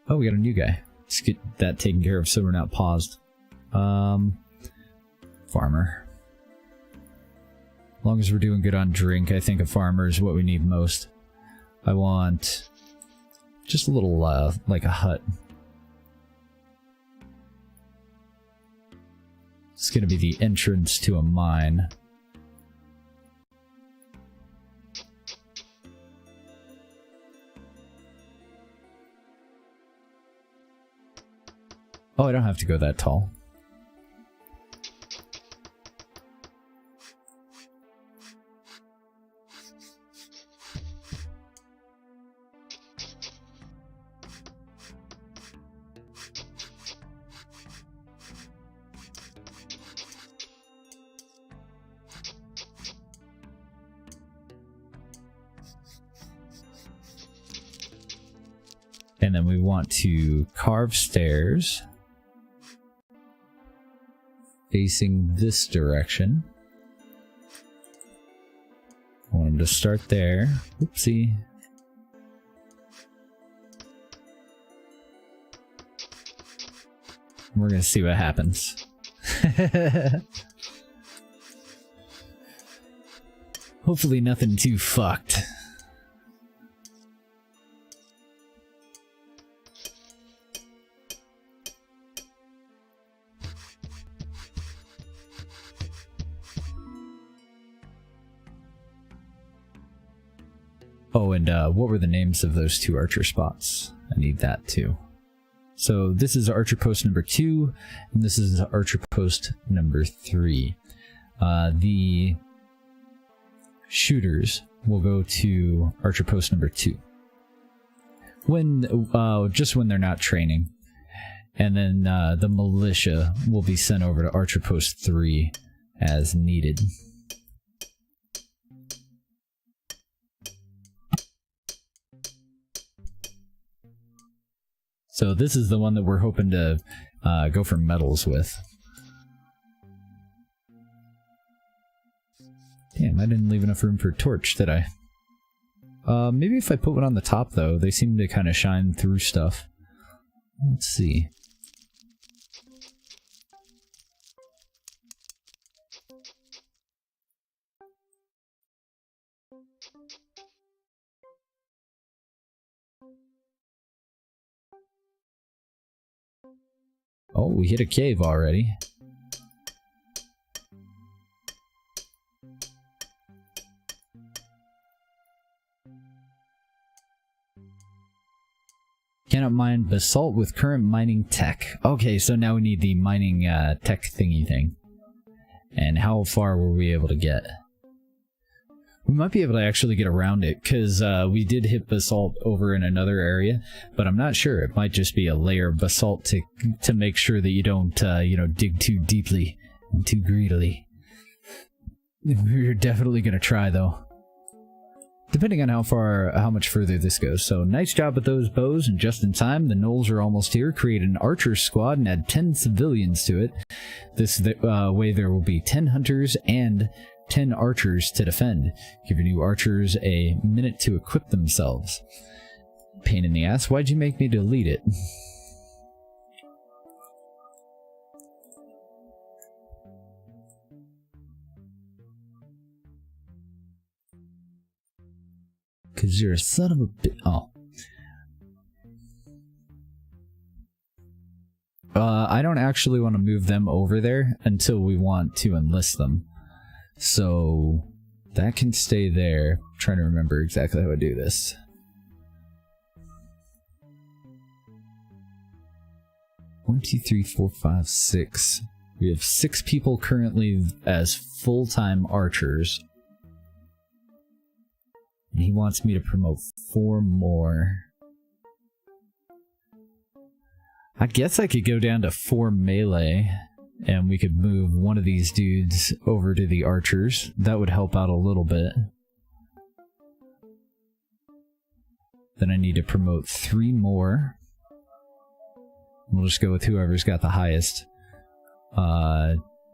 Oh, we got a new guy. Let's get that taken care of so we're not paused. Farmer. long as we're doing good on drink, I think a farmer is what we need most. I want just a little, like a hut. It's gonna be the entrance to a mine. Oh, I don't have to go that tall. And then we want to carve stairs facing this direction. I want them to start there. Oopsie. We're gonna see what happens. Hopefully nothing too fucked. Oh, and what were the names of those two archer spots? I need that too. So this is archer post number 2, and this is archer post number 3. The shooters will go to archer post number 2. When just when they're not training. And then the militia will be sent over to archer post 3 as needed. So this is the one that we're hoping to go for medals with. Damn, I didn't leave enough room for a torch, did I? Maybe if I put one on the top, though. They seem to kind of shine through stuff. Let's see. Oh, we hit a cave already. Cannot mine basalt with current mining tech. Okay, so now we need the mining tech thingy thing. And how far were we able to get? We might be able to actually get around it, because we did hit basalt over in another area, but I'm not sure. It might just be a layer of basalt to make sure that you don't, you know, dig too deeply and too greedily. We're definitely going to try, though. Depending on how much further this goes. So, nice job with those bows, and just in time, the gnolls are almost here. Create an archer squad and add 10 civilians to it. This way there will be 10 hunters and 10 archers to defend. Give your new archers a minute to equip themselves. Pain in the ass, why'd you make me delete it? Cause you're a son of a bitch. Oh. I don't actually want to move them over there until we want to enlist them. So that can stay there. I'm trying to remember exactly how I do this. One, two, three, four, five, 6. We have 6 people currently as full-time archers. And he wants me to promote 4 more. I guess I could go down to 4 melee, and we could move one of these dudes over to the archers. That would help out a little bit. Then I need to promote 3 more. We'll just go with whoever's got the highest.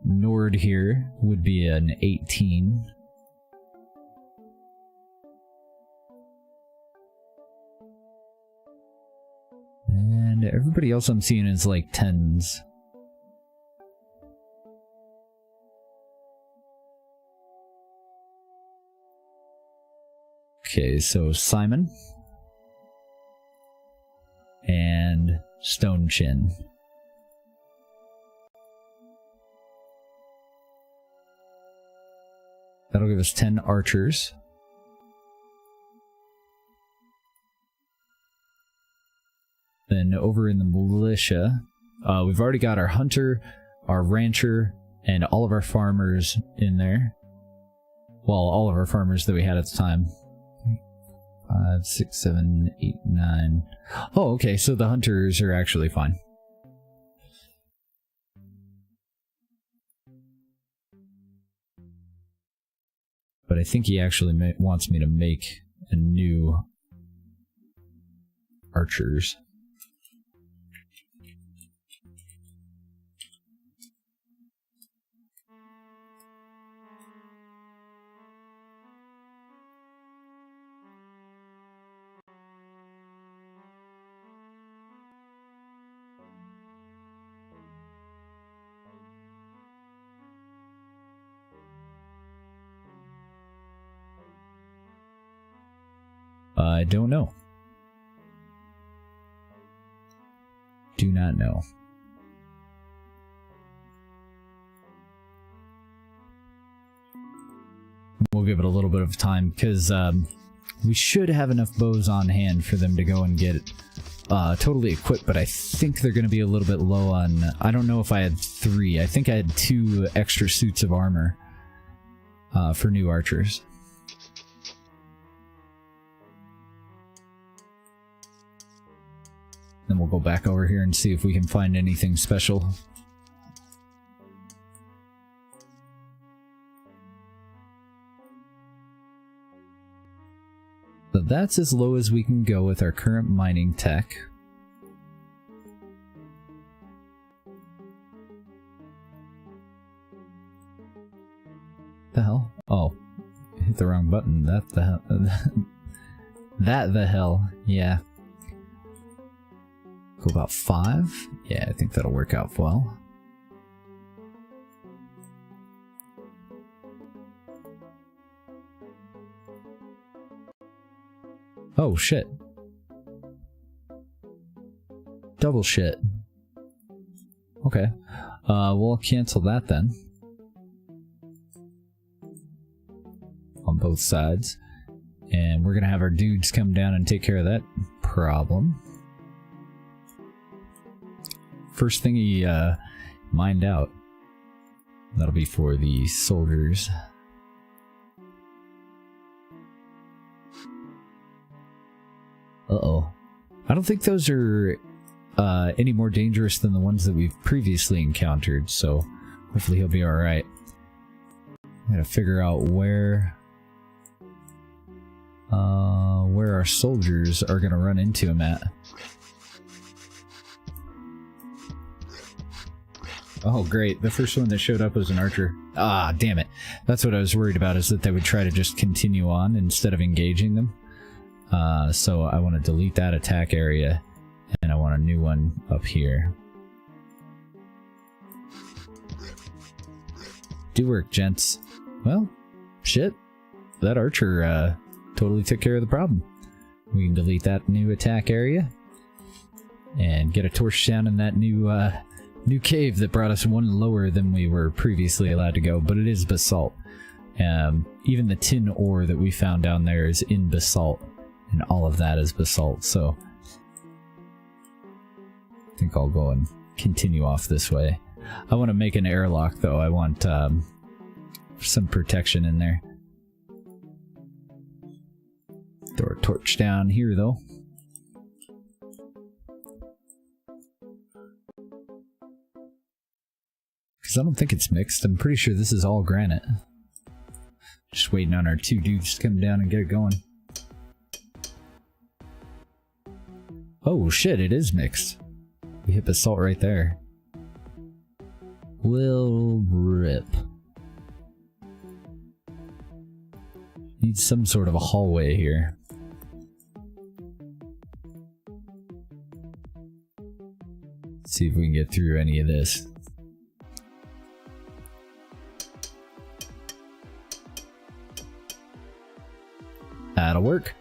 Nord here would be an 18. And everybody else I'm seeing is like 10s. Okay, so Simon and Stone Chin. That'll give us 10 archers. Then over in the militia, we've already got our hunter, our rancher, and all of our farmers in there. Well, all of our farmers that we had at the time. 5, 6, 7, 8, 9. Oh, okay, so the hunters are actually fine. But I think he actually wants me to make a new archers. I don't know. Do not know. We'll give it a little bit of time, because we should have enough bows on hand for them to go and get totally equipped, but I think they're going to be a little bit low on... I don't know if I had 3. I think I had 2 extra suits of armor for new archers. Then we'll go back over here and see if we can find anything special. But that's as low as we can go with our current mining tech. The hell? Oh, hit the wrong button. That the hell? That the hell? Yeah. Go about 5? Yeah, I think that'll work out well. Oh, shit. Double shit. Okay. We'll cancel that then. On both sides. And we're gonna have our dudes come down and take care of that problem. First thing he mined out. That'll be for the soldiers. Uh-oh. I don't think those are any more dangerous than the ones that we've previously encountered, so hopefully he'll be alright. Gotta figure out where our soldiers are gonna run into him at. Oh, great. The first one that showed up was an archer. Ah, damn it. That's what I was worried about, is that they would try to just continue on instead of engaging them. So I want to delete that attack area, and I want a new one up here. Do work, gents. Well, shit. That archer totally took care of the problem. We can delete that new attack area, and get a torch down in that new cave that brought us one lower than we were previously allowed to go, but it is basalt. Even the tin ore that we found down there is in basalt, and all of that is basalt, so I think I'll go and continue off this way. I want to make an airlock, though. I want some protection in there. Throw a torch down here, though. Because I don't think it's mixed. I'm pretty sure this is all granite. Just waiting on our 2 dudes to come down and get it going. Oh shit, it is mixed. We hit basalt right there. Will rip. Need some sort of a hallway here. Let's see if we can get through any of this. That'll work.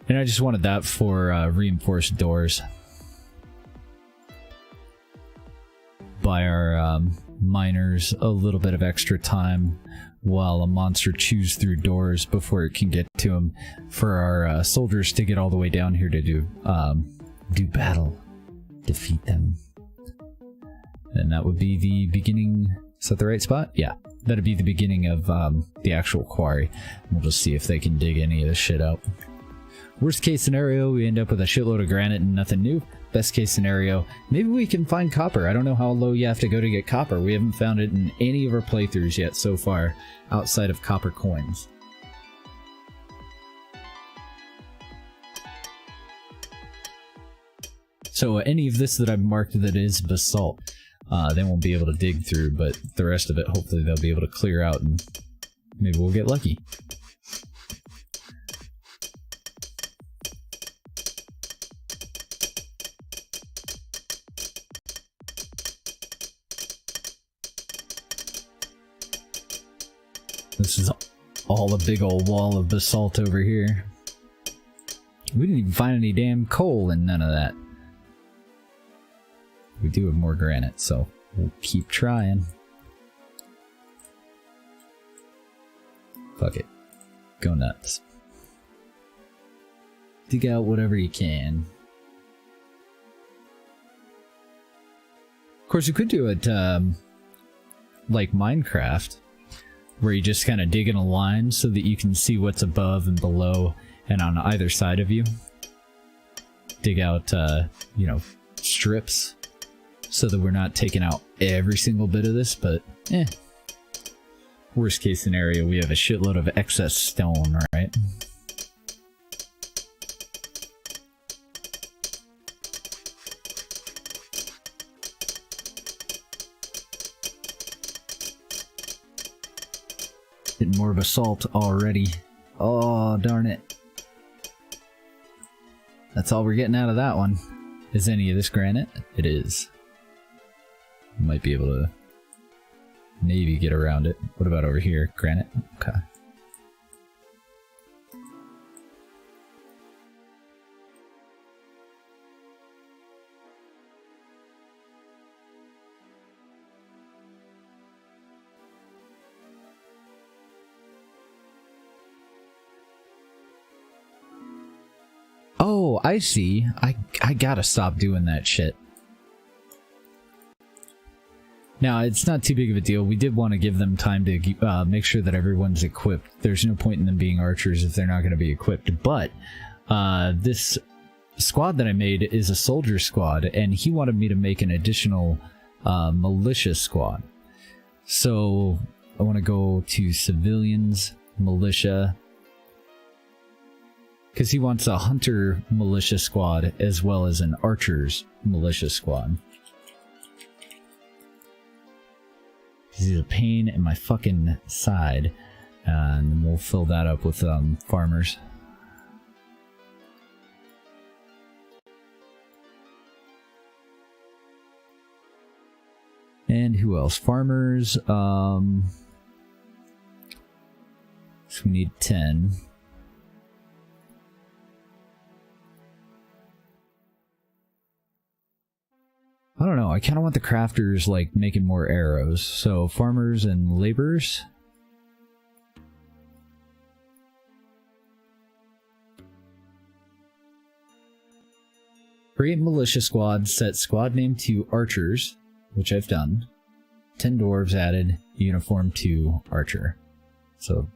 And I just wanted that for reinforced doors. Buy our miners a little bit of extra time while a monster chews through doors before it can get to them, for our soldiers to get all the way down here to do battle, defeat them. And that would be the beginning. Is that the right spot? Yeah, that'd be the beginning of the actual quarry. We'll just see if they can dig any of this shit out. Worst case scenario, we end up with a shitload of granite and nothing new. Best case scenario, maybe we can find copper. I don't know how low you have to go to get copper. We haven't found it in any of our playthroughs yet so far, outside of copper coins. So any of this that I've marked that is basalt, they won't be able to dig through, but the rest of it, hopefully they'll be able to clear out, and maybe we'll get lucky. This is all a big old wall of basalt over here. We didn't even find any damn coal in none of that. We do have more granite, so we'll keep trying. Fuck it. Go nuts. Dig out whatever you can. Of course, you could do it like Minecraft, where you just kind of dig in a line so that you can see what's above and below and on either side of you. Dig out, you know, strips so that we're not taking out every single bit of this, but worst case scenario, we have a shitload of excess stone, right? Getting more basalt already. Oh, darn it. That's all we're getting out of that one. Is any of this granite? It is. Might be able to maybe get around it. What about over here? Granite? Okay. Oh, I see. I gotta stop doing that shit. Now, it's not too big of a deal. We did want to give them time to make sure that everyone's equipped. There's no point in them being archers if they're not going to be equipped. But this squad that I made is a soldier squad, and he wanted me to make an additional militia squad. So I want to go to civilians, militia, because he wants a hunter militia squad as well as an archers militia squad. He's a pain in my fucking side, and then we'll fill that up with farmers. And who else? Farmers. So we need 10. I don't know, I kind of want the crafters, like, making more arrows. So, farmers and laborers. Create militia squad, set squad name to archers, which I've done. 10 dwarves added, uniform to archer. So,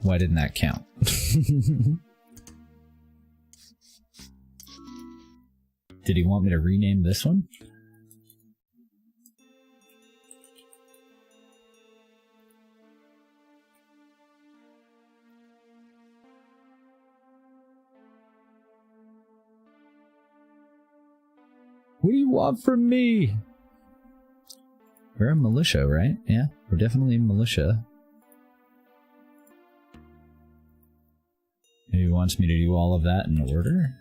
why didn't that count? Did he want me to rename this one? What do you want from me? We're a militia, right? Yeah, we're definitely a militia. Maybe he wants me to do all of that in order?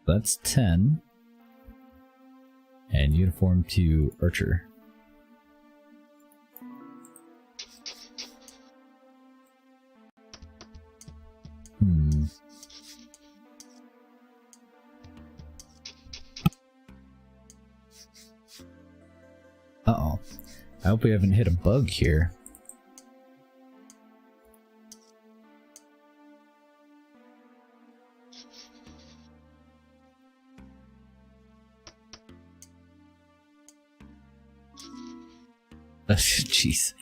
That's 10. And uniform to archer. Uh-oh. I hope we haven't hit a bug here. Jeez.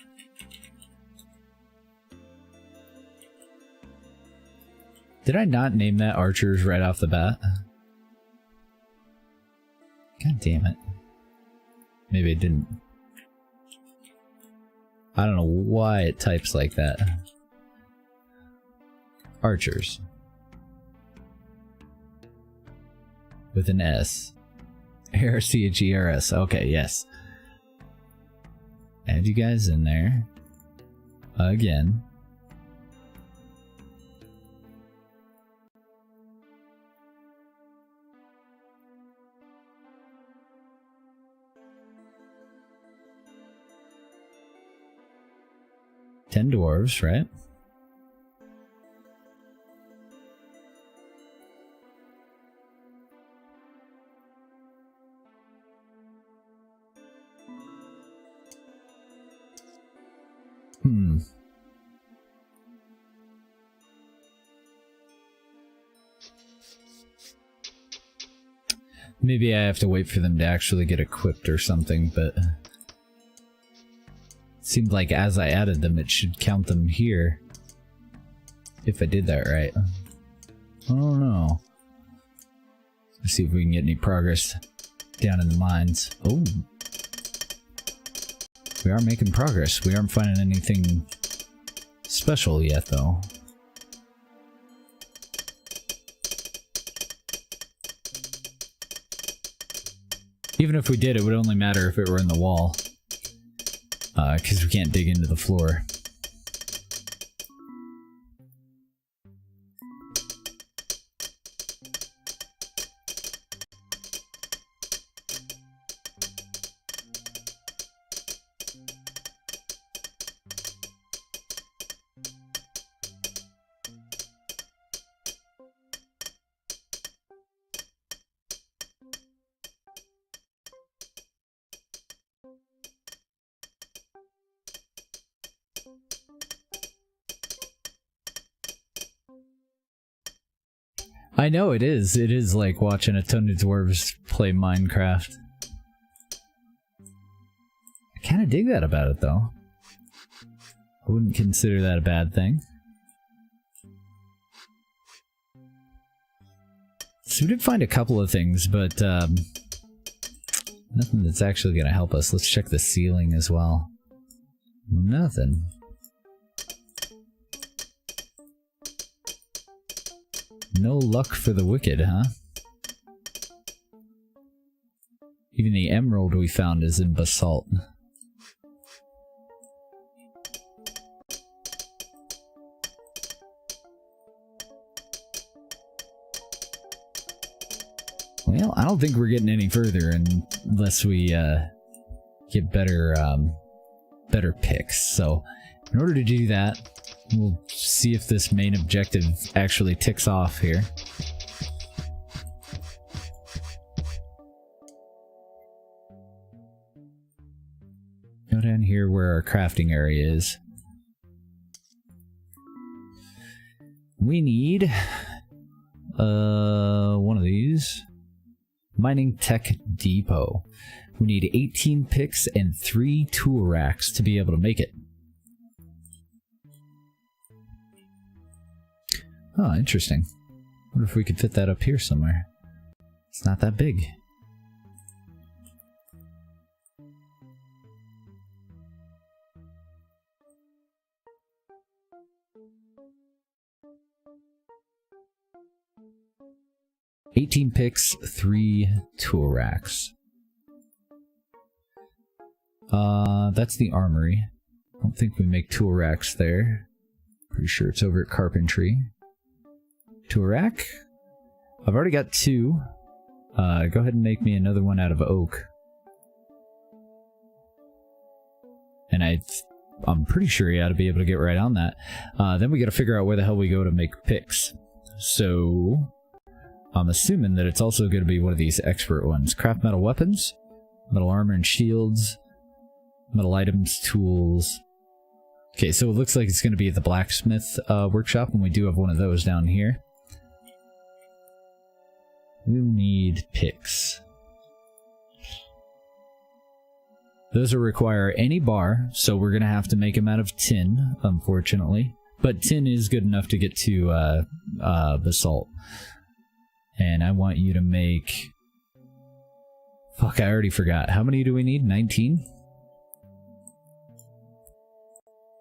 Did I not name that archers right off the bat? God damn it. Maybe I didn't. I don't know why it types like that. Archers. With an S. ARCHERS. Okay, yes. Add you guys in there. Again. Ten dwarves, right? Maybe I have to wait for them to actually get equipped or something, but it seemed like as I added them, it should count them here. If I did that right. I don't know. Let's see if we can get any progress down in the mines. Oh. We are making progress. We aren't finding anything special yet, though. Even if we did, it would only matter if it were in the wall. Because we can't dig into the floor. I know it is. It is like watching a ton of dwarves play Minecraft. I kind of dig that about it, though. I wouldn't consider that a bad thing. So we did find a couple of things, but nothing that's actually going to help us. Let's check the ceiling as well. Nothing. No luck for the wicked, huh? Even the emerald we found is in basalt. Well, I don't think we're getting any further unless we get better better picks. So, in order to do that, we'll see if this main objective actually ticks off here. Go down here where our crafting area is. We need one of these. Mining Tech Depot. We need 18 picks and 3 tool racks to be able to make it. Oh, interesting. Wonder if we could fit that up here somewhere. It's not that big. $18 picks, 3 tool racks. That's the armory. I don't think we make tool racks there. Pretty sure it's over at carpentry. Tool rack. I've already got 2. Go ahead and make me another one out of oak. And I'm pretty sure you ought to be able to get right on that. Then we got to figure out where the hell we go to make picks. So I'm assuming that it's also going to be one of these expert ones. Craft metal weapons, metal armor and shields, metal items, tools. Okay, so it looks like it's going to be at the blacksmith workshop, and we do have one of those down here. We need picks. Those will require any bar, so we're going to have to make them out of tin, unfortunately. But tin is good enough to get to basalt. And I want you to make... Fuck, I already forgot. How many do we need? 19?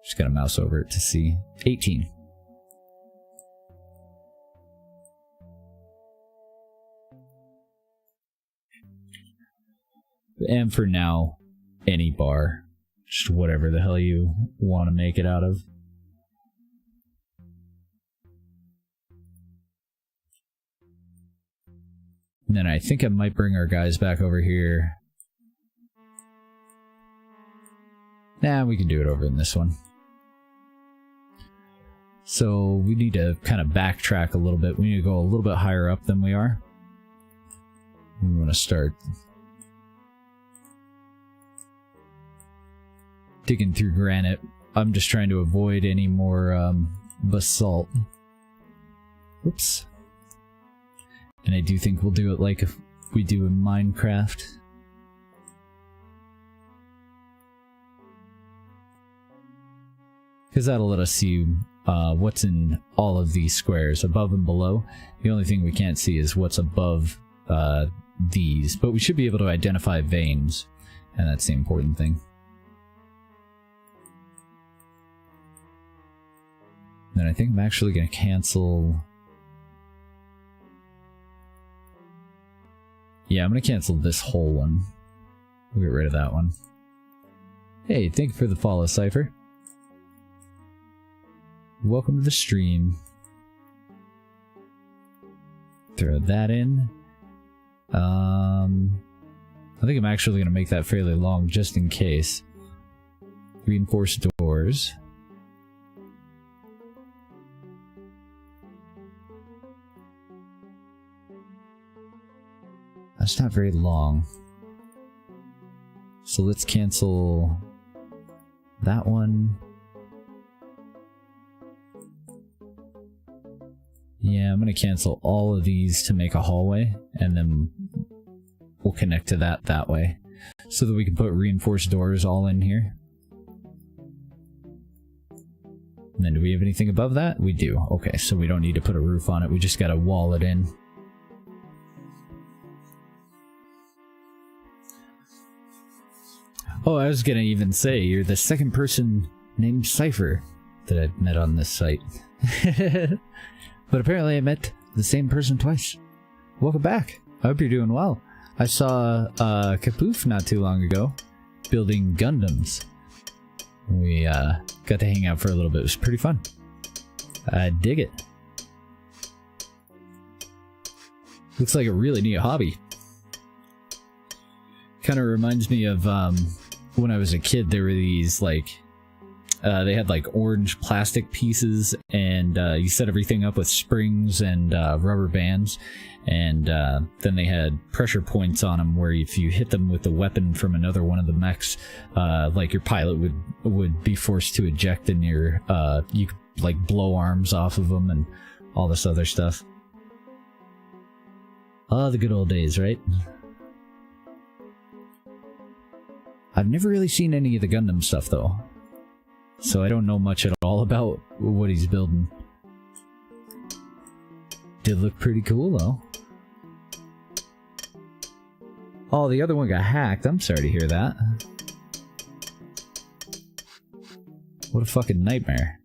Just gotta mouse over it to see. 18. And for now, any bar. Just whatever the hell you want to make it out of. And then I think I might bring our guys back over here. Nah, we can do it over in this one. So we need to kind of backtrack a little bit. We need to go a little bit higher up than we are. We want to start digging through granite. I'm just trying to avoid any more basalt. Whoops. And I do think we'll do it like we do in Minecraft. Because that'll let us see what's in all of these squares, above and below. The only thing we can't see is what's above these. But we should be able to identify veins, and that's the important thing. Then I think I'm actually going to cancel... Yeah, I'm going to cancel this whole one. We'll get rid of that one. Hey, thank you for the follow, Cypher. Welcome to the stream. Throw that in. I think I'm actually going to make that fairly long just in case. Reinforced doors. That's not very long. So let's cancel that one. Yeah, I'm going to cancel all of these to make a hallway, and then we'll connect to that way. So that we can put reinforced doors all in here. And then do we have anything above that? We do. Okay, so we don't need to put a roof on it, we just got to wall it in. Oh, I was gonna even say, you're the second person named Cypher that I've met on this site. But apparently I met the same person twice. Welcome back. I hope you're doing well. I saw Kapoof not too long ago building Gundams. We got to hang out for a little bit. It was pretty fun. I dig it. Looks like a really neat hobby. Kind of reminds me of when I was a kid. There were these like they had like orange plastic pieces, and you set everything up with springs and rubber bands, and then they had pressure points on them where if you hit them with a weapon from another one of the mechs, like your pilot would be forced to eject, and you could like blow arms off of them and all this other stuff. Oh, the good old days, right? I've never really seen any of the Gundam stuff, though. So I don't know much at all about what he's building. Did look pretty cool, though. Oh, the other one got hacked. I'm sorry to hear that. What a fucking nightmare.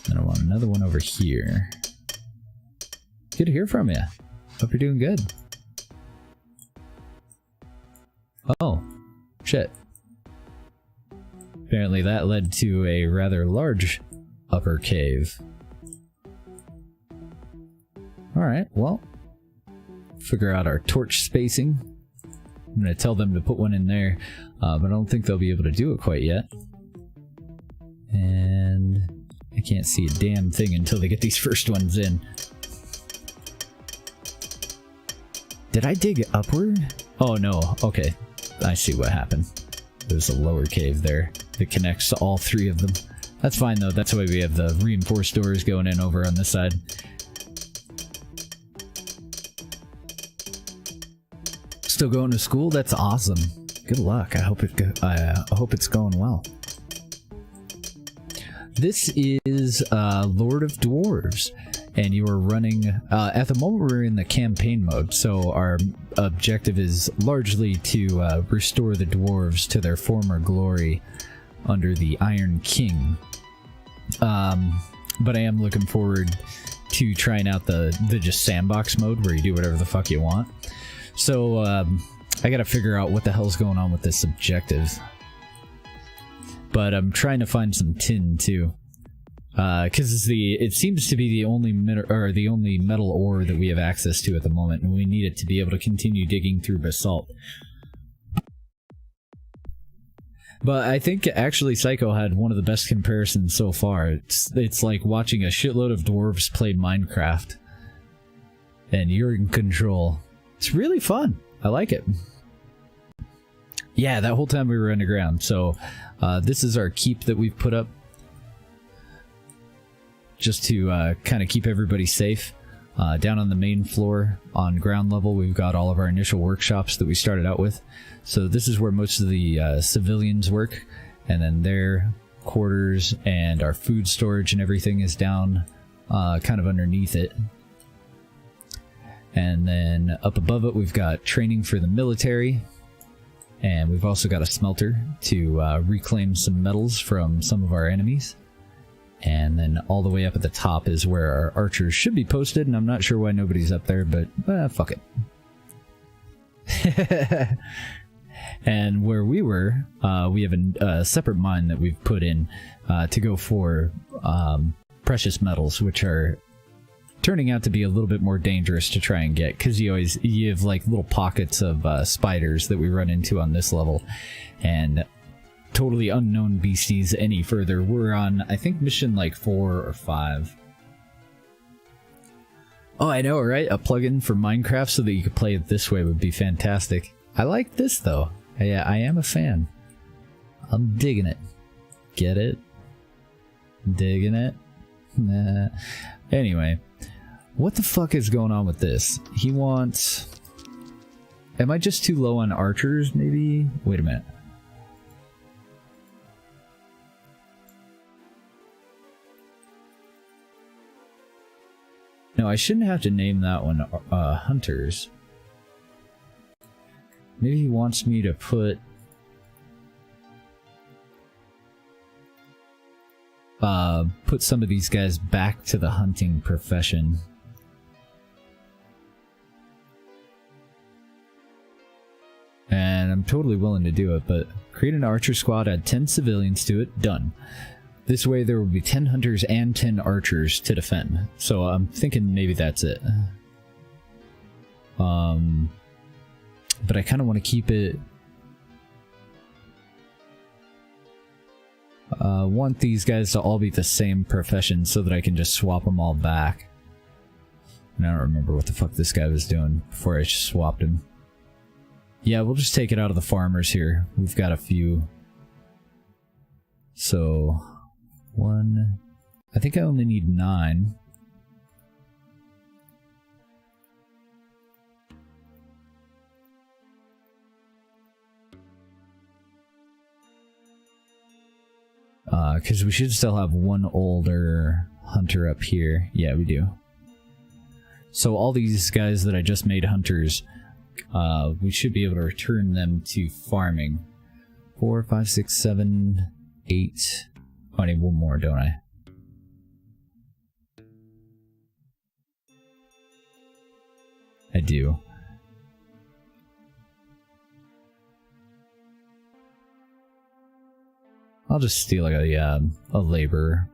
Then I want another one over here. Good to hear from you. Hope you're doing good. Oh, shit. Apparently that led to a rather large upper cave. Alright, well, figure out our torch spacing. I'm going to tell them to put one in there, but I don't think they'll be able to do it quite yet. And I can't see a damn thing until they get these first ones in. Did I dig upward? Oh no, okay. I see what happened. There's a lower cave there that connects to all three of them. That's fine though, that's why we have the reinforced doors going in over on this side. Still going to school? That's awesome. Good luck. I hope it's going well. This is Lord of Dwarves, and you are running, at the moment we're in the campaign mode, so our objective is largely to restore the dwarves to their former glory under the Iron King. But I am looking forward to trying out the just sandbox mode where you do whatever the fuck you want. So I gotta figure out what the hell's going on with this objective. But I'm trying to find some tin too, because it seems to be the only metal ore that we have access to at the moment, and we need it to be able to continue digging through basalt. But I think actually Psycho had one of the best comparisons so far. It's like watching a shitload of dwarves play Minecraft, and you're in control. It's really fun. I like it. Yeah, that whole time we were underground. So this is our keep that we've put up just to kind of keep everybody safe. Down on the main floor, on ground level, we've got all of our initial workshops that we started out with. So this is where most of the civilians work, and then their quarters and our food storage and everything is down kind of underneath it. And then up above it, we've got training for the military. And we've also got a smelter to reclaim some metals from some of our enemies. And then all the way up at the top is where our archers should be posted, and I'm not sure why nobody's up there, but fuck it. And where we were, we have a separate mine that we've put in to go for precious metals, which are turning out to be a little bit more dangerous to try and get, because you have like little pockets of spiders that we run into on this level, and totally unknown beasties any further. We're on, I think, mission like 4 or 5. Oh, I know, right? A plugin for Minecraft so that you could play it this way would be fantastic. I like this though. Yeah, I am a fan. I'm digging it. Get it? Digging it? Nah. Anyway, what the fuck is going on with this? He wants... Am I just too low on archers, maybe? Wait a minute. No, I shouldn't have to name that one hunters. Maybe he wants me to put... put some of these guys back to the hunting profession. And I'm totally willing to do it, but create an archer squad, add 10 civilians to it, done. This way there will be 10 hunters and 10 archers to defend. So I'm thinking maybe that's it. But I kind of want to keep it... want these guys to all be the same profession so that I can just swap them all back. And I don't remember what the fuck this guy was doing before I just swapped him. Yeah, we'll just take it out of the farmers here. We've got a few. So... 1... I think I only need 9. Because we should still have one older hunter up here. Yeah, we do. So all these guys that I just made hunters, we should be able to return them to farming. 4, 5, 6, 7, 8... Oh, I need one more, don't I? I do. I'll just steal like a laborer.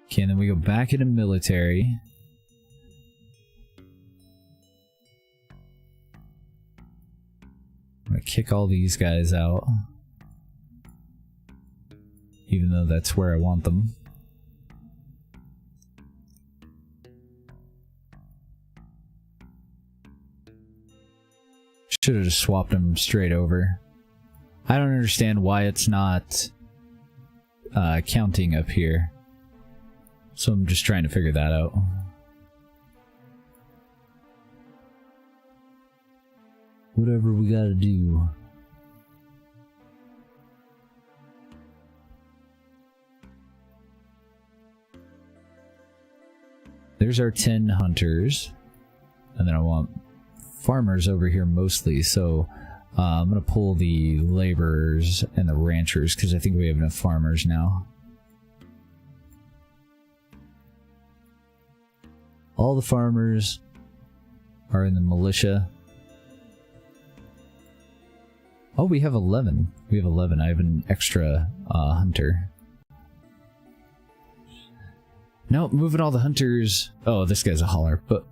Okay, and then we go back into military. I'm gonna kick all these guys out. Even though that's where I want them. Should have just swapped them straight over. I don't understand why it's not counting up here. So I'm just trying to figure that out. Whatever we gotta do. There's our 10 hunters. And then I want farmers over here mostly, so I'm gonna pull the laborers and the ranchers because I think we have enough farmers now. All the farmers are in the militia. Oh, we have 11. We have 11. I have an extra hunter. No, moving all the hunters. Oh, this guy's a hauler, but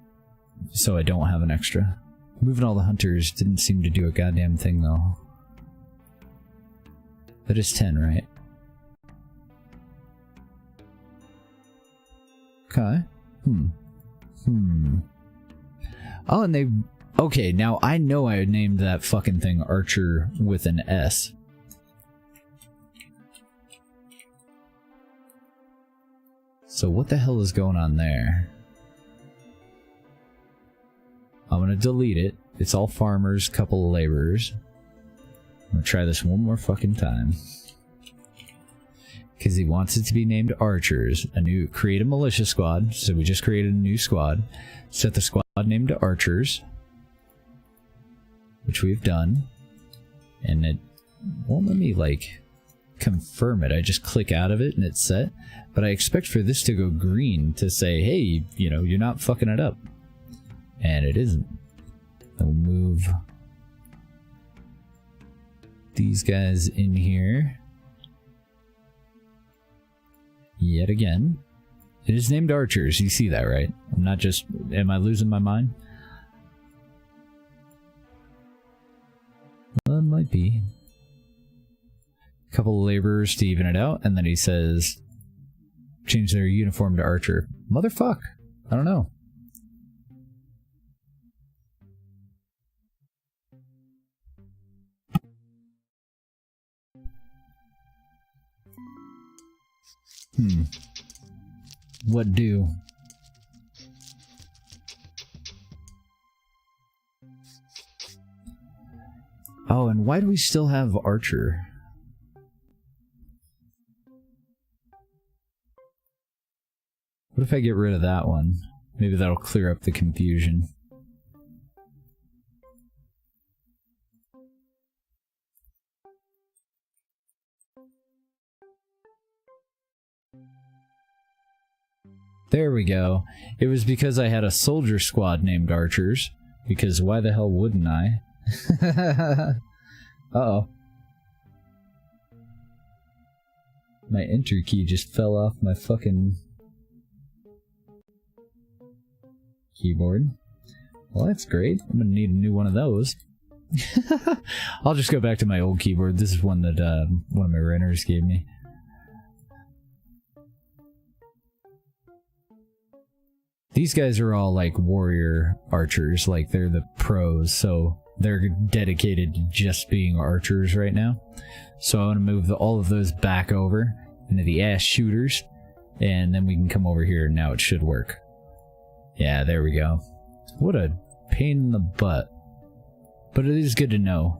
so I don't have an extra. Moving all the hunters didn't seem to do a goddamn thing, though. That is 10, right? Okay. Oh, and they... Okay, now I know I named that fucking thing Archer with an S. So what the hell is going on there? I'm gonna delete it. It's all farmers, couple of laborers. I'm gonna try this one more fucking time. Because he wants it to be named Archers. Create a militia squad. So we just created a new squad. Set the squad name to Archers. Which we've done. And it won't let me, like, confirm it. I just click out of it and it's set. But I expect for this to go green to say, hey, you know, you're not fucking it up. And it isn't. I'll move these guys in here. Yet again. It is named Archers. You see that, right? I'm not just... Am I losing my mind? Well, it might be. A couple of laborers to even it out, and then he says... Change their uniform to Archer. Motherfuck! I don't know. What do? Oh, and why do we still have Archer? What if I get rid of that one? Maybe that'll clear up the confusion. There we go. It was because I had a soldier squad named Archers. Because why the hell wouldn't I? Uh-oh. My enter key just fell off my fucking keyboard. Well, that's great. I'm gonna need a new one of those. I'll just go back to my old keyboard. This is one that one of my renters gave me. These guys are all like warrior archers, like they're the pros, so they're dedicated to just being archers right now. So I'm going to move all of those back over into the ass shooters, and then we can come over here and now it should work. Yeah, there we go. What a pain in the butt. But it is good to know.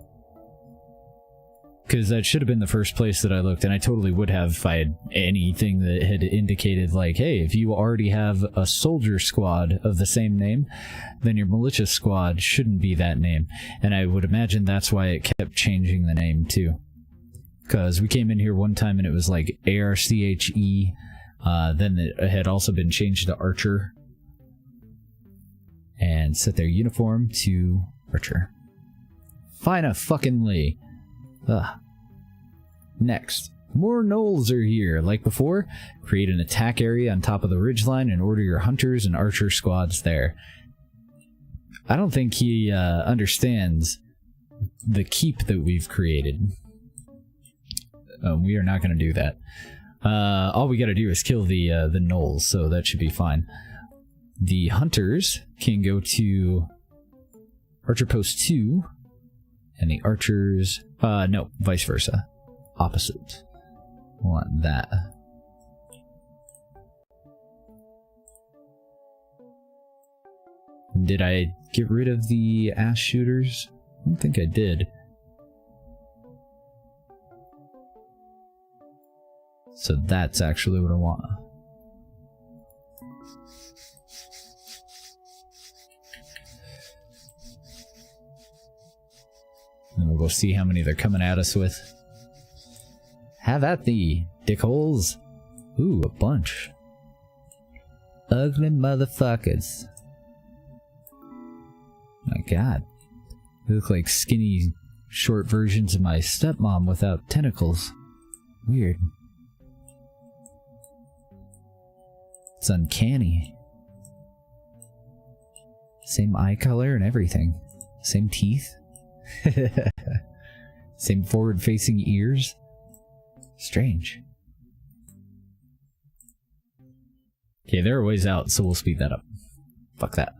Because that should have been the first place that I looked, and I totally would have if I had anything that had indicated, like, hey, if you already have a soldier squad of the same name, then your militia squad shouldn't be that name. And I would imagine that's why it kept changing the name, too. Because we came in here one time and it was like ARCHE, then it had also been changed to Archer. and set their uniform to archer. Fina-fucking-ly. Ugh. Next, more gnolls are here. Like before, create an attack area on top of the ridgeline and order your hunters and archer squads there. I don't think he understands the keep that we've created. We are not going to do that. All we got to do is kill the gnolls, so that should be fine. The hunters can go to Archer Post 2, and the archers... no, vice versa. Opposite. Want that. Did I get rid of the ass shooters? I don't think I did. So that's actually what I want. And we'll go see how many they're coming at us with. Have at thee, dickholes. Ooh, a bunch. Ugly motherfuckers. My god. They look like skinny, short versions of my stepmom without tentacles. Weird. It's uncanny. Same eye color and everything. Same teeth. Same forward-facing ears. Strange. Okay, they're a ways out, so we'll speed that up. Fuck that.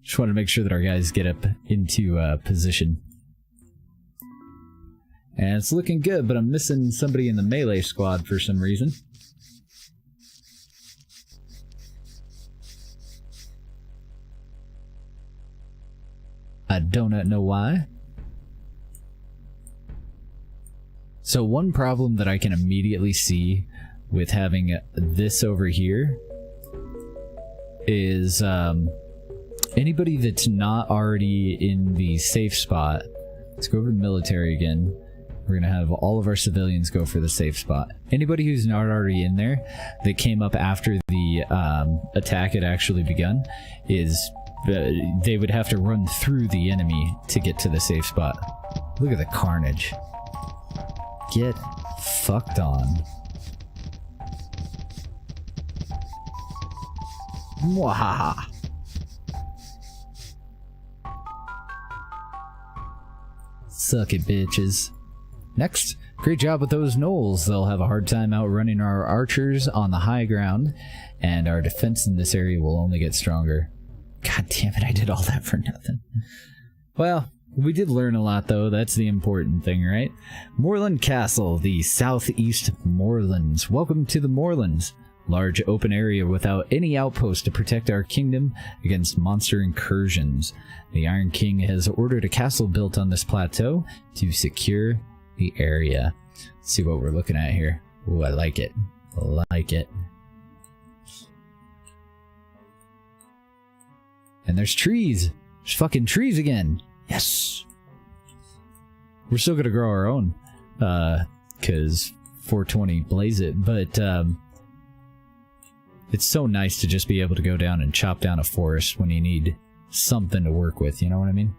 Just want to make sure that our guys get up into position. And it's looking good, but I'm missing somebody in the melee squad for some reason. I do not know why. So one problem that I can immediately see with having this over here is anybody that's not already in the safe spot. Let's go over to military again. We're gonna have all of our civilians go for the safe spot. Anybody who's not already in there that came up after the attack had actually begun is they would have to run through the enemy to get to the safe spot. Look at the carnage. Get fucked on. Mwahaha. Suck it, bitches. Next, great job with those gnolls. They'll have a hard time outrunning our archers on the high ground, and our defense in this area will only get stronger. God damn it, I did all that for nothing. Well, we did learn a lot, though. That's the important thing, right? Moorland Castle, the southeast Moorlands. Welcome to the Moorlands. Large open area without any outpost to protect our kingdom against monster incursions. The Iron King has ordered a castle built on this plateau to secure the area. Let's see what we're looking at here. Ooh, I like it. I like it. And there's trees. There's fucking trees again. Yes. We're still gonna grow our own, cause 420 blaze it, but it's so nice to just be able to go down and chop down a forest when you need something to work with, you know what I mean?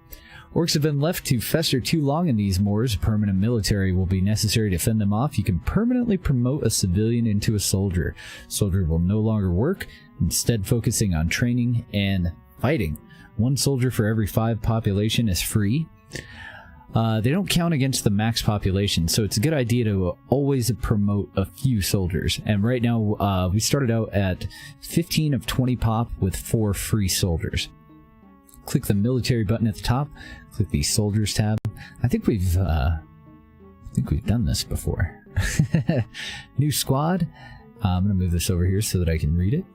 Orcs have been left to fester too long in these moors. Permanent military will be necessary to fend them off. You can permanently promote a civilian into a soldier. Soldier will no longer work, instead focusing on training and fighting. 1 soldier for every 5 population is free. They don't count against the max population, so it's a good idea to always promote a few soldiers. And right now, we started out at 15 of 20 pop with 4 free soldiers. Click the military button at the top. Click the soldiers tab. I think we've done this before. New squad. I'm gonna move this over here so that I can read it.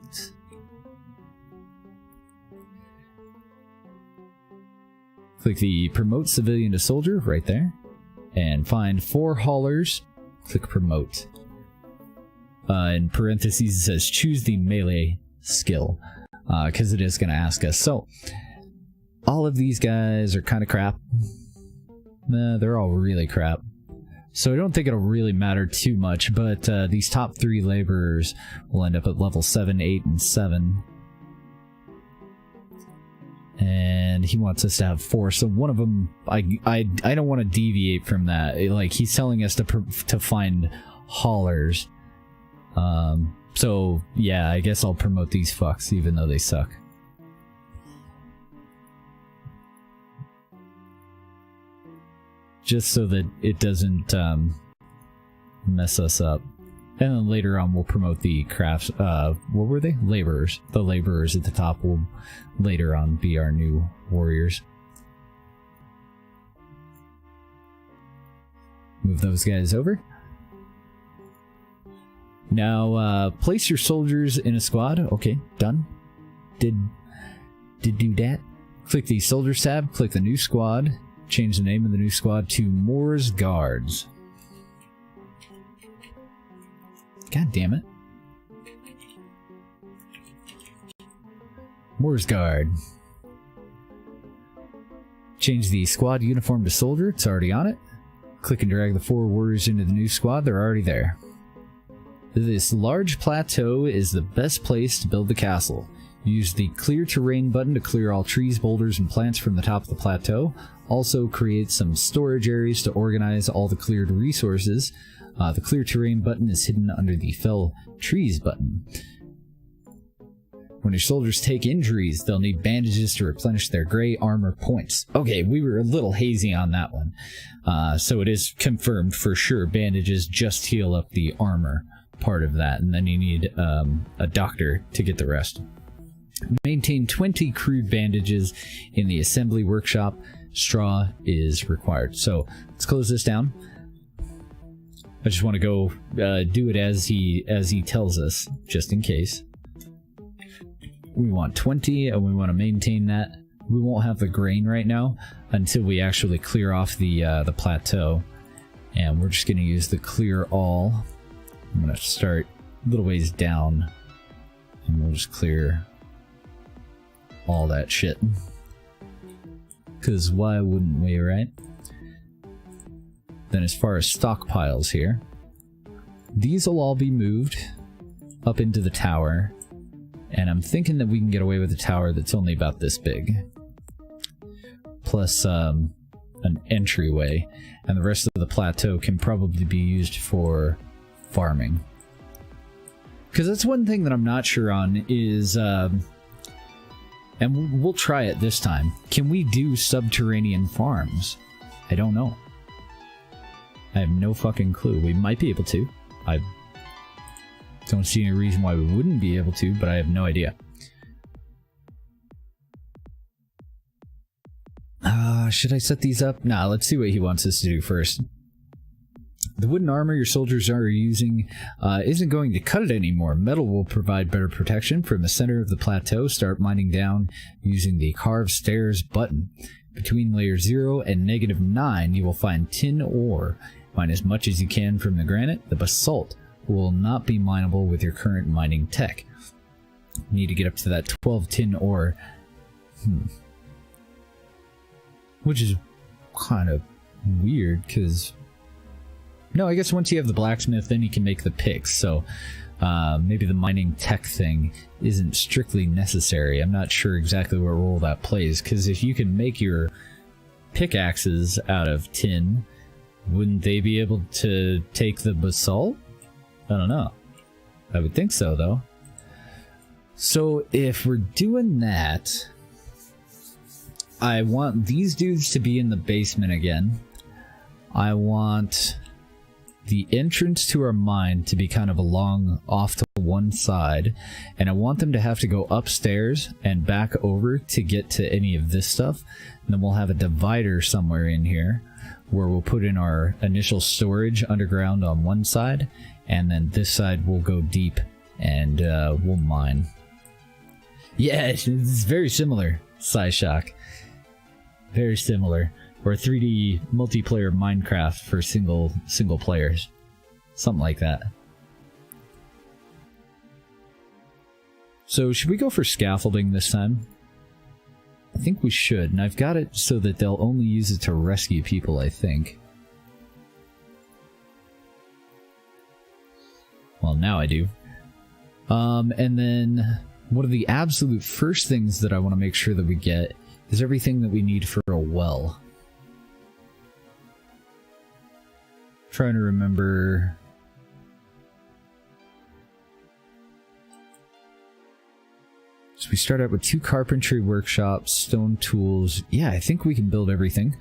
Click the promote civilian to soldier right there, and find 4 haulers. Click promote. In parentheses it says choose the melee skill, because it is going to ask us. So all of these guys are kind of crap. Nah, they're all really crap. So I don't think it'll really matter too much, but these top 3 laborers will end up at level 7, 8, and 7. And he wants us to have 4. So one of them, I don't want to deviate from that. Like, he's telling us to find haulers. So yeah, I guess I'll promote these fucks even though they suck. Just so that it doesn't mess us up. And then later on we'll promote the crafts, what were they? Laborers. The laborers at the top will later on be our new warriors. Move those guys over. Now, place your soldiers in a squad. Okay, done. Did do that. Click the soldiers tab, click the new squad, change the name of the new squad to Moore's Guards. God damn it. Moore's Guard. Change the squad uniform to soldier. It's already on it. Click and drag the 4 warriors into the new squad. They're already there. This large plateau is the best place to build the castle. Use the clear terrain button to clear all trees, boulders, and plants from the top of the plateau. Also create some storage areas to organize all the cleared resources. The clear terrain button is hidden under the fell trees button. When your soldiers take injuries, they'll need bandages to replenish their gray armor points. Okay, we were a little hazy on that one. So it is confirmed for sure. Bandages just heal up the armor part of that, and then you need a doctor to get the rest. Maintain 20 crude bandages in the assembly workshop. Straw is required. So let's close this down. I just want to go do it as he tells us, just in case. We want 20, and we want to maintain that. We won't have the grain right now until we actually clear off the plateau, and we're just going to use the clear all. I'm going to start a little ways down, and we'll just clear all that shit. Because why wouldn't we, right? Then as far as stockpiles here, these will all be moved up into the tower, and I'm thinking that we can get away with a tower that's only about this big, plus an entryway, and the rest of the plateau can probably be used for farming. Because that's one thing that I'm not sure on is, and we'll try it this time, can we do subterranean farms? I don't know. I have no fucking clue. We might be able to. I don't see any reason why we wouldn't be able to, but I have no idea. Should I set these up? Nah, let's see what he wants us to do first. The wooden armor your soldiers are using isn't going to cut it anymore. Metal will provide better protection. From the center of the plateau, start mining down using the carved stairs button. Between layer 0 and -9, you will find tin ore. Mine as much as you can from the granite. The basalt will not be mineable with your current mining tech. You need to get up to that 12 tin ore. Which is kind of weird, because... No, I guess once you have the blacksmith, then you can make the picks, so maybe the mining tech thing isn't strictly necessary. I'm not sure exactly what role that plays, because if you can make your pickaxes out of tin, wouldn't they be able to take the basalt? I don't know. I would think so, though. So if we're doing that, I want these dudes to be in the basement again. I want the entrance to our mine to be kind of along off to one side, and I want them to have to go upstairs and back over to get to any of this stuff. And then we'll have a divider somewhere in here where we'll put in our initial storage underground on one side, and then this side will go deep and we'll mine. Yeah, it's very similar, Psyshock. Very similar. Or 3D multiplayer Minecraft for single players. Something like that. So should we go for scaffolding this time? I think we should, and I've got it so that they'll only use it to rescue people, I think. Well, now I do. And then one of the absolute first things that I want to make sure that we get is everything that we need for a well. Trying to remember. So we start out with 2 carpentry workshops, stone tools. Yeah, I think we can build everything.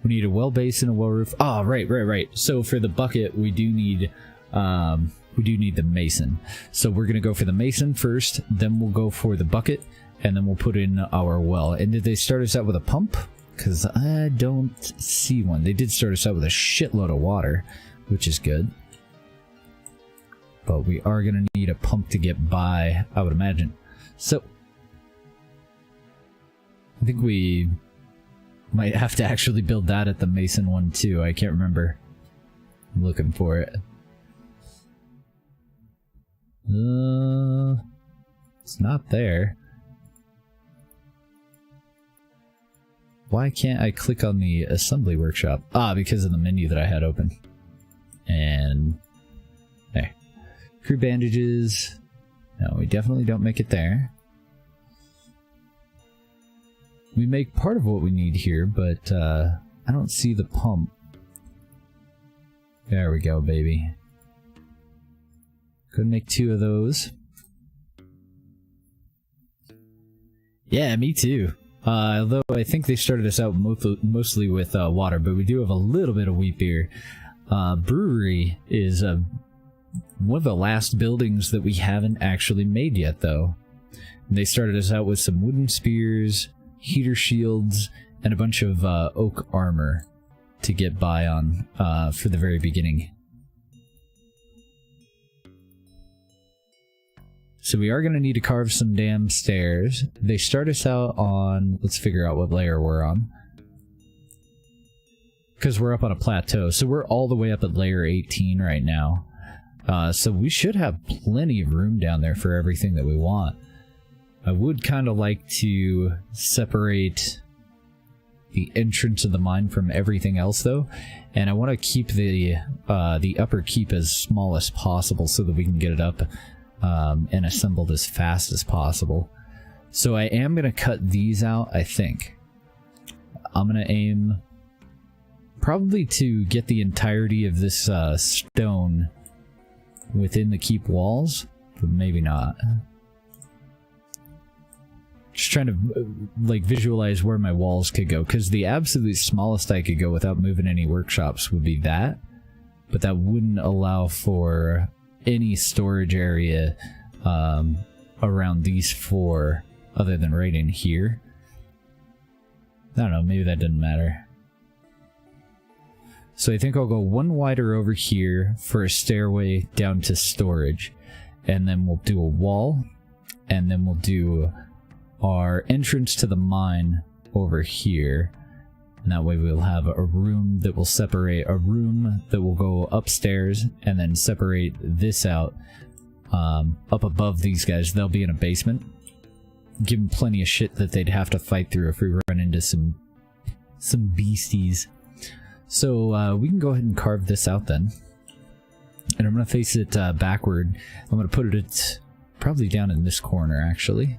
We need a well base and a well roof. Oh, right. So for the bucket, we do need the mason. So we're gonna go for the mason first, then we'll go for the bucket, and then we'll put in our well. And did they start us out with a pump? Because I don't see one. They did start us out with a shitload of water, which is good. But we are going to need a pump to get by, I would imagine. So, I think we might have to actually build that at the mason one too. I can't remember. I'm looking for it. It's not there. Why can't I click on the assembly workshop? Ah, because of the menu that I had open. And there. Crew bandages. No, we definitely don't make it there. We make part of what we need here, but I don't see the pump. There we go, baby. Could make 2 of those. Yeah, me too. Although I think they started us out mostly with water, but we do have a little bit of wheat beer. Brewery is one of the last buildings that we haven't actually made yet, though. And they started us out with some wooden spears, heater shields, and a bunch of oak armor to get by on for the very beginning. So we are going to need to carve some damn stairs. They start us out on... Let's figure out what layer we're on. Because we're up on a plateau. So we're all the way up at layer 18 right now. So we should have plenty of room down there for everything that we want. I would kind of like to separate the entrance of the mine from everything else, though. And I want to keep the upper keep as small as possible so that we can get it up and assembled as fast as possible. So I am going to cut these out, I think. I'm going to aim probably to get the entirety of this stone within the keep walls, but maybe not. Just trying to like visualize where my walls could go, because the absolute smallest I could go without moving any workshops would be that, but that wouldn't allow for any storage area around these 4 other than right in here. I don't know, maybe that doesn't matter. So I think I'll go 1 wider over here for a stairway down to storage, and then we'll do a wall, and then we'll do our entrance to the mine over here, and that way we'll have a room that will separate, a room that will go upstairs, and then separate this out up above these guys. They'll be in a basement. Give them plenty of shit that they'd have to fight through if we run into some beasties. So we can go ahead and carve this out then. And I'm going to face it backward. I'm going to put it probably down in this corner, actually.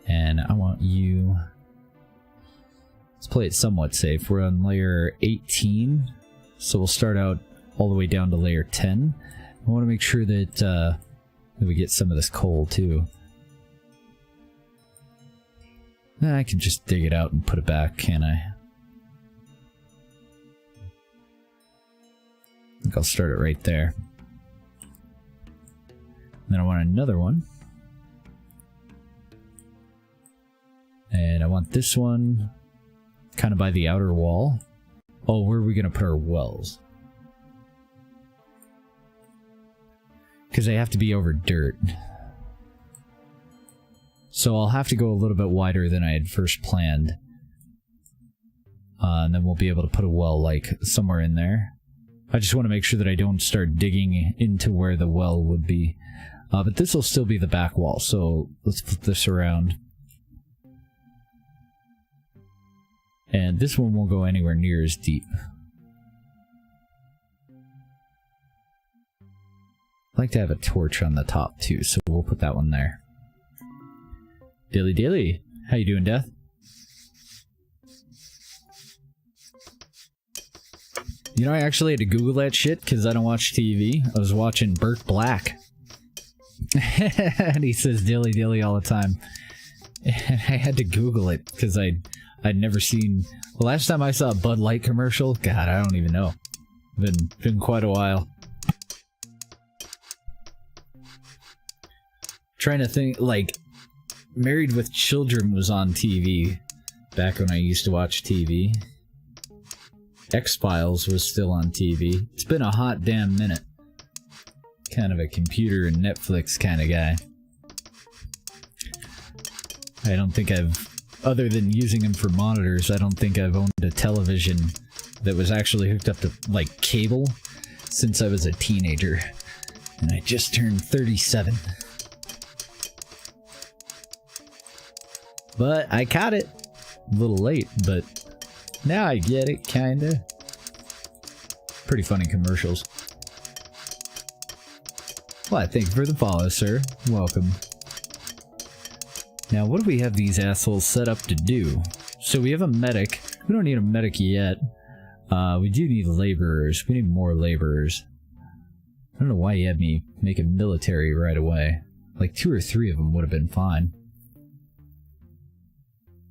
And I want you... Let's play it somewhat safe. We're on layer 18, so we'll start out all the way down to layer 10. I want to make sure that, that we get some of this coal, too. I can just dig it out and put it back, can't I? I think I'll start it right there. And then I want another one. And I want this one kind of by the outer wall. Oh, where are we going to put our wells? Because they have to be over dirt. So I'll have to go a little bit wider than I had first planned. And then we'll be able to put a well, like, somewhere in there. I just want to make sure that I don't start digging into where the well would be. But this will still be the back wall, so let's flip this around. And this one won't go anywhere near as deep. like to have a torch on the top too, so we'll put that one there. Dilly dilly. How you doing, Death? You know, I actually had to Google that shit because I don't watch TV. I was watching Burke Black. And he says dilly dilly all the time. And I had to Google it because I'd never seen... The last time I saw a Bud Light commercial, God, I don't even know. Been quite a while. Trying to think, like, Married with Children was on TV back when I used to watch TV. X-Files was still on TV. It's been a hot damn minute. Kind of a computer and Netflix kind of guy. I don't think I've, other than using them for monitors, I don't think I've owned a television that was actually hooked up to, like, cable since I was a teenager. And I just turned 37. But I caught it. A little late, but now I get it, kinda. Pretty funny commercials. Well, thank you for the follow, sir. Welcome. Now, what do we have these assholes set up to do? So we have a medic. We don't need a medic yet. We do need laborers. We need more laborers. I don't know why you had me make a military right away. Like 2 or 3 of them would have been fine.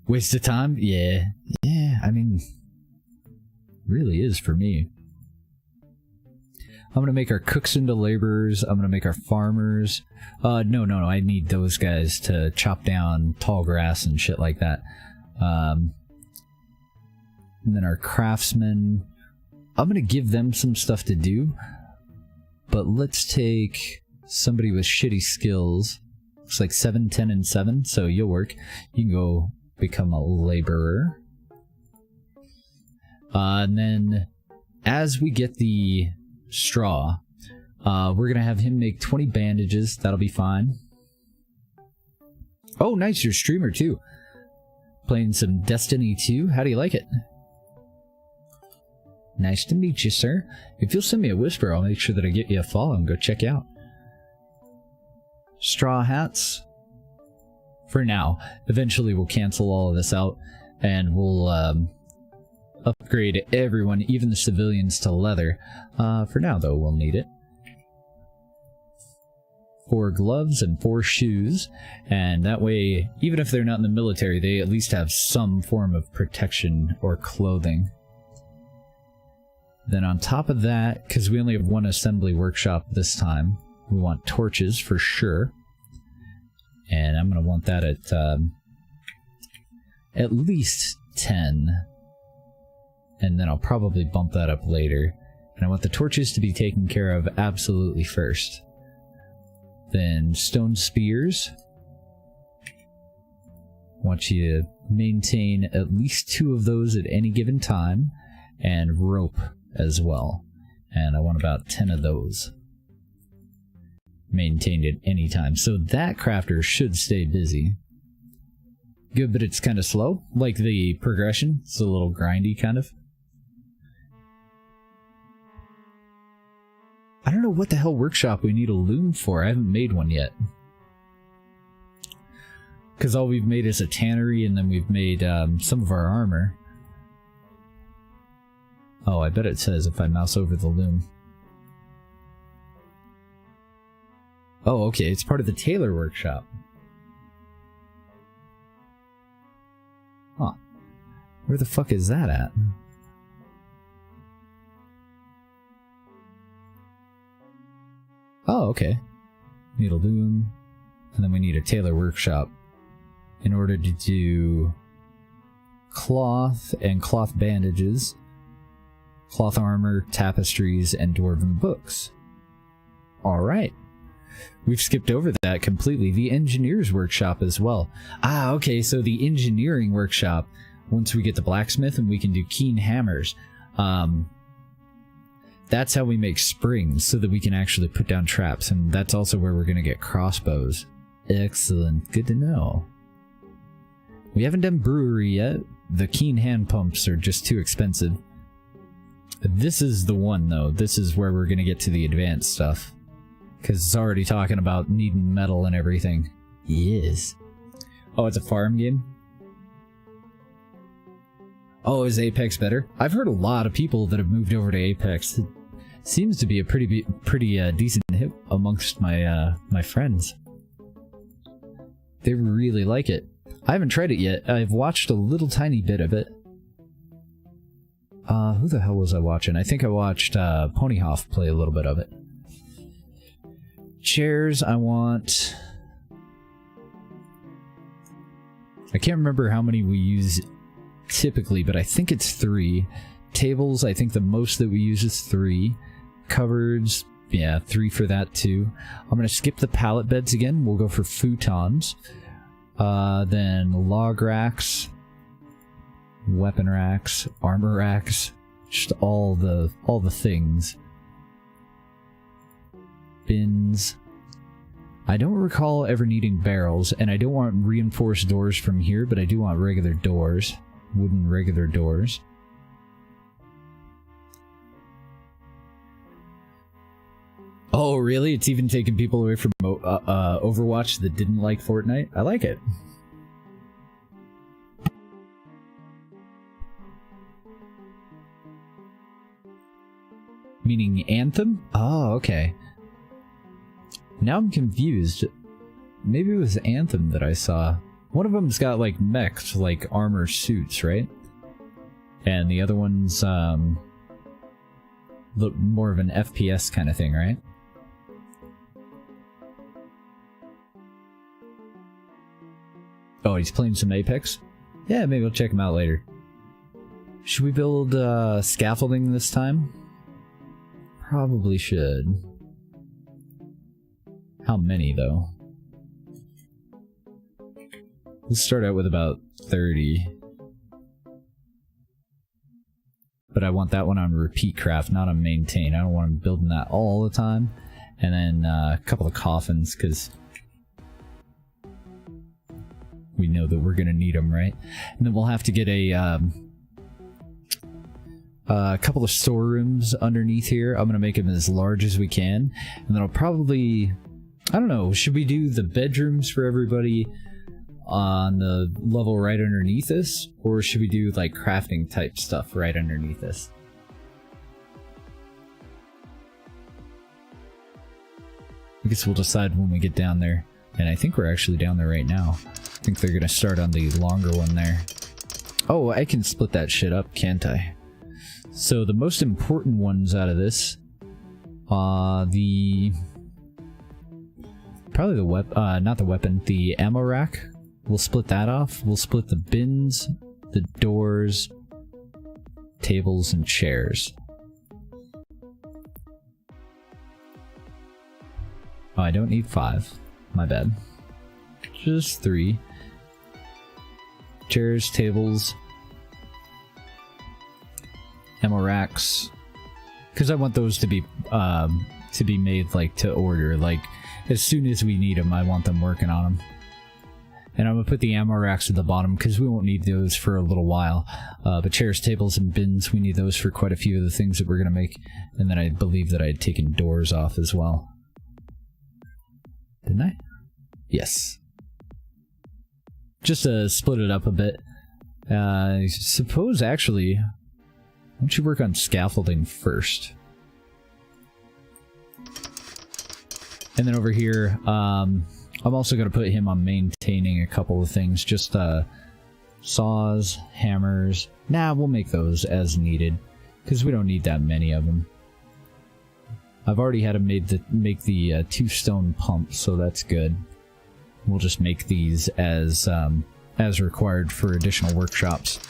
Waste of time? Yeah. Yeah, I mean... really is for me. I'm gonna make our cooks into laborers. I'm gonna make our farmers. No, I need those guys to chop down tall grass and shit like that. And then our craftsmen. I'm gonna give them some stuff to do. But let's take somebody with shitty skills. Looks like 7, 10, and 7, so you'll work. You can go become a laborer. And then, as we get the straw, we're gonna have him make 20 bandages. That'll be fine. Oh, nice, you're a streamer too. Playing some Destiny 2. How do you like it? Nice to meet you, sir. If you'll send me a whisper, I'll make sure that I get you a follow and go check out. Straw hats. For now. Eventually we'll cancel all of this out and we'll upgrade everyone, even the civilians, to leather. For now, though, we'll need it. 4 gloves and 4 shoes, and that way, even if they're not in the military, they at least have some form of protection or clothing. Then on top of that, because we only have 1 assembly workshop this time, we want torches for sure. And I'm going to want that at least 10. And then I'll probably bump that up later. And I want the torches to be taken care of absolutely first. Then stone spears. I want you to maintain at least 2 of those at any given time. And rope as well. And I want about 10 of those maintained at any time. So that crafter should stay busy. Good, but it's kind of slow. Like the progression. It's a little grindy, kind of. I don't know what the hell workshop we need a loom for. I haven't made one yet. Because all we've made is a tannery, and then we've made some of our armor. Oh, I bet it says if I mouse over the loom. Oh, okay, it's part of the tailor workshop. Huh. Where the fuck is that at? Oh, okay. Need a loom, and then we need a tailor workshop in order to do cloth and cloth bandages, cloth armor, tapestries, and dwarven books. Alright. We've skipped over that completely. The engineer's workshop as well. Ah, okay, so the engineering workshop, once we get the blacksmith and we can do keen hammers, that's how we make springs so that we can actually put down traps, and that's also where we're going to get crossbows. Excellent, good to know. We haven't done brewery yet. The keen hand pumps are just too expensive. This is the one, though. This is where we're going to get to the advanced stuff. Because it's already talking about needing metal and everything. Yes. Oh, it's a farm game? Oh, is Apex better? I've heard a lot of people that have moved over to Apex. It seems to be a pretty decent hit amongst my friends. They really like it. I haven't tried it yet. I've watched a little tiny bit of it. Who the hell was I watching? I think I watched Ponyhoff play a little bit of it. Chairs, I want... I can't remember how many we use typically, but I think it's 3. Tables, I think the most that we use is 3. Cupboards, yeah, 3 for that too. I'm going to skip the pallet beds again. We'll go for futons. Then log racks, weapon racks, armor racks, just all the things. Bins. I don't recall ever needing barrels, and I don't want reinforced doors from here, but I do want regular doors. Wooden regular doors. Oh, really? It's even taking people away from Overwatch that didn't like Fortnite? I like it. Meaning Anthem? Oh, okay. Now I'm confused. Maybe it was Anthem that I saw. One of them's got like mechs, like armor suits, right? And the other one's look more of an FPS kind of thing, right? Oh, he's playing some Apex? Yeah, maybe we'll check him out later. Should we build scaffolding this time? Probably should. How many, though? Let's start out with about 30. But I want that one on repeat craft, not on maintain. I don't want him building that all the time. And then a couple of coffins, because we know that we're going to need them, right? And then we'll have to get a couple of storerooms underneath here. I'm going to make them as large as we can. And then I'll probably... I don't know, should we do the bedrooms for everybody on the level right underneath us? Or should we do like crafting type stuff right underneath us? I guess we'll decide when we get down there. And I think we're actually down there right now. I think they're gonna start on the longer one there. Oh, I can split that shit up, can't I? So the most important ones out of this, probably the weapon, not the weapon, the ammo rack. We'll split that off. We'll split the bins, the doors, tables, and chairs. Oh, I don't need 5. My bad. Just 3. Chairs, tables, ammo racks. Because I want those to be made like to order. Like as soon as we need them, I want them working on them. And I'm going to put the ammo racks at the bottom because we won't need those for a little while. But chairs, tables, and bins, we need those for quite a few of the things that we're going to make. And then I believe that I had taken doors off as well. Didn't I? Yes. Just to split it up a bit. I suppose, actually, why don't you work on scaffolding first? And then over here, I'm also going to put him on maintaining a couple of things. Just saws, hammers. Nah, we'll make those as needed, because we don't need that many of them. I've already had him make the 2 stone pumps, so that's good. We'll just make these as required for additional workshops.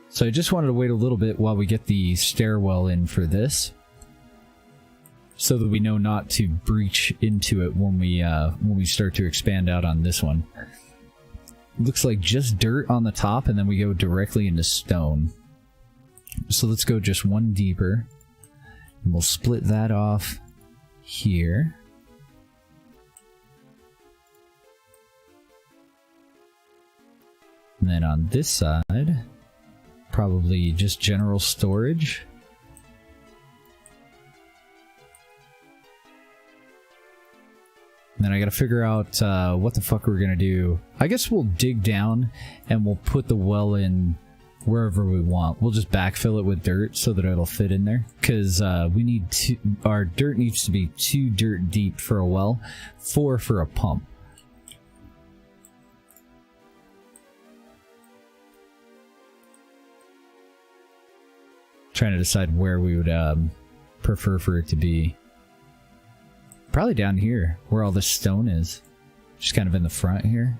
So I just wanted to wait a little bit while we get the stairwell in for this, so that we know not to breach into it when we start to expand out on this one. Looks like just dirt on the top, and then we go directly into stone. So let's go just one deeper, and we'll split that off here. And then on this side, probably just general storage. And then I gotta figure out what the fuck we're gonna do. I guess we'll dig down and we'll put the well in wherever we want. We'll just backfill it with dirt so that it'll fit in there. Because we need our dirt needs to be 2 dirt deep for a well, 4 for a pump. Trying to decide where we would prefer for it to be. Probably down here, where all this stone is. Just kind of in the front here.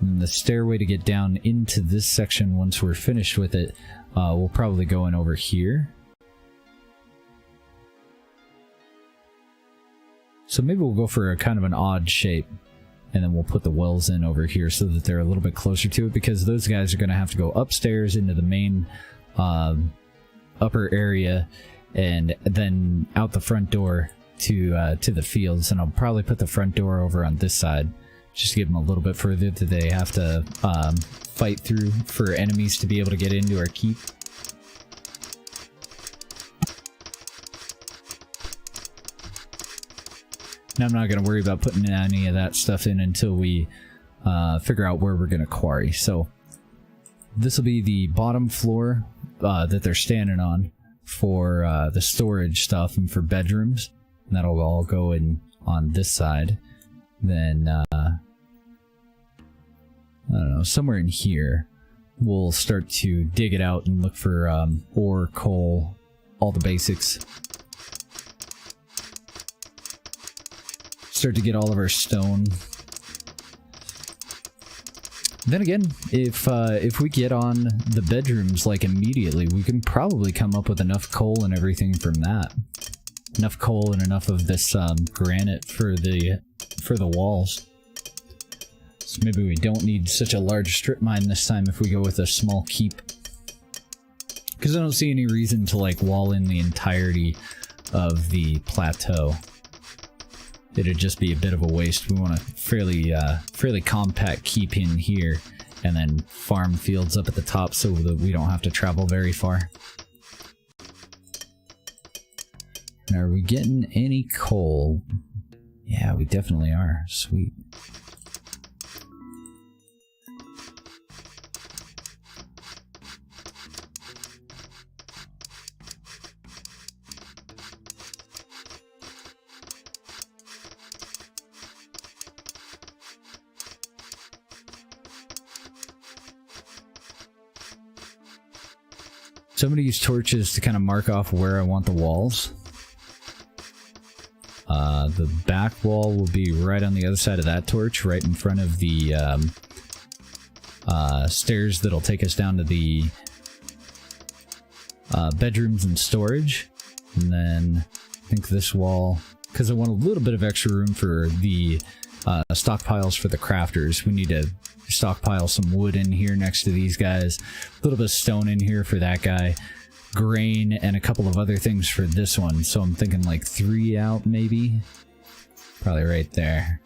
And the stairway to get down into this section once we're finished with it, we'll probably go in over here. So maybe we'll go for a kind of an odd shape. And then we'll put the wells in over here so that they're a little bit closer to it, because those guys are going to have to go upstairs into the main upper area and then out the front door to the fields. And I'll probably put the front door over on this side, just to give them a little bit further that they have to fight through for enemies to be able to get into our keep. Now I'm not going to worry about putting any of that stuff in until we figure out where we're going to quarry. So this will be the bottom floor that they're standing on for the storage stuff and for bedrooms. And that'll all go in on this side. Then, I don't know, somewhere in here, we'll start to dig it out and look for ore, coal, all the basics. Start to get all of our stone. Then again, if we get on the bedrooms like immediately, we can probably come up with enough coal and everything from that. Enough coal and enough of this granite for the walls. So maybe we don't need such a large strip mine this time if we go with a small keep. Because I don't see any reason to like wall in the entirety of the plateau. It'd just be a bit of a waste. We want a fairly compact keep in here, and then farm fields up at the top so that we don't have to travel very far. Now, are we getting any coal? Yeah, we definitely are. Sweet. So I'm going to use torches to kind of mark off where I want the walls. The back wall will be right on the other side of that torch, right in front of the stairs that'll take us down to the bedrooms and storage. And then I think this wall, because I want a little bit of extra room for the stockpiles for the crafters. We need to stockpile some wood in here next to these guys, a little bit of stone in here for that guy, grain, and a couple of other things for this one. So I'm thinking like 3 out maybe. Probably right there.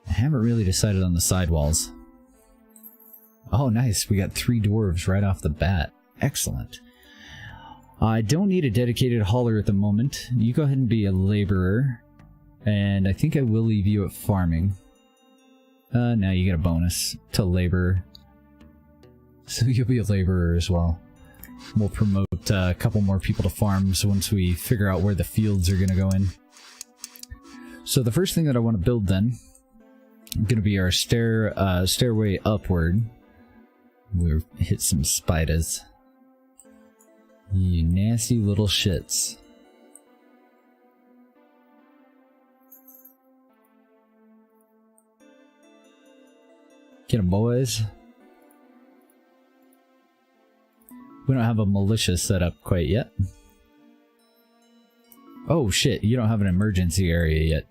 I haven't really decided on the sidewalls. Oh nice, we got 3 dwarves right off the bat. Excellent. I don't need a dedicated hauler at the moment. You go ahead and be a laborer. And I think I will leave you at farming. Now you get a bonus to laborer. So you'll be a laborer as well. We'll promote a couple more people to farms once we figure out where the fields are going to go in. So the first thing that I want to build then, going to be our stairway upward. We'll hit some spiders. You nasty little shits. Get 'em, boys. We don't have a militia set up quite yet. Oh shit, you don't have an emergency area yet.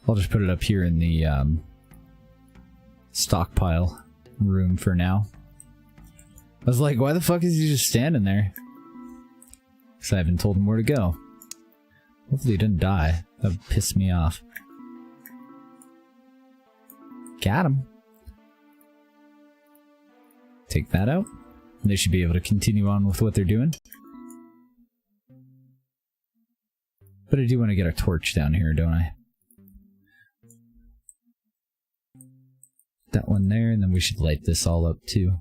I'll just put it up here in the stockpile room for now. I was like, why the fuck is he just standing there? Because I haven't told him where to go. Hopefully he didn't die. That would piss me off. Got him. Take that out. They should be able to continue on with what they're doing. But I do want to get a torch down here, don't I? That one there, and then we should light this all up too.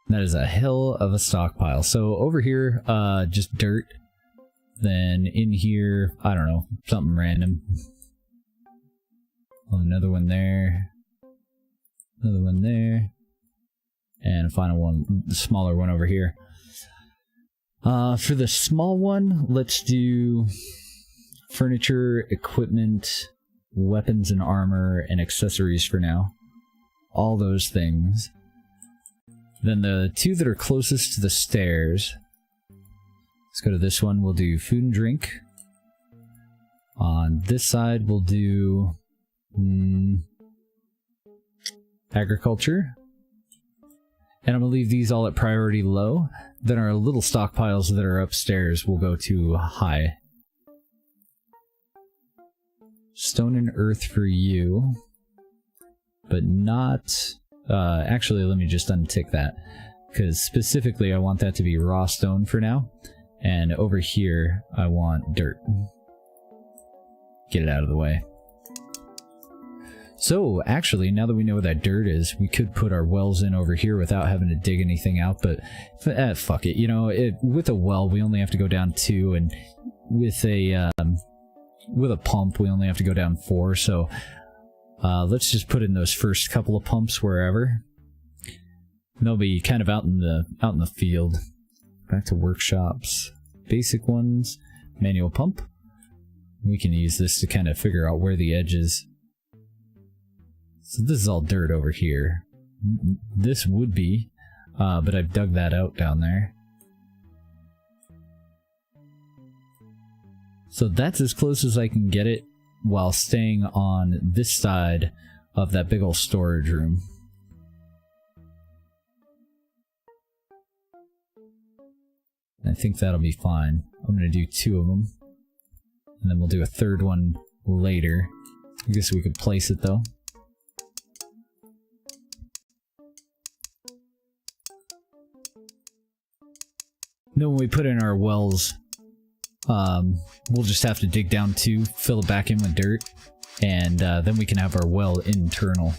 That is a hell of a stockpile. So over here, just dirt. Then in here, I don't know, something random. Oh, another one there. Another one there. And a final one, the smaller one over here. For the small one, let's do furniture, equipment, weapons and armor, and accessories for now. All those things. Then the two that are closest to the stairs. Let's go to this one. We'll do food and drink. On this side, we'll do agriculture. And I'm going to leave these all at priority low. Then our little stockpiles that are upstairs will go to high. Stone and earth for you. But not... actually, let me just untick that. Because specifically, I want that to be raw stone for now. And over here, I want dirt. Get it out of the way. So, actually, now that we know where that dirt is, we could put our wells in over here without having to dig anything out, but fuck it. You know, with a well, we only have to go down 2, and with a pump, we only have to go down 4, so let's just put in those first couple of pumps wherever. They'll be kind of out in the field. Back to workshops. Basic ones. Manual pump. We can use this to kind of figure out where the edge is. So this is all dirt over here. This would be, but I've dug that out down there. So that's as close as I can get it while staying on this side of that big old storage room. I think that'll be fine. I'm going to do 2 of them. And then we'll do a third one later. I guess we could place it though. Then when we put in our wells, we'll just have to dig down 2, fill it back in with dirt, and then we can have our well internal.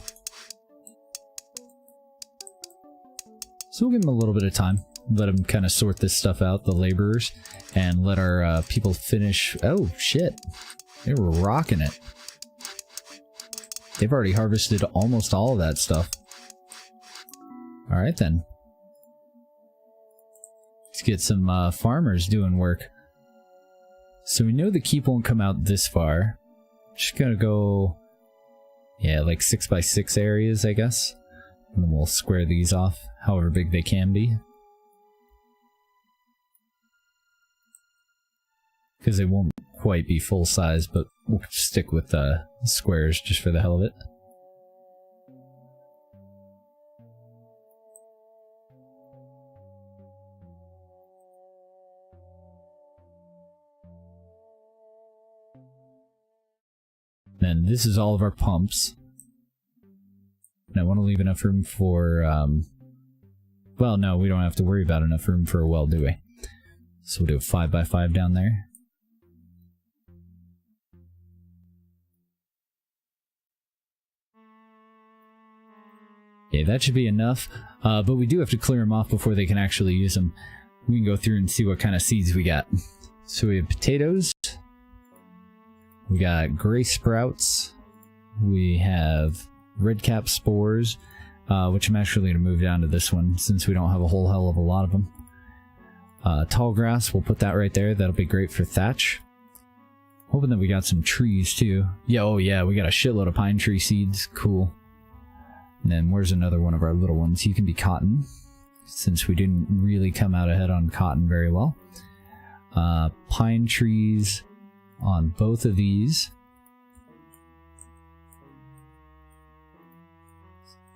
So we'll give them a little bit of time, let them kind of sort this stuff out, the laborers, and let our people finish. Oh shit, they were rocking it. They've already harvested almost all of that stuff. Alright then. Let's get some farmers doing work. So we know the keep won't come out this far. Just gonna go, yeah, like 6x6 areas, I guess. And then we'll square these off, however big they can be. Because they won't quite be full size, but we'll stick with squares just for the hell of it. Then this is all of our pumps. And I want to leave enough room for, well, no, we don't have to worry about enough room for a well, do we? So we'll do a 5x5 down there. Yeah, that should be enough, but we do have to clear them off before they can actually use them. We can go through and see what kind of seeds we got. So we have potatoes. We got gray sprouts. We have red cap spores, which I'm actually going to move down to this one since we don't have a whole hell of a lot of them. Tall grass, we'll put that right there. That'll be great for thatch. Hoping that we got some trees too. Yeah, oh yeah, we got a shitload of pine tree seeds. Cool. And then where's another one of our little ones? He can be cotton, since we didn't really come out ahead on cotton very well. Pine trees on both of these.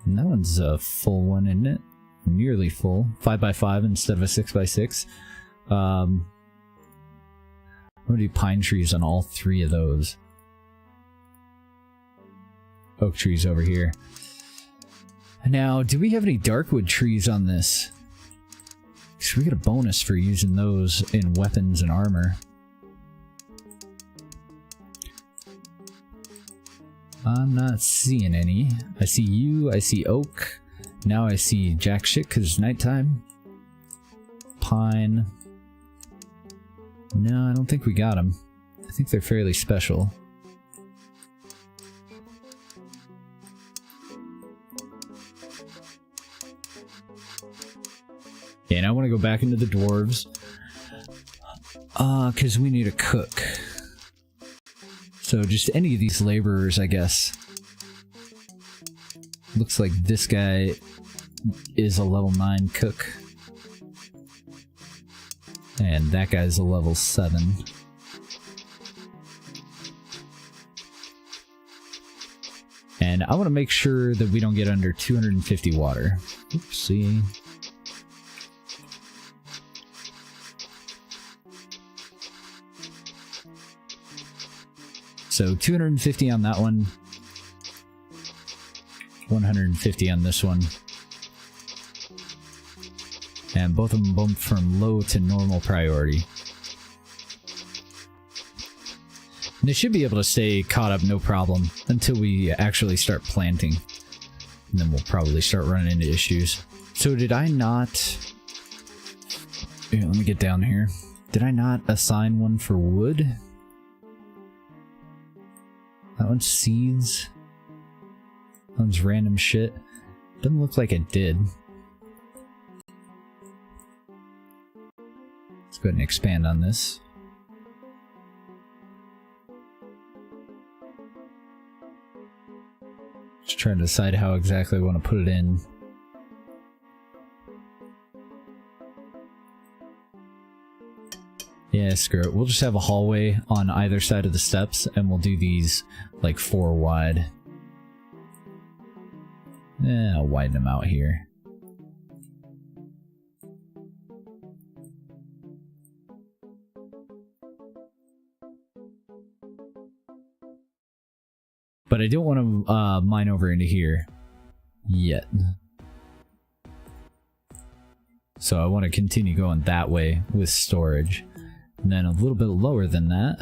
And that one's a full one, isn't it? Nearly full. 5x5 instead of a 6x6. I'm gonna do pine trees on all 3 of those. Oak trees over here. Now, do we have any darkwood trees on this? Because we get a bonus for using those in weapons and armor. I'm not seeing any. I see you, I see oak. Now I see jack shit because it's nighttime. Pine. No, I don't think we got them. I think they're fairly special. Okay, and I want to go back into the dwarves. Because we need a cook. So just any of these laborers, I guess. Looks like this guy is a level 9 cook. And that guy's a level 7. And I want to make sure that we don't get under 250 water. Oopsie. So 250 on that one. 150 on this one. And both of them bumped from low to normal priority. And they should be able to stay caught up no problem until we actually start planting. And then we'll probably start running into issues. So did I not... Here, let me get down here. Did I not assign one for wood? That one's seeds. That one's random shit. Doesn't look like it did. Let's go ahead and expand on this. Just trying to decide how exactly I want to put it in. Yeah, screw it. We'll just have a hallway on either side of the steps, and we'll do these like 4 wide. I'll widen them out here. But I don't want to mine over into here yet. So I want to continue going that way with storage. And then a little bit lower than that.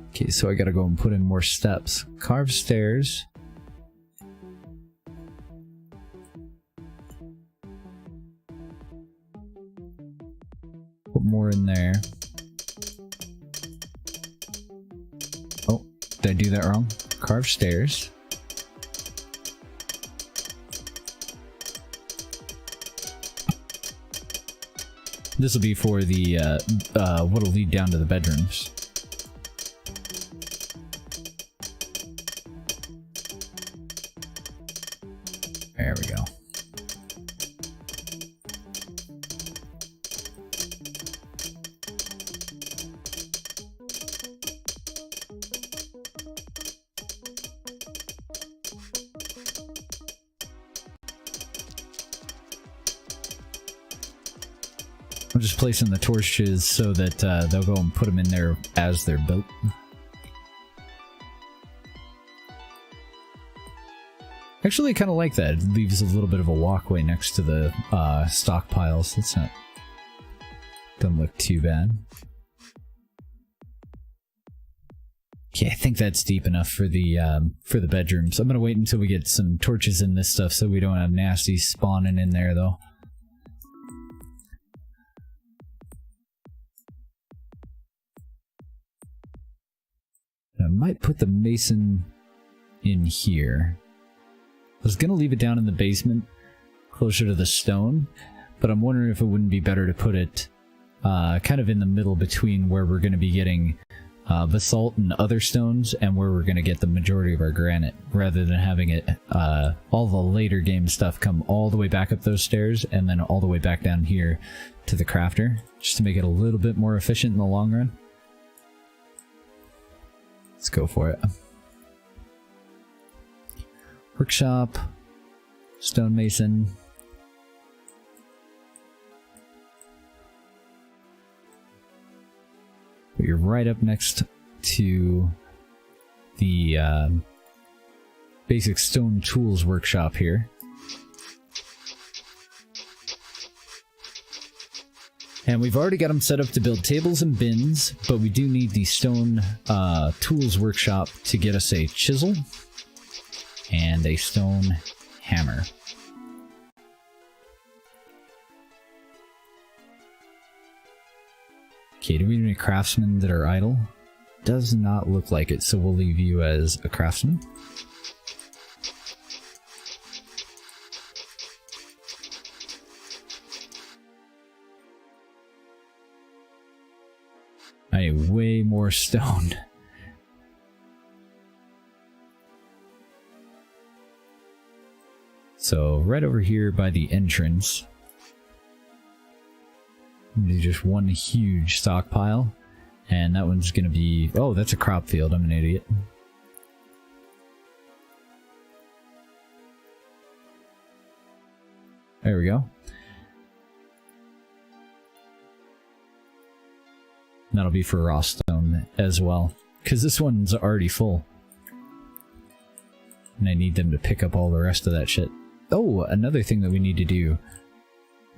Okay, so I gotta go and put in more steps. Carved stairs. Put more in there. Oh, did I do that wrong? Carved stairs. This will be for the, what'll lead down to the bedrooms. There we go. I'm just placing the torches so that they'll go and put them in there as they're built. Actually, I kind of like that. It leaves a little bit of a walkway next to the stockpiles. That's not... Doesn't look too bad. Okay, I think that's deep enough for the bedrooms. I'm gonna wait until we get some torches in this stuff so we don't have nasties spawning in there, though. I might put the mason in here. I was gonna leave it down in the basement, closer to the stone, but I'm wondering if it wouldn't be better to put it kind of in the middle between where we're gonna be getting basalt and other stones and where we're gonna get the majority of our granite, rather than having it all the later game stuff come all the way back up those stairs and then all the way back down here to the crafter, just to make it a little bit more efficient in the long run. Let's go for it. Workshop, stonemason. But you're right up next to the basic stone tools workshop here. And we've already got them set up to build tables and bins, but we do need the stone tools workshop to get us a chisel and a stone hammer. Okay, do we need any craftsmen that are idle? Does not look like it, so we'll leave you as a craftsman. I need way more stone. So, right over here by the entrance, do just one huge stockpile, and that one's gonna be... Oh, that's a crop field, I'm an idiot. There we go. That'll be for raw stone as well, because this one's already full. And I need them to pick up all the rest of that shit. Oh, another thing that we need to do.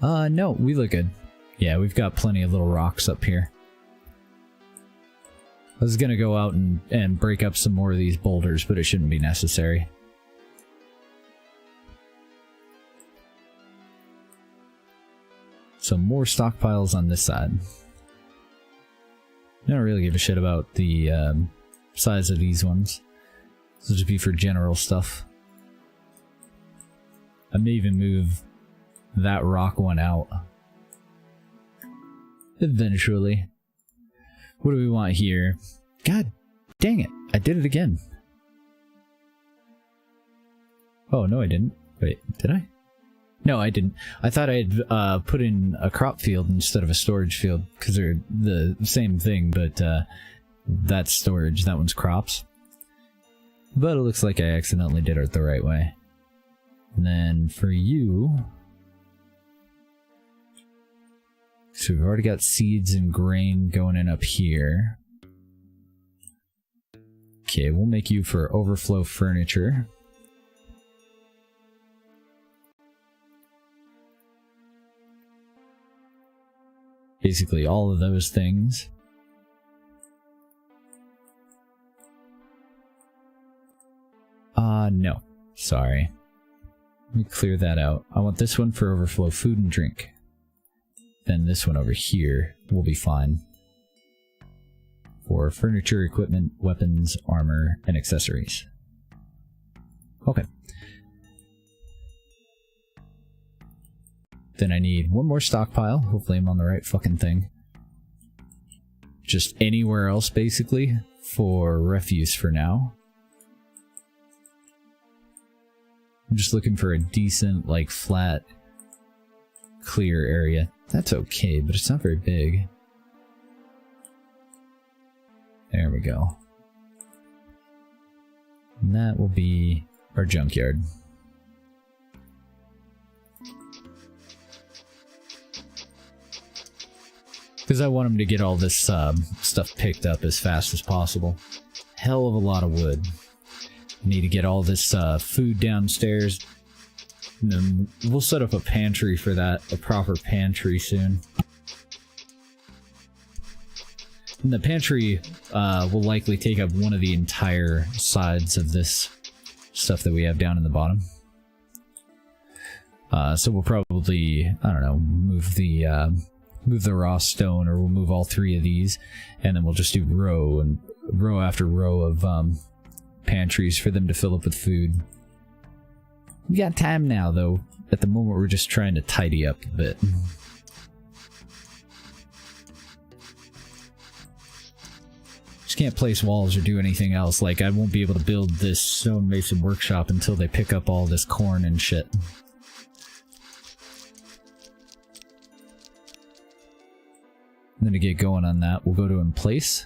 No, we look good. Yeah, we've got plenty of little rocks up here. I was gonna go out and break up some more of these boulders, but it shouldn't be necessary. So more stockpiles on this side. I don't really give a shit about the size of these ones. This will just be for general stuff. I may even move that rock one out. Eventually. What do we want here? God dang it, I did it again. Oh, no I didn't. Wait, did I? No, I didn't. I thought I had put in a crop field instead of a storage field, because they're the same thing, but that's storage, that one's crops. But it looks like I accidentally did it the right way. And then for you... So we've already got seeds and grain going in up here. Okay, we'll make you for overflow furniture. Basically all of those things. No. Sorry. Let me clear that out. I want this one for overflow food and drink. Then this one over here will be fine. For furniture, equipment, weapons, armor, and accessories. Okay. Then I need one more stockpile. Hopefully I'm on the right fucking thing. Just anywhere else, basically, for refuse for now. I'm just looking for a decent, like, flat, clear area. That's okay, but it's not very big. There we go. And that will be our junkyard. Because I want them to get all this stuff picked up as fast as possible. Hell of a lot of wood. Need to get all this food downstairs. And then we'll set up a pantry for that, a proper pantry soon. And the pantry will likely take up one of the entire sides of this stuff that we have down in the bottom. So we'll probably, I don't know, move the raw stone, or we'll move all three of these, and then we'll just do row after row of pantries for them to fill up with food. We got time now, though. At the moment, we're just trying to tidy up a bit. Just can't place walls or do anything else. Like, I won't be able to build this stonemason workshop until they pick up all this corn and shit. And then to get going on that, we'll go to in place.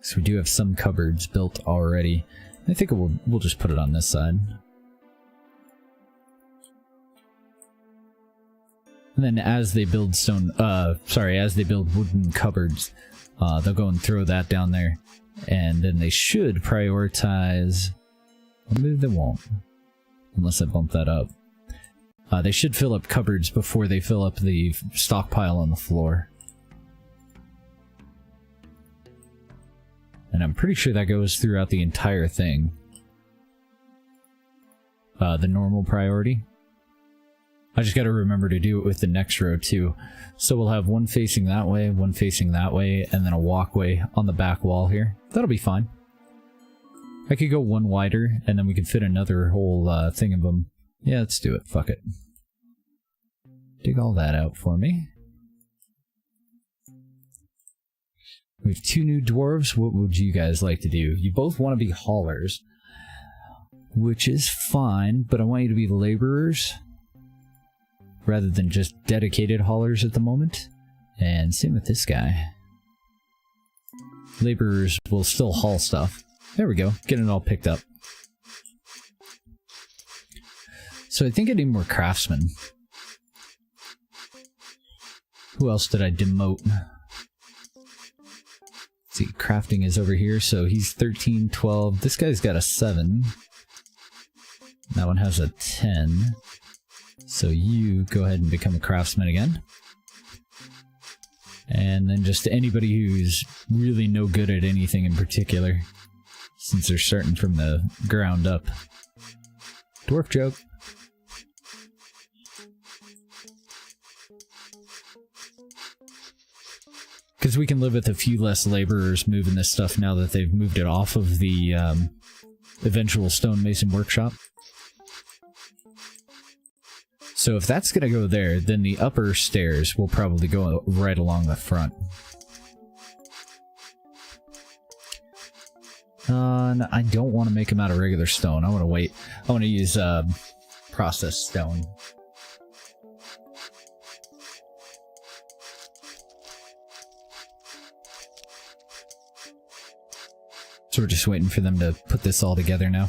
So we do have some cupboards built already. I think we'll just put it on this side. And then as they build as they build wooden cupboards, they'll go and throw that down there. And then they should prioritize... Well, maybe they won't. Unless I bump that up. They should fill up cupboards before they fill up the stockpile on the floor. And I'm pretty sure that goes throughout the entire thing. The normal priority. I just gotta remember to do it with the next row too. So we'll have one facing that way, one facing that way, and then a walkway on the back wall here. That'll be fine. I could go one wider, and then we could fit another whole thing of them. Yeah, let's do it. Fuck it. Dig all that out for me. We have 2 new dwarves. What would you guys like to do? You both want to be haulers, which is fine, but I want you to be laborers rather than just dedicated haulers at the moment. And same with this guy. Laborers will still haul stuff. There we go, getting it all picked up. So I think I need more craftsmen. Who else did I demote? Let's see, crafting is over here, so he's 13, 12. This guy's got a 7. That one has a 10. So you go ahead and become a craftsman again. And then just anybody who's really no good at anything in particular, since they're starting from the ground up. Dwarf joke. Because we can live with a few less laborers moving this stuff now that they've moved it off of the eventual stonemason workshop. So if that's going to go there, then the upper stairs will probably go right along the front. No, I don't want to make them out of regular stone. I want to wait. I want to use processed stone. So we're just waiting for them to put this all together now.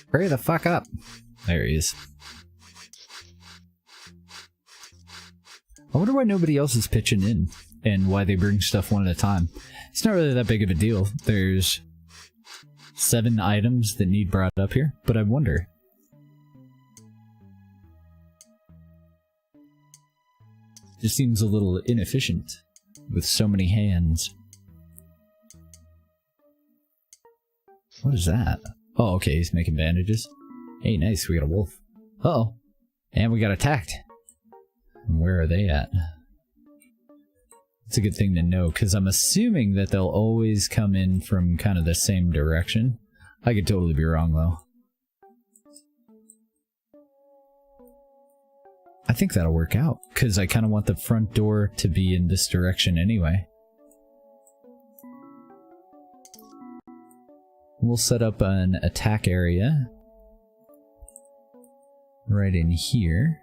Hurry the fuck up. There he is. I wonder why nobody else is pitching in and why they bring stuff one at a time. It's not really that big of a deal. There's 7 items that need brought up here, but I wonder. It seems a little inefficient with so many hands. What is that? Oh, okay, he's making bandages. Hey, nice, we got a wolf. Uh-oh. And we got attacked. Where are they at? It's a good thing to know, because I'm assuming that they'll always come in from kind of the same direction. I could totally be wrong, though. I think that'll work out, because I kind of want the front door to be in this direction anyway. We'll set up an attack area right in here.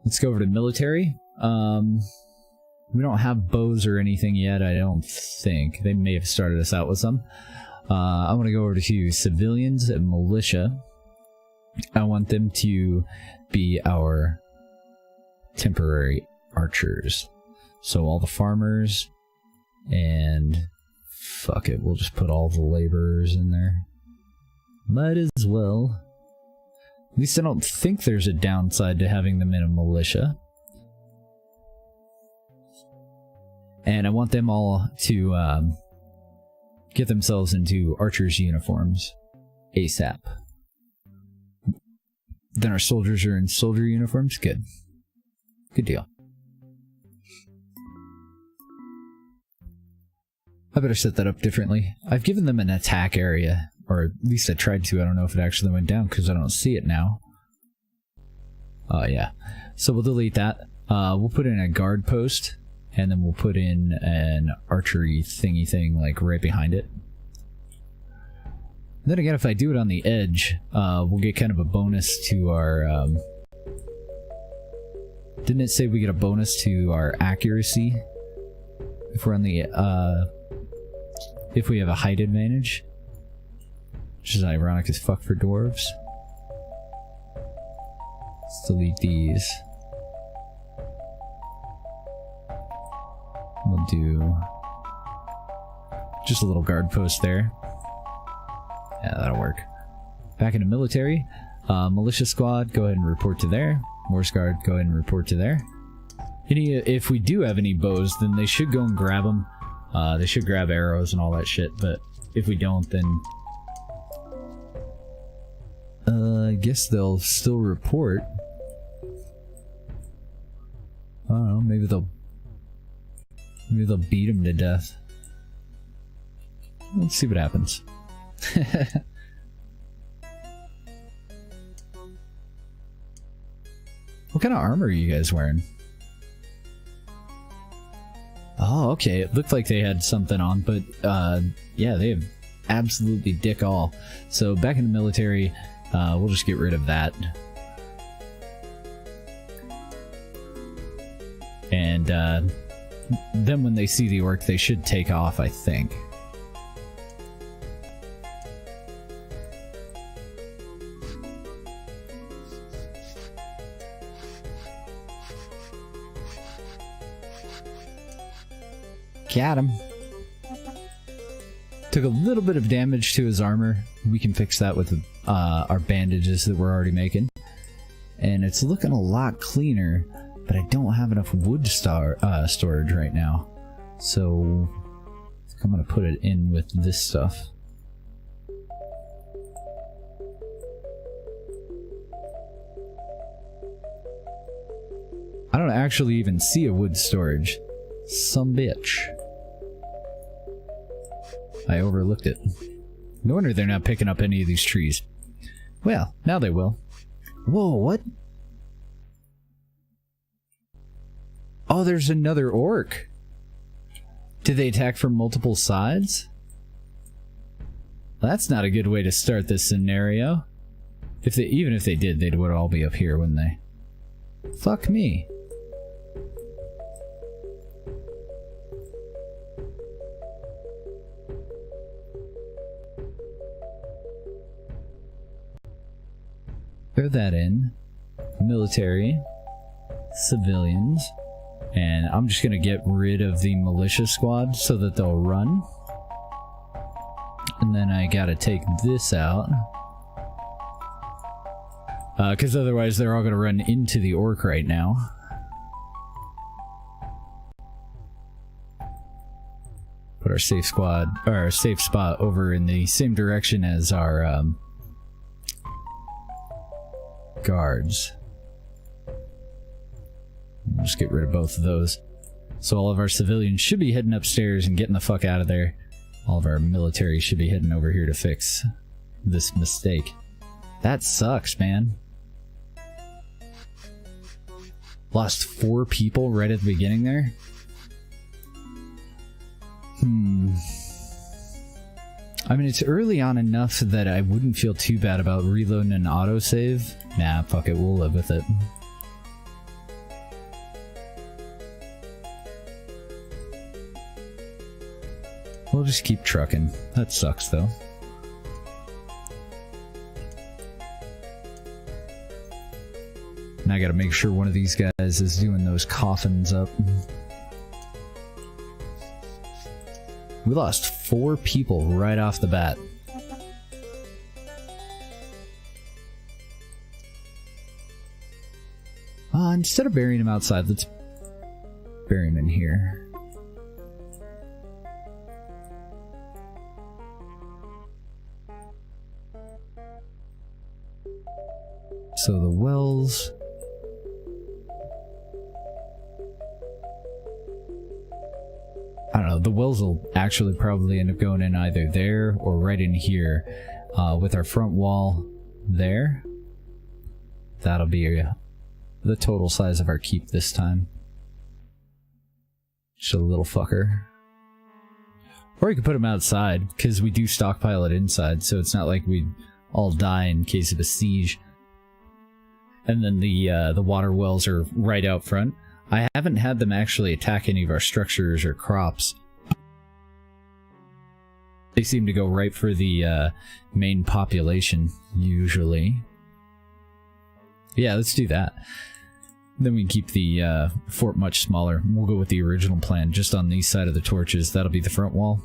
Let's go over to military. We don't have bows or anything yet, I don't think. They may have started us out with some. I want to go over to civilians and militia. I want them to be our temporary archers. So all the farmers, and fuck it, we'll just put all the laborers in there. Might as well. At least I don't think there's a downside to having them in a militia. And I want them all to get themselves into archers' uniforms ASAP. Then our soldiers are in soldier uniforms. Good. Good deal. I better set that up differently. I've given them an attack area, or at least I tried to. I don't know if it actually went down because I don't see it now. Oh yeah. So we'll delete that. We'll put in a guard post, and then we'll put in an archery thingy thing like right behind it. Then again, if I do it on the edge, we'll get kind of a bonus to our Didn't it say we get a bonus to our accuracy if we're on the, if we have a height advantage? Which is ironic as fuck for dwarves. Let's delete these. We'll do just a little guard post there. Yeah, that'll work. Back into military. Militia squad, go ahead and report to there. Horse guard, go ahead and report to there. If we do have any bows, then they should go and grab them. They should grab arrows and all that shit, but if we don't, then I guess they'll still report. I don't know, maybe they'll beat him to death. Let's see what happens. What kind of armor are you guys wearing? Oh, okay. It looked like they had something on, but yeah, they have absolutely dick all. So back in the military, we'll just get rid of that. And then when they see the orc, they should take off, I think. Got him. Took a little bit of damage to his armor. We can fix that with our bandages that we're already making. And it's looking a lot cleaner, but I don't have enough wood storage right now. So I'm going to put it in with this stuff. I don't actually even see a wood storage. Some bitch. I overlooked it. No wonder they're not picking up any of these trees. Well, now they will. Whoa, what? Oh, there's another orc. Did they attack from multiple sides? Well, that's not a good way to start this scenario. Even if they did, they would all be up here, wouldn't they? Fuck me. Throw that in. Military. Civilians. And I'm just gonna get rid of the militia squad so that they'll run. And then I gotta take this out. Because otherwise they're all gonna run into the orc right now. Put our safe squad, or our safe spot over in the same direction as our guards. We'll just get rid of both of those. So all of our civilians should be heading upstairs and getting the fuck out of there. All of our military should be heading over here to fix this mistake. That sucks, man. Lost 4 people right at the beginning there? I mean, it's early on enough that I wouldn't feel too bad about reloading an autosave. Nah, fuck it, we'll live with it. We'll just keep trucking. That sucks, though. Now I gotta make sure one of these guys is doing those coffins up. We lost 4 people right off the bat. Instead of burying him outside, let's bury him in here. So the wells... I don't know, the wells will actually probably end up going in either there or right in here with our front wall there. That'll be the total size of our keep this time. Just a little fucker. Or you could put them outside, because we do stockpile it inside, so it's not like we'd all die in case of a siege. And then the water wells are right out front. I haven't had them actually attack any of our structures or crops. They seem to go right for the main population, usually. Yeah, let's do that. Then we can keep the fort much smaller. We'll go with the original plan, just on the side of the torches. That'll be the front wall.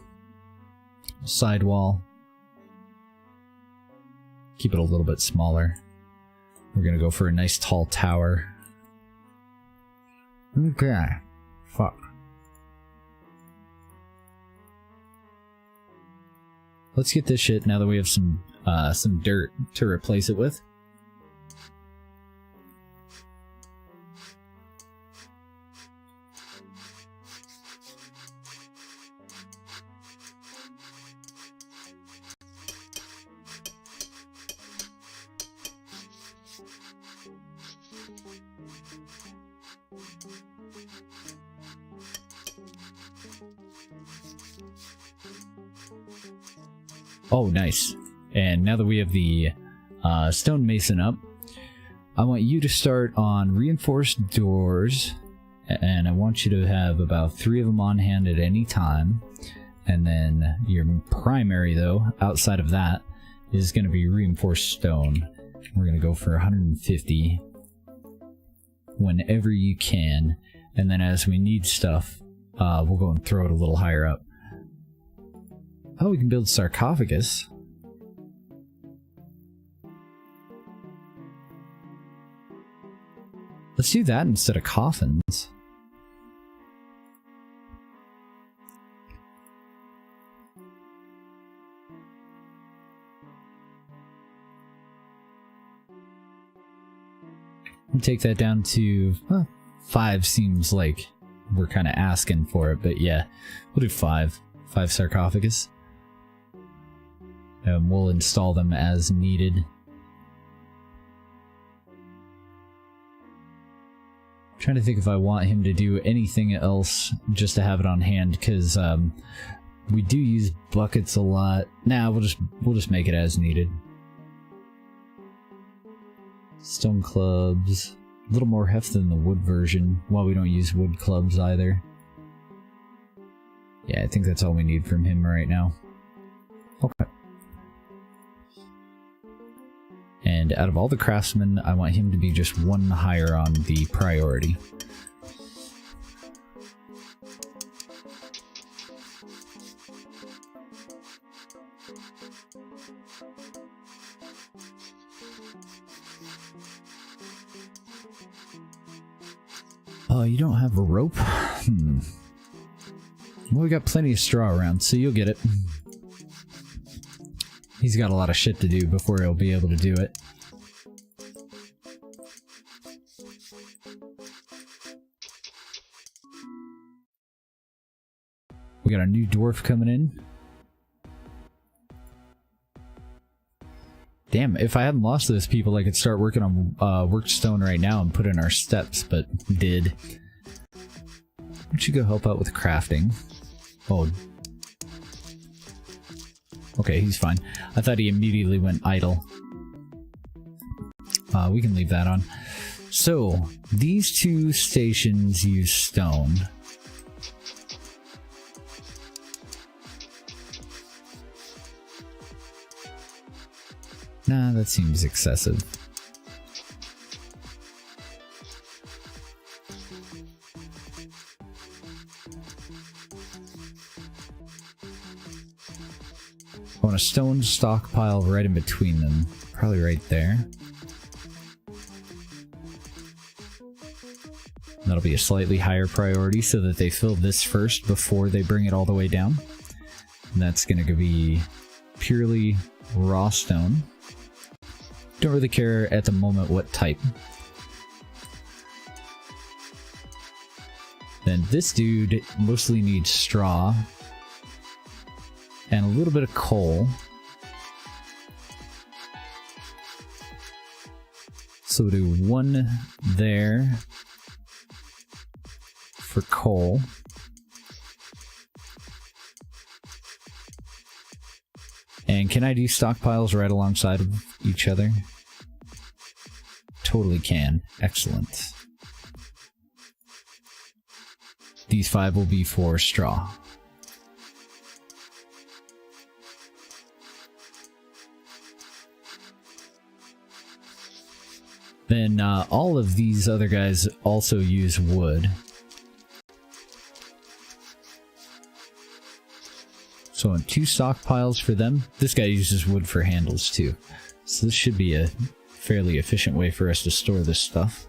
Side wall. Keep it a little bit smaller. We're gonna go for a nice tall tower. Okay. Fuck. Let's get this shit now that we have some dirt to replace it with. Oh, nice. And now that we have the stonemason up, I want you to start on reinforced doors, and I want you to have about 3 of them on hand at any time. And then your primary, though, outside of that, is going to be reinforced stone. We're going to go for 150 whenever you can, and then as we need stuff, we'll go and throw it a little higher up. Oh, we can build sarcophagus. Let's do that instead of coffins. We'll take that down to 5. Seems like we're kind of asking for it, but yeah, we'll do 5 sarcophagus. And we'll install them as needed. I'm trying to think if I want him to do anything else just to have it on hand, because we do use buckets a lot. Nah, we'll just make it as needed. Stone clubs, a little more heft than the wood version. Well, we don't use wood clubs either. Yeah, I think that's all we need from him right now. Okay. And out of all the craftsmen, I want him to be just 1 higher on the priority. Oh, you don't have a rope? Well, we got plenty of straw around, so you'll get it. He's got a lot of shit to do before he'll be able to do it. We got a new dwarf coming in. Damn, if I hadn't lost those people, I could start working on worked stone right now and put in our steps, but did. Why don't you go help out with crafting? Oh. Okay, he's fine. I thought he immediately went idle. We can leave that on. So, these 2 stations use stone. Nah, that seems excessive. I want a stone stockpile right in between them. Probably right there. That'll be a slightly higher priority so that they fill this first before they bring it all the way down. And that's going to be purely raw stone. Don't really care at the moment what type. Then this dude mostly needs straw and a little bit of coal. So we'll do 1 there for coal. And can I do stockpiles right alongside of each other? totally can. Excellent. These 5 will be for straw. Then all of these other guys also use wood. So on 2 stockpiles for them. This guy uses wood for handles too. So this should be a fairly efficient way for us to store this stuff.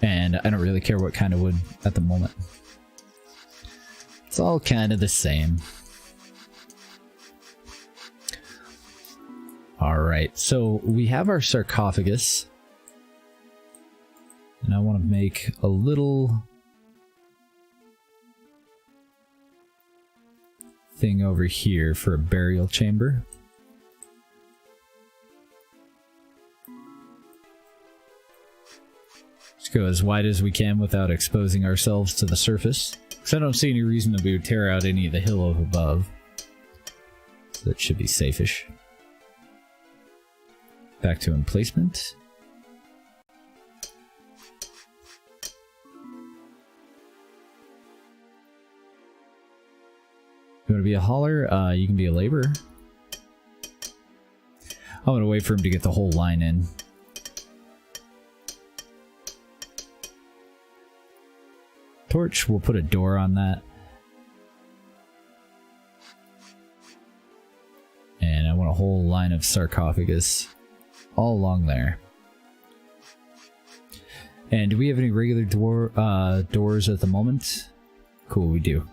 And I don't really care what kind of wood at the moment. It's all kind of the same. Alright, so we have our sarcophagus. And I want to make a little thing over here for a burial chamber. Let's go as wide as we can without exposing ourselves to the surface. Because I don't see any reason that we would tear out any of the hill up above. So that should be safe-ish. Back to emplacement. You want to be a hauler? You can be a laborer. I'm going to wait for him to get the whole line in. Torch, we'll put a door on that. And I want a whole line of sarcophagus all along there. And do we have any regular doors at the moment? Cool, we do.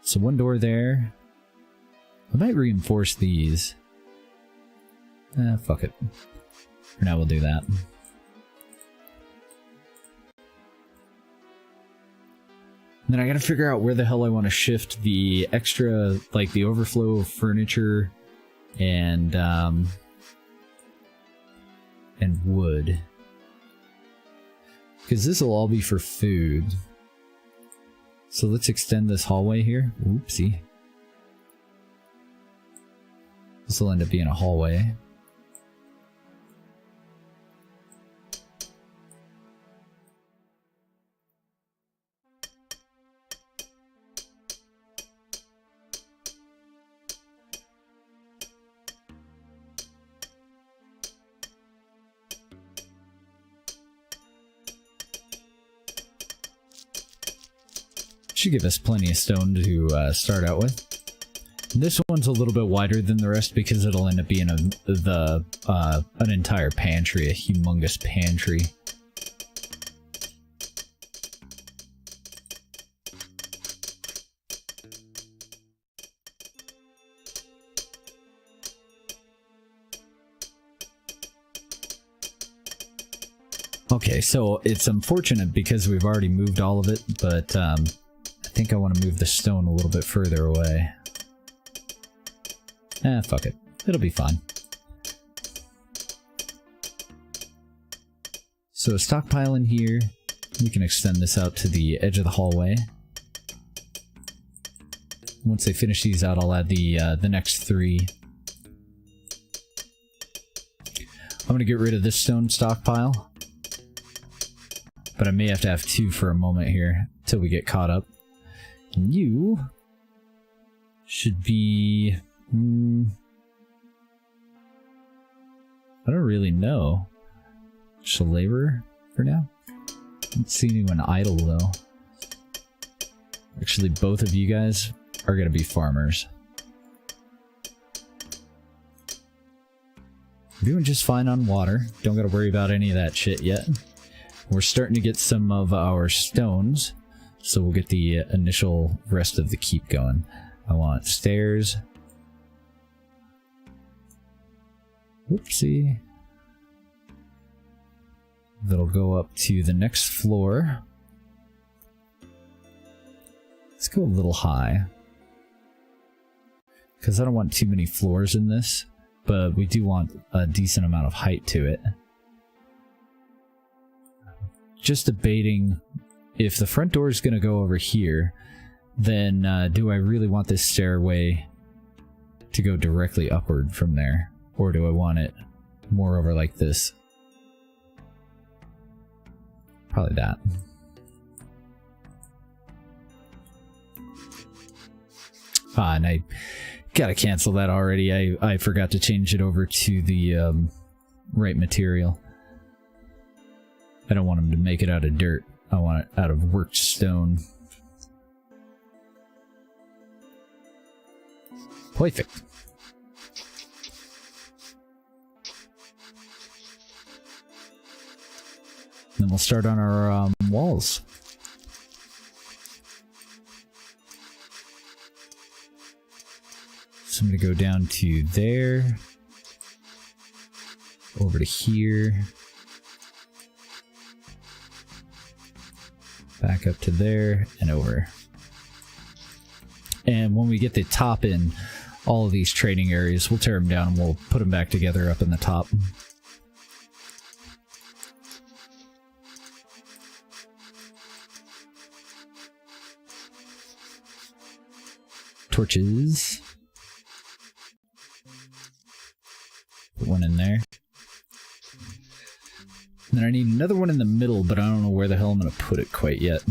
So 1 door there. I might reinforce these. Fuck it. For now we'll do that. And then I gotta figure out where the hell I want to shift the extra, like the overflow of furniture and wood. Because this will all be for food. So let's extend this hallway here. Oopsie. This will end up being a hallway. Should give us plenty of stone to start out with. This one's a little bit wider than the rest because it'll end up being an entire pantry, a humongous pantry. Okay, so it's unfortunate because we've already moved all of it, but I think I want to move the stone a little bit further away. Fuck it. It'll be fine. So a stockpile in here. We can extend this out to the edge of the hallway. Once they finish these out, I'll add the next 3. I'm gonna get rid of this stone stockpile. But I may have to have 2 for a moment here, till we get caught up. And you should be... I don't really know. Just a laborer for now? I don't see anyone idle though. Actually, both of you guys are gonna be farmers. Doing just fine on water. Don't gotta worry about any of that shit yet. We're starting to get some of our stones, so we'll get the initial rest of the keep going. I want stairs. Whoopsie. That'll go up to the next floor. Let's go a little high. Because I don't want too many floors in this, but we do want a decent amount of height to it. Just debating if the front door is going to go over here, then do I really want this stairway to go directly upward from there? Or do I want it more over like this? Probably that. Ah, and I gotta cancel that already. I forgot to change it over to the right material. I don't want them to make it out of dirt. I want it out of worked stone. Perfect. Then we'll start on our walls. So I'm going to go down to there, over to here, back up to there, and over. And when we get the top in all of these trading areas, we'll tear them down and we'll put them back together up in the top. Torches. Put one in there. And then I need another one in the middle, but I don't know where the hell I'm going to put it quite yet.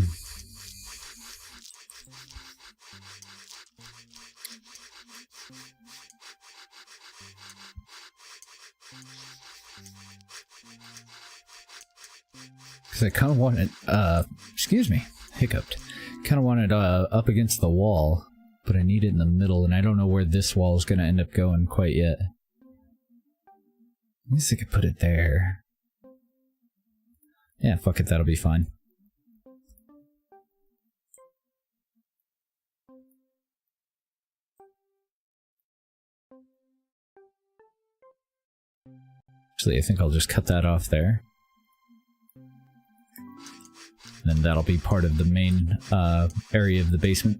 Because I kind of want it, excuse me, hiccuped. Kind of want it up against the wall, but I need it in the middle, and I don't know where this wall is going to end up going quite yet. At least I could put it there. Yeah, fuck it, that'll be fine. Actually, I think I'll just cut that off there. And then that'll be part of the main area of the basement.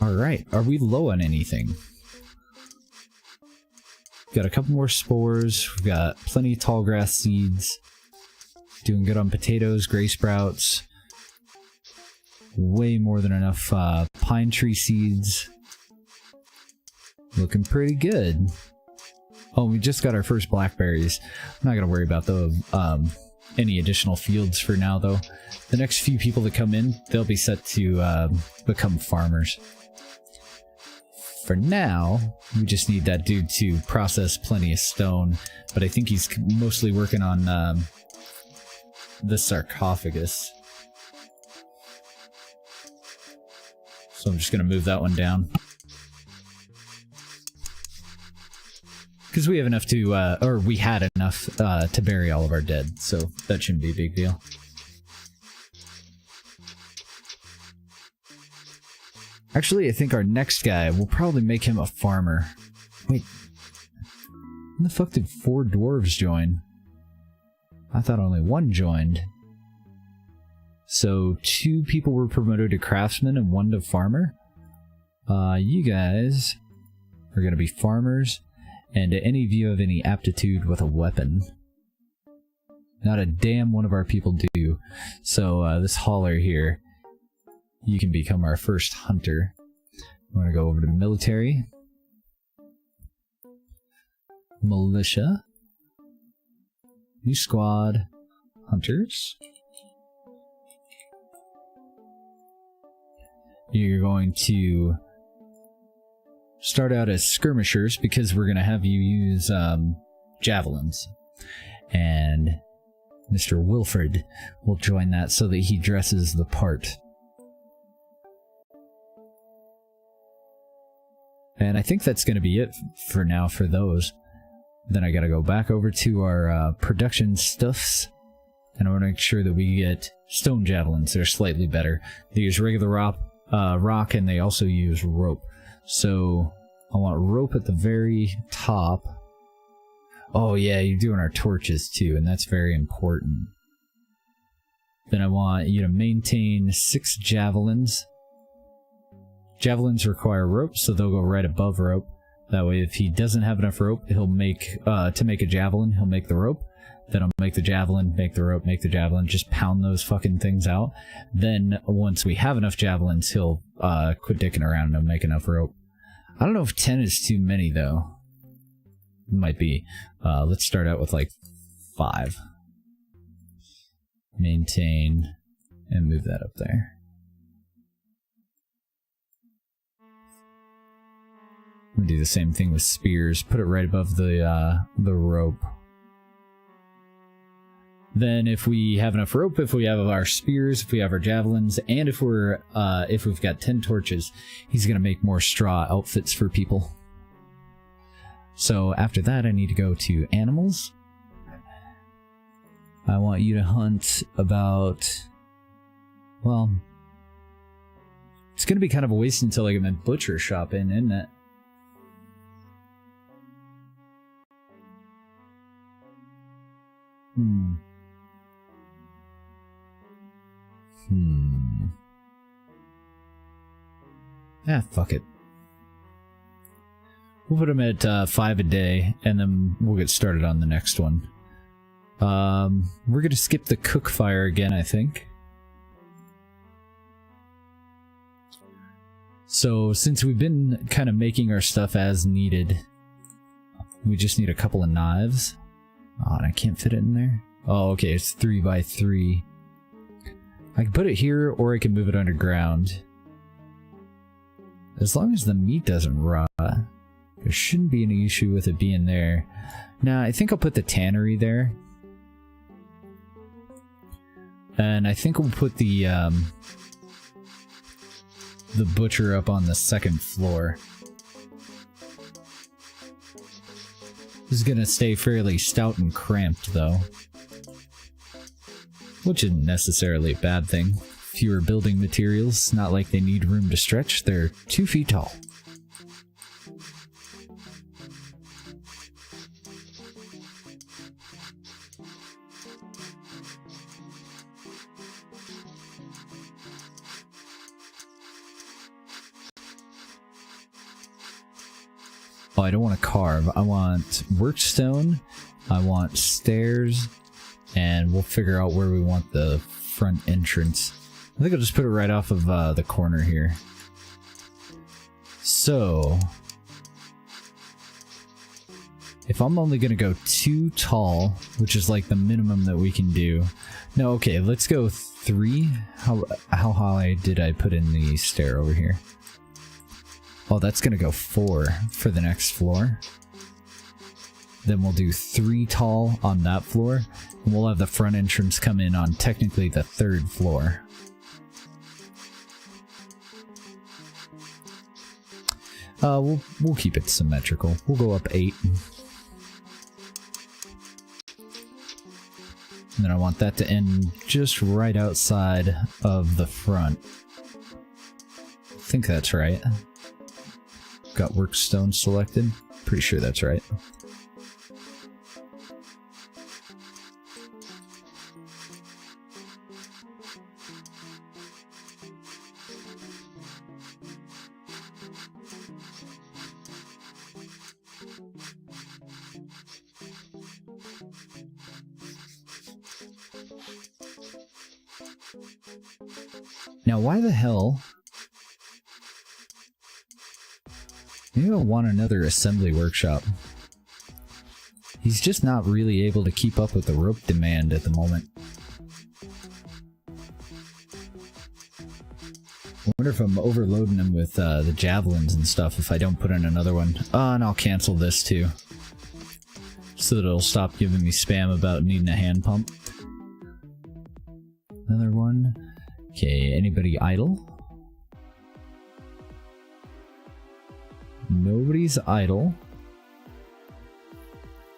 Alright, are we low on anything? Got a couple more spores, we've got plenty of tall grass seeds. Doing good on potatoes, gray sprouts. Way more than enough pine tree seeds. Looking pretty good. Oh, we just got our first blackberries. I'm not gonna worry about the any additional fields for now, though. The next few people that come in, they'll be set to become farmers. For now, we just need that dude to process plenty of stone, but I think he's mostly working on the sarcophagus. So I'm just gonna move that one down. Because we have enough to, or we had enough to bury all of our dead, so that shouldn't be a big deal. Actually, I think our next guy, we'll probably make him a farmer. Wait. When the fuck did 4 dwarves join? I thought only 1 joined. So 2 people were promoted to craftsman and 1 to farmer? You guys are gonna be farmers, and do any of you have any aptitude with a weapon? Not a damn one of our people do. So this hauler here, you can become our first hunter. I'm gonna go over to military. Militia. New squad. Hunters. You're going to start out as skirmishers because we're going to have you use javelins. And Mr. Wilfred will join that so that he dresses the part. And I think that's going to be it for now for those. Then I got to go back over to our production stuffs. And I want to make sure that we get stone javelins. They're slightly better. They use regular rock and they also use rope. So I want rope at the very top. Oh yeah, you're doing our torches too, and that's very important. Then I want you to maintain 6 javelins. Javelins require rope, so they'll go right above rope. That way, if he doesn't have enough rope, he'll make, to make a javelin, he'll make the rope. Then I'll make the javelin, make the rope, make the javelin, just pound those fucking things out. Then, once we have enough javelins, he'll, quit dicking around and make enough rope. I don't know if 10 is too many, though. Might be. Let's start out with, like, 5. Maintain, and move that up there. I'm gonna do the same thing with spears. Put it right above the rope. Then if we have enough rope, if we have our spears, if we have our javelins, and if we've got 10 torches, he's gonna make more straw outfits for people. So after that, I need to go to animals. I want you to hunt about, well, it's gonna be kind of a waste until I get my butcher shop in, isn't it? Ah, fuck it. We'll put him at 5 a day, and then we'll get started on the next one. We're gonna skip the cook fire again, I think. So, since we've been kind of making our stuff as needed, we just need a couple of knives. Oh, and I can't fit it in there? Oh, okay, it's 3 by 3. I can put it here, or I can move it underground. As long as the meat doesn't rot, there shouldn't be any issue with it being there. Now, I think I'll put the tannery there. And I think we'll put the butcher up on the second floor. This is gonna stay fairly stout and cramped, though. Which isn't necessarily a bad thing. Fewer building materials, not like they need room to stretch, they're 2 feet tall. Oh, I don't want to carve. I want workstone, I want stairs, and we'll figure out where we want the front entrance. I think I'll just put it right off of the corner here. So, if I'm only going to go 2 tall, which is like the minimum that we can do. No, okay, let's go 3. How high did I put in the stair over here? Oh, that's going to go 4 for the next floor. Then we'll do 3 tall on that floor, and we'll have the front entrance come in on technically the 3rd floor. We'll keep it symmetrical. We'll go up 8. And then I want that to end just right outside of the front. I think that's right. Got workstone selected. Pretty sure that's right. Now, why the hell? Maybe I'll want another assembly workshop. He's just not really able to keep up with the rope demand at the moment. I wonder if I'm overloading him with the javelins and stuff if I don't put in another one. And I'll cancel this too. So that it'll stop giving me spam about needing a hand pump. Another one. Okay, anybody idle? Nobody's idle.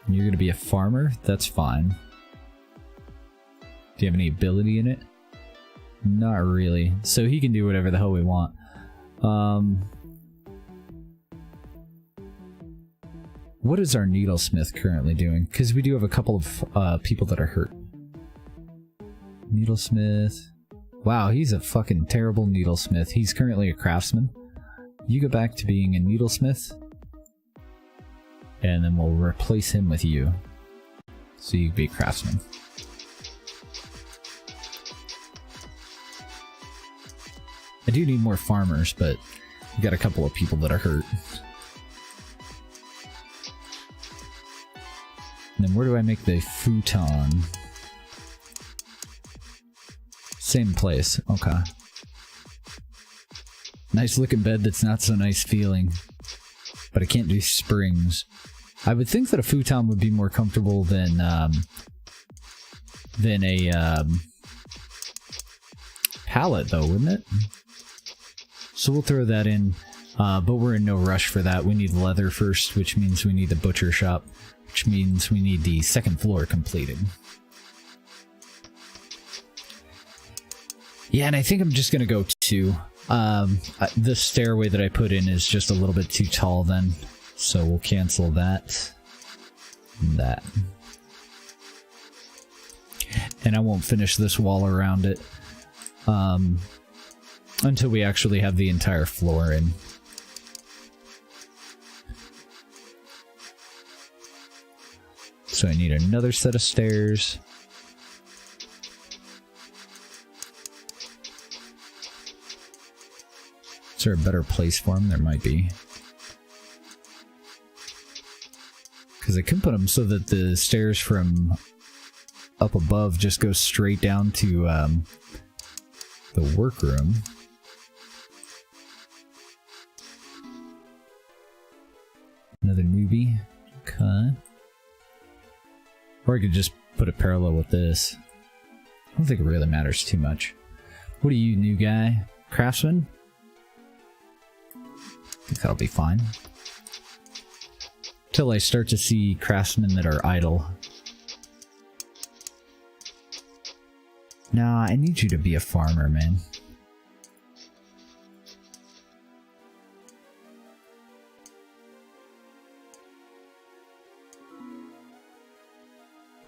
You're gonna be a farmer? That's fine. Do you have any ability in it? Not really. So he can do whatever the hell we want. What is our needlesmith currently doing? Because we do have a couple of people that are hurt. Needlesmith. Wow, he's a fucking terrible needlesmith. He's currently a craftsman. You go back to being a needlesmith. and then we'll replace him with you. So you can be craftsman. I do need more farmers, but we've got a couple of people that are hurt. And then where do I make the futon? Same place, okay. Nice looking bed that's not so nice feeling. But I can't do springs. I would think that a futon would be more comfortable than a pallet though, wouldn't it? So we'll throw that in, but we're in no rush for that. We need leather first, which means we need the butcher shop, which means we need the second floor completed. Yeah, and I think I'm just gonna go 2. The stairway that I put in is just a little bit too tall then, so we'll cancel that and that. And I won't finish this wall around it until we actually have the entire floor in. So I need another set of stairs. Is there a better place for them? There might be. Because I could put them so that the stairs from up above just go straight down to the workroom. Another newbie. Okay. Or I could just put it parallel with this. I don't think it really matters too much. What are you, new guy? Craftsman? I think that'll be fine. Till I start to see craftsmen that are idle. Nah, I need you to be a farmer, man.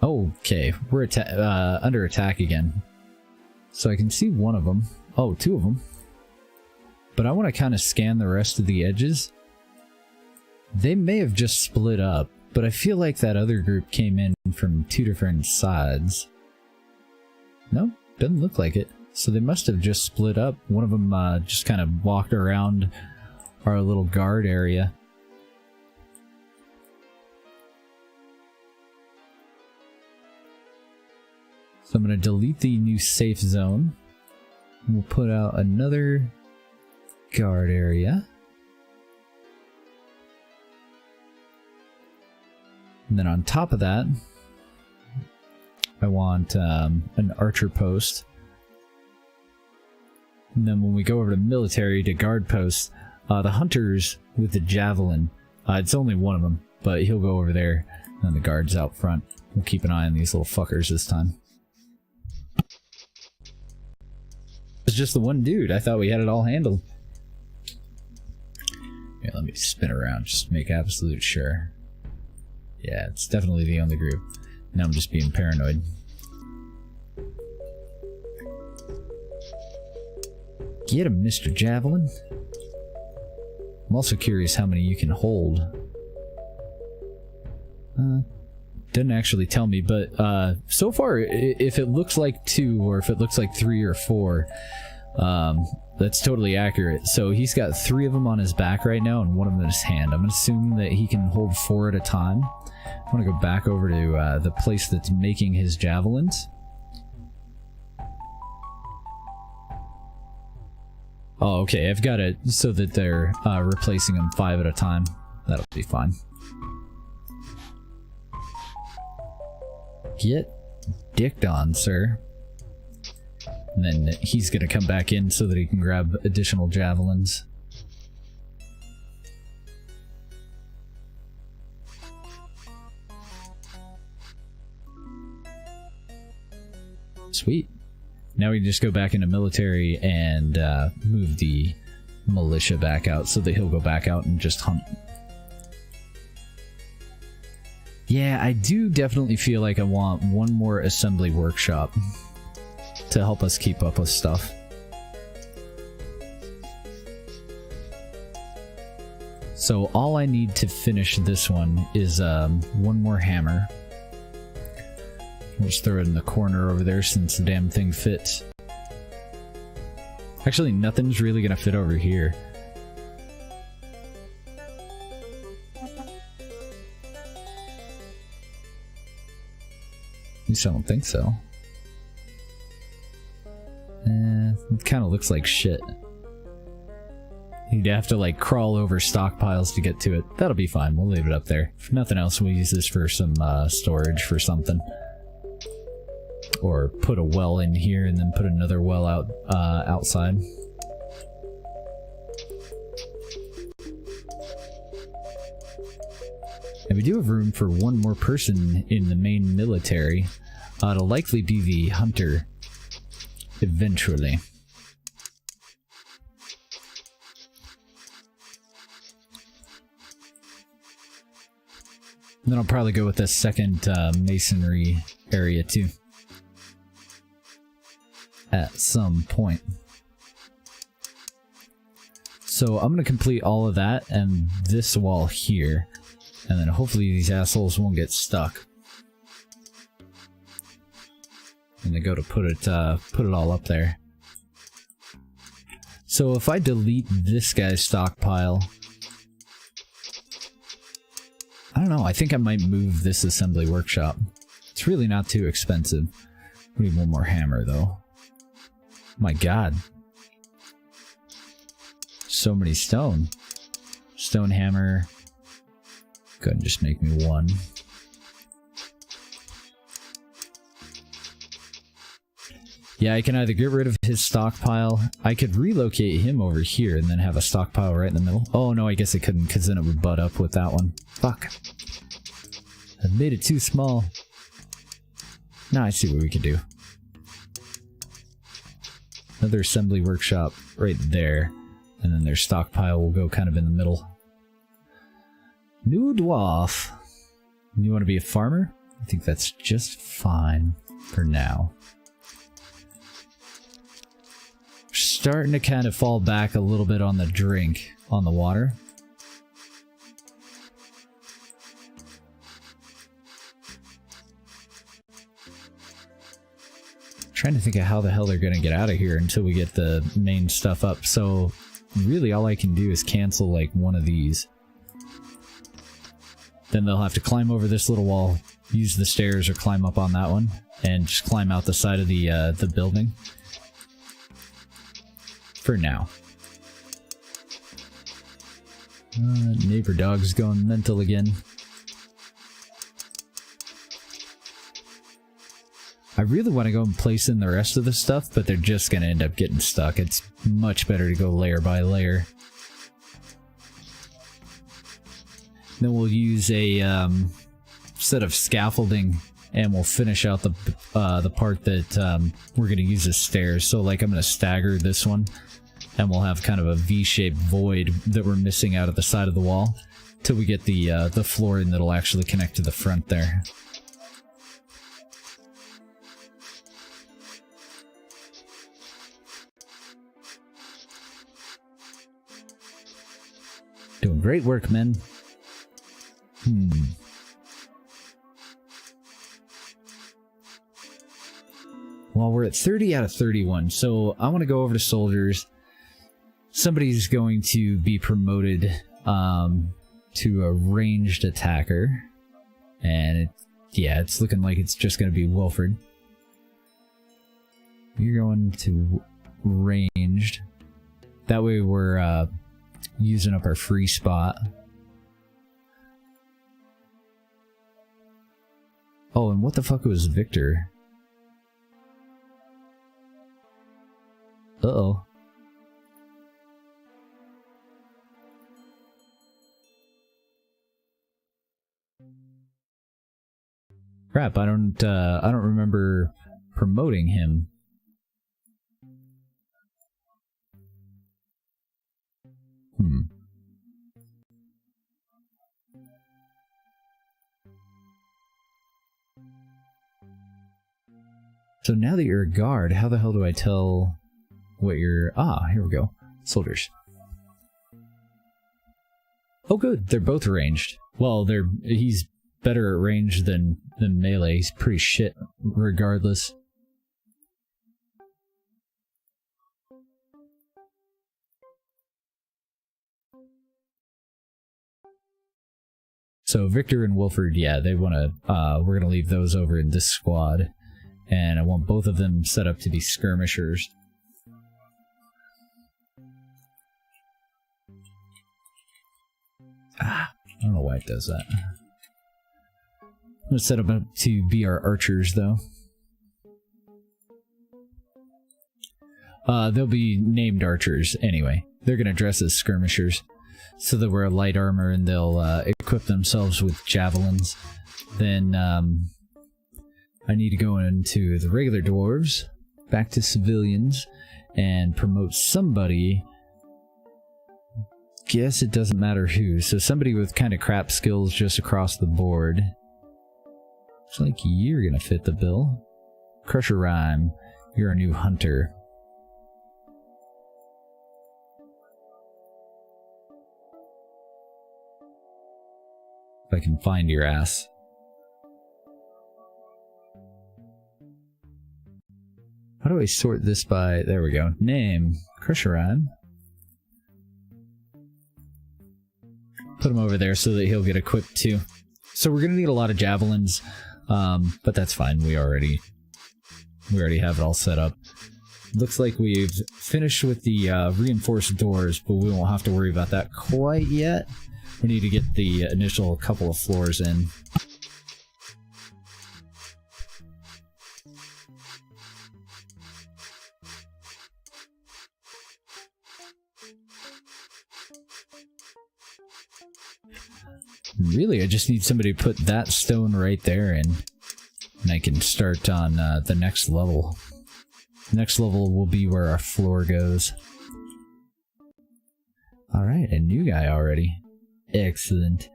Okay, we're under attack again. So I can see one of them. Oh, 2 of them. But I want to kind of scan the rest of the edges. They may have just split up, but I feel like that other group came in from 2 different sides. Nope, doesn't look like it. So they must have just split up. One of them just kind of walked around our little guard area. So I'm going to delete the new safe zone. We'll put out another guard area. And then on top of that, I want an archer post. And then when we go over to military to guard posts, the hunters with the javelin, it's only one of them, but he'll go over there, and the guards out front. We'll keep an eye on these little fuckers this time. It's just the one dude. I thought we had it all handled. Yeah, let me spin around just to make absolute sure. Yeah, it's definitely the only group. Now I'm just being paranoid. Get him, Mr. Javelin. I'm also curious how many you can hold. Doesn't actually tell me, but so far, if it looks like 2 or if it looks like 3 or 4, that's totally accurate. So he's got 3 of them on his back right now and 1 of them in his hand. I'm assuming that he can hold 4 at a time. I want to go back over to the place that's making his javelins. Oh, okay, I've got it so that they're replacing them 5 at a time. That'll be fine. Get dicked on, sir. And then he's gonna come back in so that he can grab additional javelins. Sweet. Now we can just go back into military and move the militia back out so that he'll go back out and just hunt. Yeah, I do definitely feel like I want one more assembly workshop to help us keep up with stuff. So all I need to finish this one is one more hammer. We'll just throw it in the corner over there since the damn thing fits. Actually, nothing's really gonna fit over here. At least I don't think so. It kind of looks like shit. You'd have to like crawl over stockpiles to get to it. That'll be fine, we'll leave it up there. If nothing else, we'll use this for some storage for something. Or put a well in here and then put another well out outside. And we do have room for one more person in the main military. It'll likely be the hunter. Eventually. And then I'll probably go with the second masonry area too. At some point. So I'm going to complete all of that and this wall here. And then hopefully these assholes won't get stuck. And they go to put it all up there. So if I delete this guy's stockpile, I don't know, I think I might move this assembly workshop. It's really not too expensive. We need one more hammer though. My god. So many stone. Stone hammer. Go ahead and just make me one. Yeah, I can either get rid of his stockpile. I could relocate him over here and then have a stockpile right in the middle. Oh no, I guess I couldn't because then it would butt up with that one. Fuck. I made it too small. Now I see what we could do. Another assembly workshop right there. And then their stockpile will go kind of in the middle. New dwarf. You want to be a farmer? I think that's just fine for now. Starting to kind of fall back a little bit on the drink on the water. Trying to think of how the hell they're going to get out of here until we get the main stuff up. So really all I can do is cancel like one of these. Then they'll have to climb over this little wall, use the stairs or climb up on that one, and just climb out the side of the building. For now. Neighbor dog's going mental again. I really want to go and place in the rest of the stuff, but they're just going to end up getting stuck. It's much better to go layer by layer. Then we'll use a set of scaffolding, and we'll finish out the part that we're going to use as stairs. So like I'm going to stagger this one, and we'll have kind of a V-shaped void that we're missing out of the side of the wall till we get the flooring that'll actually connect to the front there. Doing great work, men. Well, we're at 30 out of 31, so I want to go over to soldiers. Somebody's going to be promoted to a ranged attacker. And yeah, it's looking like it's just going to be Wilfred. You're going to ranged. That way we're using up our free spot. Oh, and what the fuck was Victor? Uh-oh. Crap, I don't remember promoting him. So now that you're a guard, how the hell do I tell what you're... Ah, here we go. Soldiers. Oh good, they're both ranged. Well, he's better at range than melee. He's pretty shit regardless. So Victor and Wilford, yeah, they want to, we're going to leave those over in this squad. And I want both of them set up to be skirmishers. I don't know why it does that. I'm going to set them up to be our archers, though. They'll be named archers anyway. They're going to dress as skirmishers. So they'll wear light armor and they'll equip themselves with javelins. Then I need to go into the regular dwarves, back to civilians, and promote somebody. Guess it doesn't matter who. So somebody with kind of crap skills just across the board. Looks like you're going to fit the bill. Crusher Rhyme, you're our new hunter. If I can find your ass. How do I sort this by... There we go. Name. Crusher Rhyme. Put him over there so that he'll get equipped too. So we're going to need a lot of javelins. But that's fine. We already have it all set up. Looks like we've finished with the reinforced doors, but we won't have to worry about that quite yet. We need to get the initial couple of floors in. Really, I just need somebody to put that stone right there and I can start on the next level. Next level will be where our floor goes. Alright, a new guy already. Excellent.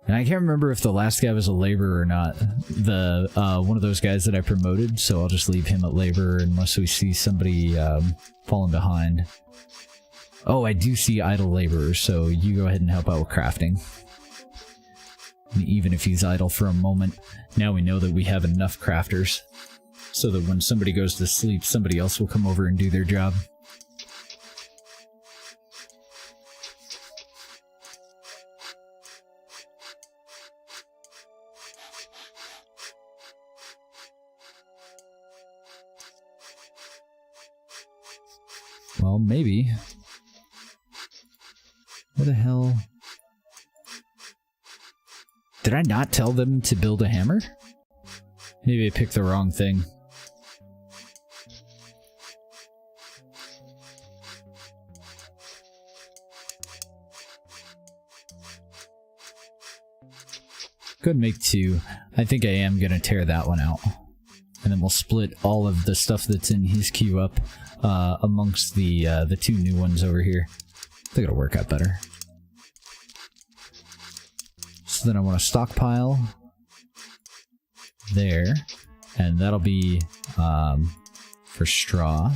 And I can't remember if the last guy was a laborer or not. The one of those guys that I promoted, so I'll just leave him at laborer unless we see somebody falling behind. Oh, I do see idle laborers, so you go ahead and help out with crafting. And even if he's idle for a moment, now we know that we have enough crafters, so that when somebody goes to sleep, somebody else will come over and do their job. Well, maybe. What the hell? Did I not tell them to build a hammer? Maybe I picked the wrong thing. Go ahead and make two. I think I am going to tear that one out. And then we'll split all of the stuff that's in his queue up amongst the two new ones over here. I think it'll work out better. So then I want to stockpile there, and that'll be for straw.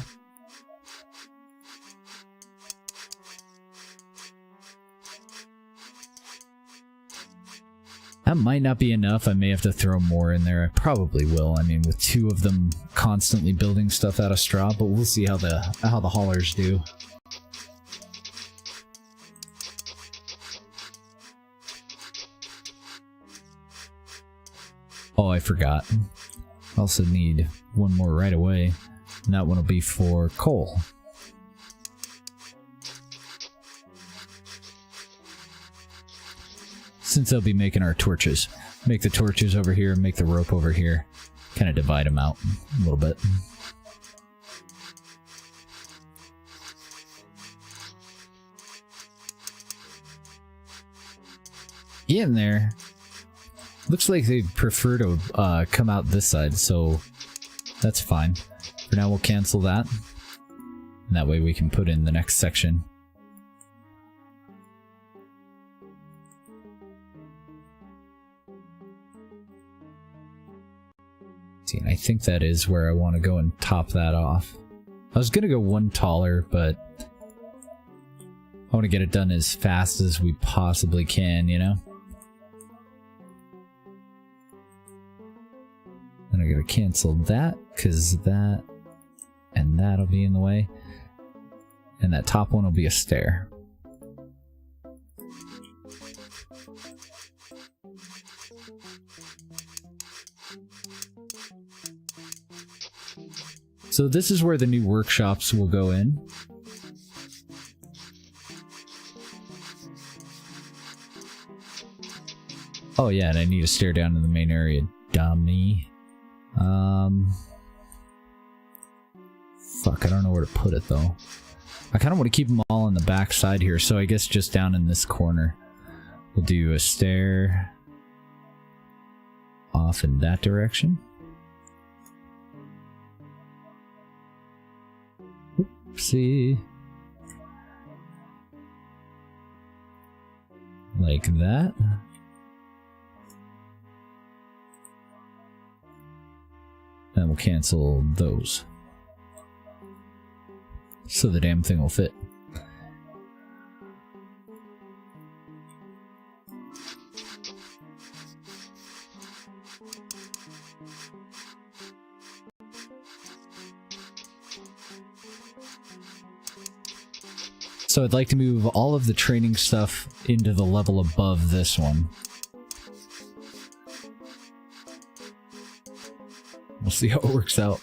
That might not be enough. I may have to throw more in there. I probably will. I mean, with two of them constantly building stuff out of straw, but we'll see how the haulers do. Oh, I forgot. I also need one more right away, and that one will be for coal. Since they'll be making our torches. Make the torches over here, make the rope over here. Kind of divide them out a little bit. In there. Looks like they prefer to come out this side, so that's fine. For now, we'll cancel that. And that way we can put in the next section. And I think that is where I want to go and top that off. I was going to go one taller, but I want to get it done as fast as we possibly can, you know? And I gotta cancel that, because that and that'll be in the way. And that top one will be a stair. So this is where the new workshops will go in. Oh yeah, and I need to stair down to the main area, dummy. Fuck, I don't know where to put it though. I kind of want to keep them all on the back side here, so I guess just down in this corner. We'll do a stair off in that direction. Oopsie. Like that. And we'll cancel those. So the damn thing will fit. So I'd like to move all of the training stuff into the level above this one. We'll see how it works out.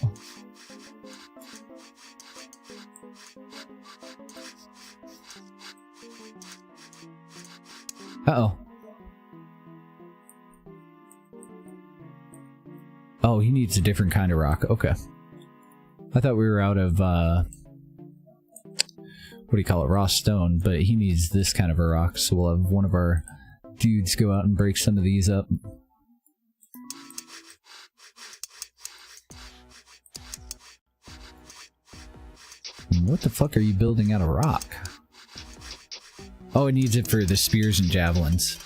Uh-oh. Oh, he needs a different kind of rock. Okay. I thought we were out of, what do you call it? Raw stone, but he needs this kind of a rock, so we'll have one of our dudes go out and break some of these up. What the fuck are you building out of rock? Oh, it needs it for the spears and javelins.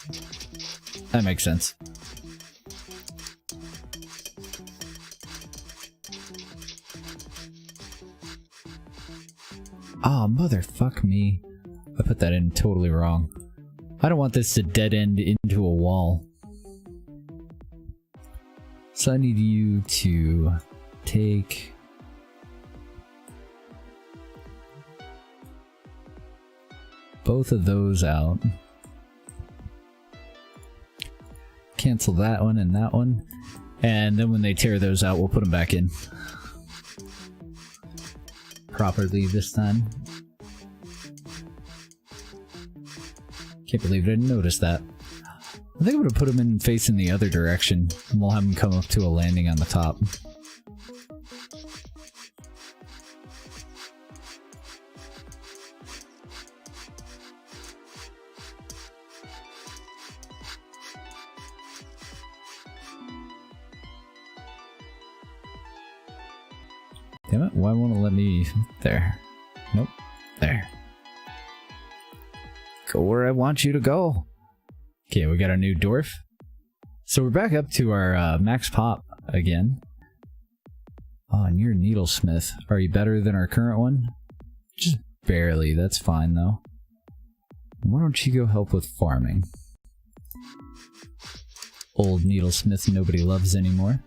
That makes sense. Oh, motherfuck me. I put that in totally wrong. I don't want this to dead end into a wall. So I need you to take... both of those out. Cancel that one and that one. And then when they tear those out, we'll put them back in. Properly this time. Can't believe I didn't notice that. I think I'm gonna put them in facing the other direction, and we'll have them come up to a landing on the top. Damn it, why won't it let me... There. Nope. There. Go where I want you to go. Okay, we got our new dwarf. So we're back up to our max pop again. Oh, and you're a needlesmith. Are you better than our current one? Just barely, that's fine though. Why don't you go help with farming? Old needlesmith nobody loves anymore.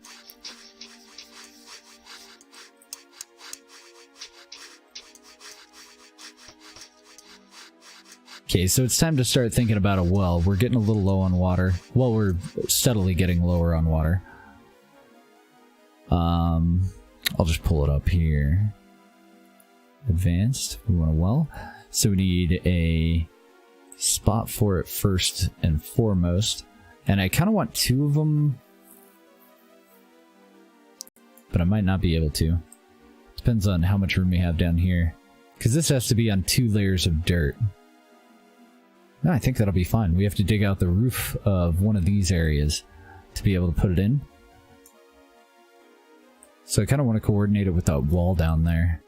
Okay, so it's time to start thinking about a well. We're getting a little low on water. Well, we're steadily getting lower on water. I'll just pull it up here. Advanced. We want a well. So we need a spot for it first and foremost. And I kind of want two of them. But I might not be able to. Depends on how much room we have down here. Because this has to be on 2 layers of dirt. No, I think that'll be fine. We have to dig out the roof of one of these areas to be able to put it in. So I kind of want to coordinate it with that wall down there.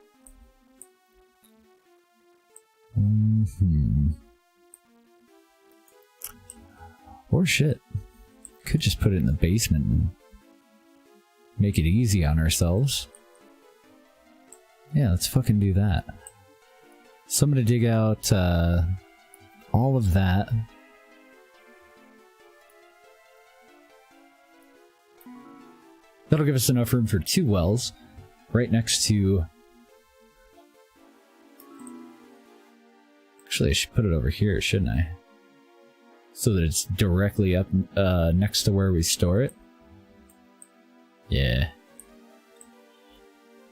Or shit. Could just put it in the basement and make it easy on ourselves. Yeah, let's fucking do that. So I'm going to dig out all of that. That'll give us enough room for 2 wells right next to... Actually, I should put it over here, shouldn't I? So that it's directly up next to where we store it. Yeah.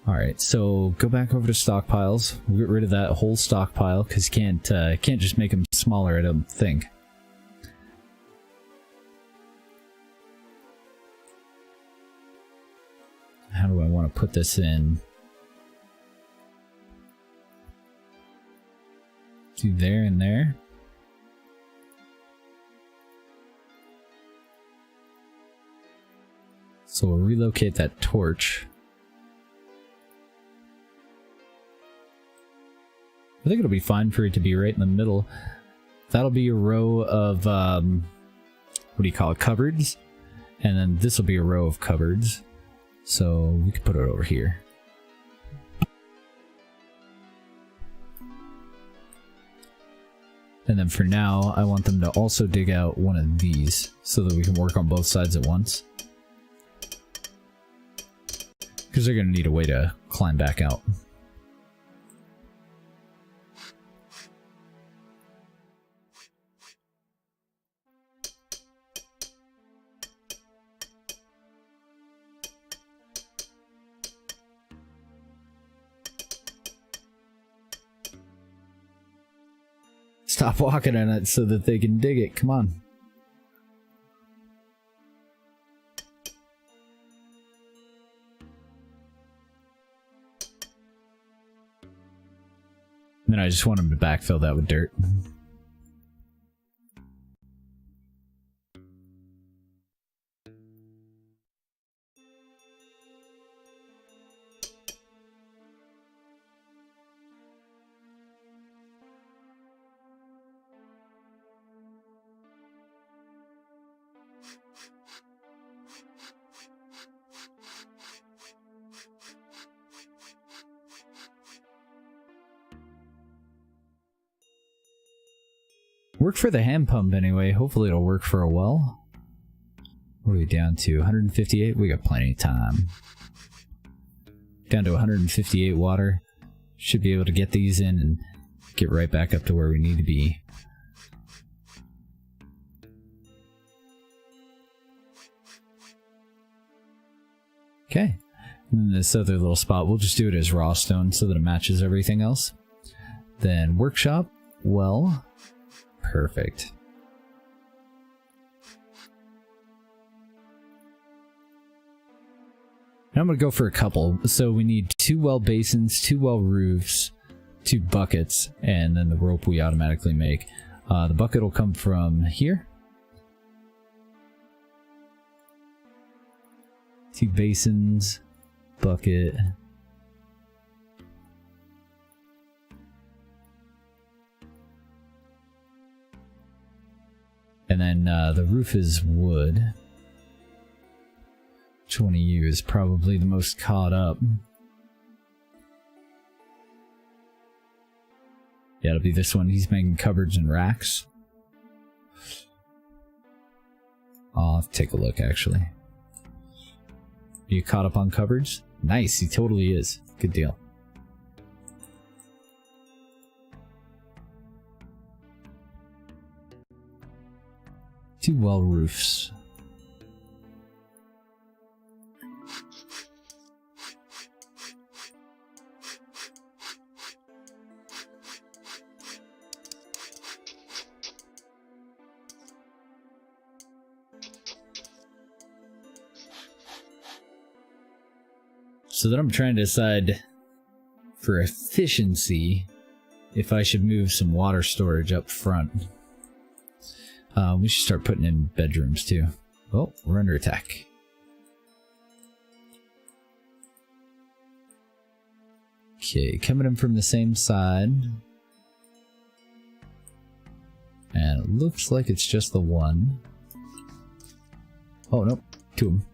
Alright, so go back over to stockpiles. We'll get rid of that whole stockpile, because you can't just make them smaller, I don't think. How do I want to put this in? Do there and there. So we'll relocate that torch. I think it'll be fine for it to be right in the middle. That'll be a row of, what do you call it, cupboards? And then this will be a row of cupboards. So we could put it over here. And then for now, I want them to also dig out one of these so that we can work on both sides at once. Because they're going to need a way to climb back out. Stop walking on it so that they can dig it. Come on. And then I just want them to backfill that with dirt. Work for the hand pump anyway. Hopefully it'll work for a well. What are we down to? 158? We got plenty of time. Down to 158 water. Should be able to get these in and get right back up to where we need to be. Okay. And this other little spot, we'll just do it as raw stone so that it matches everything else. Then workshop, well... Perfect. Now I'm going to go for a couple. So we need 2 well basins, 2 well roofs, 2 buckets, and then the rope we automatically make. The bucket will come from here. 2 basins, bucket. And then the roof is wood. Which one of you is probably the most caught up? Yeah, it'll be this one. He's making cupboards and racks. I'll have to take a look, actually. Are you caught up on cupboards? Nice, he totally is. Good deal. Two well roofs. So then I'm trying to decide for efficiency if I should move some water storage up front. We should start putting in bedrooms too. Oh, we're under attack. Okay, coming in from the same side. And it looks like it's just the one. Oh, nope, 2 of them.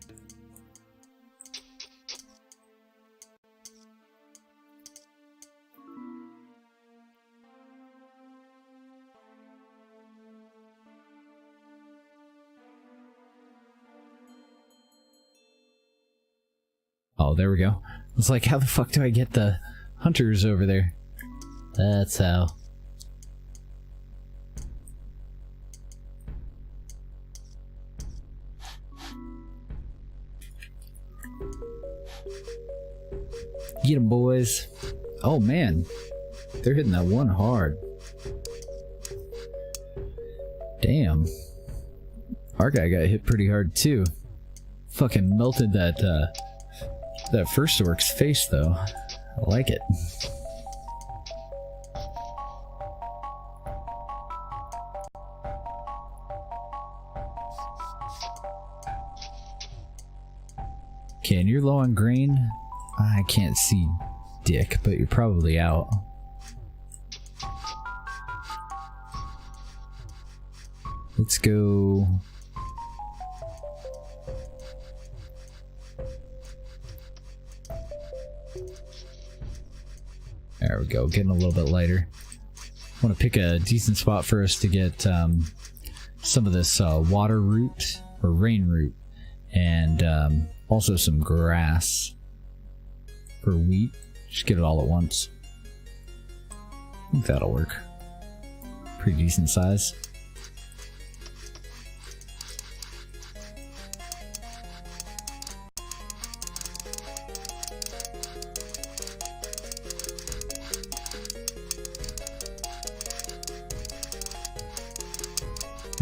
Oh, there we go. I was like, how the fuck do I get the hunters over there? That's how. Get 'em, boys. Oh man, they're hitting that one hard. Damn. Our guy got hit pretty hard too. Fucking melted that that first orc's face though. I like it. Okay, and you're low on grain. I can't see dick, but you're probably out. Let's go. There we go, getting a little bit lighter. I want to pick a decent spot for us to get some of this water root, or rain root, and also some grass for wheat. Just get it all at once. I think that'll work. Pretty decent size.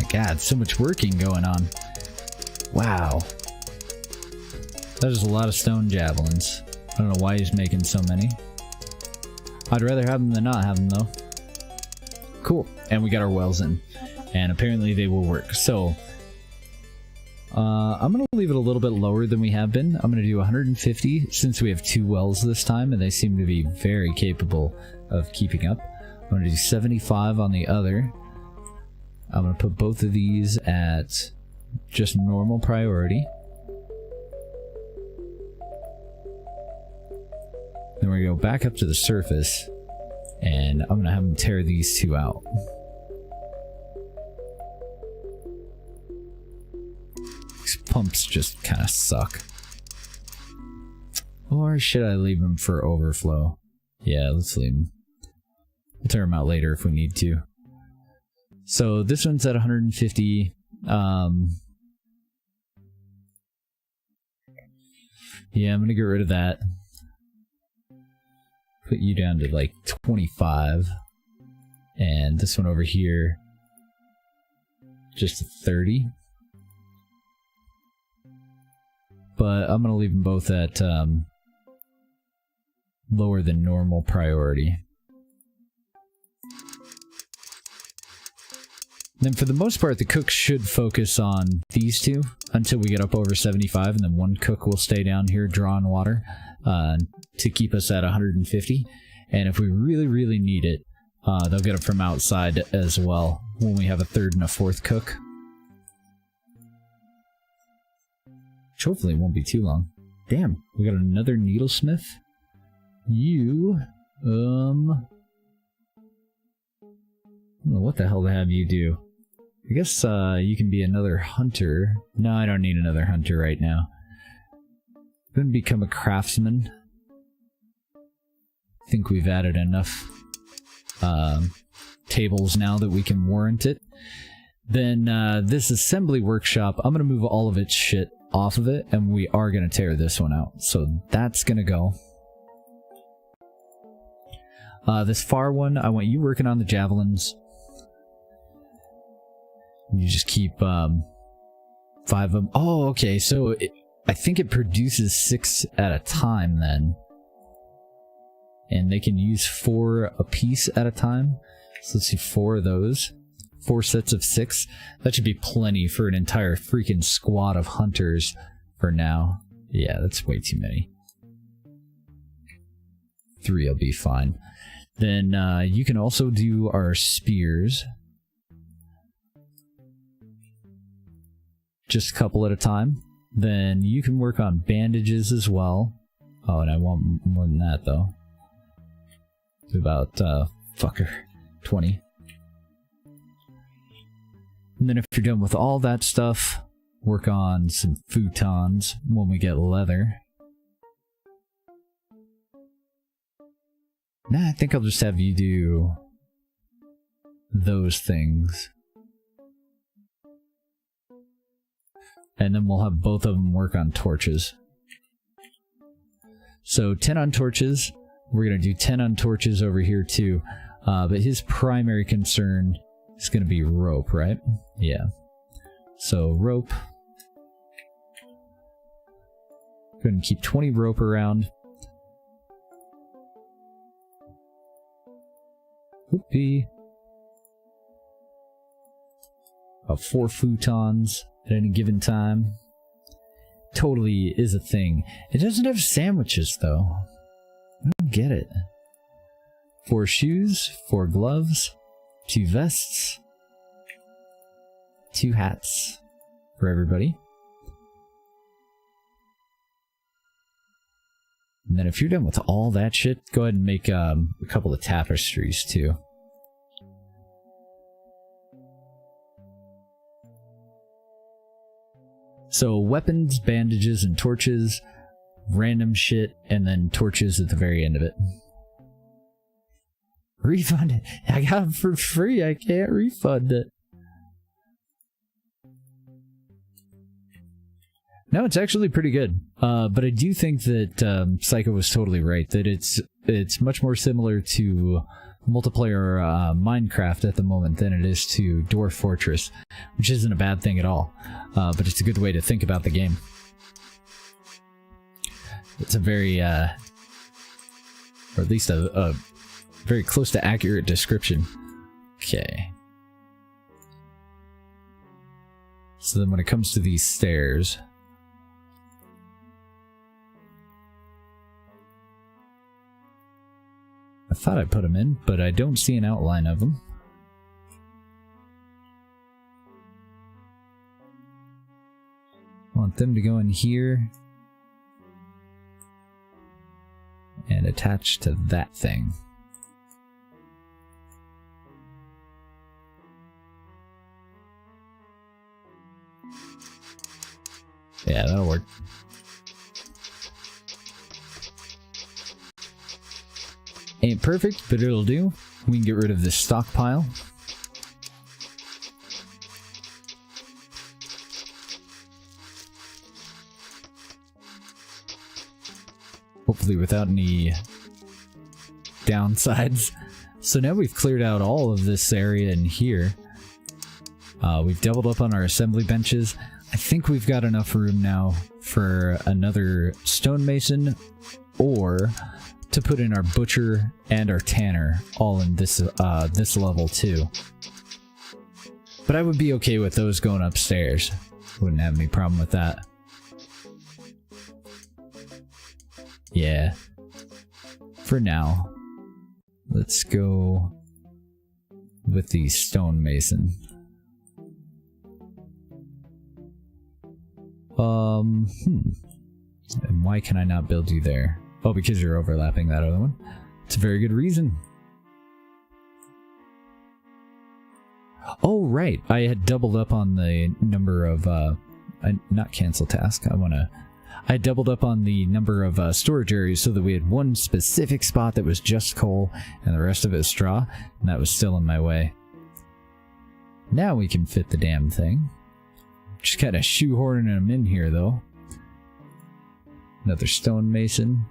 God, so much working going on. Wow. That is a lot of stone javelins. I don't know why he's making so many. I'd rather have them than not have them though. Cool. And we got our wells in. And apparently they will work. So, I'm going to leave it a little bit lower than we have been. I'm going to do 150 since we have 2 wells this time and they seem to be very capable of keeping up. I'm going to do 75 on the other. I'm going to put both of these at just normal priority. Then we're going to go back up to the surface, and I'm going to have them tear these 2 out. These pumps just kind of suck. Or should I leave them for overflow? Yeah, let's leave them. We'll tear them out later if we need to. So this one's at 150. Yeah, I'm gonna get rid of that. Put you down to like 25. And this one over here, just a 30. But I'm gonna leave them both at lower than normal priority. Then for the most part, the cook should focus on these 2 until we get up over 75, and then 1 cook will stay down here drawing water to keep us at 150. And if we really, really need it, they'll get it from outside as well when we have a 3rd and a 4th cook. Which hopefully won't be too long. Damn, we got another needlesmith. You, I don't know what the hell to have you do. I guess you can be another hunter. No, I don't need another hunter right now. I'm gonna become a craftsman. I think we've added enough tables now that we can warrant it. Then this assembly workshop, I'm gonna move all of its shit off of it, and we are gonna tear this one out. So that's gonna go. This far one, I want you working on the javelins. You just keep 5 of them. Oh, okay, so I think it produces 6 at a time then. And they can use 4 a piece at a time. So let's see, 4 of those. 4 sets of 6. That should be plenty for an entire freaking squad of hunters for now. Yeah, that's way too many. 3 will be fine. Then you can also do our spears. Just a couple at a time. Then you can work on bandages as well. Oh, and I want more than that though. About, fucker, 20. And then if you're done with all that stuff, work on some futons when we get leather. Nah, I think I'll just have you do those things. And then we'll have both of them work on torches. So 10 on torches. We're going to do 10 on torches over here too. But his primary concern is going to be rope, right? Yeah. So rope. Go ahead and keep 20 rope around. Whoopee. About 4 futons at any given time. Totally is a thing. It doesn't have sandwiches though. I don't get it. 4 shoes, 4 gloves, 2 vests, 2 hats for everybody. And then if you're done with all that shit, go ahead and make a couple of tapestries too. So weapons, bandages, and torches, random shit, and then torches at the very end of it. Refund it. I got them for free. I can't refund it. No, it's actually pretty good. But I do think that Psycho was totally right. That it's much more similar to multiplayer Minecraft at the moment than it is to Dwarf Fortress, which isn't a bad thing at all. But it's a good way to think about the game. It's a very, or at least a very close to accurate description. Okay. So then when it comes to these stairs, I thought I put them in, but I don't see an outline of them. I want them to go in here and attach to that thing. Yeah, that'll work. Ain't perfect, but it'll do. We can get rid of this stockpile. Hopefully without any downsides. So now we've cleared out all of this area in here. We've doubled up on our assembly benches. I think we've got enough room now for another stonemason, or to put in our butcher and our tanner all in this this level too. But I would be okay with those going upstairs. Wouldn't have any problem with that. Yeah. For now, let's go with the stonemason. And why can I not build you there? Oh, because you're overlapping that other one. It's a very good reason. Oh, right. I had doubled up on the number of, not cancel task. I doubled up on the number of storage areas so that we had one specific spot that was just coal and the rest of it was straw, and that was still in my way. Now we can fit the damn thing. Just kind of shoehorning them in here, though. Another stonemason.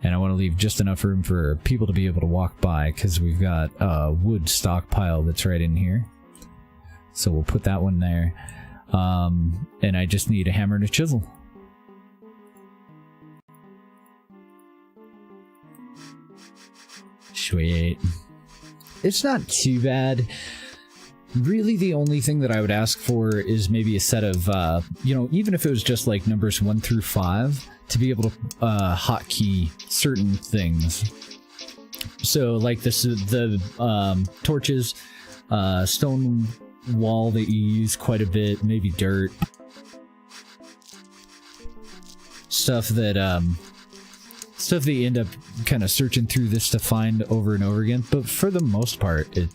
And I want to leave just enough room for people to be able to walk by, because we've got a wood stockpile that's right in here. So we'll put that one there. And I just need a hammer and a chisel. Sweet. It's not too bad. Really, the only thing that I would ask for is maybe a set of, even if it was just like numbers 1 through 5, to be able to hotkey certain things. So, like the torches, stone wall that you use quite a bit, maybe dirt. Stuff that you end up kind of searching through this to find over and over again. But for the most part, it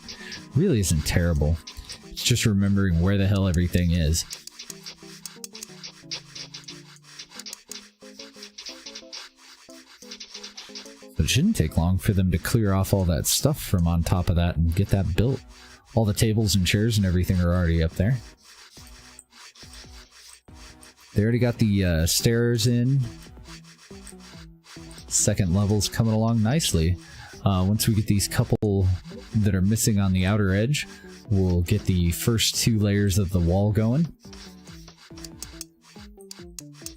really isn't terrible. It's just remembering where the hell everything is. But it shouldn't take long for them to clear off all that stuff from on top of that and get that built. All the tables and chairs and everything are already up there. They already got the stairs in. Second level's coming along nicely. Once we get these couple that are missing on the outer edge, we'll get the first 2 layers of the wall going.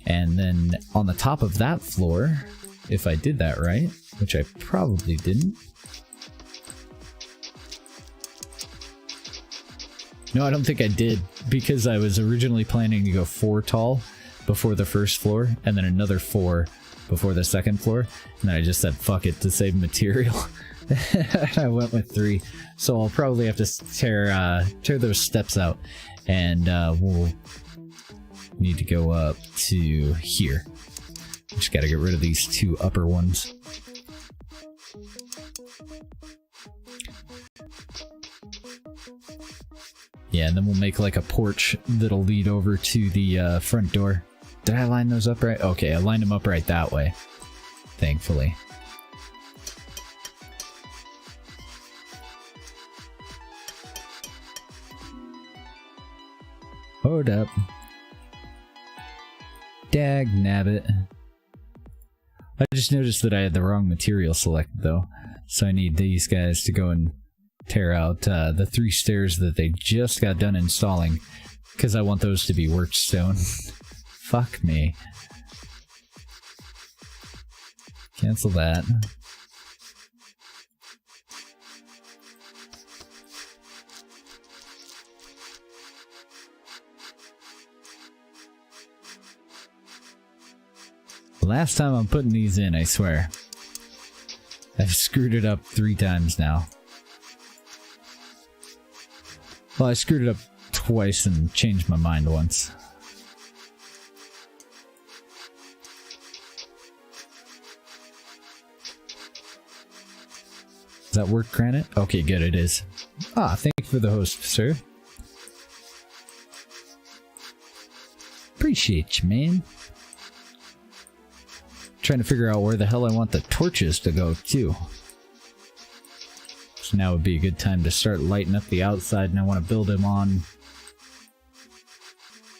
And then on the top of that floor, if I did that right, which I probably didn't. No, I don't think I did, because I was originally planning to go 4 tall before the first floor, and then another 4 before the second floor, and then I just said fuck it to save material. I went with 3, so I'll probably have to tear those steps out, and we'll need to go up to here. Just gotta get rid of these 2 upper ones. Yeah, and then we'll make like a porch that'll lead over to the front door. Did I line those up right? Okay, I lined them up right that way, thankfully. Hold up. Dag nabbit. I just noticed that I had the wrong material selected though, so I need these guys to go and tear out the 3 stairs that they just got done installing, because I want those to be worked stone. Fuck me. Cancel that. Last time I'm putting these in, I swear. I've screwed it up 3 times now. Well, I screwed it up twice and changed my mind once. Does that work, Granite? Okay, good, it is. Ah, thank you for the host, sir. Appreciate you, man. Trying to figure out where the hell I want the torches to go, too. So now would be a good time to start lighting up the outside, and I want to build them on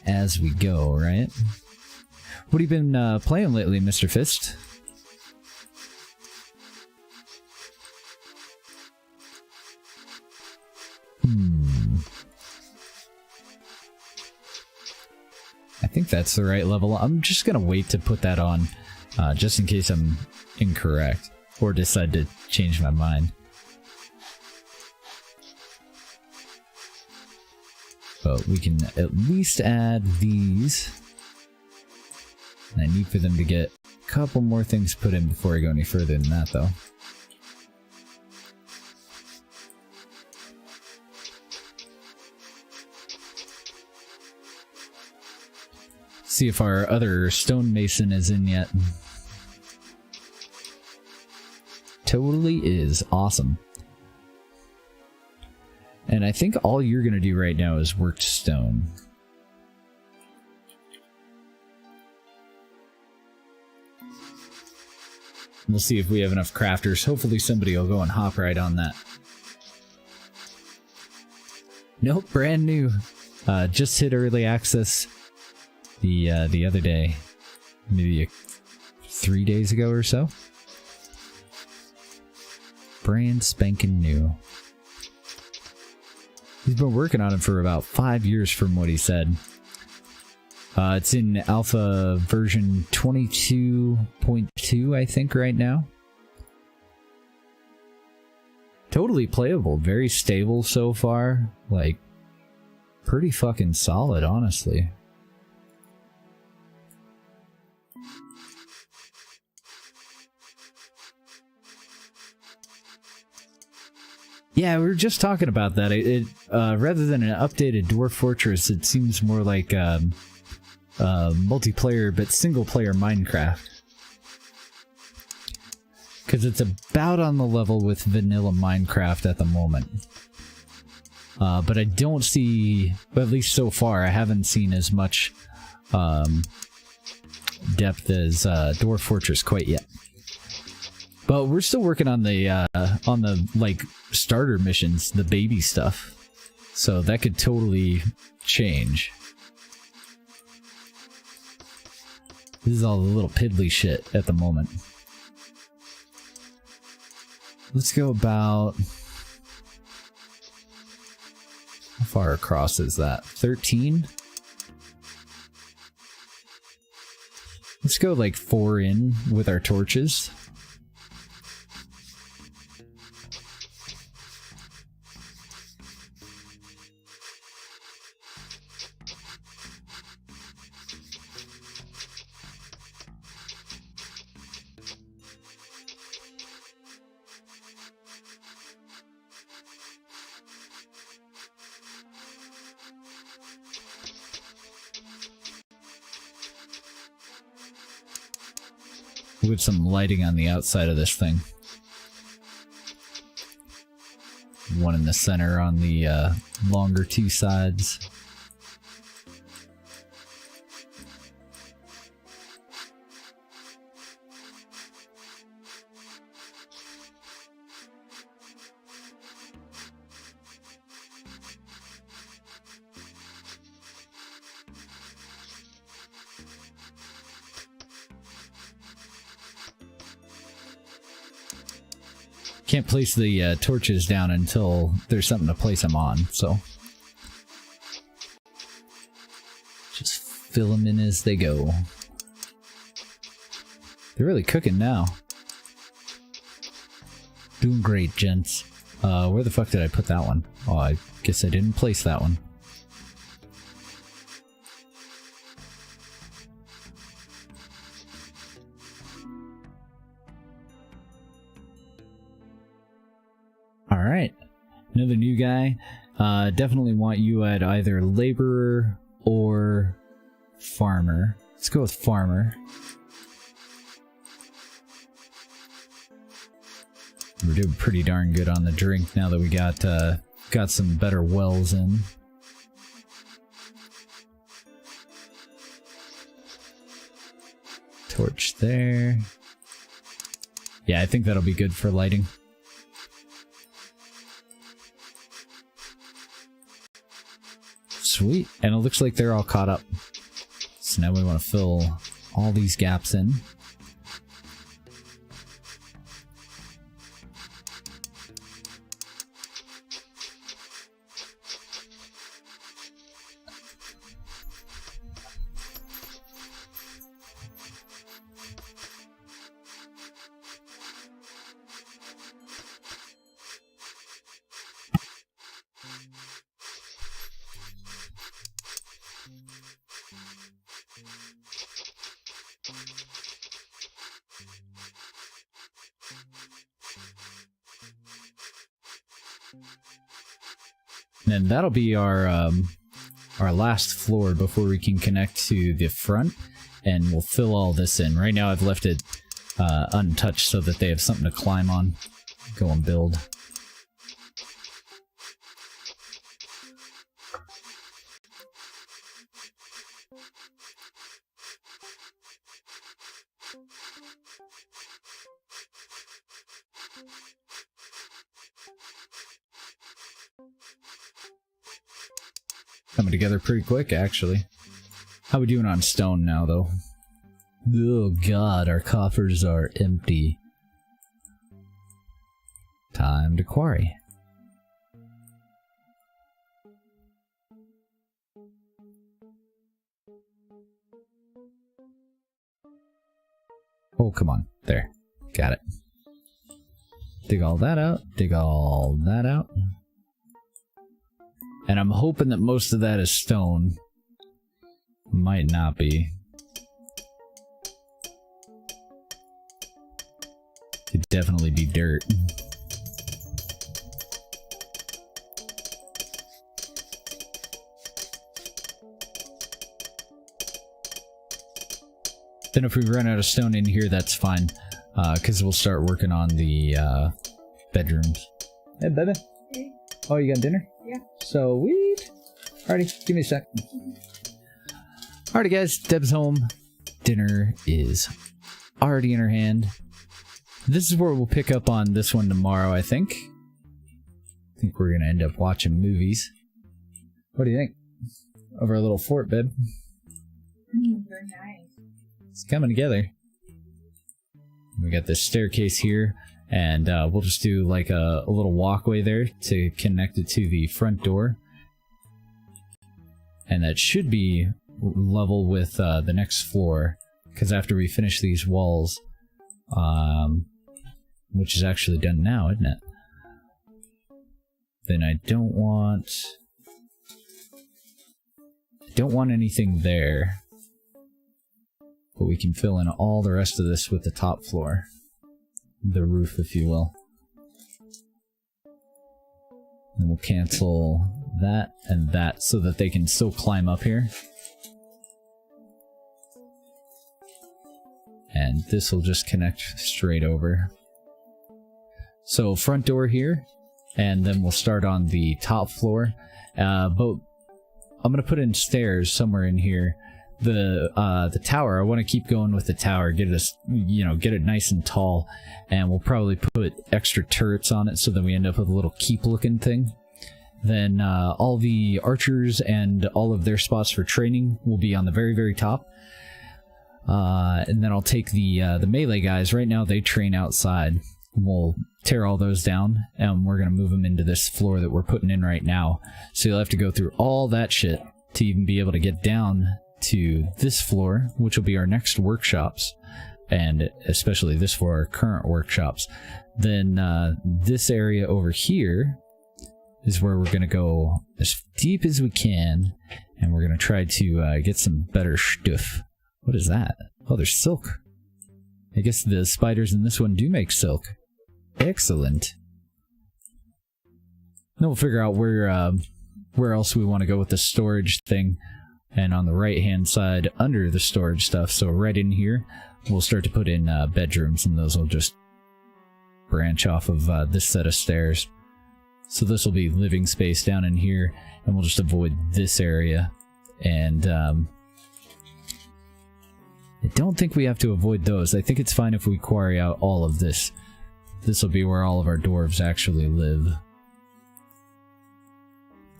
as we go, right? What have you been playing lately, Mr. Fist? I think that's the right level. I'm just gonna wait to put that on, just in case I'm incorrect, or decide to change my mind. But we can at least add these. And I need for them to get a couple more things put in before I go any further than that, though. See if our other stonemason is in yet. Totally is. Awesome. And I think all you're going to do right now is work stone. We'll see if we have enough crafters. Hopefully somebody will go and hop right on that. Nope, brand new. Just hit early access the other day. Maybe 3 days ago or so. Brand spanking new. He's been working on it for about 5 years from what he said. It's in alpha version 22.2, I think, right now. Totally playable. Very stable so far. Like, pretty fucking solid, honestly. Yeah, we were just talking about that. Rather than an updated Dwarf Fortress, it seems more like multiplayer but single-player Minecraft. Because it's about on the level with vanilla Minecraft at the moment. But I don't see, at least so far, I haven't seen as much depth as Dwarf Fortress quite yet. But we're still working on the like starter missions, the baby stuff. So that could totally change. This is all the little piddly shit at the moment. Let's go about... How far across is that? 13? Let's go like 4 in with our torches. With some lighting on the outside of this thing. One in the center on the longer 2 sides. Can't place the torches down until there's something to place them on, so just fill them in as they go. They're really cooking now. Doing great, gents. Where the fuck did I put that one? Oh, I guess I didn't place that one. Alright, another new guy. Definitely want you at either laborer or farmer. Let's go with farmer. We're doing pretty darn good on the drink now that we got some better wells in. Torch there. Yeah, I think that'll be good for lighting. Sweet, and it looks like they're all caught up. So now we want to fill all these gaps in. And that'll be our last floor before we can connect to the front, and we'll fill all this in. Right now I've left it untouched so that they have something to climb on. Go and build. Coming together pretty quick, actually. How we doing on stone now, though? Oh god, our coffers are empty. Time to quarry. Oh, come on. There. Got it. Dig all that out. Dig all that out. And I'm hoping that most of that is stone. Might not be. Could definitely be dirt. Then if we run out of stone in here, that's fine. Because we'll start working on the bedrooms. Hey, baby. Hey. Oh, you got dinner? Yeah. Sweet. Alrighty, give me a sec. Alrighty, guys. Deb's home. Dinner is already in her hand. This is where we'll pick up on this one tomorrow, I think. I think we're gonna end up watching movies. What do you think? Over a little fort, babe. Very nice. It's coming together. We got this staircase here, and we'll just do like a little walkway there to connect it to the front door. And that should be level with the next floor, because after we finish these walls, which is actually done now, isn't it? Then I don't want anything there. But we can fill in all the rest of this with the top floor. The roof, if you will. And we'll cancel that and that so that they can still climb up here. And this will just connect straight over. So front door here, and then we'll start on the top floor. But I'm gonna put in stairs somewhere in here. The tower, I want to keep going with the tower, get it nice and tall, and we'll probably put extra turrets on it so that we end up with a little keep looking thing. Then all the archers and all of their spots for training will be on the very, very top. And then I'll take the melee guys. Right now they train outside. We'll tear all those down, and we're going to move them into this floor that we're putting in right now. So you'll have to go through all that shit to even be able to get down to this floor, which will be our next workshops, and especially this for our current workshops. Then this area over here is where we're going to go as deep as we can, and we're going to try to get some better stuff. What is that? Oh, there's silk. I guess the spiders in this one do make silk. Excellent. Then we'll figure out where else we want to go with the storage thing. And on the right hand side, under the storage stuff, so right in here, we'll start to put in bedrooms, and those will just branch off of this set of stairs. So this will be living space down in here, and we'll just avoid this area. And I don't think we have to avoid those. I think it's fine if we quarry out all of this. This will be where all of our dwarves actually live.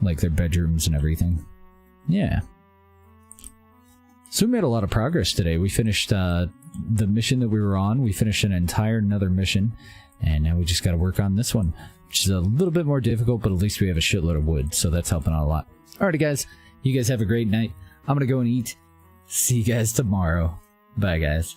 Like their bedrooms and everything. Yeah. So we made a lot of progress today. We finished the mission that we were on. We finished an entire another mission. And now we just got to work on this one, which is a little bit more difficult, but at least we have a shitload of wood. So that's helping out a lot. Alrighty, guys. You guys have a great night. I'm going to go and eat. See you guys tomorrow. Bye, guys.